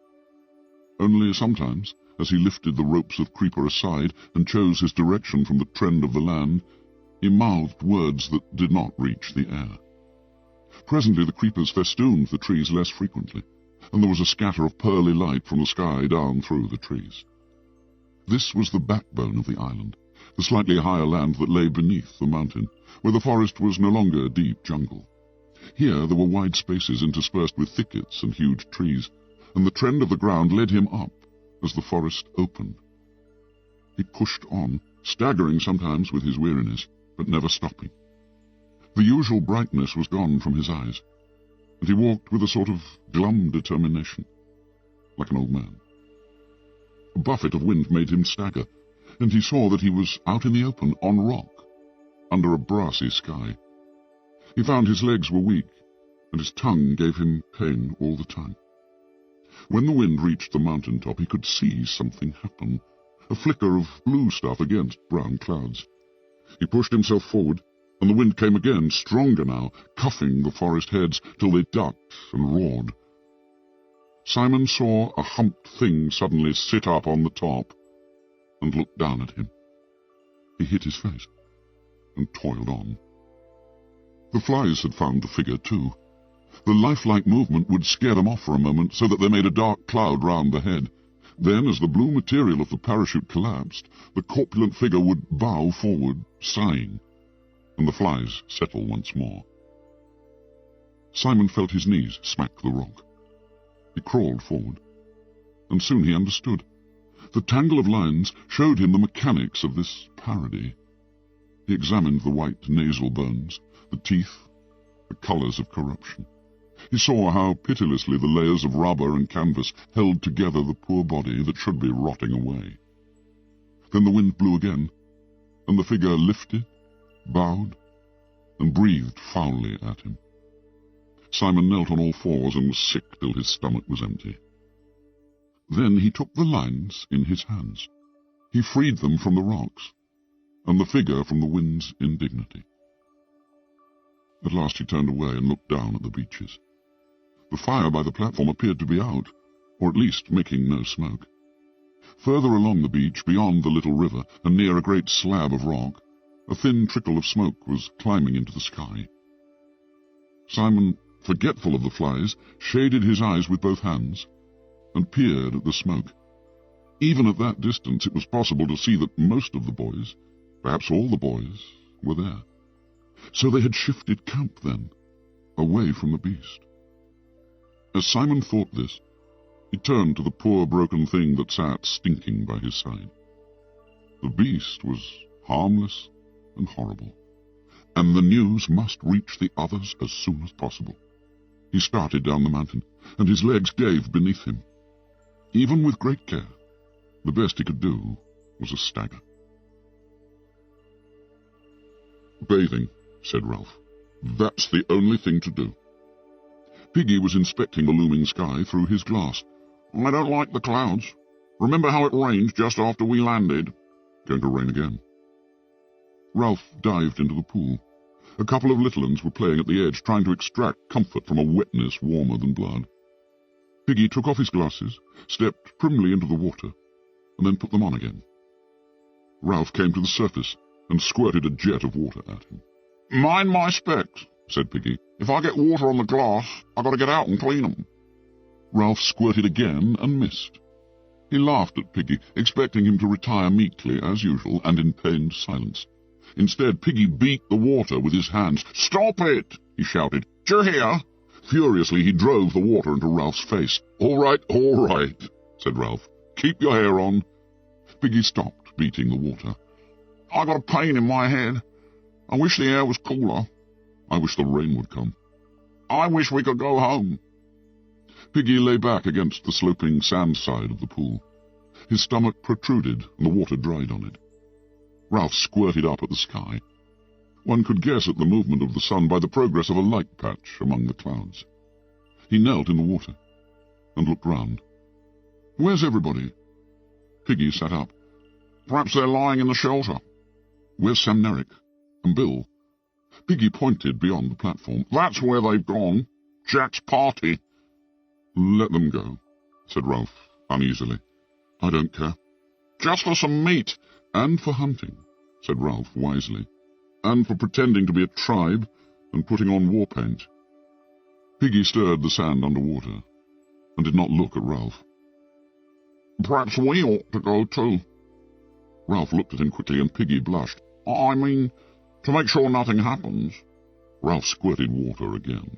Only sometimes, as he lifted the ropes of creeper aside and chose his direction from the trend of the land, he mouthed words that did not reach the air. Presently the creepers festooned the trees less frequently, and there was a scatter of pearly light from the sky down through the trees. This was the backbone of the island, the slightly higher land that lay beneath the mountain, where the forest was no longer a deep jungle. Here there were wide spaces interspersed with thickets and huge trees, and the trend of the ground led him up, as the forest opened. He pushed on, staggering sometimes with his weariness, but never stopping. The usual brightness was gone from his eyes, and he walked with a sort of glum determination, like an old man. A buffet of wind made him stagger, and he saw that he was out in the open, on rock, under a brassy sky. He found his legs were weak, and his tongue gave him pain all the time. When the wind reached the mountain top, he could see something happen, a flicker of blue stuff against brown clouds. He pushed himself forward, and the wind came again, stronger now, cuffing the forest heads till they ducked and roared. Simon saw a humped thing suddenly sit up on the top and look down at him. He hid his face and toiled on. The flies had found the figure too. The lifelike movement would scare them off for a moment, so that they made a dark cloud round the head. Then, as the blue material of the parachute collapsed, the corpulent figure would bow forward, sighing, and the flies settle once more. Simon felt his knees smack the rock. He crawled forward, and soon he understood. The tangle of lines showed him the mechanics of this parody. He examined the white nasal bones, the teeth, the colours of corruption. He saw how pitilessly the layers of rubber and canvas held together the poor body that should be rotting away. Then the wind blew again, and the figure lifted, bowed, and breathed foully at him. Simon knelt on all fours and was sick till his stomach was empty. Then he took the lines in his hands. He freed them from the rocks, and the figure from the wind's indignity. At last he turned away and looked down at the beaches. The fire by the platform appeared to be out, or at least making no smoke. Further along the beach, beyond the little river, and near a great slab of rock, a thin trickle of smoke was climbing into the sky. Simon, forgetful of the flies, shaded his eyes with both hands, and peered at the smoke. Even at that distance it was possible to see that most of the boys, perhaps all the boys, were there. So they had shifted camp then, away from the beast. As Simon thought this, he turned to the poor broken thing that sat stinking by his side. The beast was harmless and horrible, and the news must reach the others as soon as possible. He started down the mountain, and his legs gave beneath him. Even with great care, the best he could do was a stagger. "Bathing," said Ralph. "That's the only thing to do." Piggy was inspecting the looming sky through his glass. "I don't like the clouds. Remember how it rained just after we landed?" "Going to rain again." Ralph dived into the pool. A couple of little ones were playing at the edge, trying to extract comfort from a wetness warmer than blood. Piggy took off his glasses, stepped primly into the water, and then put them on again. Ralph came to the surface and squirted a jet of water at him. "Mind my specs," said Piggy. "If I get water on the glass, I've got to get out and clean 'em." Ralph squirted again and missed. He laughed at Piggy, expecting him to retire meekly as usual and in pained silence. Instead, Piggy beat the water with his hands. "Stop it!" he shouted. "D'you hear?" Furiously, he drove the water into Ralph's face. All right, said Ralph. "Keep your hair on." Piggy stopped beating the water. "I got a pain in my head. I wish the air was cooler. I wish the rain would come. I wish we could go home." Piggy lay back against the sloping sand side of the pool. His stomach protruded, and the water dried on it. Ralph squirted up at the sky. One could guess at the movement of the sun by the progress of a light patch among the clouds. He knelt in the water and looked round. "Where's everybody?" Piggy sat up. "Perhaps they're lying in the shelter." "Where's Sam Nerrick? And Bill?" Piggy pointed beyond the platform. "That's where they've gone. Jack's party." "Let them go," said Ralph uneasily. "I don't care." "Just for some meat." "And for hunting," said Ralph wisely. "And for pretending to be a tribe and putting on war paint." Piggy stirred the sand underwater and did not look at Ralph. "Perhaps we ought to go too." Ralph looked at him quickly and Piggy blushed. "I mean, to make sure nothing happens." Ralph squirted water again.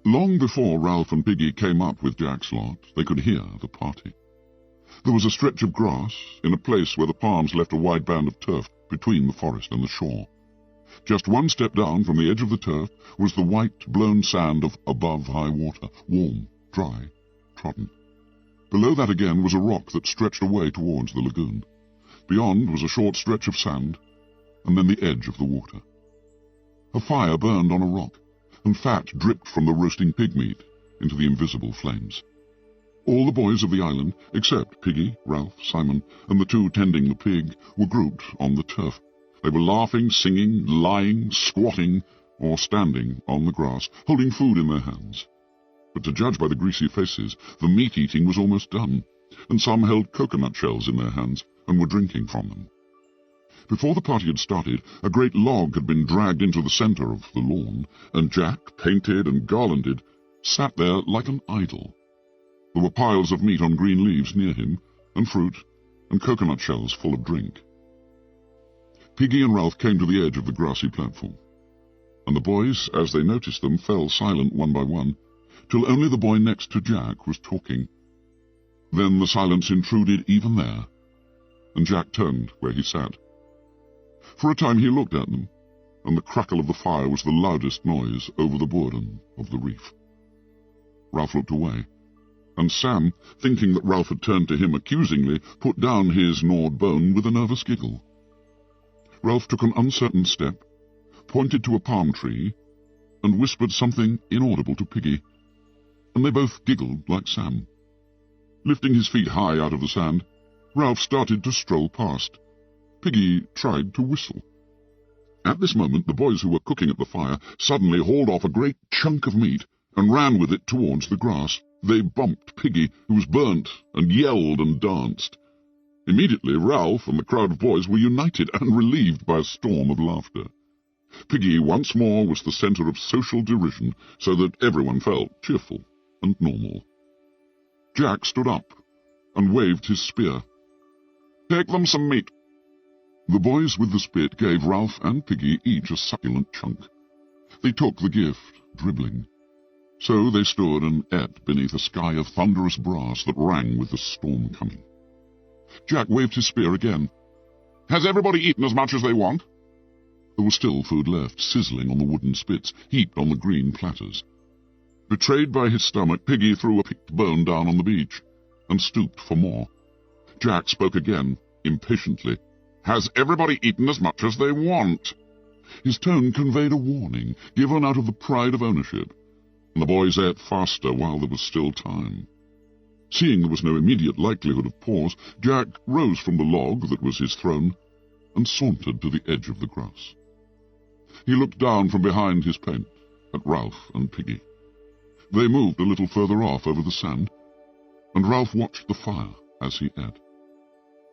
Long before Ralph and Piggy came up with Jack's lot, they could hear the party. There was a stretch of grass in a place where the palms left a wide band of turf between the forest and the shore. Just one step down from the edge of the turf was the white, blown sand of above high water, warm, dry, trodden. Below that again was a rock that stretched away towards the lagoon. Beyond was a short stretch of sand, and then the edge of the water. A fire burned on a rock, and fat dripped from the roasting pig meat into the invisible flames. All the boys of the island, except Piggy, Ralph, Simon, and the two tending the pig, were grouped on the turf. They were laughing, singing, lying, squatting, or standing on the grass, holding food in their hands. But to judge by the greasy faces, the meat-eating was almost done, and some held coconut shells in their hands and were drinking from them. Before the party had started, a great log had been dragged into the centre of the lawn, and Jack, painted and garlanded, sat there like an idol. There were piles of meat on green leaves near him, and fruit, and coconut shells full of drink. Piggy and Ralph came to the edge of the grassy platform, and the boys, as they noticed them, fell silent one by one, till only the boy next to Jack was talking. Then the silence intruded even there, and Jack turned where he sat. For a time he looked at them, and the crackle of the fire was the loudest noise over the boredom of the reef. Ralph looked away, and Sam, thinking that Ralph had turned to him accusingly, put down his gnawed bone with a nervous giggle. Ralph took an uncertain step, pointed to a palm tree, and whispered something inaudible to Piggy, and they both giggled like Sam. Lifting his feet high out of the sand, Ralph started to stroll past. Piggy tried to whistle. At this moment the boys who were cooking at the fire suddenly hauled off a great chunk of meat and ran with it towards the grass. They bumped Piggy, who was burnt, and yelled and danced. Immediately Ralph and the crowd of boys were united and relieved by a storm of laughter. Piggy once more was the centre of social derision, so that everyone felt cheerful and normal. Jack stood up and waved his spear. "Take them some meat." The boys with the spit gave Ralph and Piggy each a succulent chunk. They took the gift, dribbling. So they stood and ate beneath a sky of thunderous brass that rang with the storm coming. Jack waved his spear again. "Has everybody eaten as much as they want?" There was still food left, sizzling on the wooden spits, heaped on the green platters. Betrayed by his stomach, Piggy threw a picked bone down on the beach, and stooped for more. Jack spoke again, impatiently. "Has everybody eaten as much as they want?" His tone conveyed a warning, given out of the pride of ownership, and the boys ate faster while there was still time. Seeing there was no immediate likelihood of pause, Jack rose from the log that was his throne and sauntered to the edge of the grass. He looked down from behind his paint at Ralph and Piggy. They moved a little further off over the sand, and Ralph watched the fire as he ate.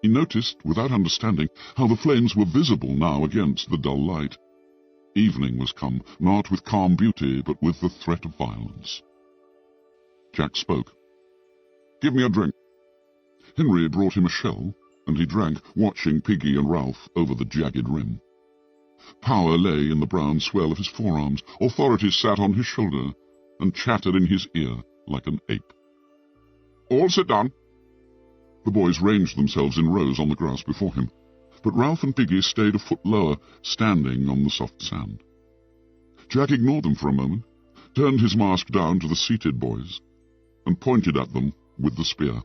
He noticed, without understanding, how the flames were visible now against the dull light. Evening was come, not with calm beauty, but with the threat of violence. Jack spoke. "Give me a drink." Henry brought him a shell, and he drank, watching Piggy and Ralph over the jagged rim. Power lay in the brown swell of his forearms. Authority sat on his shoulder and chattered in his ear like an ape. "All sit down." The boys ranged themselves in rows on the grass before him, but Ralph and Piggy stayed a foot lower, standing on the soft sand. Jack ignored them for a moment, turned his mask down to the seated boys, and pointed at them with the spear.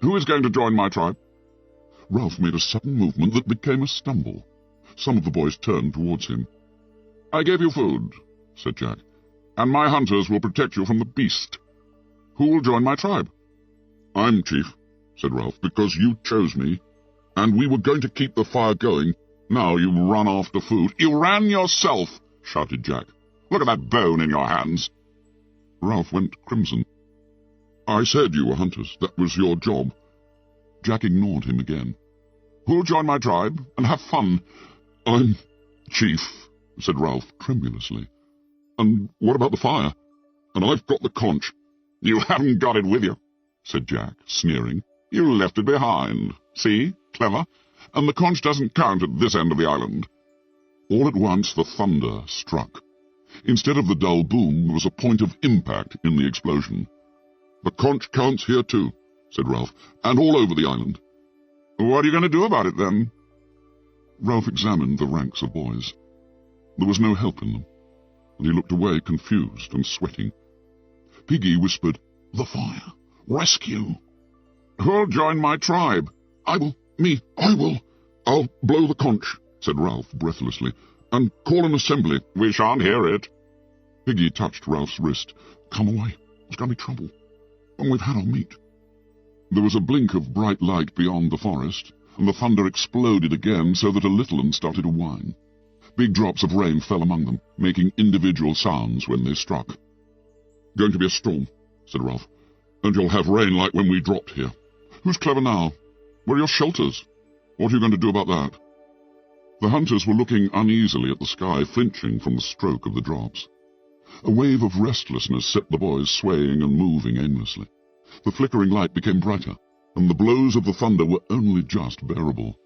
"Who is going to join my tribe?" Ralph made a sudden movement that became a stumble. Some of the boys turned towards him. "I gave you food," said Jack, "and my hunters will protect you from the beast. Who will join my tribe?" "I'm chief," said Ralph, "because you chose me, and we were going to keep the fire going. Now you run after food." "You ran yourself," shouted Jack. "Look at that bone in your hands." Ralph went crimson. "I said you were hunters. That was your job." Jack ignored him again. "Who'll join my tribe and have fun?" "I'm chief," said Ralph tremulously. "And what about the fire? And I've got the conch." "You haven't got it with you," said Jack, sneering. "You left it behind. See? Clever. And the conch doesn't count at this end of the island." All at once the thunder struck. Instead of the dull boom, there was a point of impact in the explosion. "The conch counts here too," said Ralph, "and all over the island." "What are you going to do about it, then?" Ralph examined the ranks of boys. There was no help in them, and he looked away confused and sweating. Piggy whispered, "The fire! Rescue!" "Who'll join my tribe?" I will. I'll blow the conch," said Ralph breathlessly, "and call an assembly." "We shan't hear it." Piggy touched Ralph's wrist. "Come away. There's going to be trouble. And we've had our meat." There was a blink of bright light beyond the forest, and the thunder exploded again so that a little one started to whine. Big drops of rain fell among them, making individual sounds when they struck. "Going to be a storm," said Ralph, "and you'll have rain like when we dropped here. Who's clever now? Where are your shelters? What are you going to do about that?" The hunters were looking uneasily at the sky, flinching from the stroke of the drops. A wave of restlessness set the boys swaying and moving aimlessly. The flickering light became brighter, and the blows of the thunder were only just bearable.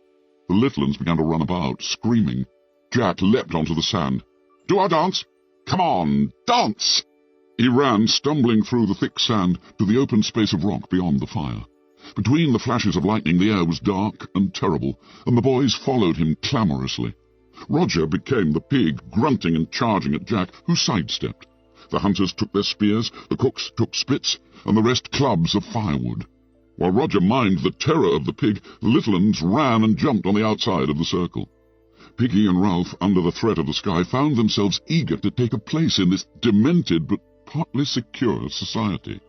The little ones began to run about, screaming. Jack leapt onto the sand. "Do our dance? Come on, dance!" He ran, stumbling through the thick sand, to the open space of rock beyond the fire. Between the flashes of lightning the air was dark and terrible, and the boys followed him clamorously. Roger became the pig, grunting and charging at Jack, who sidestepped. The hunters took their spears, the cooks took spits, and the rest clubs of firewood. While Roger mimed the terror of the pig, the little ones ran and jumped on the outside of the circle. Piggy and Ralph, under the threat of the sky, found themselves eager to take a place in this demented but partly secure society.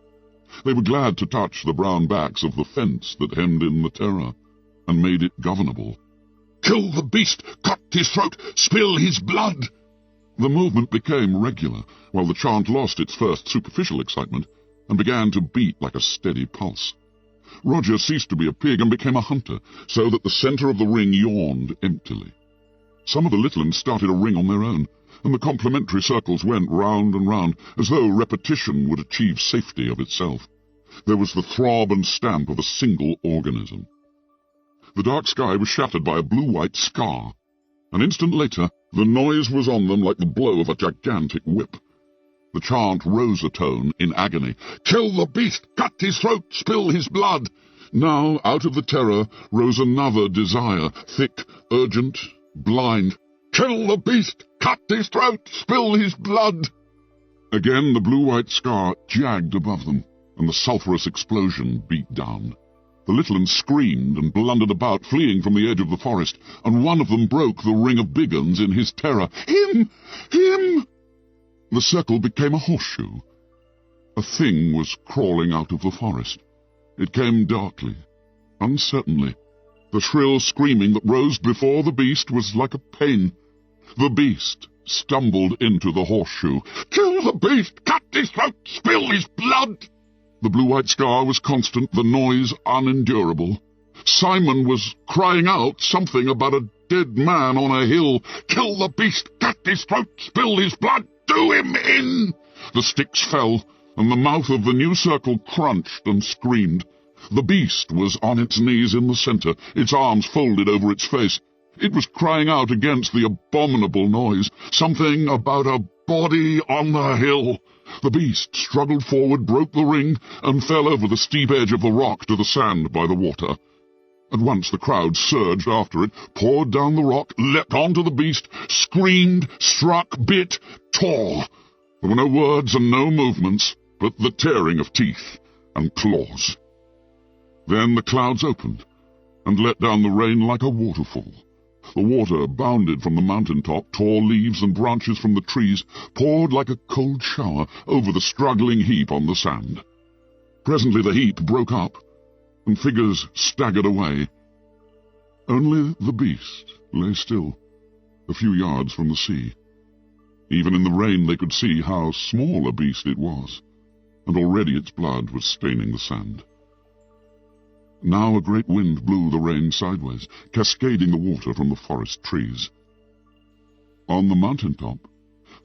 They were glad to touch the brown backs of the fence that hemmed in the terror, and made it governable. "Kill the beast! Cut his throat! Spill his blood!" The movement became regular, while the chant lost its first superficial excitement, and began to beat like a steady pulse. Roger ceased to be a pig and became a hunter, so that the centre of the ring yawned emptily. Some of the little ones started a ring on their own, and the complementary circles went round and round, as though repetition would achieve safety of itself. There was the throb and stamp of a single organism. The dark sky was shattered by a blue-white scar. An instant later, the noise was on them like the blow of a gigantic whip. The chant rose a tone in agony. "Kill the beast! Cut his throat! Spill his blood!" Now, out of the terror, rose another desire, thick, urgent, blind. "Kill the beast! Cut his throat! Spill his blood!" Again the blue-white scar jagged above them, and the sulphurous explosion beat down. The little ones screamed and blundered about, fleeing from the edge of the forest, and one of them broke the ring of big uns in his terror. "Him! Him!" The circle became a horseshoe. A thing was crawling out of the forest. It came darkly, uncertainly. The shrill screaming that rose before the beast was like a pain. The beast stumbled into the horseshoe. "Kill the beast! Cut his throat! Spill his blood!" The blue-white scar was constant, the noise unendurable. Simon was crying out something about a dead man on a hill. "Kill the beast! Cut his throat! Spill his blood! Do him in!" The sticks fell, and the mouth of the new circle crunched and screamed. The beast was on its knees in the centre, its arms folded over its face. It was crying out against the abominable noise, something about a body on the hill. The beast struggled forward, broke the ring, and fell over the steep edge of the rock to the sand by the water. At once the crowd surged after it, poured down the rock, leapt onto the beast, screamed, struck, bit, tore. There were no words and no movements, but the tearing of teeth and claws. Then the clouds opened, and let down the rain like a waterfall. The water bounded from the mountain-top, tore leaves and branches from the trees, poured like a cold shower over the struggling heap on the sand. Presently the heap broke up, and figures staggered away. Only the beast lay still, a few yards from the sea. Even in the rain they could see how small a beast it was, and already its blood was staining the sand. Now a great wind blew the rain sideways, cascading the water from the forest trees. On the mountain-top,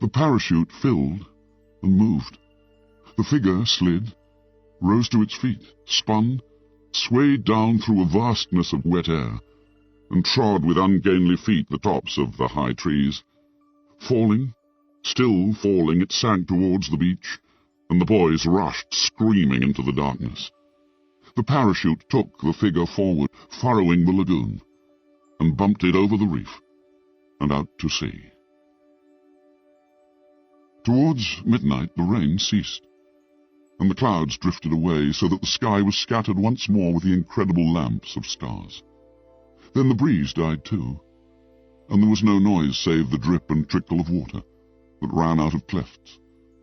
the parachute filled and moved. The figure slid, rose to its feet, spun, swayed down through a vastness of wet air, and trod with ungainly feet the tops of the high trees. Falling, Still falling, it sank towards the beach, and the boys rushed screaming into the darkness. The parachute took the figure forward, furrowing the lagoon, and bumped it over the reef and out to sea. Towards midnight the rain ceased, and the clouds drifted away so that the sky was scattered once more with the incredible lamps of stars. Then the breeze died too, and there was no noise save the drip and trickle of water that ran out of clefts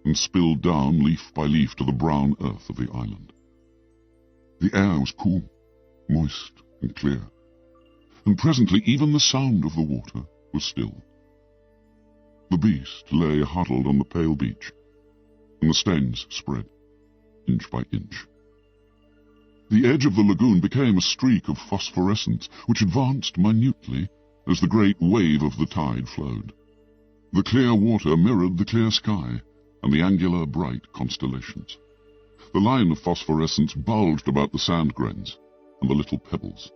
and spilled down leaf by leaf to the brown earth of the island. The air was cool, moist and clear, and presently even the sound of the water was still. The beast lay huddled on the pale beach, and the stains spread, inch by inch. The edge of the lagoon became a streak of phosphorescence which advanced minutely as the great wave of the tide flowed. The clear water mirrored the clear sky and the angular bright constellations. The line of phosphorescence bulged about the sand grains and the little pebbles.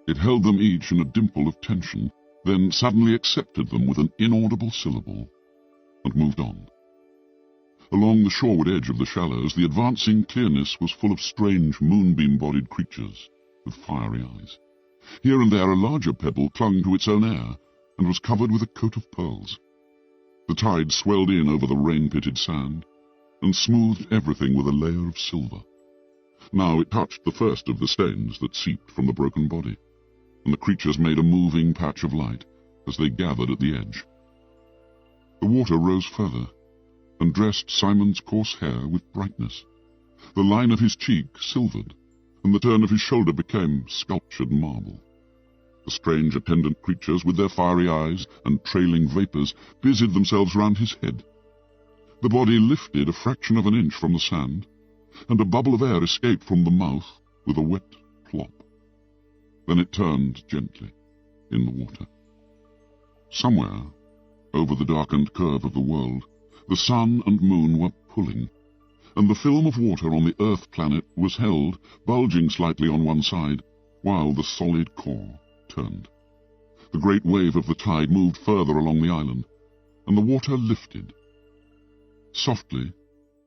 It held them each in a dimple of tension, then suddenly accepted them with an inaudible syllable, and moved on. Along the shoreward edge of the shallows, the advancing clearness was full of strange moonbeam-bodied creatures with fiery eyes. Here and there a larger pebble clung to its own air and was covered with a coat of pearls. The tide swelled in over the rain-pitted sand and smoothed everything with a layer of silver. Now it touched the first of the stains that seeped from the broken body, and the creatures made a moving patch of light as they gathered at the edge. The water rose further, and dressed Simon's coarse hair with brightness. The line of his cheek silvered, and the turn of his shoulder became sculptured marble. The strange attendant creatures, with their fiery eyes and trailing vapours, busied themselves round his head. The body lifted a fraction of an inch from the sand, and a bubble of air escaped from the mouth with a wet plop. Then it turned gently in the water. Somewhere, over the darkened curve of the world, the sun and moon were pulling, and the film of water on the Earth planet was held, bulging slightly on one side, while the solid core turned. The great wave of the tide moved further along the island, and the water lifted. Softly,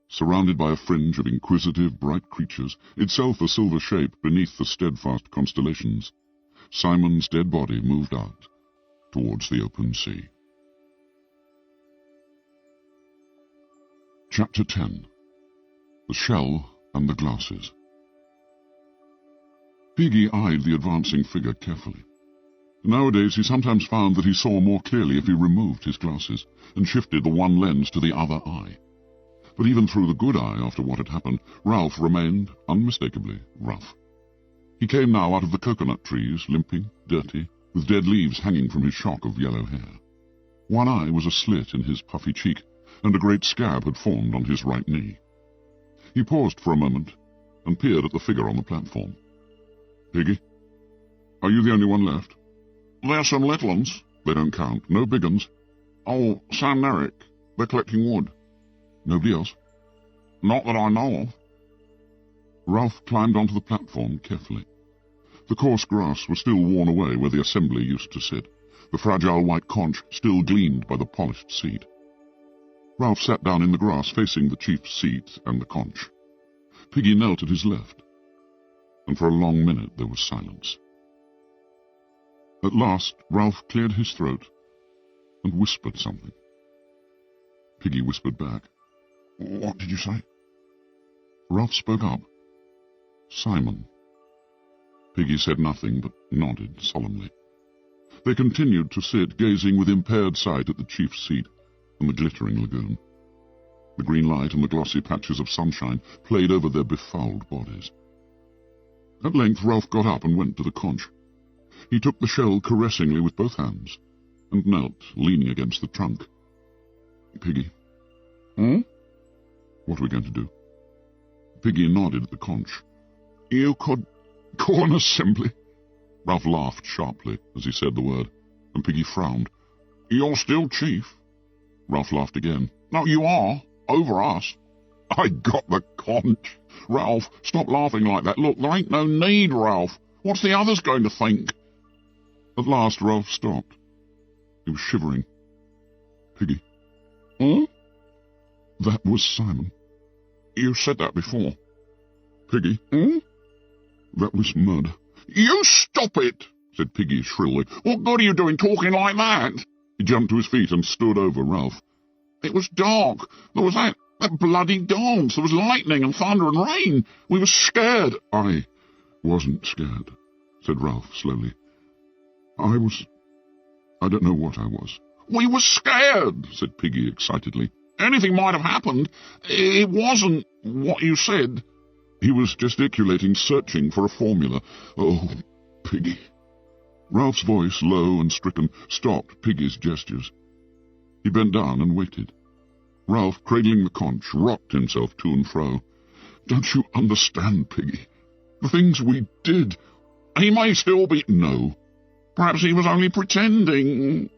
surrounded by a fringe of inquisitive, bright creatures, itself a silver shape beneath the steadfast constellations, Simon's dead body moved out towards the open sea. Chapter 10. The Shell and the Glasses. Piggy eyed the advancing figure carefully. Nowadays he sometimes found that he saw more clearly if he removed his glasses and shifted the one lens to the other eye. But even through the good eye, after what had happened, Ralph remained unmistakably Ralph. He came now out of the coconut trees, limping, dirty, with dead leaves hanging from his shock of yellow hair. One eye was a slit in his puffy cheek, and a great scab had formed on his right knee. He paused for a moment and peered at the figure on the platform. "Piggy, are you the only one left?" "There's some little uns." "They don't count. No big uns." "Oh, Sam and Eric. They're collecting wood." "Nobody else?" "Not that I know of." Ralph climbed onto the platform carefully. The coarse grass was still worn away where the assembly used to sit. The fragile white conch still gleamed by the polished seat. Ralph sat down in the grass facing the chief's seat and the conch. Piggy knelt at his left, and for a long minute there was silence. At last Ralph cleared his throat and whispered something. Piggy whispered back. "What did you say?" Ralph spoke up. "Simon." Piggy said nothing, but nodded solemnly. They continued to sit, gazing with impaired sight at the chief's seat and the glittering lagoon. The green light and the glossy patches of sunshine played over their befouled bodies. At length Ralph got up and went to the conch. He took the shell caressingly with both hands, and knelt, leaning against the trunk. "Piggy." "Hmm?" "What are we going to do?" Piggy nodded at the conch. "You could call an assembly." Ralph laughed sharply as he said the word, and Piggy frowned. "You're still chief." Ralph laughed again. "No, you are. Over us." "I got the conch." "Ralph, stop laughing like that. Look, there ain't no need, Ralph. What's the others going to think?" At last Ralph stopped. He was shivering. "Piggy, Hmm? That was Simon. You said that before. Piggy. Hmm? That was Mud. You stop it, said Piggy shrilly. What good are you doing talking like that? He jumped to his feet and stood over Ralph. It was dark. There was that bloody dance. There was lightning and thunder and rain. We were scared. I wasn't scared, said Ralph slowly. I don't know what I was. We were scared, said Piggy excitedly. Anything might have happened. It wasn't what you said. He was gesticulating, searching for a formula. Oh, Piggy. Ralph's voice, low and stricken, stopped Piggy's gestures. He bent down and waited. Ralph, cradling the conch, rocked himself to and fro. Don't you understand, Piggy? The things we did. He may still be... No. Perhaps he was only pretending.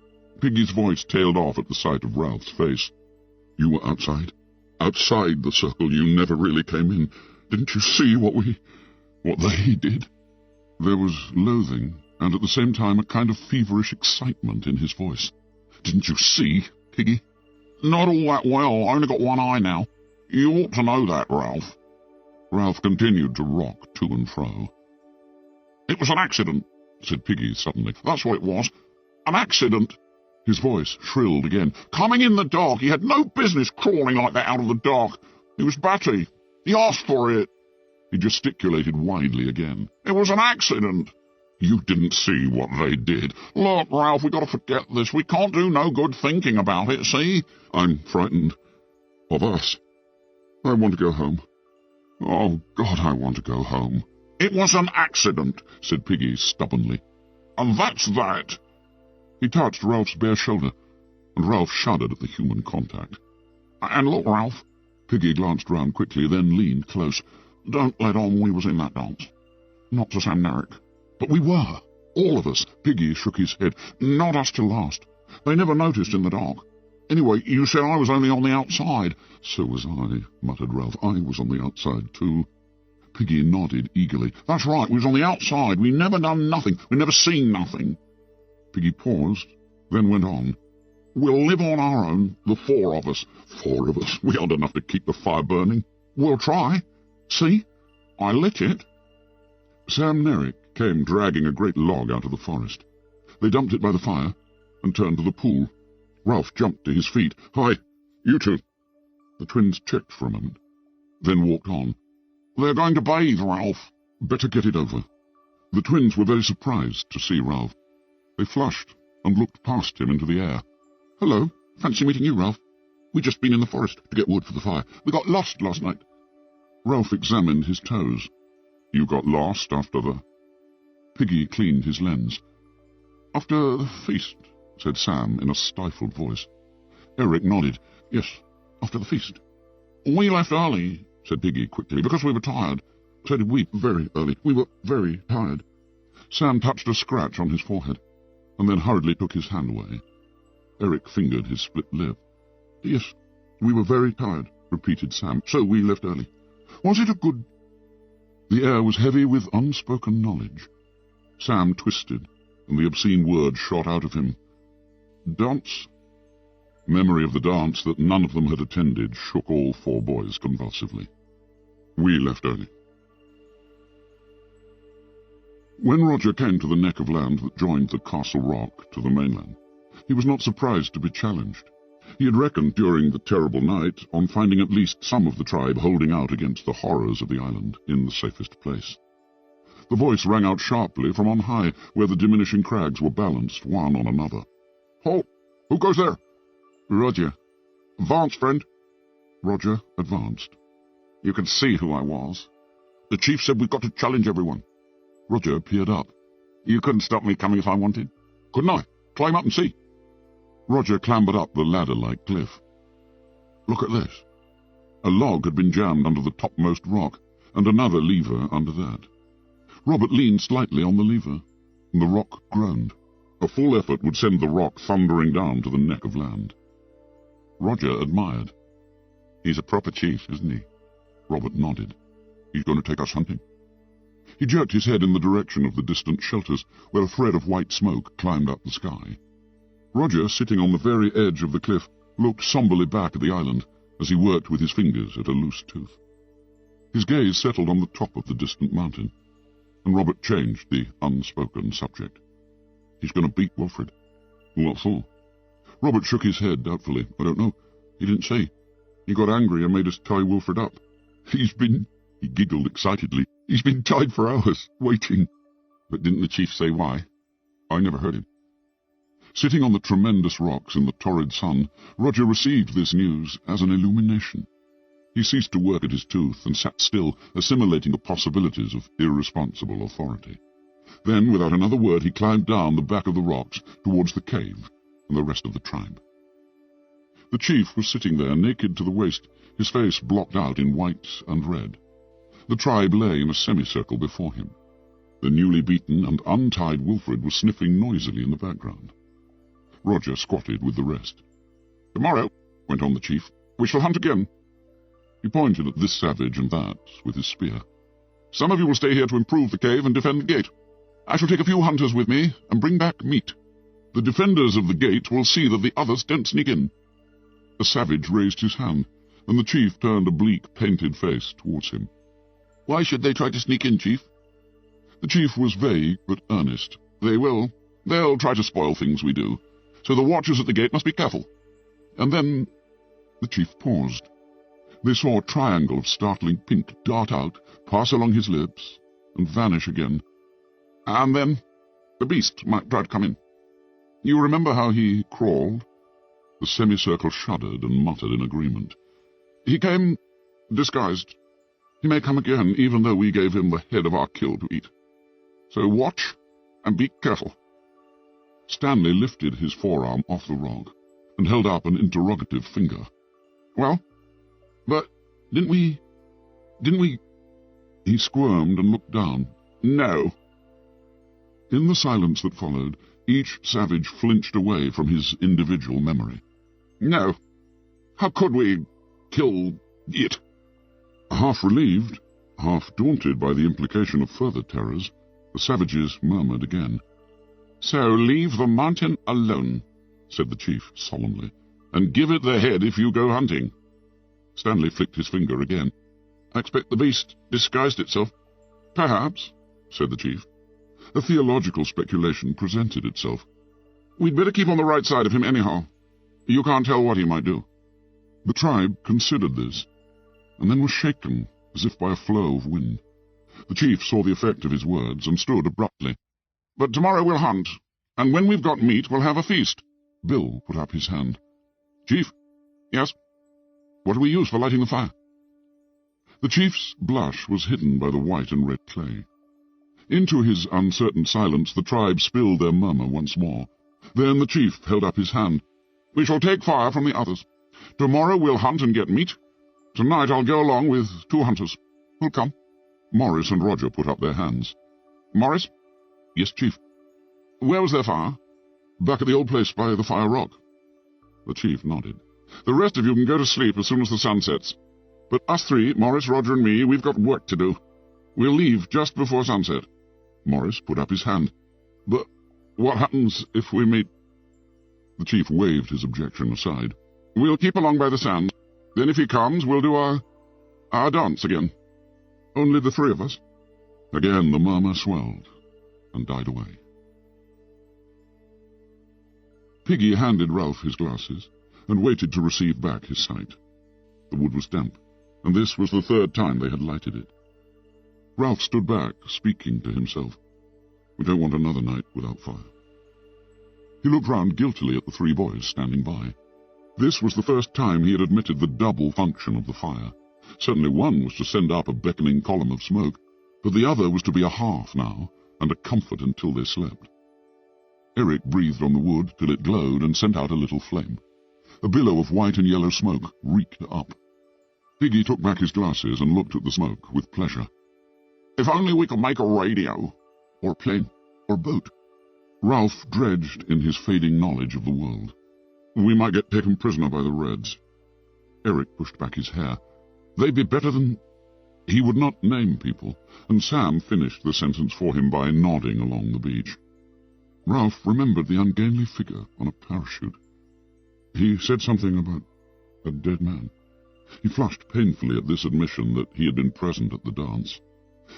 Piggy's voice tailed off at the sight of Ralph's face. You were outside. Outside the circle. You never really came in. Didn't you see what they did? There was loathing, and at the same time a kind of feverish excitement in his voice. Didn't you see, Piggy? Not all that well. I only got one eye now. You ought to know that, Ralph. Ralph continued to rock to and fro. It was an accident, said Piggy suddenly. That's what it was. An accident. His voice shrilled again. Coming in the dark. He had no business crawling like that out of the dark. He was batty. He asked for it. He gesticulated widely again. It was an accident. You didn't see what they did. Look, Ralph, we got to forget this. We can't do no good thinking about it, see? I'm frightened of us. I want to go home. Oh, God, I want to go home. It was an accident, said Piggy stubbornly. And that's that. He touched Ralph's bare shoulder, and Ralph shuddered at the human contact. And look, Ralph. Piggy glanced round quickly, then leaned close. Don't let on we was in that dance. Not to Sam Merrick. But we were. All of us. Piggy shook his head. Not us till last. They never noticed in the dark. Anyway, you said I was only on the outside. So was I, muttered Ralph. I was on the outside too. Piggy nodded eagerly. That's right, we was on the outside. We never done nothing. We never seen nothing. Piggy paused, then went on. We'll live on our own, the four of us. 4 of us. We aren't enough to keep the fire burning. We'll try. See? I lit it. Sam Merrick came dragging a great log out of the forest. They dumped it by the fire and turned to the pool. Ralph jumped to his feet. Hi, you two. The twins checked for a moment, then walked on. They're going to bathe, Ralph. Better get it over. The twins were very surprised to see Ralph. They flushed and looked past him into the air. Hello, fancy meeting you, Ralph. We'd just been in the forest to get wood for the fire. We got lost last night. Ralph examined his toes. You got lost after the... Piggy cleaned his lens. After the feast, said Sam in a stifled voice. Eric nodded. Yes, after the feast. We left early, said Piggy quickly, because we were tired. So did we, very early. We were very tired. Sam touched a scratch on his forehead, and then hurriedly took his hand away. Eric fingered his split lip. Yes, we were very tired, repeated Sam, so we left early. Was it a good... The air was heavy with unspoken knowledge. Sam twisted, and the obscene word shot out of him. Dance? Memory of the dance that none of them had attended shook all 4 boys convulsively. We left early. When Roger came to the neck of land that joined the Castle Rock to the mainland, he was not surprised to be challenged. He had reckoned during the terrible night on finding at least some of the tribe holding out against the horrors of the island in the safest place. The voice rang out sharply from on high, where the diminishing crags were balanced one on another. Halt! Who goes there? Roger. Advance, friend. Roger advanced. You can see who I was. The chief said we've got to challenge everyone. Roger peered up. You couldn't stop me coming if I wanted. Couldn't I? Climb up and see. Roger clambered up the ladder-like cliff. Look at this. A log had been jammed under the topmost rock, and another lever under that. Robert leaned slightly on the lever, and the rock groaned. A full effort would send the rock thundering down to the neck of land. Roger admired. He's a proper chief, isn't he? Robert nodded. He's going to take us hunting. He jerked his head in the direction of the distant shelters, where a thread of white smoke climbed up the sky. Roger, sitting on the very edge of the cliff, looked somberly back at the island as he worked with his fingers at a loose tooth. His gaze settled on the top of the distant mountain, and Robert changed the unspoken subject. He's going to beat Wilfred. What for? Robert shook his head doubtfully. I don't know. He didn't say. He got angry and made us tie Wilfred up. He giggled excitedly. He's been tied for hours, waiting. But didn't the chief say why? I never heard him. Sitting on the tremendous rocks in the torrid sun, Roger received this news as an illumination. He ceased to work at his tooth and sat still, assimilating the possibilities of irresponsible authority. Then, without another word, he climbed down the back of the rocks towards the cave and the rest of the tribe. The chief was sitting there, naked to the waist, his face blocked out in white and red. The tribe lay in a semicircle before him. The newly beaten and untied Wilfred was sniffing noisily in the background. Roger squatted with the rest. "Tomorrow," went on the chief, "we shall hunt again." He pointed at this savage and that with his spear. "Some of you will stay here to improve the cave and defend the gate. I shall take a few hunters with me and bring back meat. The defenders of the gate will see that the others don't sneak in." A savage raised his hand, and the chief turned a bleak, painted face towards him. "Why should they try to sneak in, chief?" The chief was vague but earnest. They'll try to spoil things we do, so the watchers at the gate must be careful." And then the chief paused. They saw a triangle of startling pink dart out, pass along his lips, and vanish again. "And then the beast might try to come in. You remember how he crawled?" The semicircle shuddered and muttered in agreement. "He came disguised. He may come again, even though we gave him the head of our kill to eat. So watch and be careful." Stanley lifted his forearm off the rock and held up an interrogative finger. "Well, but didn't we... He squirmed and looked down. "No." In the silence that followed, each savage flinched away from his individual memory. "No. How could we kill it?" Half relieved, half daunted by the implication of further terrors, the savages murmured again. "So leave the mountain alone," said the chief solemnly, "and give it the head if you go hunting." Stanley flicked his finger again. "I expect the beast disguised itself." "Perhaps," said the chief. A theological speculation presented itself. "We'd better keep on the right side of him anyhow. You can't tell what he might do." The tribe considered this, and then was shaken as if by a flow of wind. The chief saw the effect of his words and stood abruptly. "But tomorrow we'll hunt, and when we've got meat we'll have a feast." Bill put up his hand. "Chief?" "Yes?" "What do we use for lighting the fire?" The chief's blush was hidden by the white and red clay. Into his uncertain silence the tribe spilled their murmur once more. Then the chief held up his hand. "We shall take fire from the others. Tomorrow we'll hunt and get meat. Tonight I'll go along with 2 hunters. Who'll come?" Morris and Roger put up their hands. "Morris?" "Yes, chief." "Where was their fire?" "Back at the old place by the Fire Rock." The chief nodded. "The rest of you can go to sleep as soon as the sun sets. But us 3, Morris, Roger and me, we've got work to do. We'll leave just before sunset." Morris put up his hand. "But what happens if we meet—" The chief waved his objection aside. "We'll keep along by the sand. Then if he comes, we'll do our dance again. Only the 3 of us." Again the murmur swelled and died away. Piggy handed Ralph his glasses and waited to receive back his sight. The wood was damp, and this was the 3rd time they had lighted it. Ralph stood back, speaking to himself. "We don't want another night without fire." He looked round guiltily at the 3 boys standing by. This was the first time he had admitted the double function of the fire. Certainly one was to send up a beckoning column of smoke, but the other was to be a hearth now, and a comfort until they slept. Eric breathed on the wood till it glowed and sent out a little flame. A billow of white and yellow smoke reeked up. Piggy took back his glasses and looked at the smoke with pleasure. "If only we could make a radio, or plane, or boat." Ralph dredged in his fading knowledge of the world. "We might get taken prisoner by the Reds." Eric pushed back his hair. "They'd be better than—" He would not name people, and Sam finished the sentence for him by nodding along the beach. Ralph remembered the ungainly figure on a parachute. He said something about a dead man. He flushed painfully at this admission that he had been present at the dance.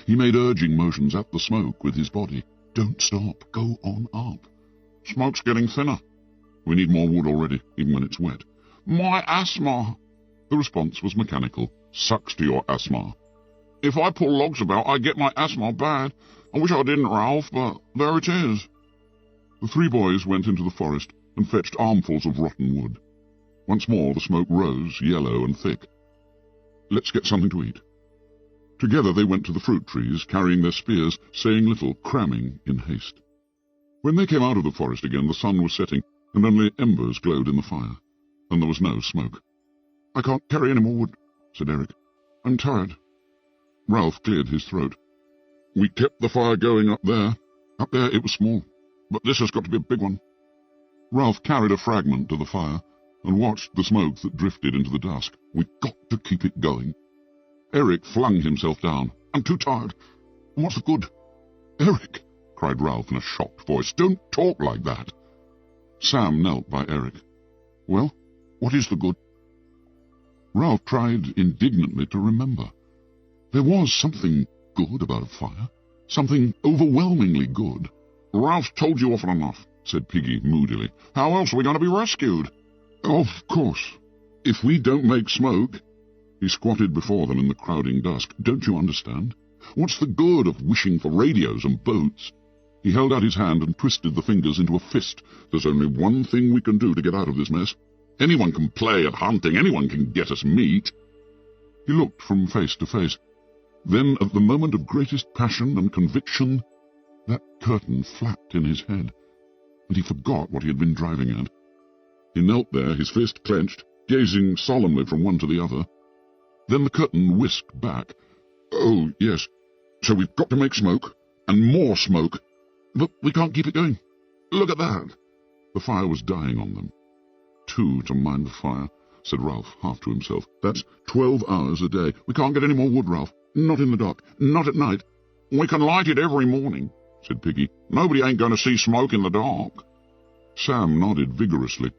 He made urging motions at the smoke with his body. Don't stop. Go on up. Smoke's getting thinner. We need more wood already, even when it's wet. My asthma. The response was mechanical. Sucks to your asthma. If I pull logs about, I get my asthma bad. I wish I didn't, Ralph, but there it is. The three boys went into the forest and fetched armfuls of rotten wood. Once more the smoke rose, yellow and thick. Let's get something to eat. Together they went to the fruit trees, carrying their spears, saying little, cramming in haste. When they came out of the forest again, the sun was setting, and only embers glowed in the fire, and there was no smoke. I can't carry any more wood, said Eric. I'm tired. Ralph cleared his throat. We kept the fire going up there. Up there it was small, but this has got to be a big one. Ralph carried a fragment to the fire and watched the smoke that drifted into the dusk. We've got to keep it going. Eric flung himself down. I'm too tired. And what's the good? Eric, cried Ralph in a shocked voice, don't talk like that. Sam knelt by Eric. Well, what is the good? Ralph tried indignantly to remember. There was something good about a fire. Something overwhelmingly good. Ralph's told you often enough, said Piggy moodily. How else are we going to be rescued? Of course. If we don't make smoke... He squatted before them in the crowding dusk. Don't you understand? What's the good of wishing for radios and boats? He held out his hand and twisted the fingers into a fist. There's only one thing we can do to get out of this mess. Anyone can play at hunting. Anyone can get us meat. He looked from face to face. Then, at the moment of greatest passion and conviction, that curtain flapped in his head, and he forgot what he had been driving at. He knelt there, his fist clenched, gazing solemnly from one to the other. Then the curtain whisked back. Oh, yes, so we've got to make smoke, and more smoke, but we can't keep it going. Look at that. The fire was dying on them. 2 to mind the fire, said Ralph, half to himself. That's 12 hours a day. We can't get any more wood, Ralph. Not in the dark. Not at night. We can light it every morning, said Piggy. Nobody ain't going to see smoke in the dark. Sam nodded vigorously.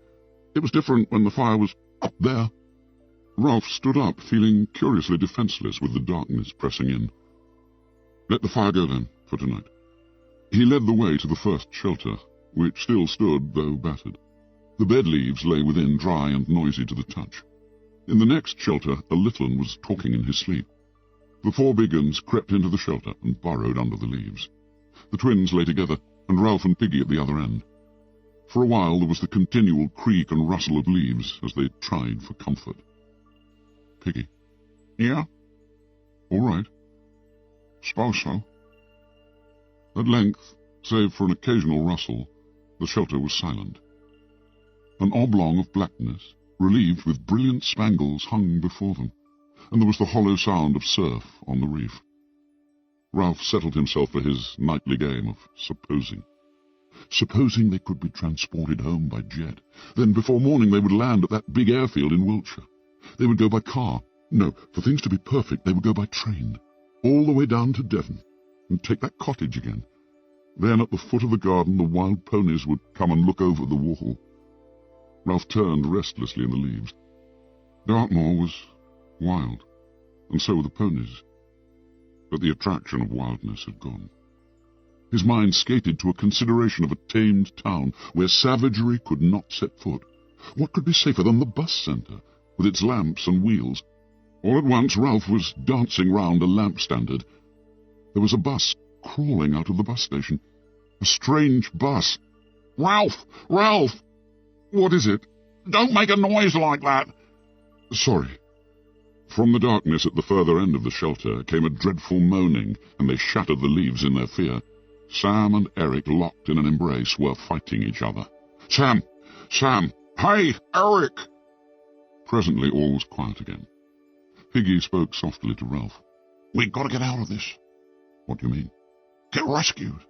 It was different when the fire was up there. Ralph stood up, feeling curiously defenseless with the darkness pressing in. Let the fire go, then, for tonight. He led the way to the first shelter, which still stood, though battered. The bed leaves lay within, dry and noisy to the touch. In the next shelter, a little one was talking in his sleep. The 4 big uns crept into the shelter and burrowed under the leaves. The twins lay together, and Ralph and Piggy at the other end. For a while there was the continual creak and rustle of leaves as they tried for comfort. Piggy. Yeah? All right. Suppose so. At length, save for an occasional rustle, the shelter was silent. An oblong of blackness, relieved with brilliant spangles, hung before them, and there was the hollow sound of surf on the reef. Ralph settled himself for his nightly game of supposing. Supposing they could be transported home by jet. Then before morning they would land at that big airfield in Wiltshire. They would go by car. No, for things to be perfect, they would go by train. All the way down to Devon, and take that cottage again. Then at the foot of the garden the wild ponies would come and look over the wall. Ralph turned restlessly in the leaves. Dartmoor was wild, and so were the ponies. But the attraction of wildness had gone. His mind skated to a consideration of a tamed town where savagery could not set foot. What could be safer than the bus centre, with its lamps and wheels? All at once Ralph was dancing round a lamp standard. There was a bus crawling out of the bus station. A strange bus. Ralph! Ralph! What is it? Don't make a noise like that! Sorry. From the darkness at the further end of the shelter came a dreadful moaning, and they shattered the leaves in their fear. Sam and Eric, locked in an embrace, were fighting each other. Sam! Sam! Hey, Eric! Presently all was quiet again. Piggy spoke softly to Ralph. We've got to get out of this. What do you mean? Get rescued.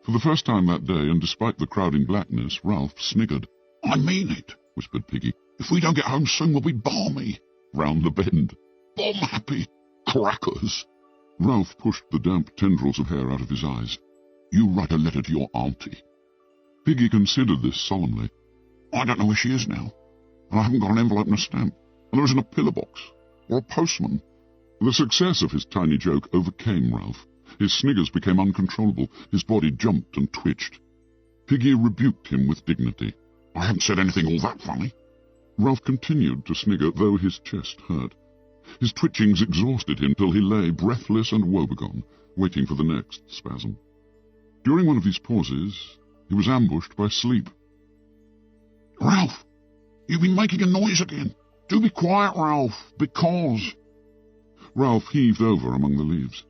For the first time that day, and despite the crowding blackness, Ralph sniggered. I mean it, whispered Piggy. If we don't get home soon, we'll be balmy. Round the bend. Bomb-happy. Crackers. Ralph pushed the damp tendrils of hair out of his eyes. You write a letter to your auntie. Piggy considered this solemnly. I don't know where she is now, and I haven't got an envelope and a stamp, and there isn't a pillar box or a postman." The success of his tiny joke overcame Ralph. His sniggers became uncontrollable. His body jumped and twitched. Piggy rebuked him with dignity. "I haven't said anything all that funny." Ralph continued to snigger, though his chest hurt. His twitchings exhausted him till he lay breathless and woebegone, waiting for the next spasm. During one of these pauses, he was ambushed by sleep. "Ralph, you've been making a noise again. Do be quiet, Ralph, because—" Ralph heaved over among the leaves.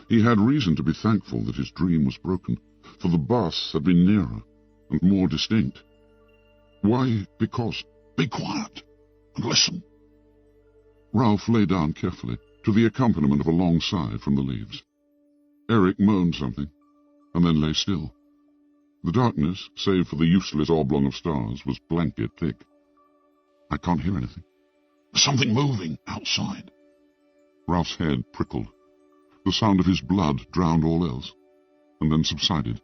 He had reason to be thankful that his dream was broken, for the bus had been nearer and more distinct. "Why, because—" "Be quiet and listen." Ralph lay down carefully, to the accompaniment of a long sigh from the leaves. Eric moaned something, and then lay still. The darkness, save for the useless oblong of stars, was blanket thick. "I can't hear anything." "There's something moving outside." Ralph's head prickled. The sound of his blood drowned all else, and then subsided.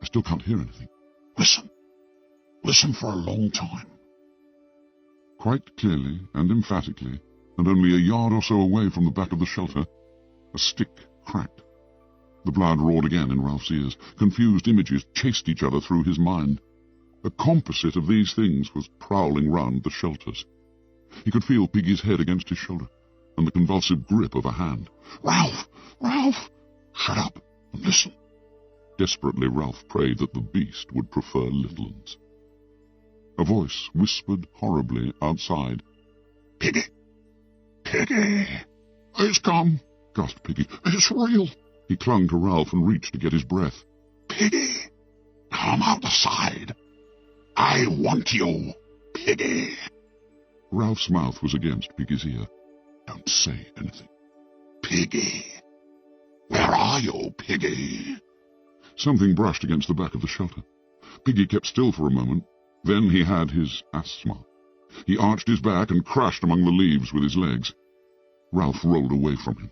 "I still can't hear anything." "Listen. Listen for a long time." Quite clearly and emphatically, and only a yard or so away from the back of the shelter, a stick cracked. The blood roared again in Ralph's ears. Confused images chased each other through his mind. A composite of these things was prowling round the shelters. He could feel Piggy's head against his shoulder, and the convulsive grip of a hand. "Ralph! Ralph! Shut up and listen." Desperately, Ralph prayed that the beast would prefer Littlelands. A voice whispered horribly outside. "Piggy! Piggy! It's come!" gasped Piggy. "It's real!" He clung to Ralph and reached to get his breath. "Piggy! Come out the side! I want you, Piggy!" Ralph's mouth was against Piggy's ear. "Don't say anything." "Piggy! Where are you, Piggy?" Something brushed against the back of the shelter. Piggy kept still for a moment. Then he had his asthma. He arched his back and crashed among the leaves with his legs. Ralph rolled away from him.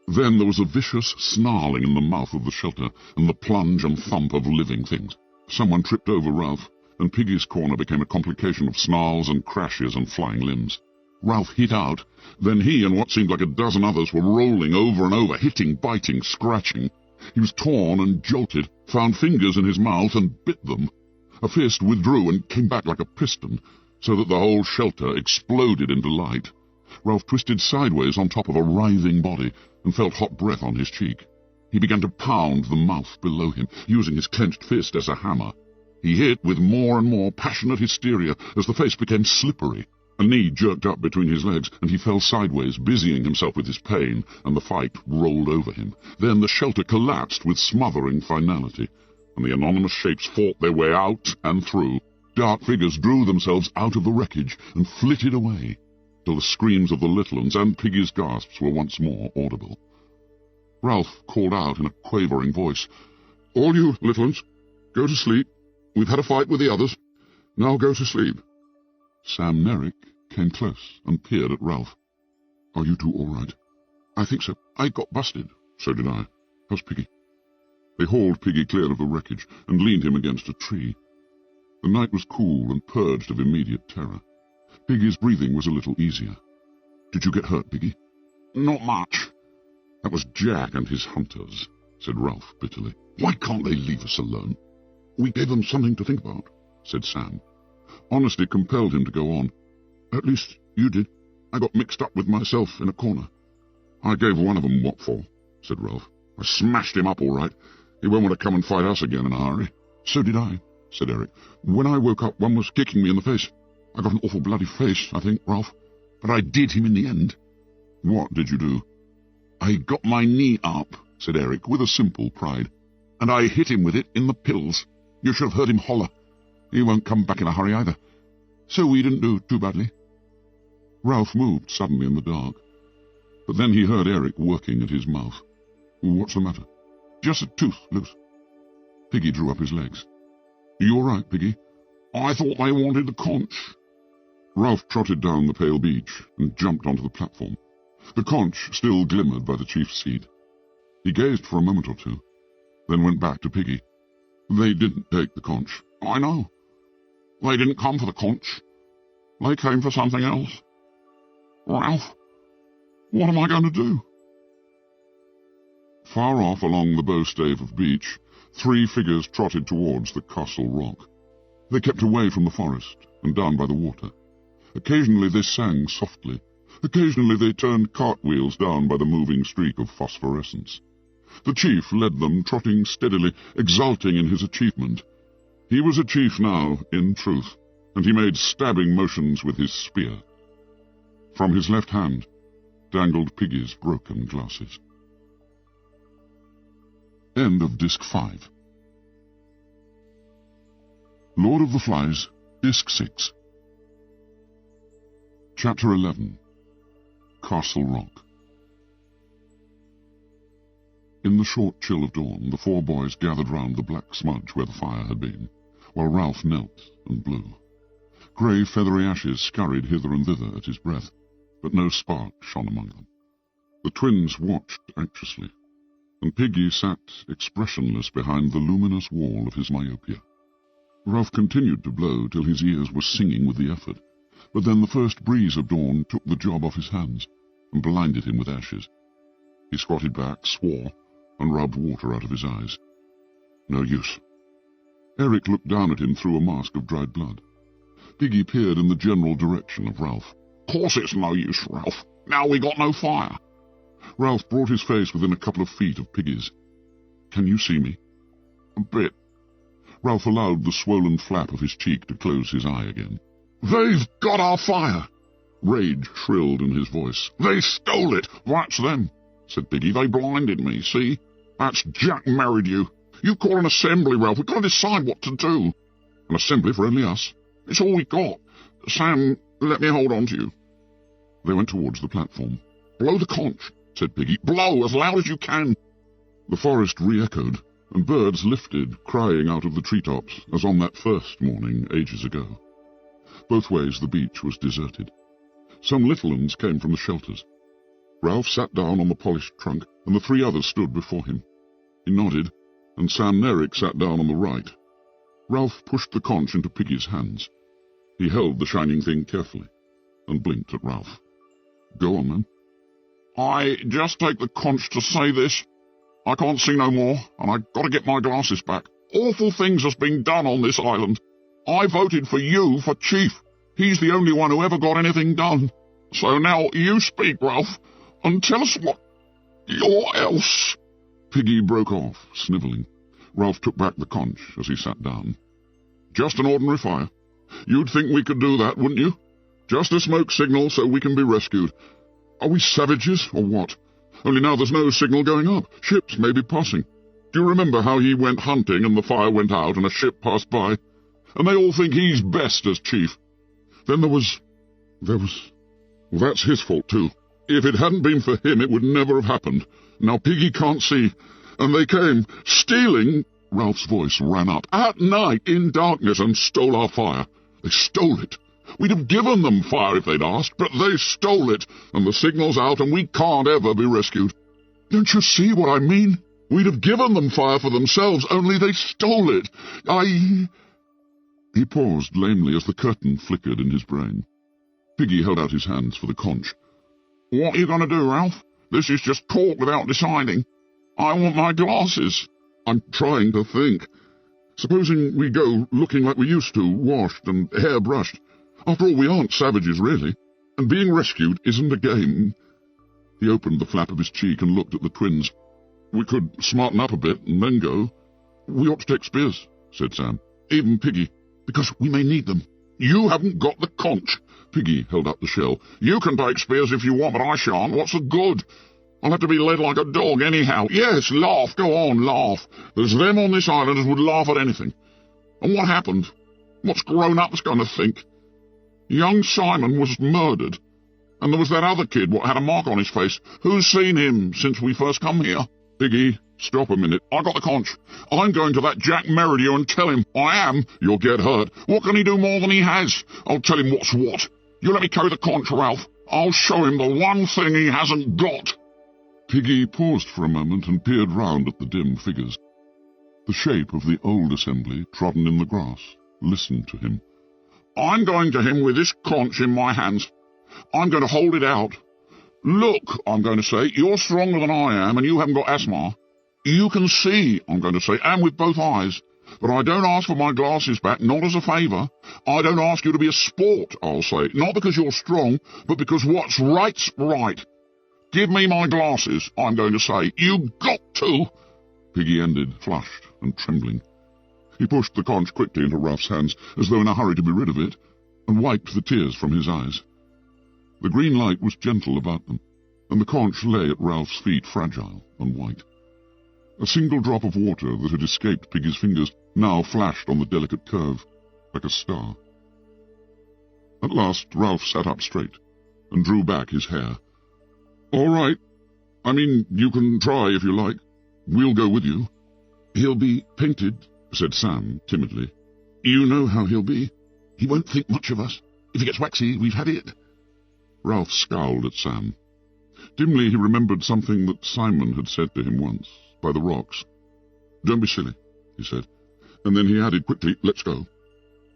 Then there was a vicious snarling in the mouth of the shelter, and the plunge and thump of living things. Someone tripped over Ralph, and Piggy's corner became a complication of snarls and crashes and flying limbs. Ralph hit out. Then he and what seemed like a dozen others were rolling over and over, hitting, biting, scratching. He was torn and jolted, found fingers in his mouth and bit them. A fist withdrew and came back like a piston, so that the whole shelter exploded into light. Ralph twisted sideways on top of a writhing body and felt hot breath on his cheek. He began to pound the mouth below him, using his clenched fist as a hammer. He hit with more and more passionate hysteria as the face became slippery. A knee jerked up between his legs, and he fell sideways, busying himself with his pain, and the fight rolled over him. Then the shelter collapsed with smothering finality, and the anonymous shapes fought their way out and through. Dark figures drew themselves out of the wreckage and flitted away, till the screams of the Littlelands and Piggy's gasps were once more audible. Ralph called out in a quavering voice, "All you Littlelands, go to sleep. We've had a fight with the others. Now go to sleep." Sam Merrick came close and peered at Ralph. "Are you two all right?" "I think so. I got busted." "So did I. How's Piggy?" They hauled Piggy clear of the wreckage and leaned him against a tree. The night was cool and purged of immediate terror. Piggy's breathing was a little easier. "Did you get hurt, Piggy?" "Not much." "That was Jack and his hunters," said Ralph bitterly. "Why can't they leave us alone?" "We gave them something to think about," said Sam. Honesty compelled him to go on. "At least you did. I got mixed up with myself in a corner." "I gave one of them what for," said Ralph. "I smashed him up all right. He won't want to come and fight us again in a hurry." "So did I," said Eric. "When I woke up, one was kicking me in the face. I got an awful bloody face, I think, Ralph. But I did him in the end." "What did you do?" "I got my knee up," said Eric, with a simple pride. "And I hit him with it in the pills. You should have heard him holler. He won't come back in a hurry either. So we didn't do too badly." Ralph moved suddenly in the dark. But then he heard Eric working at his mouth. "What's the matter?" "Just a tooth loose." Piggy drew up his legs. "You all right, Piggy?" "I thought they wanted the conch." Ralph trotted down the pale beach and jumped onto the platform. The conch still glimmered by the chief's seat. He gazed for a moment or two, then went back to Piggy. "They didn't take the conch." "I know." They didn't come for the conch. They came for something else. Ralph, what am I going to do? Far off along the bowstave of beach, 3 figures trotted towards the castle rock. They kept away from the forest and down by the water. Occasionally they sang softly. Occasionally they turned cartwheels down by the moving streak of phosphorescence. The chief led them, trotting steadily, exulting in his achievement. He was a chief now, in truth, and he made stabbing motions with his spear. From his left hand dangled Piggy's broken glasses. End of Disc 5. Lord of the Flies, Disc 6. Chapter 11. Castle Rock. In the short chill of dawn, the 4 boys gathered round the black smudge where the fire had been, while Ralph knelt and blew. Grey, feathery ashes scurried hither and thither at his breath, but no spark shone among them. The twins watched anxiously, and Piggy sat expressionless behind the luminous wall of his myopia. Ralph continued to blow till his ears were singing with the effort, but then the first breeze of dawn took the job off his hands and blinded him with ashes. He squatted back, swore, and rubbed water out of his eyes. No use. Eric looked down at him through a mask of dried blood. Piggy peered in the general direction of Ralph. Course it's no use, Ralph. Now we got no fire. Ralph brought his face within a couple of feet of Piggy's. Can you see me? A bit. Ralph allowed the swollen flap of his cheek to close his eye again. They've got our fire! Rage shrilled in his voice. They stole it! That's them, said Piggy. They blinded me, see? That's Jack married you. You call an assembly, Ralph. We've got to decide what to do. An assembly for only us? It's all we got. Sam, let me hold on to you. They went towards the platform. Blow the conch, said Piggy. Blow as loud as you can. The forest re-echoed, and birds lifted, crying out of the treetops, as on that first morning ages ago. Both ways the beach was deserted. Some little ones came from the shelters. Ralph sat down on the polished trunk, and the 3 others stood before him. He nodded, and Sam Merrick sat down on the right. Ralph pushed the conch into Piggy's hands. He held the shining thing carefully, and blinked at Ralph. Go on, then. I just take the conch to say this. I can't see no more, and I've got to get my glasses back. Awful things has been done on this island. I voted for you for chief. He's the only one who ever got anything done. So now you speak, Ralph, and tell us what you're else. Piggy broke off, snivelling. Ralph took back the conch as he sat down. Just an ordinary fire. You'd think we could do that, wouldn't you? Just a smoke signal so we can be rescued. Are we savages, or what? Only now there's no signal going up. Ships may be passing. Do you remember how he went hunting and the fire went out and a ship passed by? And they all think he's best as chief. Then there was... Well, that's his fault, too. If it hadn't been for him, it would never have happened. Now Piggy can't see. And they came, stealing... Ralph's voice ran up. At night, in darkness, and stole our fire. They stole it. We'd have given them fire if they'd asked, but they stole it, and the signal's out, and we can't ever be rescued. Don't you see what I mean? We'd have given them fire for themselves, only they stole it. He paused lamely as the curtain flickered in his brain. Piggy held out his hands for the conch. What are you going to do, Ralph? This is just talk without deciding. I want my glasses. I'm trying to think. Supposing we go looking like we used to, washed and hair-brushed. After all, we aren't savages, really, and being rescued isn't a game. He opened the flap of his cheek and looked at the twins. We could smarten up a bit and then go. We ought to take spears, said Sam. Even Piggy, because we may need them. You haven't got the conch. Piggy held up the shell. You can take spears if you want, but I shan't. What's the good? I'll have to be led like a dog anyhow. Yes, laugh, go on, laugh. There's them on this island as would laugh at anything. And what happened? What's grown-ups going to think? Young Simon was murdered, and there was that other kid what had a mark on his face. Who's seen him since we first come here? Piggy, stop a minute. I got the conch. I'm going to that Jack Merridew and tell him I am. You'll get hurt. What can he do more than he has? I'll tell him what's what. You let me carry the conch, Ralph. I'll show him the one thing he hasn't got. Piggy paused for a moment and peered round at the dim figures. The shape of the old assembly, trodden in the grass, listened to him, I'm going to him with this conch in my hands. I'm going to hold it out. Look, I'm going to say, you're stronger than I am, and you haven't got asthma. You can see, I'm going to say, and with both eyes. But I don't ask for my glasses back, not as a favour. I don't ask you to be a sport, I'll say. Not because you're strong, but because what's right's right. Give me my glasses, I'm going to say. You got to! Piggy ended, flushed and trembling. He pushed the conch quickly into Ralph's hands, as though in a hurry to be rid of it, and wiped the tears from his eyes. The green light was gentle about them, and the conch lay at Ralph's feet, fragile and white. A single drop of water that had escaped Piggy's fingers now flashed on the delicate curve, like a star. At last Ralph sat up straight, and drew back his hair. "All right. I mean, you can try if you like. We'll go with you." "He'll be painted," said Sam timidly. "You know how he'll be. He won't think much of us. If he gets waxy, we've had it." Ralph scowled at Sam. Dimly he remembered something that Simon had said to him once, by the rocks. "Don't be silly," he said, and then he added quickly, "Let's go."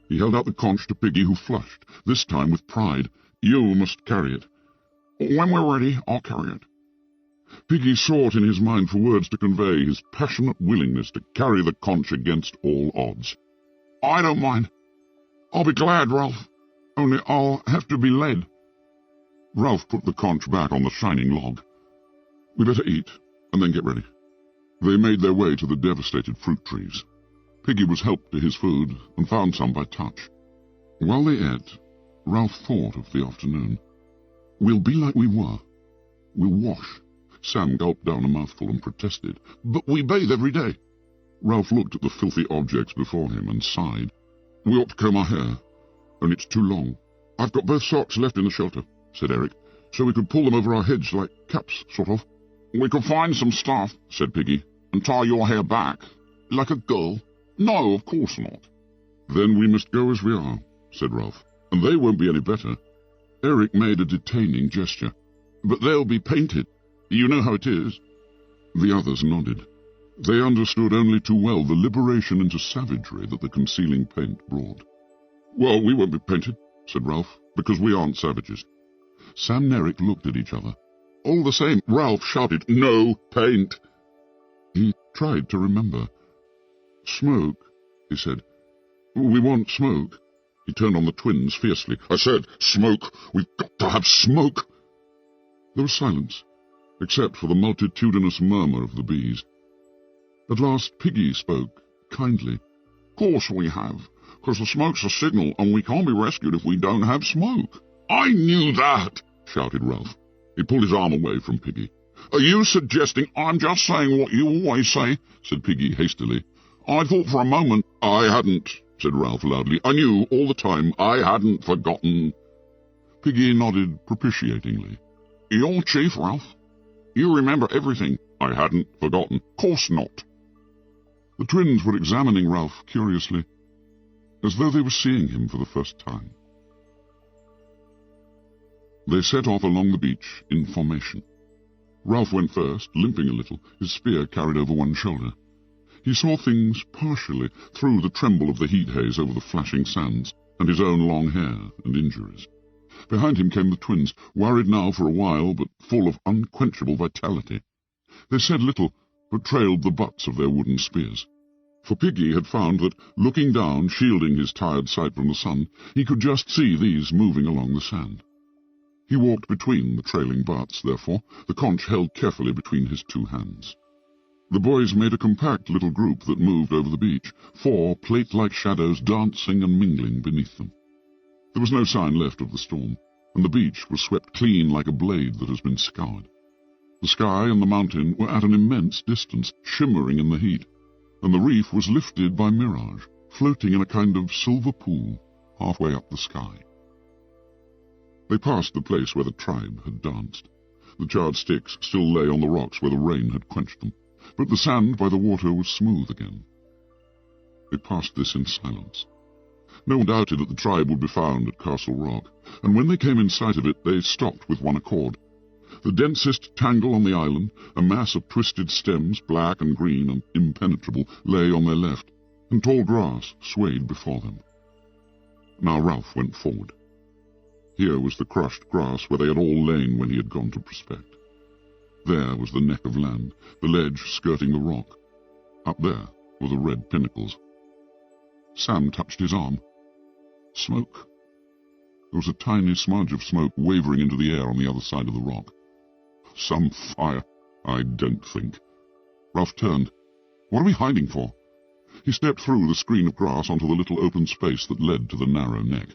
He held out the conch to Piggy, who flushed, this time with pride. "You must carry it." "When we're ready, I'll carry it." Piggy sought in his mind for words to convey his passionate willingness to carry the conch against all odds. "I don't mind. I'll be glad, Ralph. Only I'll have to be led." Ralph put the conch back on the shining log. "We better eat, and then get ready." They made their way to the devastated fruit trees. Piggy was helped to his food, and found some by touch. While they ate, Ralph thought of the afternoon. "We'll be like we were. We'll wash." Sam gulped down a mouthful and protested. "But we bathe every day." Ralph looked at the filthy objects before him and sighed. "We ought to comb our hair, and it's too long." "I've got both socks left in the shelter," said Eric, "so we could pull them over our heads like caps, sort of." "We could find some stuff," said Piggy, "and tie your hair back, like a girl." "No, of course not." "Then we must go as we are," said Ralph, "and they won't be any better." Eric made a detaining gesture. "But they'll be painted. You know how it is." The others nodded. They understood only too well the liberation into savagery that the concealing paint brought. "Well, we won't be painted," said Ralph, "because we aren't savages." Sam and Eric looked at each other. All the same, Ralph shouted, "No paint!" He tried to remember. "Smoke," he said. "We want smoke." He turned on the twins fiercely. "I said, smoke! We've got to have smoke!" There was silence, except for the multitudinous murmur of the bees. At last Piggy spoke, kindly. "Course we have, 'cause the smoke's a signal, and we can't be rescued if we don't have smoke." "I knew that!" shouted Ralph. He pulled his arm away from Piggy. "Are you suggesting—" "I'm just saying what you always say," said Piggy hastily. "I thought for a moment—" "I hadn't," said Ralph loudly. "I knew all the time. I hadn't forgotten." Piggy nodded propitiatingly. "You're chief, Ralph. You remember everything." "I hadn't forgotten." "Course not." The twins were examining Ralph curiously, as though they were seeing him for the first time. They set off along the beach in formation. Ralph went first, limping a little, his spear carried over one shoulder. He saw things partially through the tremble of the heat haze over the flashing sands, and his own long hair and injuries. Behind him came the twins, worried now for a while, but full of unquenchable vitality. They said little, but trailed the butts of their wooden spears. For Piggy had found that, looking down, shielding his tired sight from the sun, he could just see these moving along the sand. He walked between the trailing butts, therefore, the conch held carefully between his two hands. The boys made a compact little group that moved over the beach, 4 plate-like shadows dancing and mingling beneath them. There was no sign left of the storm, and the beach was swept clean like a blade that has been scoured. The sky and the mountain were at an immense distance, shimmering in the heat, and the reef was lifted by mirage, floating in a kind of silver pool halfway up the sky. They passed the place where the tribe had danced. The charred sticks still lay on the rocks where the rain had quenched them, but the sand by the water was smooth again. They passed this in silence. No one doubted that the tribe would be found at Castle Rock, and when they came in sight of it, they stopped with one accord. The densest tangle on the island, a mass of twisted stems, black and green and impenetrable, lay on their left, and tall grass swayed before them. Now Ralph went forward. Here was the crushed grass where they had all lain when he had gone to prospect. There was the neck of land, the ledge skirting the rock. Up there were the red pinnacles. Sam touched his arm. Smoke. There was a tiny smudge of smoke wavering into the air on the other side of the rock. Some fire, I don't think. Ralph turned. What are we hiding for? He stepped through the screen of grass onto the little open space that led to the narrow neck.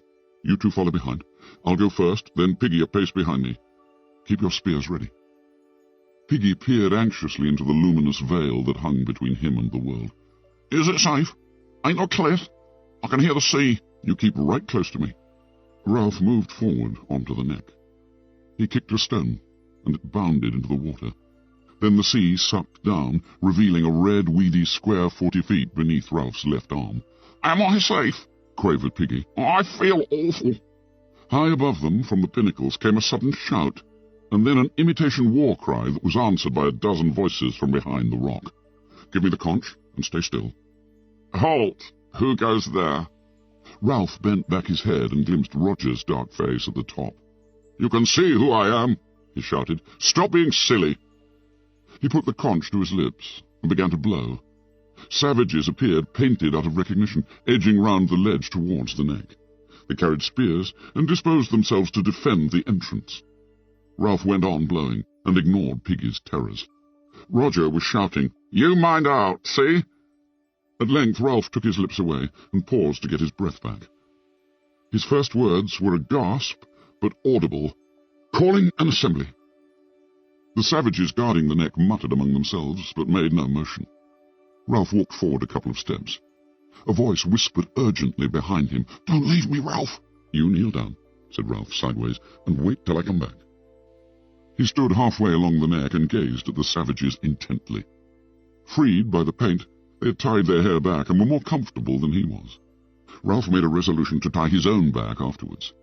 You two follow behind. I'll go first, then Piggy a pace behind me. Keep your spears ready. Piggy peered anxiously into the luminous veil that hung between him and the world. Is it safe? Ain't no cliff? I can hear the sea. You keep right close to me. Ralph moved forward onto the neck. He kicked a stone, and it bounded into the water. Then the sea sucked down, revealing a red, weedy square 40 feet beneath Ralph's left arm. Am I safe? Quavered Piggy. I feel awful. High above them, from the pinnacles, came a sudden shout, and then an imitation war cry that was answered by a dozen voices from behind the rock. Give me the conch, and stay still. Halt! Who goes there? Ralph bent back his head and glimpsed Roger's dark face at the top. You can see who I am, he shouted. Stop being silly. He put the conch to his lips and began to blow. Savages appeared, painted out of recognition, edging round the ledge towards the neck. They carried spears and disposed themselves to defend the entrance. Ralph went on blowing and ignored Piggy's terrors. Roger was shouting, You mind out, see? At length Ralph took his lips away and paused to get his breath back. His first words were a gasp, but audible. Calling an assembly. The savages guarding the neck muttered among themselves, but made no motion. Ralph walked forward a couple of steps. A voice whispered urgently behind him, Don't leave me, Ralph! You kneel down, said Ralph sideways, and wait till I come back. He stood halfway along the neck and gazed at the savages intently. Freed by the paint, they had tied their hair back and were more comfortable than he was. Ralph made a resolution to tie his own back afterwards.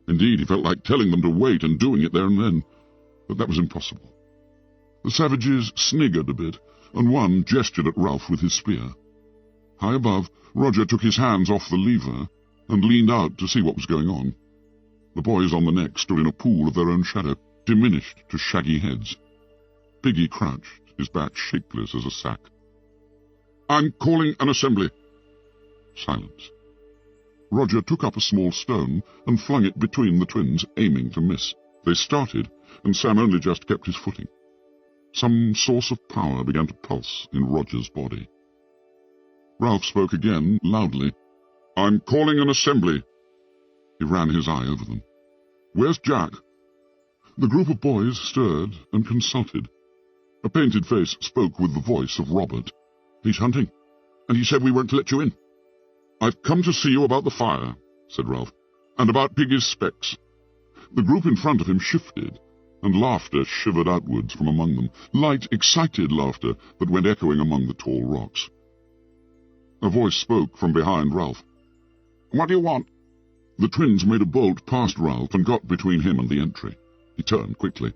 Indeed, he felt like telling them to wait and doing it there and then, but that was impossible. The savages sniggered a bit, and one gestured at Ralph with his spear. High above, Roger took his hands off the lever and leaned out to see what was going on. The boys on the neck stood in a pool of their own shadow, diminished to shaggy heads. Piggy crouched, his back shapeless as a sack. I'm calling an assembly. Silence. Roger took up a small stone and flung it between the twins, aiming to miss. They started, and Sam only just kept his footing. Some source of power began to pulse in Roger's body. Ralph spoke again, loudly. I'm calling an assembly. He ran his eye over them. Where's Jack? The group of boys stirred and consulted. A painted face spoke with the voice of Robert. He's hunting, and he said we weren't to let you in. I've come to see you about the fire, said Ralph, and about Piggy's specs. The group in front of him shifted, and laughter shivered outwards from among them, light, excited laughter that went echoing among the tall rocks. A voice spoke from behind Ralph. What do you want? The twins made a bolt past Ralph and got between him and the entry. He turned quickly.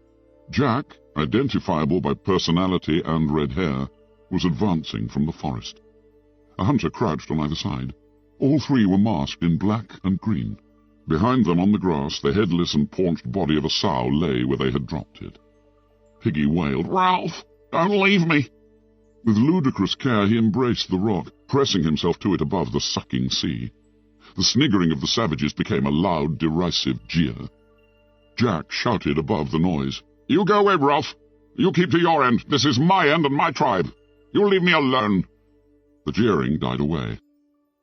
Jack, identifiable by personality and red hair, was advancing from the forest. A hunter crouched on either side. All three were masked in black and green. Behind them on the grass, the headless and paunched body of a sow lay where they had dropped it. Piggy wailed, Ralph, don't leave me! With ludicrous care he embraced the rock, pressing himself to it above the sucking sea. The sniggering of the savages became a loud, derisive jeer. Jack shouted above the noise, You go away, Ralph! You keep to your end. This is my end and my tribe. You leave me alone. The jeering died away.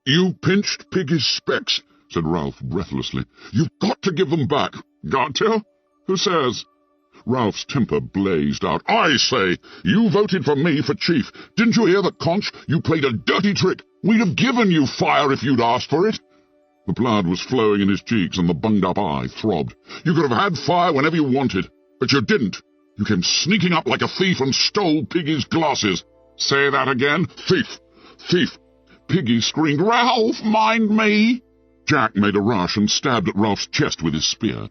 You pinched Piggy's specs, said Ralph breathlessly. You've got to give them back. Got to? Who says? Ralph's temper blazed out. I say, you voted for me for chief. Didn't you hear the conch? You played a dirty trick. We'd have given you fire if you'd asked for it. The blood was flowing in his cheeks and the bunged-up eye throbbed. You could have had fire whenever you wanted, but you didn't. You came sneaking up like a thief and stole Piggy's glasses. Say that again. Thief! Thief! Piggy screamed, Ralph, mind me! Jack made a rush and stabbed at Ralph's chest with his spear.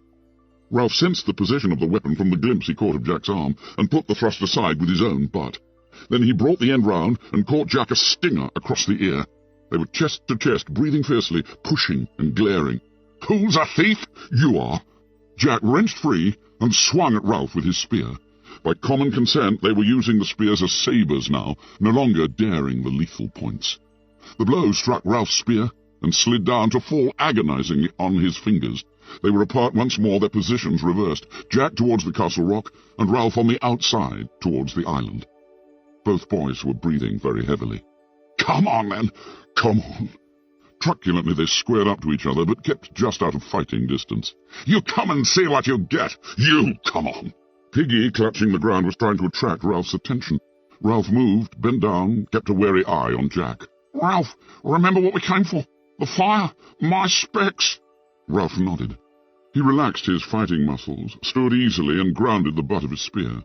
Ralph sensed the position of the weapon from the glimpse he caught of Jack's arm and put the thrust aside with his own butt. Then he brought the end round and caught Jack a stinger across the ear. They were chest to chest, breathing fiercely, pushing and glaring. Who's a thief? You are. Jack wrenched free and swung at Ralph with his spear. By common consent, they were using the spears as sabres now, no longer daring the lethal points. The blow struck Ralph's spear and slid down to fall agonizingly on his fingers. They were apart once more, their positions reversed, Jack towards the castle rock, and Ralph on the outside towards the island. Both boys were breathing very heavily. Come on, then! Come on! Truculently they squared up to each other, but kept just out of fighting distance. You come and see what you get! You come on! Piggy, clutching the ground, was trying to attract Ralph's attention. Ralph moved, bent down, kept a wary eye on Jack. Ralph, remember what we came for? The fire! My specs! Ralph nodded. He relaxed his fighting muscles, stood easily, and grounded the butt of his spear.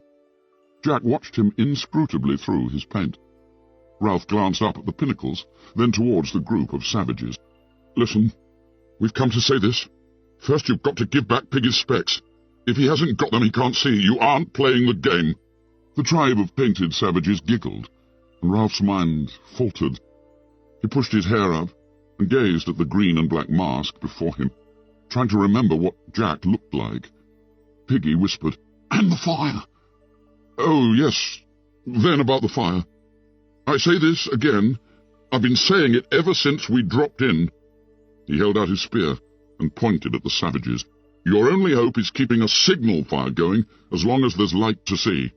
Jack watched him inscrutably through his paint. Ralph glanced up at the pinnacles, then towards the group of savages. Listen, we've come to say this. First you've got to give back Piggy's specs. If he hasn't got them, he can't see. You aren't playing the game. The tribe of painted savages giggled, and Ralph's mind faltered. He pushed his hair up and gazed at the green and black mask before him, trying to remember what Jack looked like. Piggy whispered, And the fire! Oh, yes, then about the fire. I say this again. I've been saying it ever since we dropped in. He held out his spear and pointed at the savages. Your only hope is keeping a signal fire going as long as there's light to see.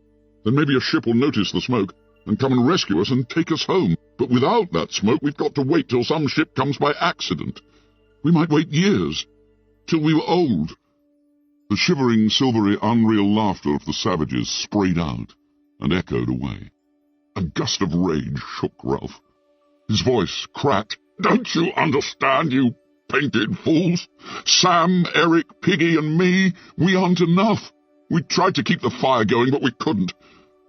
Then maybe a ship will notice the smoke and come and rescue us and take us home. But without that smoke, we've got to wait till some ship comes by accident. We might wait years, till we were old. The shivering, silvery, unreal laughter of the savages sprayed out and echoed away. A gust of rage shook Ralph. His voice cracked. Don't you understand, you painted fools? Sam, Eric, Piggy, and me, we aren't enough. We tried to keep the fire going, but we couldn't.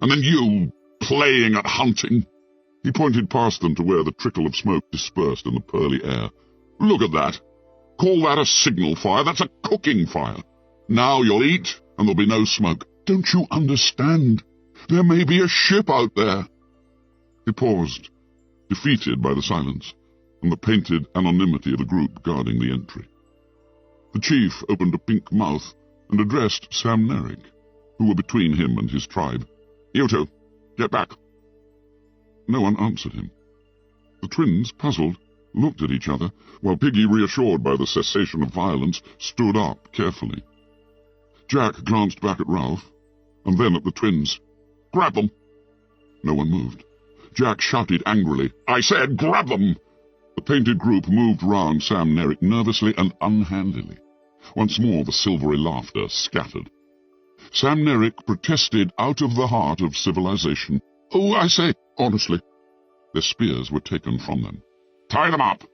And then you, playing at hunting. He pointed past them to where the trickle of smoke dispersed in the pearly air. Look at that. Call that a signal fire? That's a cooking fire. Now you'll eat, and there'll be no smoke. Don't you understand? There may be a ship out there. He paused, defeated by the silence and the painted anonymity of the group guarding the entry. The chief opened a pink mouth and addressed Sam Nerick, who were between him and his tribe. You two, get back. No one answered him. The twins, puzzled, looked at each other, while Piggy, reassured by the cessation of violence, stood up carefully. Jack glanced back at Ralph, and then at the twins. Grab them! No one moved. Jack shouted angrily, I said grab them! The painted group moved round Sam Nerick nervously and unhandily. Once more the silvery laughter scattered. Sam Nerick protested out of the heart of civilization. Oh, I say, honestly. Their spears were taken from them. Tie them up!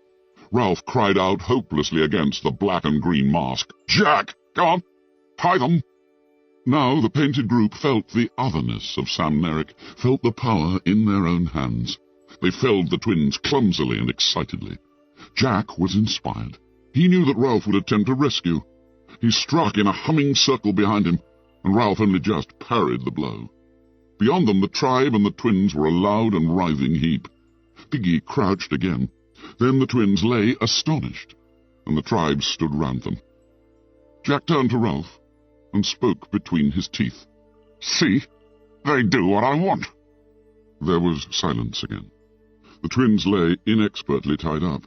Ralph cried out hopelessly against the black and green mask. Jack, go on, tie them! Now the painted group felt the otherness of Sam Nerick, felt the power in their own hands. They felled the twins clumsily and excitedly. Jack was inspired. He knew that Ralph would attempt to rescue. He struck in a humming circle behind him, and Ralph only just parried the blow. Beyond them the tribe and the twins were a loud and writhing heap. Piggy crouched again. Then the twins lay astonished, and the tribe stood round them. Jack turned to Ralph and spoke between his teeth. See, they do what I want. There was silence again. The twins lay inexpertly tied up,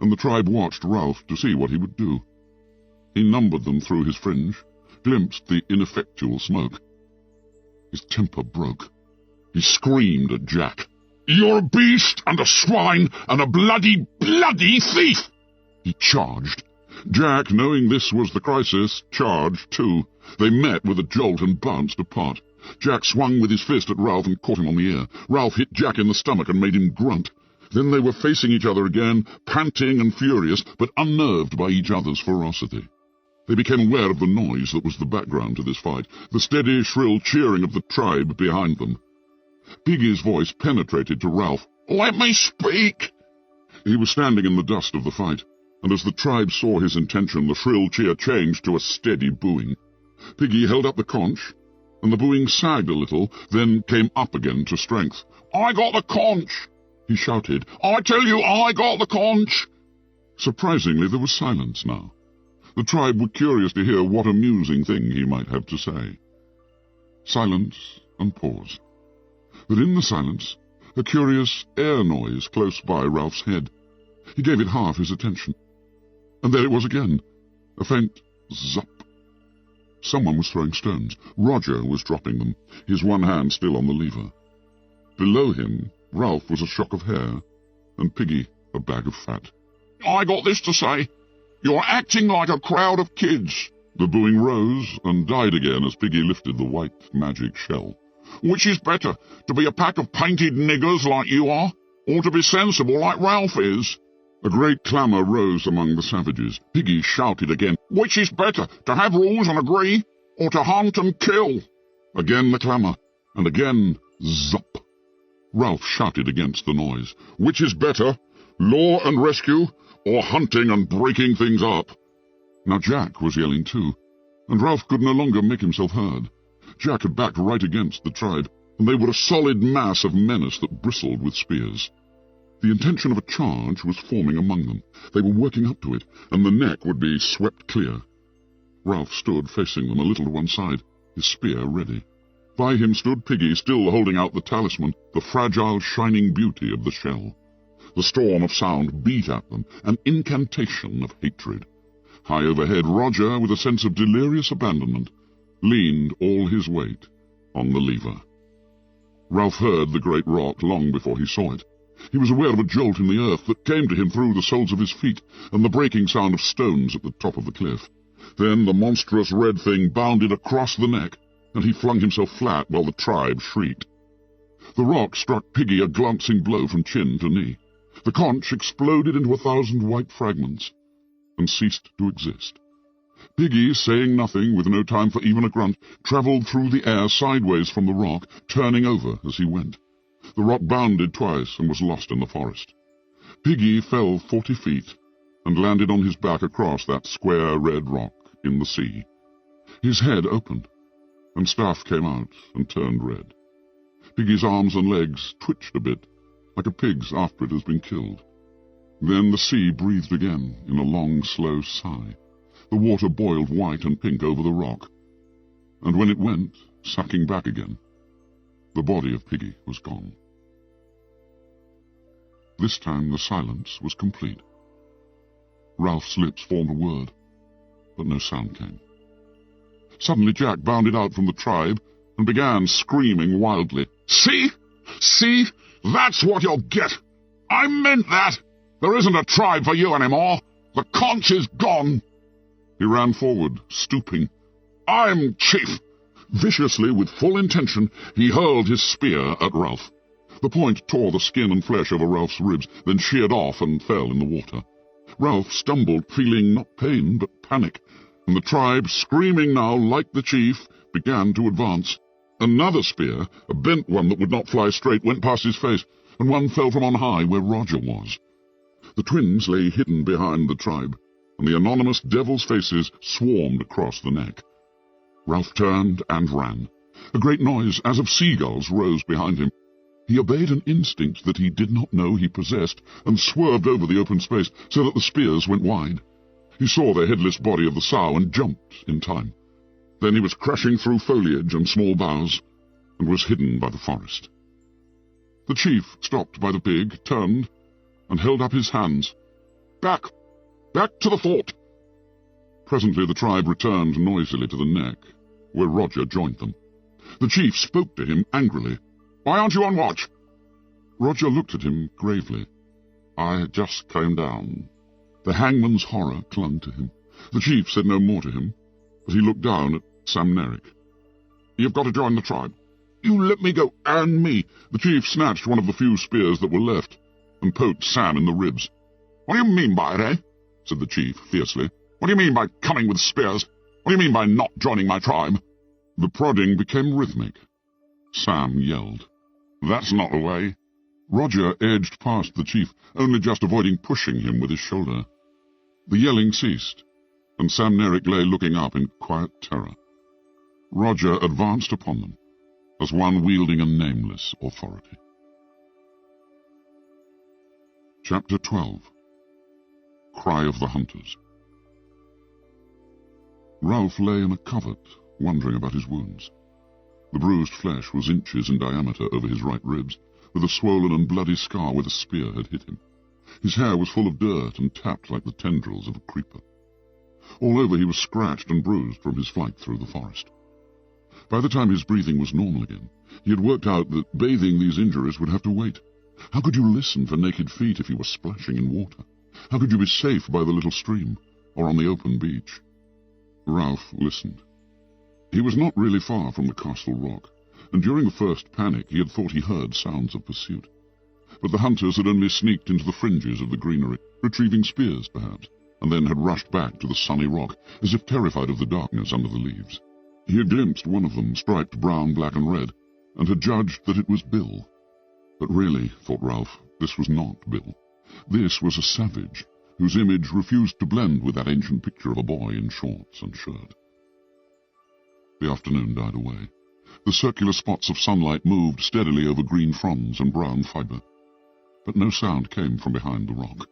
and the tribe watched Ralph to see what he would do. He numbered them through his fringe, glimpsed the ineffectual smoke. His temper broke. He screamed at Jack. You're a beast and a swine and a bloody thief! He charged. Jack, knowing this was the crisis, charged too. They met with a jolt and bounced apart. Jack swung with his fist at Ralph and caught him on the ear. Ralph hit Jack in the stomach and made him grunt. Then they were facing each other again, panting and furious, but unnerved by each other's ferocity. They became aware of the noise that was the background to this fight, the steady, shrill cheering of the tribe behind them. Piggy's voice penetrated to Ralph. Let me speak! He was standing in the dust of the fight, and as the tribe saw his intention, the shrill cheer changed to a steady booing. Piggy held up the conch, and the booing sagged a little, then came up again to strength. I got the conch! He shouted. I tell you, I got the conch! Surprisingly, there was silence now. The tribe were curious to hear what amusing thing he might have to say. Silence and pause. But in the silence, a curious air noise close by Ralph's head. He gave it half his attention. And there it was again, a faint zup. Someone was throwing stones. Roger was dropping them, his one hand still on the lever. Below him, Ralph was a shock of hair, and Piggy a bag of fat. "I got this to say. You're acting like a crowd of kids." The booing rose and died again as Piggy lifted the white magic shell. "Which is better, to be a pack of painted niggers like you are, or to be sensible like Ralph is?" A great clamour rose among the savages. Piggy shouted again, "Which is better, to have rules and agree, or to hunt and kill?" Again the clamour, and again zup. Ralph shouted against the noise. "Which is better, law and rescue, or hunting and breaking things up?" Now Jack was yelling too, and Ralph could no longer make himself heard. Jack had backed right against the tribe, and they were a solid mass of menace that bristled with spears. The intention of a charge was forming among them. They were working up to it, and the neck would be swept clear. Ralph stood facing them a little to one side, his spear ready. By him stood Piggy, still holding out the talisman, the fragile, shining beauty of the shell. The storm of sound beat at them, an incantation of hatred. High overhead, Roger, with a sense of delirious abandonment, leaned all his weight on the lever. Ralph heard the great rock long before he saw it. He was aware of a jolt in the earth that came to him through the soles of his feet, and the breaking sound of stones at the top of the cliff. Then the monstrous red thing bounded across the neck, and he flung himself flat while the tribe shrieked. The rock struck Piggy a glancing blow from chin to knee. The conch exploded into 1,000 white fragments, and ceased to exist. Piggy, saying nothing, with no time for even a grunt, travelled through the air sideways from the rock, turning over as he went. The rock bounded twice and was lost in the forest. Piggy fell 40 feet and landed on his back across that square red rock in the sea. His head opened, and stuff came out and turned red. Piggy's arms and legs twitched a bit, like a pig's after it has been killed. Then the sea breathed again in a long, slow sigh. The water boiled white and pink over the rock, and when it went, sucking back again, the body of Piggy was gone. This time the silence was complete. Ralph's lips formed a word, but no sound came. Suddenly Jack bounded out from the tribe and began screaming wildly. "See? See? That's what you'll get! I meant that! There isn't a tribe for you anymore! The conch is gone!" He ran forward, stooping. "I'm chief!" Viciously, with full intention, he hurled his spear at Ralph. The point tore the skin and flesh over Ralph's ribs, then sheared off and fell in the water. Ralph stumbled, feeling not pain, but panic, and the tribe, screaming now like the chief, began to advance. Another spear, a bent one that would not fly straight, went past his face, and one fell from on high where Roger was. The twins lay hidden behind the tribe, and the anonymous devil's faces swarmed across the neck. Ralph turned and ran. A great noise, as of seagulls, rose behind him. He obeyed an instinct that he did not know he possessed, and swerved over the open space so that the spears went wide. He saw the headless body of the sow and jumped in time. Then he was crashing through foliage and small boughs, and was hidden by the forest. The chief stopped by the pig, turned, and held up his hands. "Back! Back to the fort!" Presently the tribe returned noisily to the neck, where Roger joined them. The chief spoke to him angrily. "Why aren't you on watch?" Roger looked at him gravely. "I just came down." The hangman's horror clung to him. The chief said no more to him, but he looked down at Sam Nerick. "You've got to join the tribe." "You let me go, and me." The chief snatched one of the few spears that were left, and poked Sam in the ribs. "What do you mean by it, eh?" said the chief fiercely. "What do you mean by coming with spears? What do you mean by not joining my tribe?" The prodding became rhythmic. Sam yelled. "That's not the way." Roger edged past the chief, only just avoiding pushing him with his shoulder. The yelling ceased, and Sam Nerick lay looking up in quiet terror. Roger advanced upon them, as one wielding a nameless authority. Chapter 12. Cry of the Hunters. Ralph lay in a covert, wondering about his wounds. The bruised flesh was inches in diameter over his right ribs, with a swollen and bloody scar where the spear had hit him. His hair was full of dirt and tapped like the tendrils of a creeper. All over he was scratched and bruised from his flight through the forest. By the time his breathing was normal again, he had worked out that bathing these injuries would have to wait. How could you listen for naked feet if you were splashing in water? How could you be safe by the little stream, or on the open beach? Ralph listened. He was not really far from the castle rock, and during the first panic he had thought he heard sounds of pursuit. But the hunters had only sneaked into the fringes of the greenery, retrieving spears perhaps, and then had rushed back to the sunny rock, as if terrified of the darkness under the leaves. He had glimpsed one of them, striped brown, black and red, and had judged that it was Bill. But really, thought Ralph, this was not Bill. This was a savage, whose image refused to blend with that ancient picture of a boy in shorts and shirt. The afternoon died away. The circular spots of sunlight moved steadily over green fronds and brown fibre. But no sound came from behind the rock.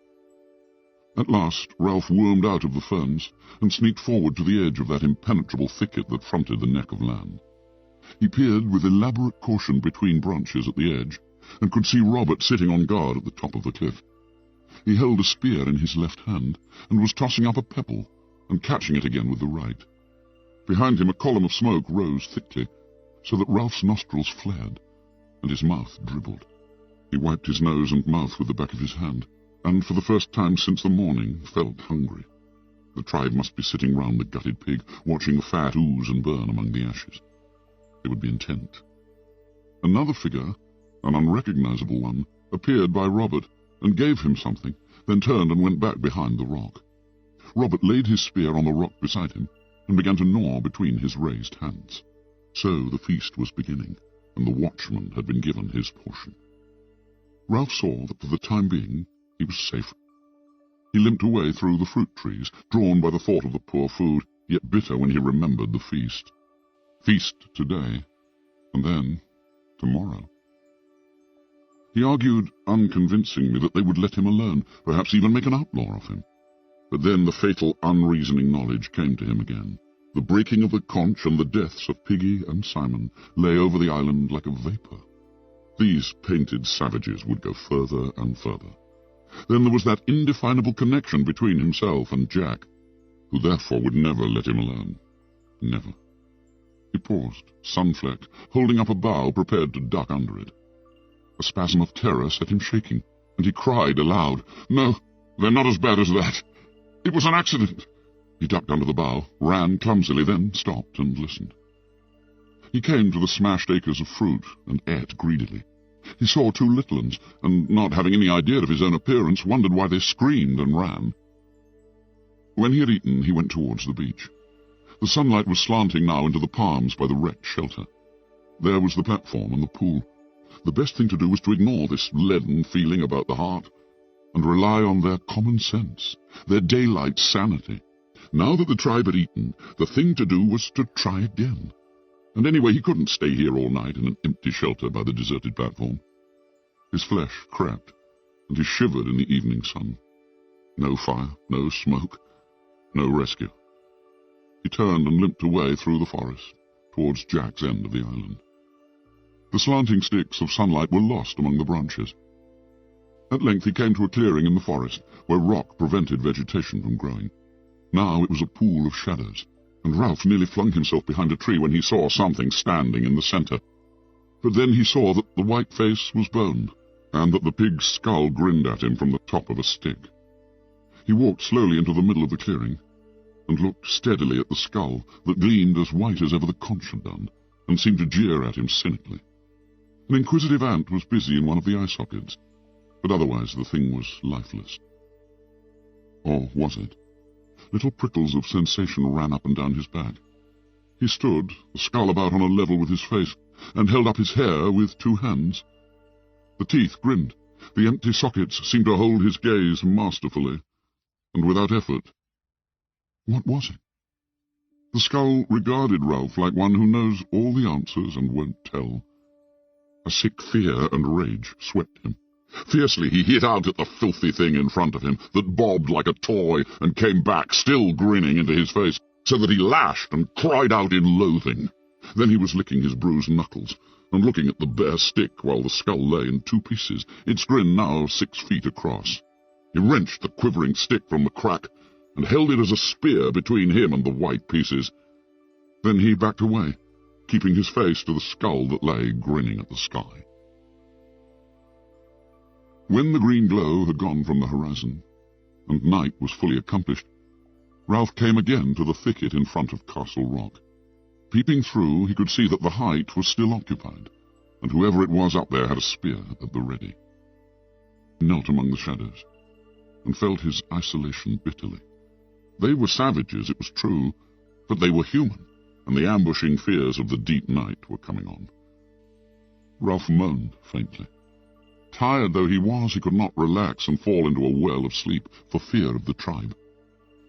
At last, Ralph wormed out of the ferns and sneaked forward to the edge of that impenetrable thicket that fronted the neck of land. He peered with elaborate caution between branches at the edge, and could see Robert sitting on guard at the top of the cliff. He held a spear in his left hand, and was tossing up a pebble, and catching it again with the right. Behind him a column of smoke rose thickly, so that Ralph's nostrils flared, and his mouth dribbled. He wiped his nose and mouth with the back of his hand, and for the first time since the morning felt hungry. The tribe must be sitting round the gutted pig, watching the fat ooze and burn among the ashes. They would be intent. Another figure, an unrecognizable one, appeared by Robert, and gave him something, then turned and went back behind the rock. Robert laid his spear on the rock beside him, and began to gnaw between his raised hands. So the feast was beginning, and the watchman had been given his portion. Ralph saw that for the time being he was safe. He limped away through the fruit trees, drawn by the thought of the poor food, yet bitter when he remembered the feast. Feast today, and then tomorrow. He argued unconvincingly that they would let him alone, perhaps even make an outlaw of him. But then the fatal, unreasoning knowledge came to him again. The breaking of the conch and the deaths of Piggy and Simon lay over the island like a vapor. These painted savages would go further and further. Then there was that indefinable connection between himself and Jack, who therefore would never let him alone. Never. He paused, sun-flecked, holding up a bough, prepared to duck under it. A spasm of terror set him shaking, and he cried aloud, "No, they're not as bad as that. It was an accident." He ducked under the bough, ran clumsily, then stopped and listened. He came to the smashed acres of fruit and ate greedily. He saw two little ones, and not having any idea of his own appearance, wondered why they screamed and ran. When he had eaten, he went towards the beach. The sunlight was slanting now into the palms by the wrecked shelter. There was the platform and the pool. The best thing to do was to ignore this leaden feeling about the heart, and rely on their common sense, their daylight sanity. Now that the tribe had eaten, the thing to do was to try again. And anyway, he couldn't stay here all night in an empty shelter by the deserted platform. His flesh crept, and he shivered in the evening sun. No fire, no smoke, no rescue. He turned and limped away through the forest, towards Jack's end of the island. The slanting sticks of sunlight were lost among the branches. At length he came to a clearing in the forest, where rock prevented vegetation from growing. Now it was a pool of shadows, and Ralph nearly flung himself behind a tree when he saw something standing in the centre. But then he saw that the white face was bone, and that the pig's skull grinned at him from the top of a stick. He walked slowly into the middle of the clearing, and looked steadily at the skull that gleamed as white as ever the conch had done, and seemed to jeer at him cynically. An inquisitive ant was busy in one of the eye sockets, but otherwise the thing was lifeless. Or was it? Little prickles of sensation ran up and down his back. He stood, the skull about on a level with his face, and held up his hair with two hands. The teeth grinned. The empty sockets seemed to hold his gaze masterfully, and without effort. What was it? The skull regarded Ralph like one who knows all the answers and won't tell. A sick fear and rage swept him. Fiercely he hit out at the filthy thing in front of him that bobbed like a toy and came back, still grinning into his face. so that he lashed and cried out in loathing. Then he was licking his bruised knuckles and looking at the bare stick while the skull lay in 2 pieces, its grin now 6 feet across. He wrenched the quivering stick from the crack and held it as a spear between him and the white pieces. Then he backed away, keeping his face to the skull that lay grinning at the sky. When the green glow had gone from the horizon, and night was fully accomplished, Ralph came again to the thicket in front of Castle Rock. Peeping through, he could see that the height was still occupied, and whoever it was up there had a spear at the ready. He knelt among the shadows, and felt his isolation bitterly. They were savages, it was true, but they were human, and the ambushing fears of the deep night were coming on. Ralph moaned faintly. Tired though he was, he could not relax and fall into a well of sleep for fear of the tribe.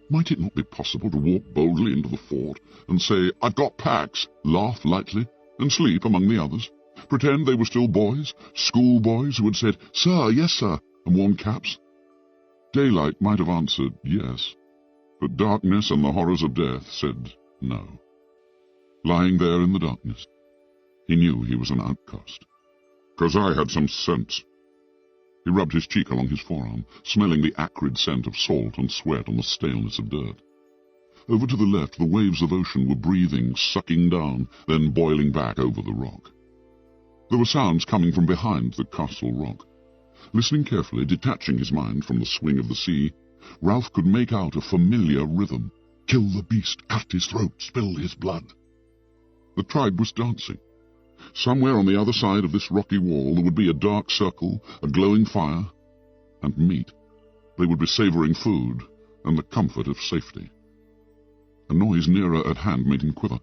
Might it not be possible to walk boldly into the fort and say, "I've got packs," laugh lightly, and sleep among the others? Pretend they were still boys, schoolboys who had said, "Sir, yes, sir," and worn caps? Daylight might have answered yes, but darkness and the horrors of death said no. Lying there in the darkness, he knew he was an outcast. "'Cause I had some sense." He rubbed his cheek along his forearm, smelling the acrid scent of salt and sweat and the staleness of dirt. Over to the left, the waves of ocean were breathing, sucking down, then boiling back over the rock. There were sounds coming from behind the castle rock. Listening carefully, detaching his mind from the swing of the sea, Ralph could make out a familiar rhythm. "Kill the beast, cut his throat, spill his blood." The tribe was dancing. Somewhere on the other side of this rocky wall there would be a dark circle, a glowing fire, and meat. They would be savouring food and the comfort of safety. A noise nearer at hand made him quiver.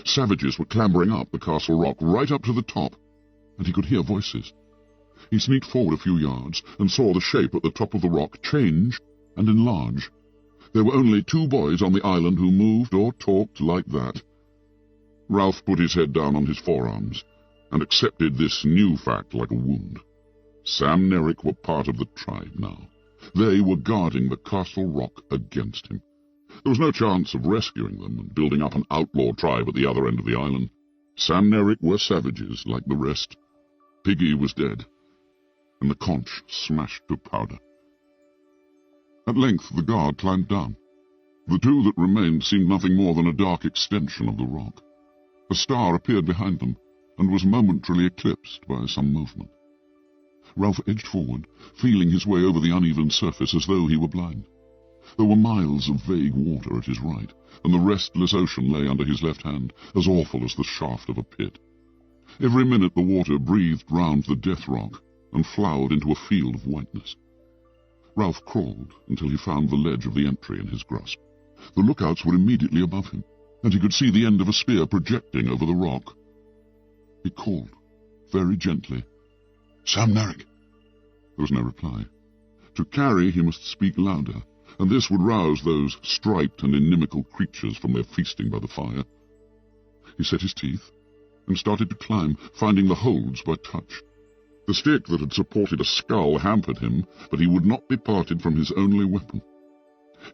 Savages were clambering up the castle rock, right up to the top, and he could hear voices. He sneaked forward a few yards and saw the shape at the top of the rock change and enlarge. There were only 2 boys on the island who moved or talked like that. Ralph put his head down on his forearms and accepted this new fact like a wound. Sam and Eric were part of the tribe now. They were guarding the castle rock against him. There was no chance of rescuing them and building up an outlaw tribe at the other end of the island. Sam and Eric were savages like the rest. Piggy was dead, and the conch smashed to powder. At length the guard climbed down. The 2 that remained seemed nothing more than a dark extension of the rock. A star appeared behind them, and was momentarily eclipsed by some movement. Ralph edged forward, feeling his way over the uneven surface as though he were blind. There were miles of vague water at his right, and the restless ocean lay under his left hand, as awful as the shaft of a pit. Every minute the water breathed round the death rock, and flowered into a field of whiteness. Ralph crawled until he found the ledge of the entry in his grasp. The lookouts were immediately above him, and he could see the end of a spear projecting over the rock. He called, very gently, "Sam Narek." There was no reply. To carry, he must speak louder, and this would rouse those striped and inimical creatures from their feasting by the fire. He set his teeth and started to climb, finding the holds by touch. The stick that had supported a skull hampered him, but he would not be parted from his only weapon.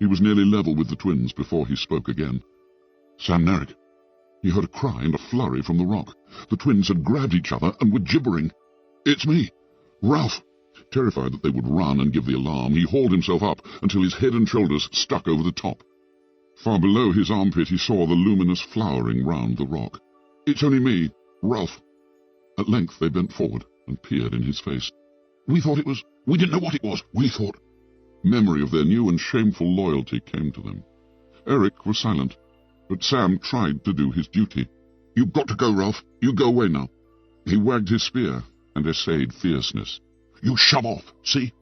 He was nearly level with the twins before he spoke again. "Sam Narek." He heard a cry and a flurry from the rock. The twins had grabbed each other and were gibbering. "It's me, Ralph." Terrified that they would run and give the alarm, he hauled himself up until his head and shoulders stuck over the top. Far below his armpit he saw the luminous flowering round the rock. "It's only me, Ralph." At length they bent forward and peered in his face. We didn't know what it was, we thought." Memory of their new and shameful loyalty came to them. Eric was silent, but Sam tried to do his duty. "You've got to go, Ralph. You go away now." He wagged his spear and essayed fierceness. "You shove off, see?"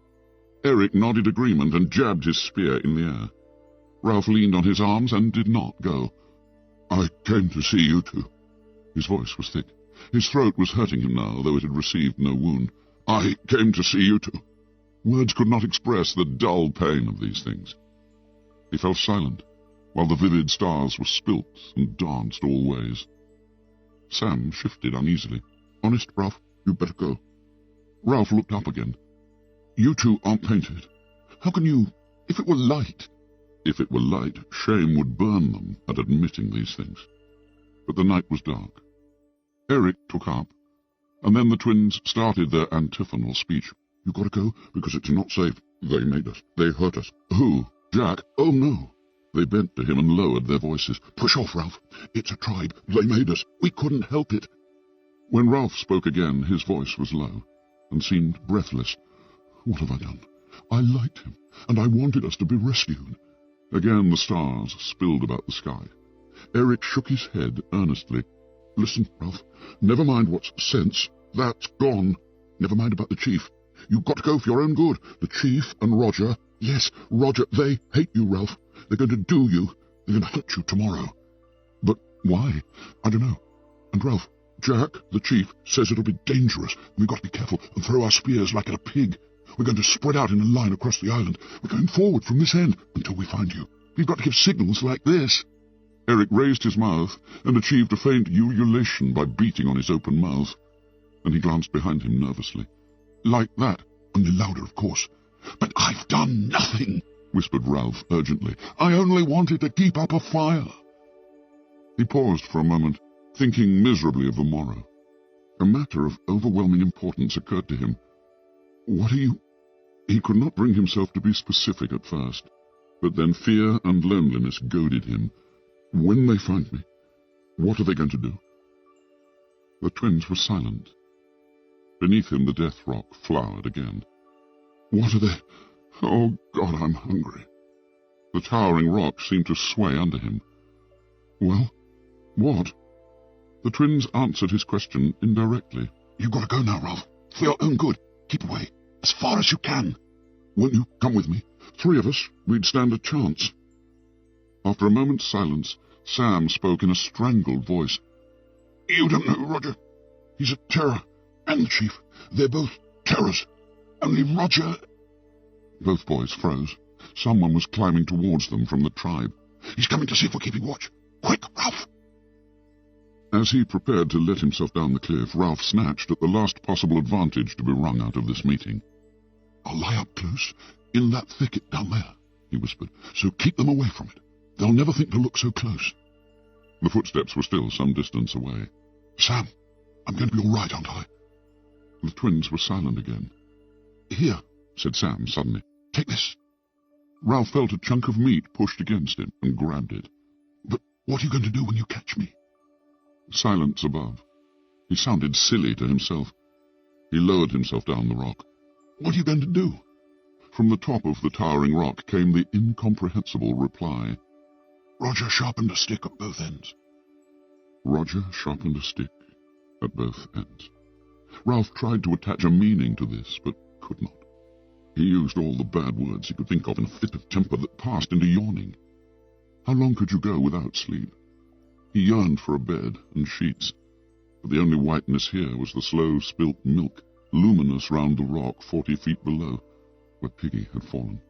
Eric nodded agreement and jabbed his spear in the air. Ralph leaned on his arms and did not go. "I came to see you 2. His voice was thick. His throat was hurting him now, though it had received no wound. "I came to see you 2. Words could not express the dull pain of these things. He fell silent, while the vivid stars were spilt and danced all ways. Sam shifted uneasily. "Honest, Ralph, you'd better go." Ralph looked up again. "You 2 aren't painted. How can you, if it were light?" If it were light, shame would burn them at admitting these things. But the night was dark. Eric took up, and then the twins started their antiphonal speech. "You've got to go, because it's not safe. They made us. They hurt us." "Who? Jack?" "Oh, no." They bent to him and lowered their voices. "Push off, Ralph. It's a tribe. They made us. We couldn't help it." When Ralph spoke again, his voice was low and seemed breathless. "What have I done? I liked him, and I wanted us to be rescued." Again the stars spilled about the sky. Eric shook his head earnestly. "Listen, Ralph, never mind what's sense. That's gone. Never mind about the chief. You've got to go for your own good. The chief and Roger, yes, Roger, they hate you, Ralph. They're going to do you. They're going to hunt you tomorrow." "But why?" "I don't know. And Ralph, Jack, the chief, says it'll be dangerous, and we've got to be careful and throw our spears like at a pig. We're going to spread out in a line across the island. We're going forward from this end until we find you. We've got to give signals like this." Eric raised his mouth and achieved a faint ululation by beating on his open mouth, and he glanced behind him nervously. "Like that, only louder, of course." "But I've done nothing," whispered Ralph urgently. "I only wanted to keep up a fire." He paused for a moment, thinking miserably of the morrow. A matter of overwhelming importance occurred to him. "What are you—" He could not bring himself to be specific at first, but then fear and loneliness goaded him. "When they find me, what are they going to do?" The twins were silent. Beneath him the death rock flowered again. "What are they? Oh, God, I'm hungry." The towering rock seemed to sway under him. "Well, what?" The twins answered his question indirectly. "You've got to go now, Ralph. For your own good. Keep away. As far as you can. Won't you come with me? 3 of us, we'd stand a chance." After a moment's silence, Sam spoke in a strangled voice. "You don't know Roger. He's a terror. And the chief. They're both terrors. Only Roger—" Both boys froze. Someone was climbing towards them from the tribe. "He's coming to see if we're keeping watch. Quick, Ralph!" As he prepared to let himself down the cliff, Ralph snatched at the last possible advantage to be wrung out of this meeting. "I'll lie up close, in that thicket down there," he whispered, "so keep them away from it. They'll never think to look so close." The footsteps were still some distance away. "Sam, I'm going to be all right, aren't I?" The twins were silent again. "Here," said Sam suddenly. "Take this." Ralph felt a chunk of meat pushed against him and grabbed it. "But what are you going to do when you catch me?" Silence above. He sounded silly to himself. He lowered himself down the rock. "What are you going to do?" From the top of the towering rock came the incomprehensible reply. "Roger sharpened a stick at both ends." Roger sharpened a stick at both ends. Ralph tried to attach a meaning to this, but could not. He used all the bad words he could think of in a fit of temper that passed into yawning. How long could you go without sleep? He yearned for a bed and sheets, but the only whiteness here was the slow spilt milk, luminous round the rock 40 feet below, where Piggy had fallen.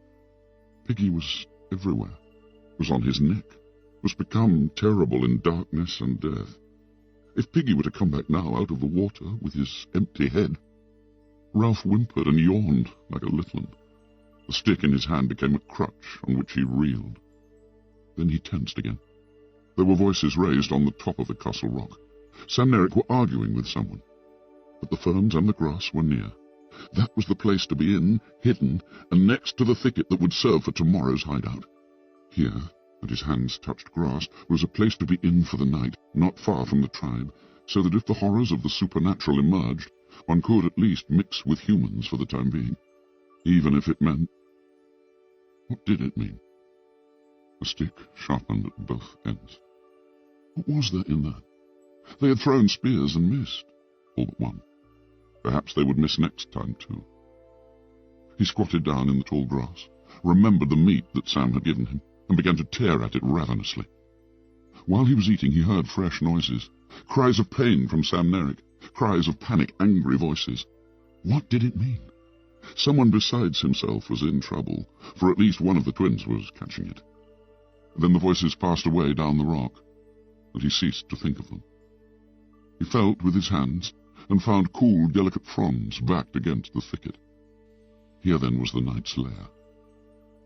Piggy was everywhere, was on his neck, was become terrible in darkness and death. If Piggy were to come back now out of the water with his empty head— Ralph whimpered and yawned like a little one. The stick in his hand became a crutch on which he reeled. Then he tensed again. There were voices raised on the top of the castle rock. Sam and Eric were arguing with someone. But the ferns and the grass were near. That was the place to be in, hidden, and next to the thicket that would serve for tomorrow's hideout. Here, and his hands touched grass, was a place to be in for the night, not far from the tribe, so that if the horrors of the supernatural emerged, one could at least mix with humans for the time being, even if it meant— What did it mean? A stick sharpened at both ends. What was there in that? They had thrown spears and missed, all but one. Perhaps they would miss next time, too. He squatted down in the tall grass, remembered the meat that Sam had given him, and began to tear at it ravenously. While he was eating, he heard fresh noises, cries of pain from Sam and Eric, cries of panic, angry voices. What did it mean? Someone besides himself was in trouble, for at least one of the twins was catching it. Then the voices passed away down the rock, and he ceased to think of them. He felt with his hands, and found cool, delicate fronds backed against the thicket. Here then was the night's lair.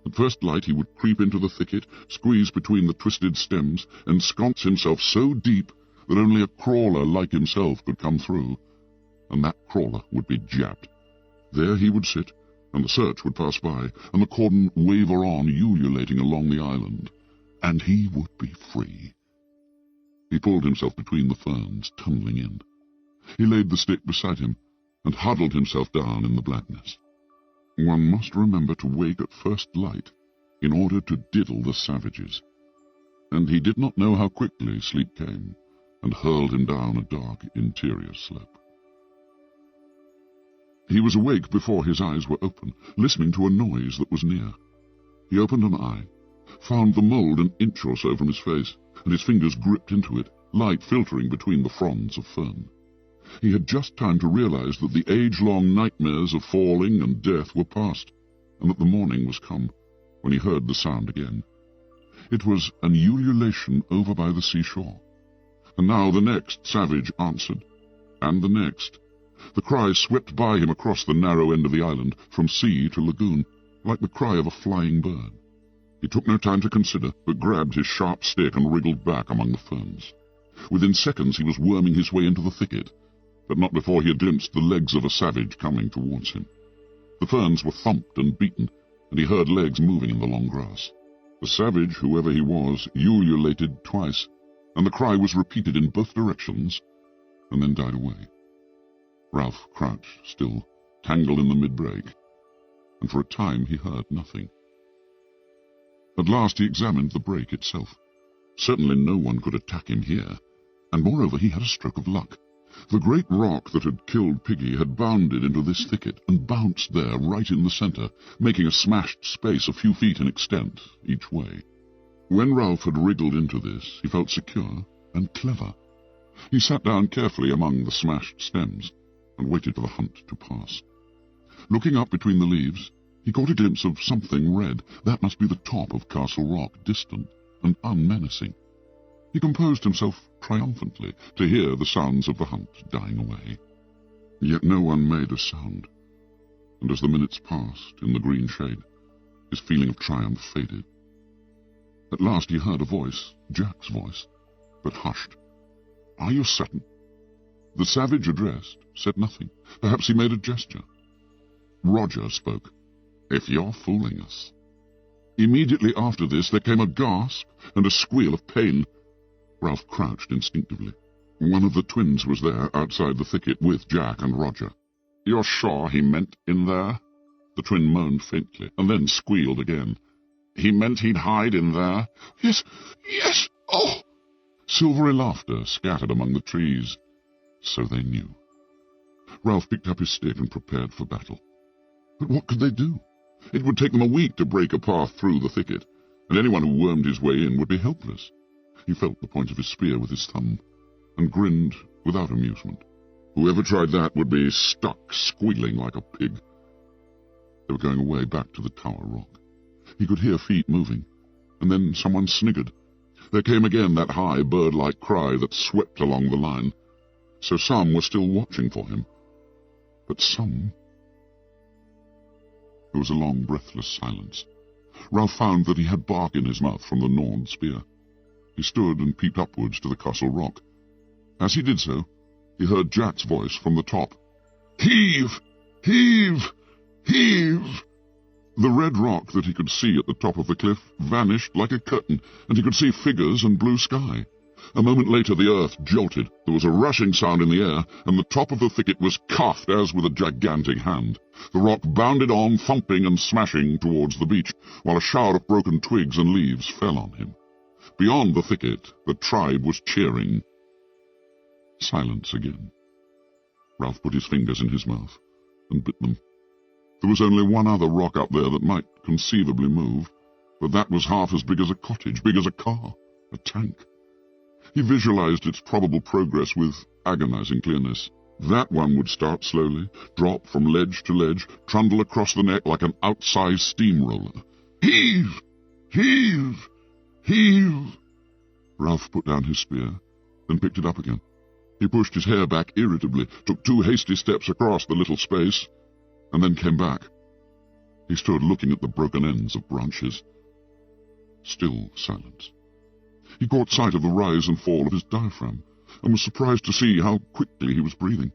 At first light he would creep into the thicket, squeeze between the twisted stems, ensconce himself so deep that only a crawler like himself could come through, and that crawler would be jabbed. There he would sit, and the search would pass by, and the cordon waver on, ululating along the island, and he would be free. He pulled himself between the ferns, tumbling in. He laid the stick beside him, and huddled himself down in the blackness. One must remember to wake at first light in order to diddle the savages. And he did not know how quickly sleep came and hurled him down a dark interior slope. He was awake before his eyes were open, listening to a noise that was near. He opened an eye, found the mould an inch or so from his face, and his fingers gripped into it, light filtering between the fronds of fern. He had just time to realize that the age-long nightmares of falling and death were past, and that the morning was come, when he heard the sound again. It was an ululation over by the seashore. And now the next savage answered, and the next. The cry swept by him across the narrow end of the island, from sea to lagoon, like the cry of a flying bird. He took no time to consider, but grabbed his sharp stick and wriggled back among the ferns. Within seconds he was worming his way into the thicket, but not before he had glimpsed the legs of a savage coming towards him. The ferns were thumped and beaten, and he heard legs moving in the long grass. The savage, whoever he was, ululated twice, and the cry was repeated in both directions, and then died away. Ralph crouched still, tangled in the mid-brake, and for a time he heard nothing. At last he examined the brake itself. Certainly no one could attack him here, and moreover he had a stroke of luck. The great rock that had killed Piggy had bounded into this thicket and bounced there right in the center, making a smashed space a few feet in extent each way. When Ralph had wriggled into this, he felt secure and clever. He sat down carefully among the smashed stems and waited for the hunt to pass. Looking up between the leaves, he caught a glimpse of something red. That must be the top of Castle Rock, distant and unmenacing. He composed himself triumphantly to hear the sounds of the hunt dying away. Yet no one made a sound, and as the minutes passed in the green shade, his feeling of triumph faded. At last he heard a voice, Jack's voice, but hushed. "Are you certain?" The savage addressed said nothing. Perhaps he made a gesture. Roger spoke. "If you're fooling us." Immediately after this there came a gasp and a squeal of pain. Ralph crouched instinctively. One of the twins was there, outside the thicket, with Jack and Roger. "You're sure he meant in there?" The twin moaned faintly, and then squealed again. "He meant he'd hide in there?" "Yes, yes, oh!" Silvery laughter scattered among the trees. So they knew. Ralph picked up his stick and prepared for battle. But what could they do? It would take them a week to break a path through the thicket, and anyone who wormed his way in would be helpless. He felt the point of his spear with his thumb, and grinned without amusement. Whoever tried that would be stuck, squealing like a pig. They were going away back to the Tower Rock. He could hear feet moving, and then someone sniggered. There came again that high, bird-like cry that swept along the line. So some were still watching for him. But some... There was a long, breathless silence. Ralph found that he had bark in his mouth from the gnawed spear. He stood and peeped upwards to the Castle Rock. As he did so, he heard Jack's voice from the top. "Heave! Heave! Heave!" The red rock that he could see at the top of the cliff vanished like a curtain, and he could see figures and blue sky. A moment later the earth jolted. There was a rushing sound in the air, and the top of the thicket was cuffed as with a gigantic hand. The rock bounded on, thumping and smashing towards the beach, while a shower of broken twigs and leaves fell on him. Beyond the thicket, the tribe was cheering. Silence again. Ralph put his fingers in his mouth and bit them. There was only one other rock up there that might conceivably move, but that was half as big as a cottage, big as a car, a tank. He visualized its probable progress with agonizing clearness. That one would start slowly, drop from ledge to ledge, trundle across the neck like an outsized steamroller. "Heave! Heave! Heave!" Ralph put down his spear, then picked it up again. He pushed his hair back irritably, took 2 hasty steps across the little space, and then came back. He stood looking at the broken ends of branches. Still silence. He caught sight of the rise and fall of his diaphragm, and was surprised to see how quickly he was breathing.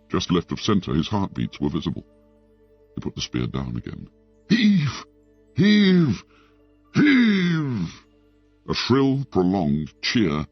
Just left of centre, his heartbeats were visible. He put the spear down again. Heave! Heave! Heave! A shrill, prolonged cheer.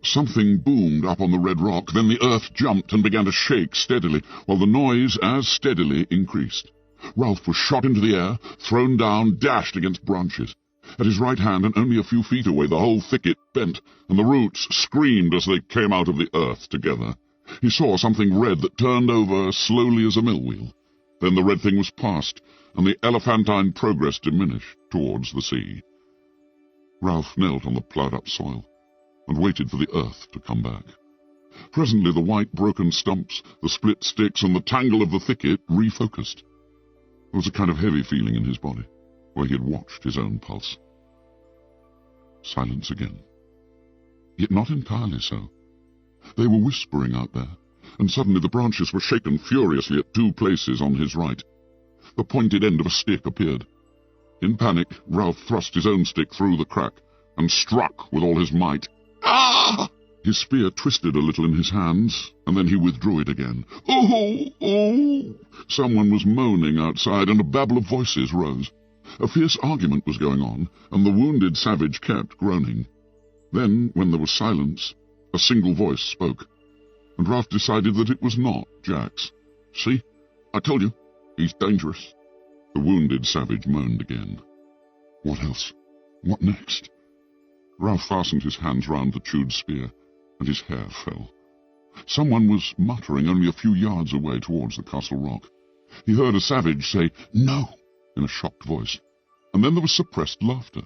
Something boomed up on the red rock, then the earth jumped and began to shake steadily, while the noise as steadily increased. Ralph was shot into the air, thrown down, dashed against branches. At his right hand, and only a few feet away, the whole thicket bent, and the roots screamed as they came out of the earth together. He saw something red that turned over slowly as a mill wheel. Then the red thing was past, and the elephantine progress diminished towards the sea. Ralph knelt on the ploughed-up soil, and waited for the earth to come back. Presently the white broken stumps, the split sticks, and the tangle of the thicket refocused. There was a kind of heavy feeling in his body, where he had watched his own pulse. Silence again. Yet not entirely so. They were whispering out there, and suddenly the branches were shaken furiously at 2 places on his right. The pointed end of a stick appeared. In panic, Ralph thrust his own stick through the crack, and struck with all his might. Ah! His spear twisted a little in his hands, and then he withdrew it again. Oh! Oh! Someone was moaning outside, and a babble of voices rose. A fierce argument was going on, and the wounded savage kept groaning. Then, when there was silence, a single voice spoke, and Ralph decided that it was not Jack's. See? I told you, he's dangerous. The wounded savage moaned again. What else? What next? Ralph fastened his hands round the chewed spear, and his hair fell. Someone was muttering only a few yards away towards the castle rock. He heard a savage say, "No!" in a shocked voice, and then there was suppressed laughter.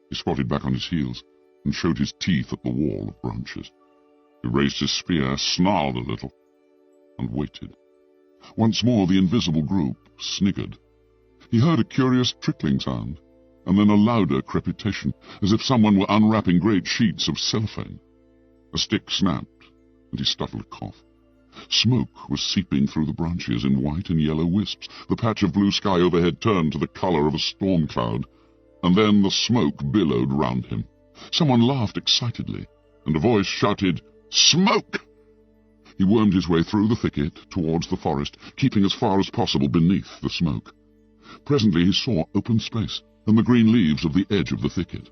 He squatted back on his heels, and showed his teeth at the wall of branches. He raised his spear, snarled a little, and waited. Once more the invisible group sniggered. He heard a curious trickling sound, and then a louder crepitation, as if someone were unwrapping great sheets of cellophane. A stick snapped, and he stuttered a cough. Smoke was seeping through the branches in white and yellow wisps. The patch of blue sky overhead turned to the colour of a storm cloud, and then the smoke billowed round him. Someone laughed excitedly, and a voice shouted, "Smoke!" He wormed his way through the thicket towards the forest, keeping as far as possible beneath the smoke. Presently he saw open space, and the green leaves of the edge of the thicket.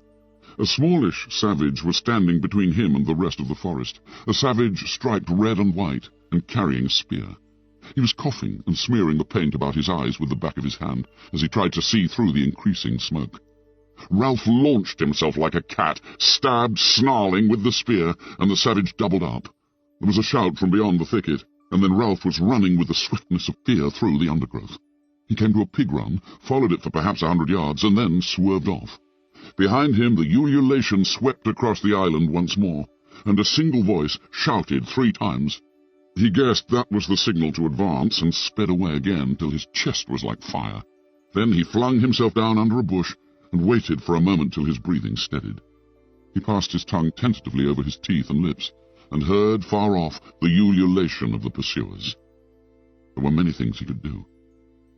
A smallish savage was standing between him and the rest of the forest, a savage striped red and white, and carrying a spear. He was coughing and smearing the paint about his eyes with the back of his hand, as he tried to see through the increasing smoke. Ralph launched himself like a cat, stabbed, snarling, with the spear, and the savage doubled up. There was a shout from beyond the thicket, and then Ralph was running with the swiftness of fear through the undergrowth. He came to a pig run, followed it for perhaps 100 yards, and then swerved off. Behind him the ululation swept across the island once more, and a single voice shouted 3 times. He guessed that was the signal to advance, and sped away again till his chest was like fire. Then he flung himself down under a bush, and waited for a moment till his breathing steadied. He passed his tongue tentatively over his teeth and lips, and heard far off the ululation of the pursuers. There were many things he could do.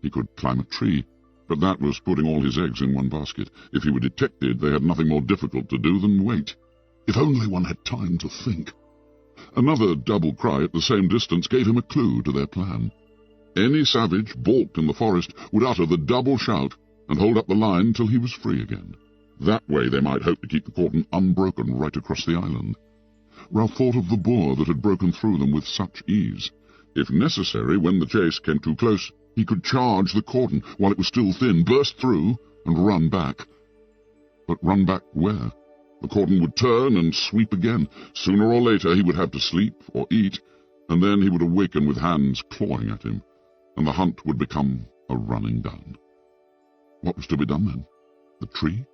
He could climb a tree, but that was putting all his eggs in one basket. If he were detected, they had nothing more difficult to do than wait. If only one had time to think. Another double cry at the same distance gave him a clue to their plan. Any savage balked in the forest would utter the double shout and hold up the line till he was free again. That way they might hope to keep the cordon unbroken right across the island. Ralph thought of the boar that had broken through them with such ease. If necessary, when the chase came too close, he could charge the cordon while it was still thin, burst through, and run back. But run back where? The cordon would turn and sweep again. Sooner or later he would have to sleep or eat, and then he would awaken with hands clawing at him, and the hunt would become a running down. What was to be done then? The tree?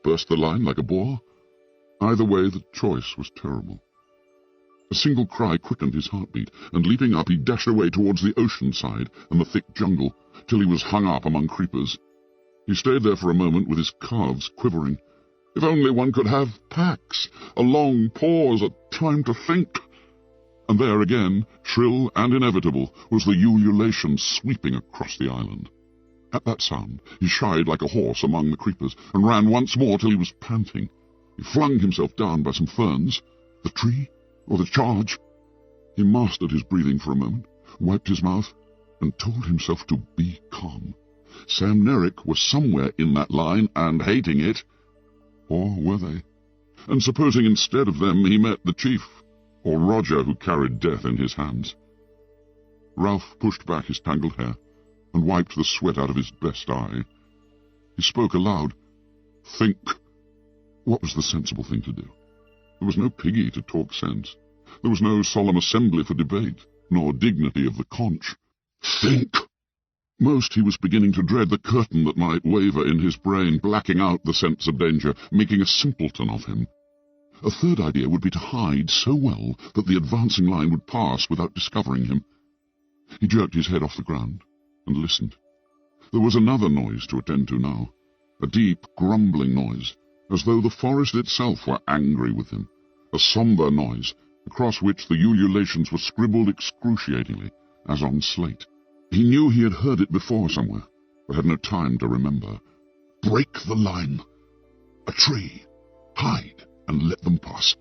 Burst the line like a boar? Either way, the choice was terrible. A single cry quickened his heartbeat, and leaping up he dashed away towards the ocean side and the thick jungle, till he was hung up among creepers. He stayed there for a moment with his calves quivering. If only one could have packs, a long pause, a time to think. And there again, shrill and inevitable, was the ululation sweeping across the island. At that sound, he shied like a horse among the creepers, and ran once more till he was panting. He flung himself down by some ferns. The tree, or the charge? He mastered his breathing for a moment, wiped his mouth, and told himself to be calm. Sam Nerick was somewhere in that line, and hating it. Or were they? And supposing instead of them he met the chief, or Roger, who carried death in his hands? Ralph pushed back his tangled hair, and wiped the sweat out of his best eye. He spoke aloud. Think. What was the sensible thing to do? There was no piggy to talk sense. There was no solemn assembly for debate, nor dignity of the conch. Think! Most he was beginning to dread the curtain that might waver in his brain, blacking out the sense of danger, making a simpleton of him. A third idea would be to hide so well that the advancing line would pass without discovering him. He jerked his head off the ground and listened. There was another noise to attend to now, a deep, grumbling noise, as though the forest itself were angry with him, a sombre noise, across which the ululations were scribbled excruciatingly, as on slate. He knew he had heard it before somewhere, but had no time to remember. Break the line. A tree. Hide, and let them pass.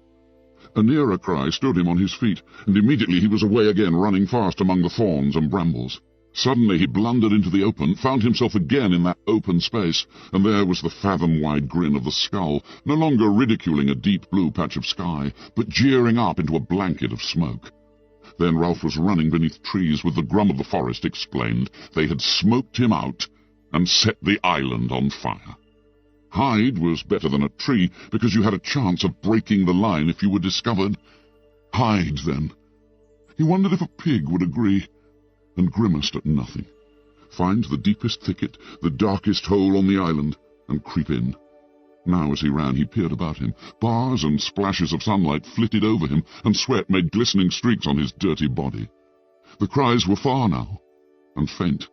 A nearer cry stood him on his feet, and immediately he was away again, running fast among the thorns and brambles. Suddenly he blundered into the open, found himself again in that open space, and there was the fathom-wide grin of the skull, no longer ridiculing a deep blue patch of sky, but jeering up into a blanket of smoke. Then Ralph was running beneath trees with the grum of the forest explained. They had smoked him out and set the island on fire. Hide was better than a tree, because you had a chance of breaking the line if you were discovered. Hide, then. He wondered if a pig would agree, and grimaced at nothing. Find the deepest thicket, the darkest hole on the island, and creep in. Now as he ran he peered about him. Bars and splashes of sunlight flitted over him, and sweat made glistening streaks on his dirty body. The cries were far now, and faint.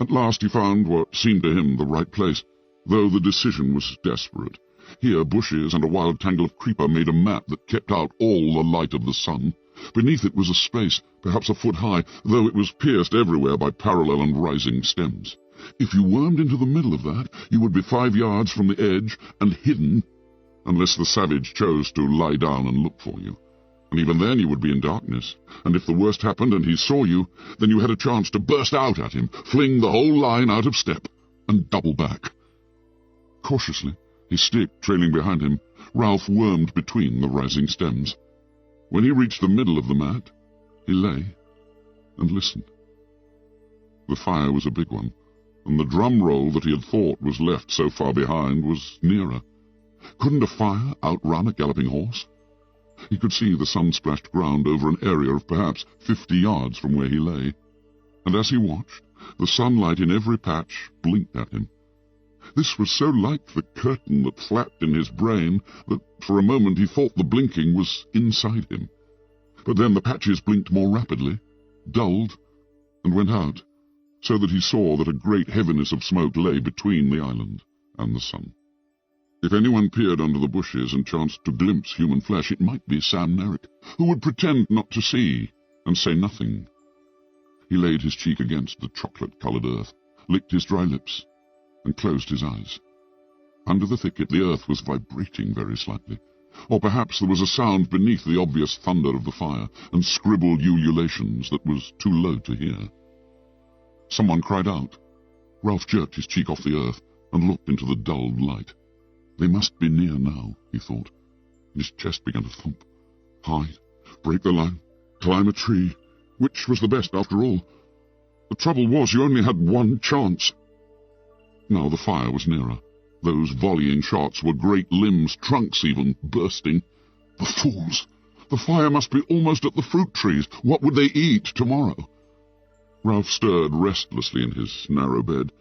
At last he found what seemed to him the right place, though the decision was desperate. Here bushes and a wild tangle of creeper made a map that kept out all the light of the sun. Beneath it was a space, perhaps a foot high, though it was pierced everywhere by parallel and rising stems. If you wormed into the middle of that, you would be 5 yards from the edge and hidden, unless the savage chose to lie down and look for you. And even then you would be in darkness, and if the worst happened and he saw you, then you had a chance to burst out at him, fling the whole line out of step, and double back. Cautiously, his stick trailing behind him, Ralph wormed between the rising stems. When he reached the middle of the mat, he lay and listened. The fire was a big one, and the drum roll that he had thought was left so far behind was nearer. Couldn't a fire outrun a galloping horse? He could see the sun-splashed ground over an area of perhaps 50 yards from where he lay, and as he watched, the sunlight in every patch blinked at him. This was so like the curtain that flapped in his brain that for a moment he thought the blinking was inside him. But then the patches blinked more rapidly, dulled, and went out, so that he saw that a great heaviness of smoke lay between the island and the sun. If anyone peered under the bushes and chanced to glimpse human flesh, it might be Sam Nerick, who would pretend not to see and say nothing. He laid his cheek against the chocolate-coloured earth, licked his dry lips, and closed his eyes. Under the thicket the earth was vibrating very slightly, or perhaps there was a sound beneath the obvious thunder of the fire and scribbled ululations that was too low to hear. Someone cried out. Ralph jerked his cheek off the earth and looked into the dulled light. They must be near now, he thought. His chest began to thump. Hide, break the line, climb a tree. Which was the best after all? The trouble was you only had one chance. Now the fire was nearer. Those volleying shots were great limbs, trunks even, bursting. The fools! The fire must be almost at the fruit trees. What would they eat tomorrow? Ralph stirred restlessly in his narrow bed.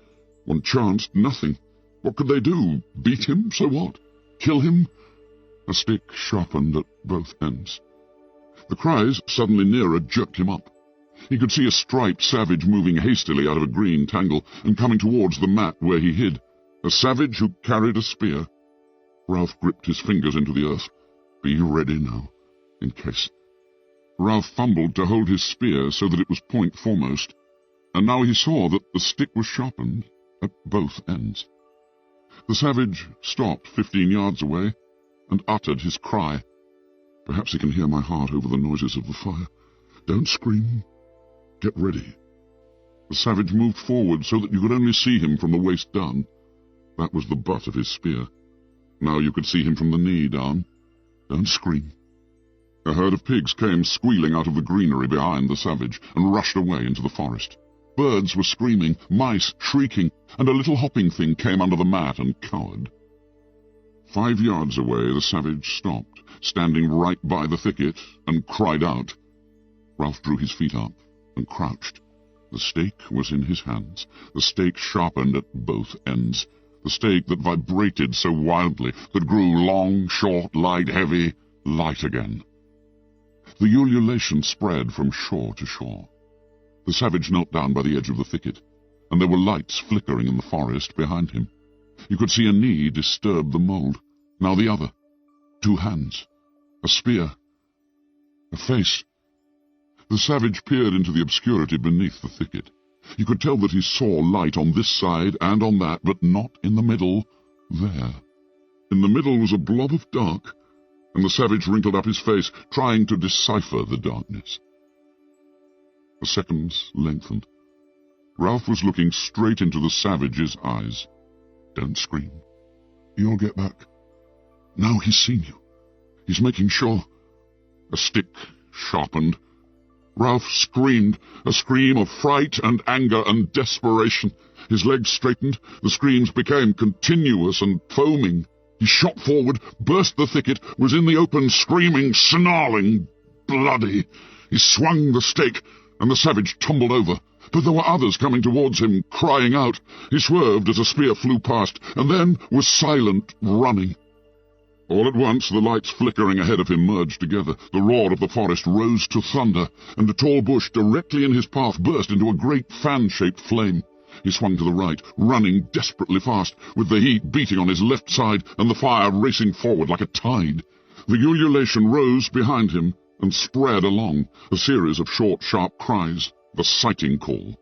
One chanced nothing. What could they do? Beat him? So what? Kill him? A stick sharpened at both ends. The cries, suddenly nearer, jerked him up. He could see a striped savage moving hastily out of a green tangle and coming towards the mat where he hid. A savage who carried a spear. Ralph gripped his fingers into the earth. Be ready now, in case. Ralph fumbled to hold his spear so that it was point foremost, and now he saw that the stick was sharpened at both ends. The savage stopped 15 yards away and uttered his cry. Perhaps he can hear my heart over the noises of the fire. Don't scream. Get ready. The savage moved forward so that you could only see him from the waist down. That was the butt of his spear. Now you could see him from the knee down. Don't scream. A herd of pigs came squealing out of the greenery behind the savage and rushed away into the forest. Birds were screaming, mice shrieking, and a little hopping thing came under the mat and cowered. 5 yards away the savage stopped, standing right by the thicket, and cried out. Ralph drew his feet up and crouched. The stake was in his hands, the stake sharpened at both ends, the stake that vibrated so wildly, that grew long, short, light, heavy, light again. The ululation spread from shore to shore. The savage knelt down by the edge of the thicket, and there were lights flickering in the forest behind him. You could see a knee disturb the mould, now the other. 2 hands, a spear, a face. The savage peered into the obscurity beneath the thicket. You could tell that he saw light on this side and on that, but not in the middle, there. In the middle was a blob of dark, and the savage wrinkled up his face, trying to decipher the darkness. The seconds lengthened. Ralph was looking straight into the savage's eyes. Don't scream. You'll get back. Now he's seen you. He's making sure. A stick sharpened. Ralph screamed, a scream of fright and anger and desperation. His legs straightened. The screams became continuous and foaming. He shot forward, burst the thicket, was in the open, screaming, snarling, bloody. He swung the stake, and the savage tumbled over. But there were others coming towards him, crying out. He swerved as a spear flew past, and then was silent, running. All at once the lights flickering ahead of him merged together. The roar of the forest rose to thunder, and a tall bush directly in his path burst into a great fan-shaped flame. He swung to the right, running desperately fast, with the heat beating on his left side and the fire racing forward like a tide. The ululation rose behind him and spread along, a series of short, sharp cries, the sighting call.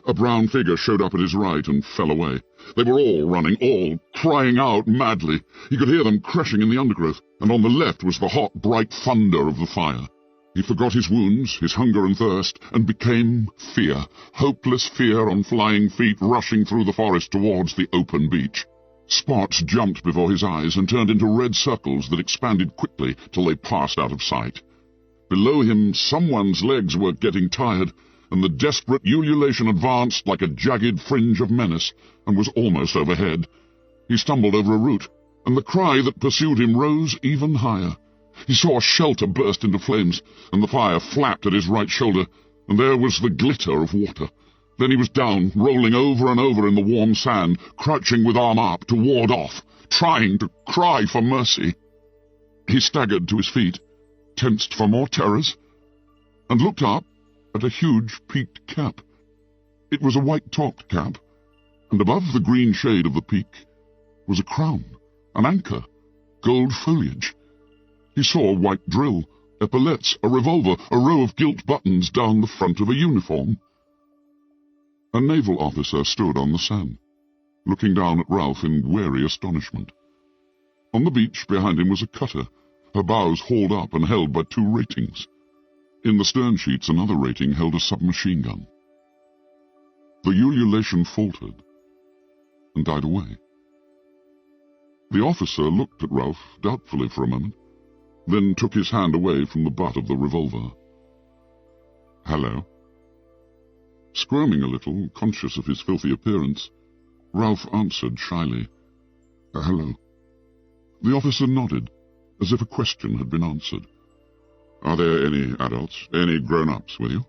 A brown figure showed up at his right and fell away. They were all running, all crying out madly. He could hear them crashing in the undergrowth, and on the left was the hot, bright thunder of the fire. He forgot his wounds, his hunger and thirst, and became fear, hopeless fear on flying feet rushing through the forest towards the open beach. Spots jumped before his eyes and turned into red circles that expanded quickly till they passed out of sight. Below him, someone's legs were getting tired, and the desperate ululation advanced like a jagged fringe of menace, and was almost overhead. He stumbled over a root, and the cry that pursued him rose even higher. He saw a shelter burst into flames, and the fire flapped at his right shoulder, and there was the glitter of water. Then he was down, rolling over and over in the warm sand, crouching with arm up to ward off, trying to cry for mercy. He staggered to his feet, tensed for more terrors, and looked up at a huge peaked cap. It was a white-topped cap, and above the green shade of the peak was a crown, an anchor, gold foliage. He saw a white drill, epaulettes, a revolver, a row of gilt buttons down the front of a uniform. A naval officer stood on the sand, looking down at Ralph in wary astonishment. On the beach behind him was a cutter, her bows hauled up and held by 2 ratings. In the stern sheets another rating held a submachine gun. The ululation faltered and died away. The officer looked at Ralph doubtfully for a moment, then took his hand away from the butt of the revolver. "Hello?" Squirming a little, conscious of his filthy appearance, Ralph answered shyly, "Hello." The officer nodded, as if a question had been answered. "Are there any adults, any grown-ups with you?"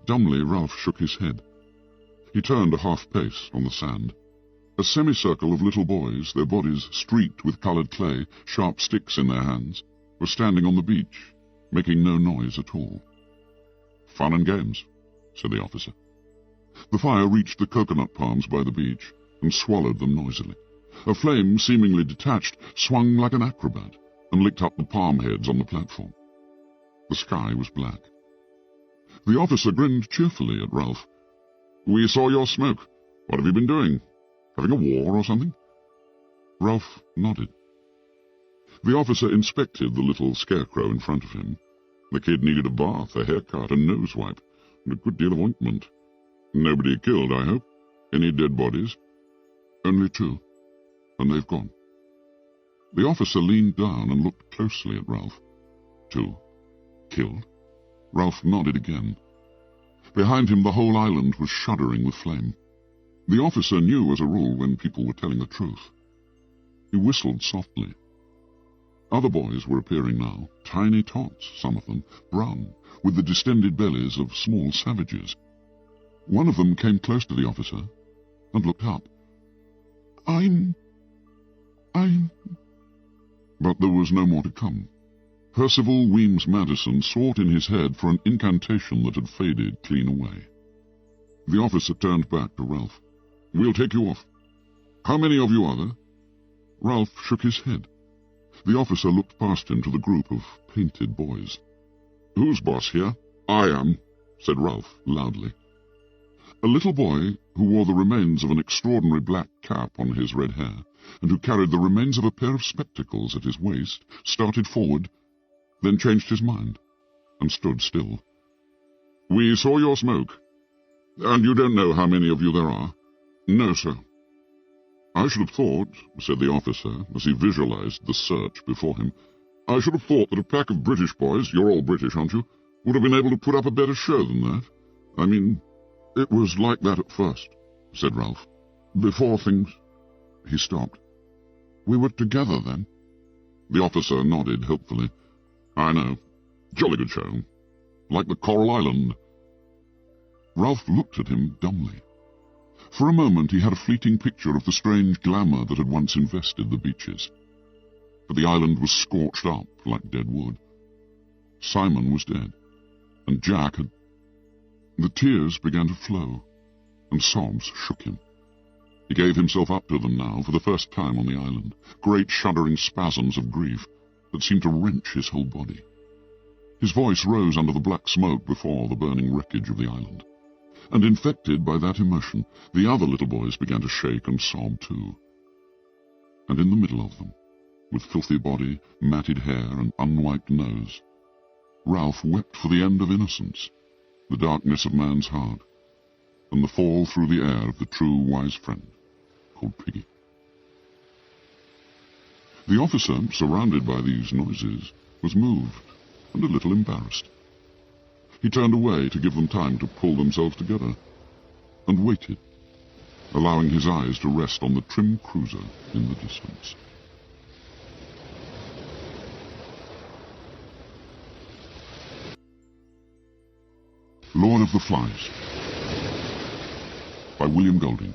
Dumbly, Ralph shook his head. He turned a half-pace on the sand. A semicircle of little boys, their bodies streaked with coloured clay, sharp sticks in their hands, were standing on the beach, making no noise at all. "Fun and games," said the officer. The fire reached the coconut palms by the beach and swallowed them noisily. A flame, seemingly detached, swung like an acrobat and licked up the palm heads on the platform. The sky was black. The officer grinned cheerfully at Ralph. We saw your smoke. What have you been doing? Having a war or something?" Ralph nodded. The officer inspected the little scarecrow in front of him. The kid needed a bath, a haircut, a nose wipe, and a good deal of ointment. "Nobody killed, I hope? Any dead bodies?" "Only 2, and they've gone." The officer leaned down and looked closely at Ralph. 2? Killed? Ralph nodded again. Behind him the whole island was shuddering with flame. The officer knew as a rule when people were telling the truth. He whistled softly. Other boys were appearing now, tiny tots, some of them, brown, with the distended bellies of small savages. One of them came close to the officer and looked up. I'm... But there was no more to come. Percival Weems Madison sought in his head for an incantation that had faded clean away. The officer turned back to Ralph. "We'll take you off. How many of you are there?" Ralph shook his head. The officer looked past him to the group of painted boys. "Who's boss here?" "I am," said Ralph loudly. A little boy, who wore the remains of an extraordinary black cap on his red hair, and who carried the remains of a pair of spectacles at his waist, started forward, then changed his mind, and stood still. "We saw your smoke. And you don't know how many of you there are?" "No, sir." "I should have thought," said the officer, as he visualized the search before him, "I should have thought that a pack of British boys, you're all British, aren't you, would have been able to put up a better show than that. I mean, it was like that at first," said Ralph. "Before things—" He stopped. "We were together then?" The officer nodded helpfully. "I know. Jolly good show. Like the Coral Island." Ralph looked at him dumbly. For a moment he had a fleeting picture of the strange glamour that had once invested the beaches. But the island was scorched up like dead wood. Simon was dead, and Jack had... The tears began to flow, and sobs shook him. He gave himself up to them now for the first time on the island, great shuddering spasms of grief that seemed to wrench his whole body. His voice rose under the black smoke before the burning wreckage of the island, and infected by that emotion, the other little boys began to shake and sob too. And in the middle of them, with filthy body, matted hair, and unwiped nose, Ralph wept for the end of innocence, the darkness of man's heart, and the fall through the air of the true wise friend called Piggy. The officer, surrounded by these noises, was moved and a little embarrassed. He turned away to give them time to pull themselves together, and waited, allowing his eyes to rest on the trim cruiser in the distance. Lord of the Flies by William Golding.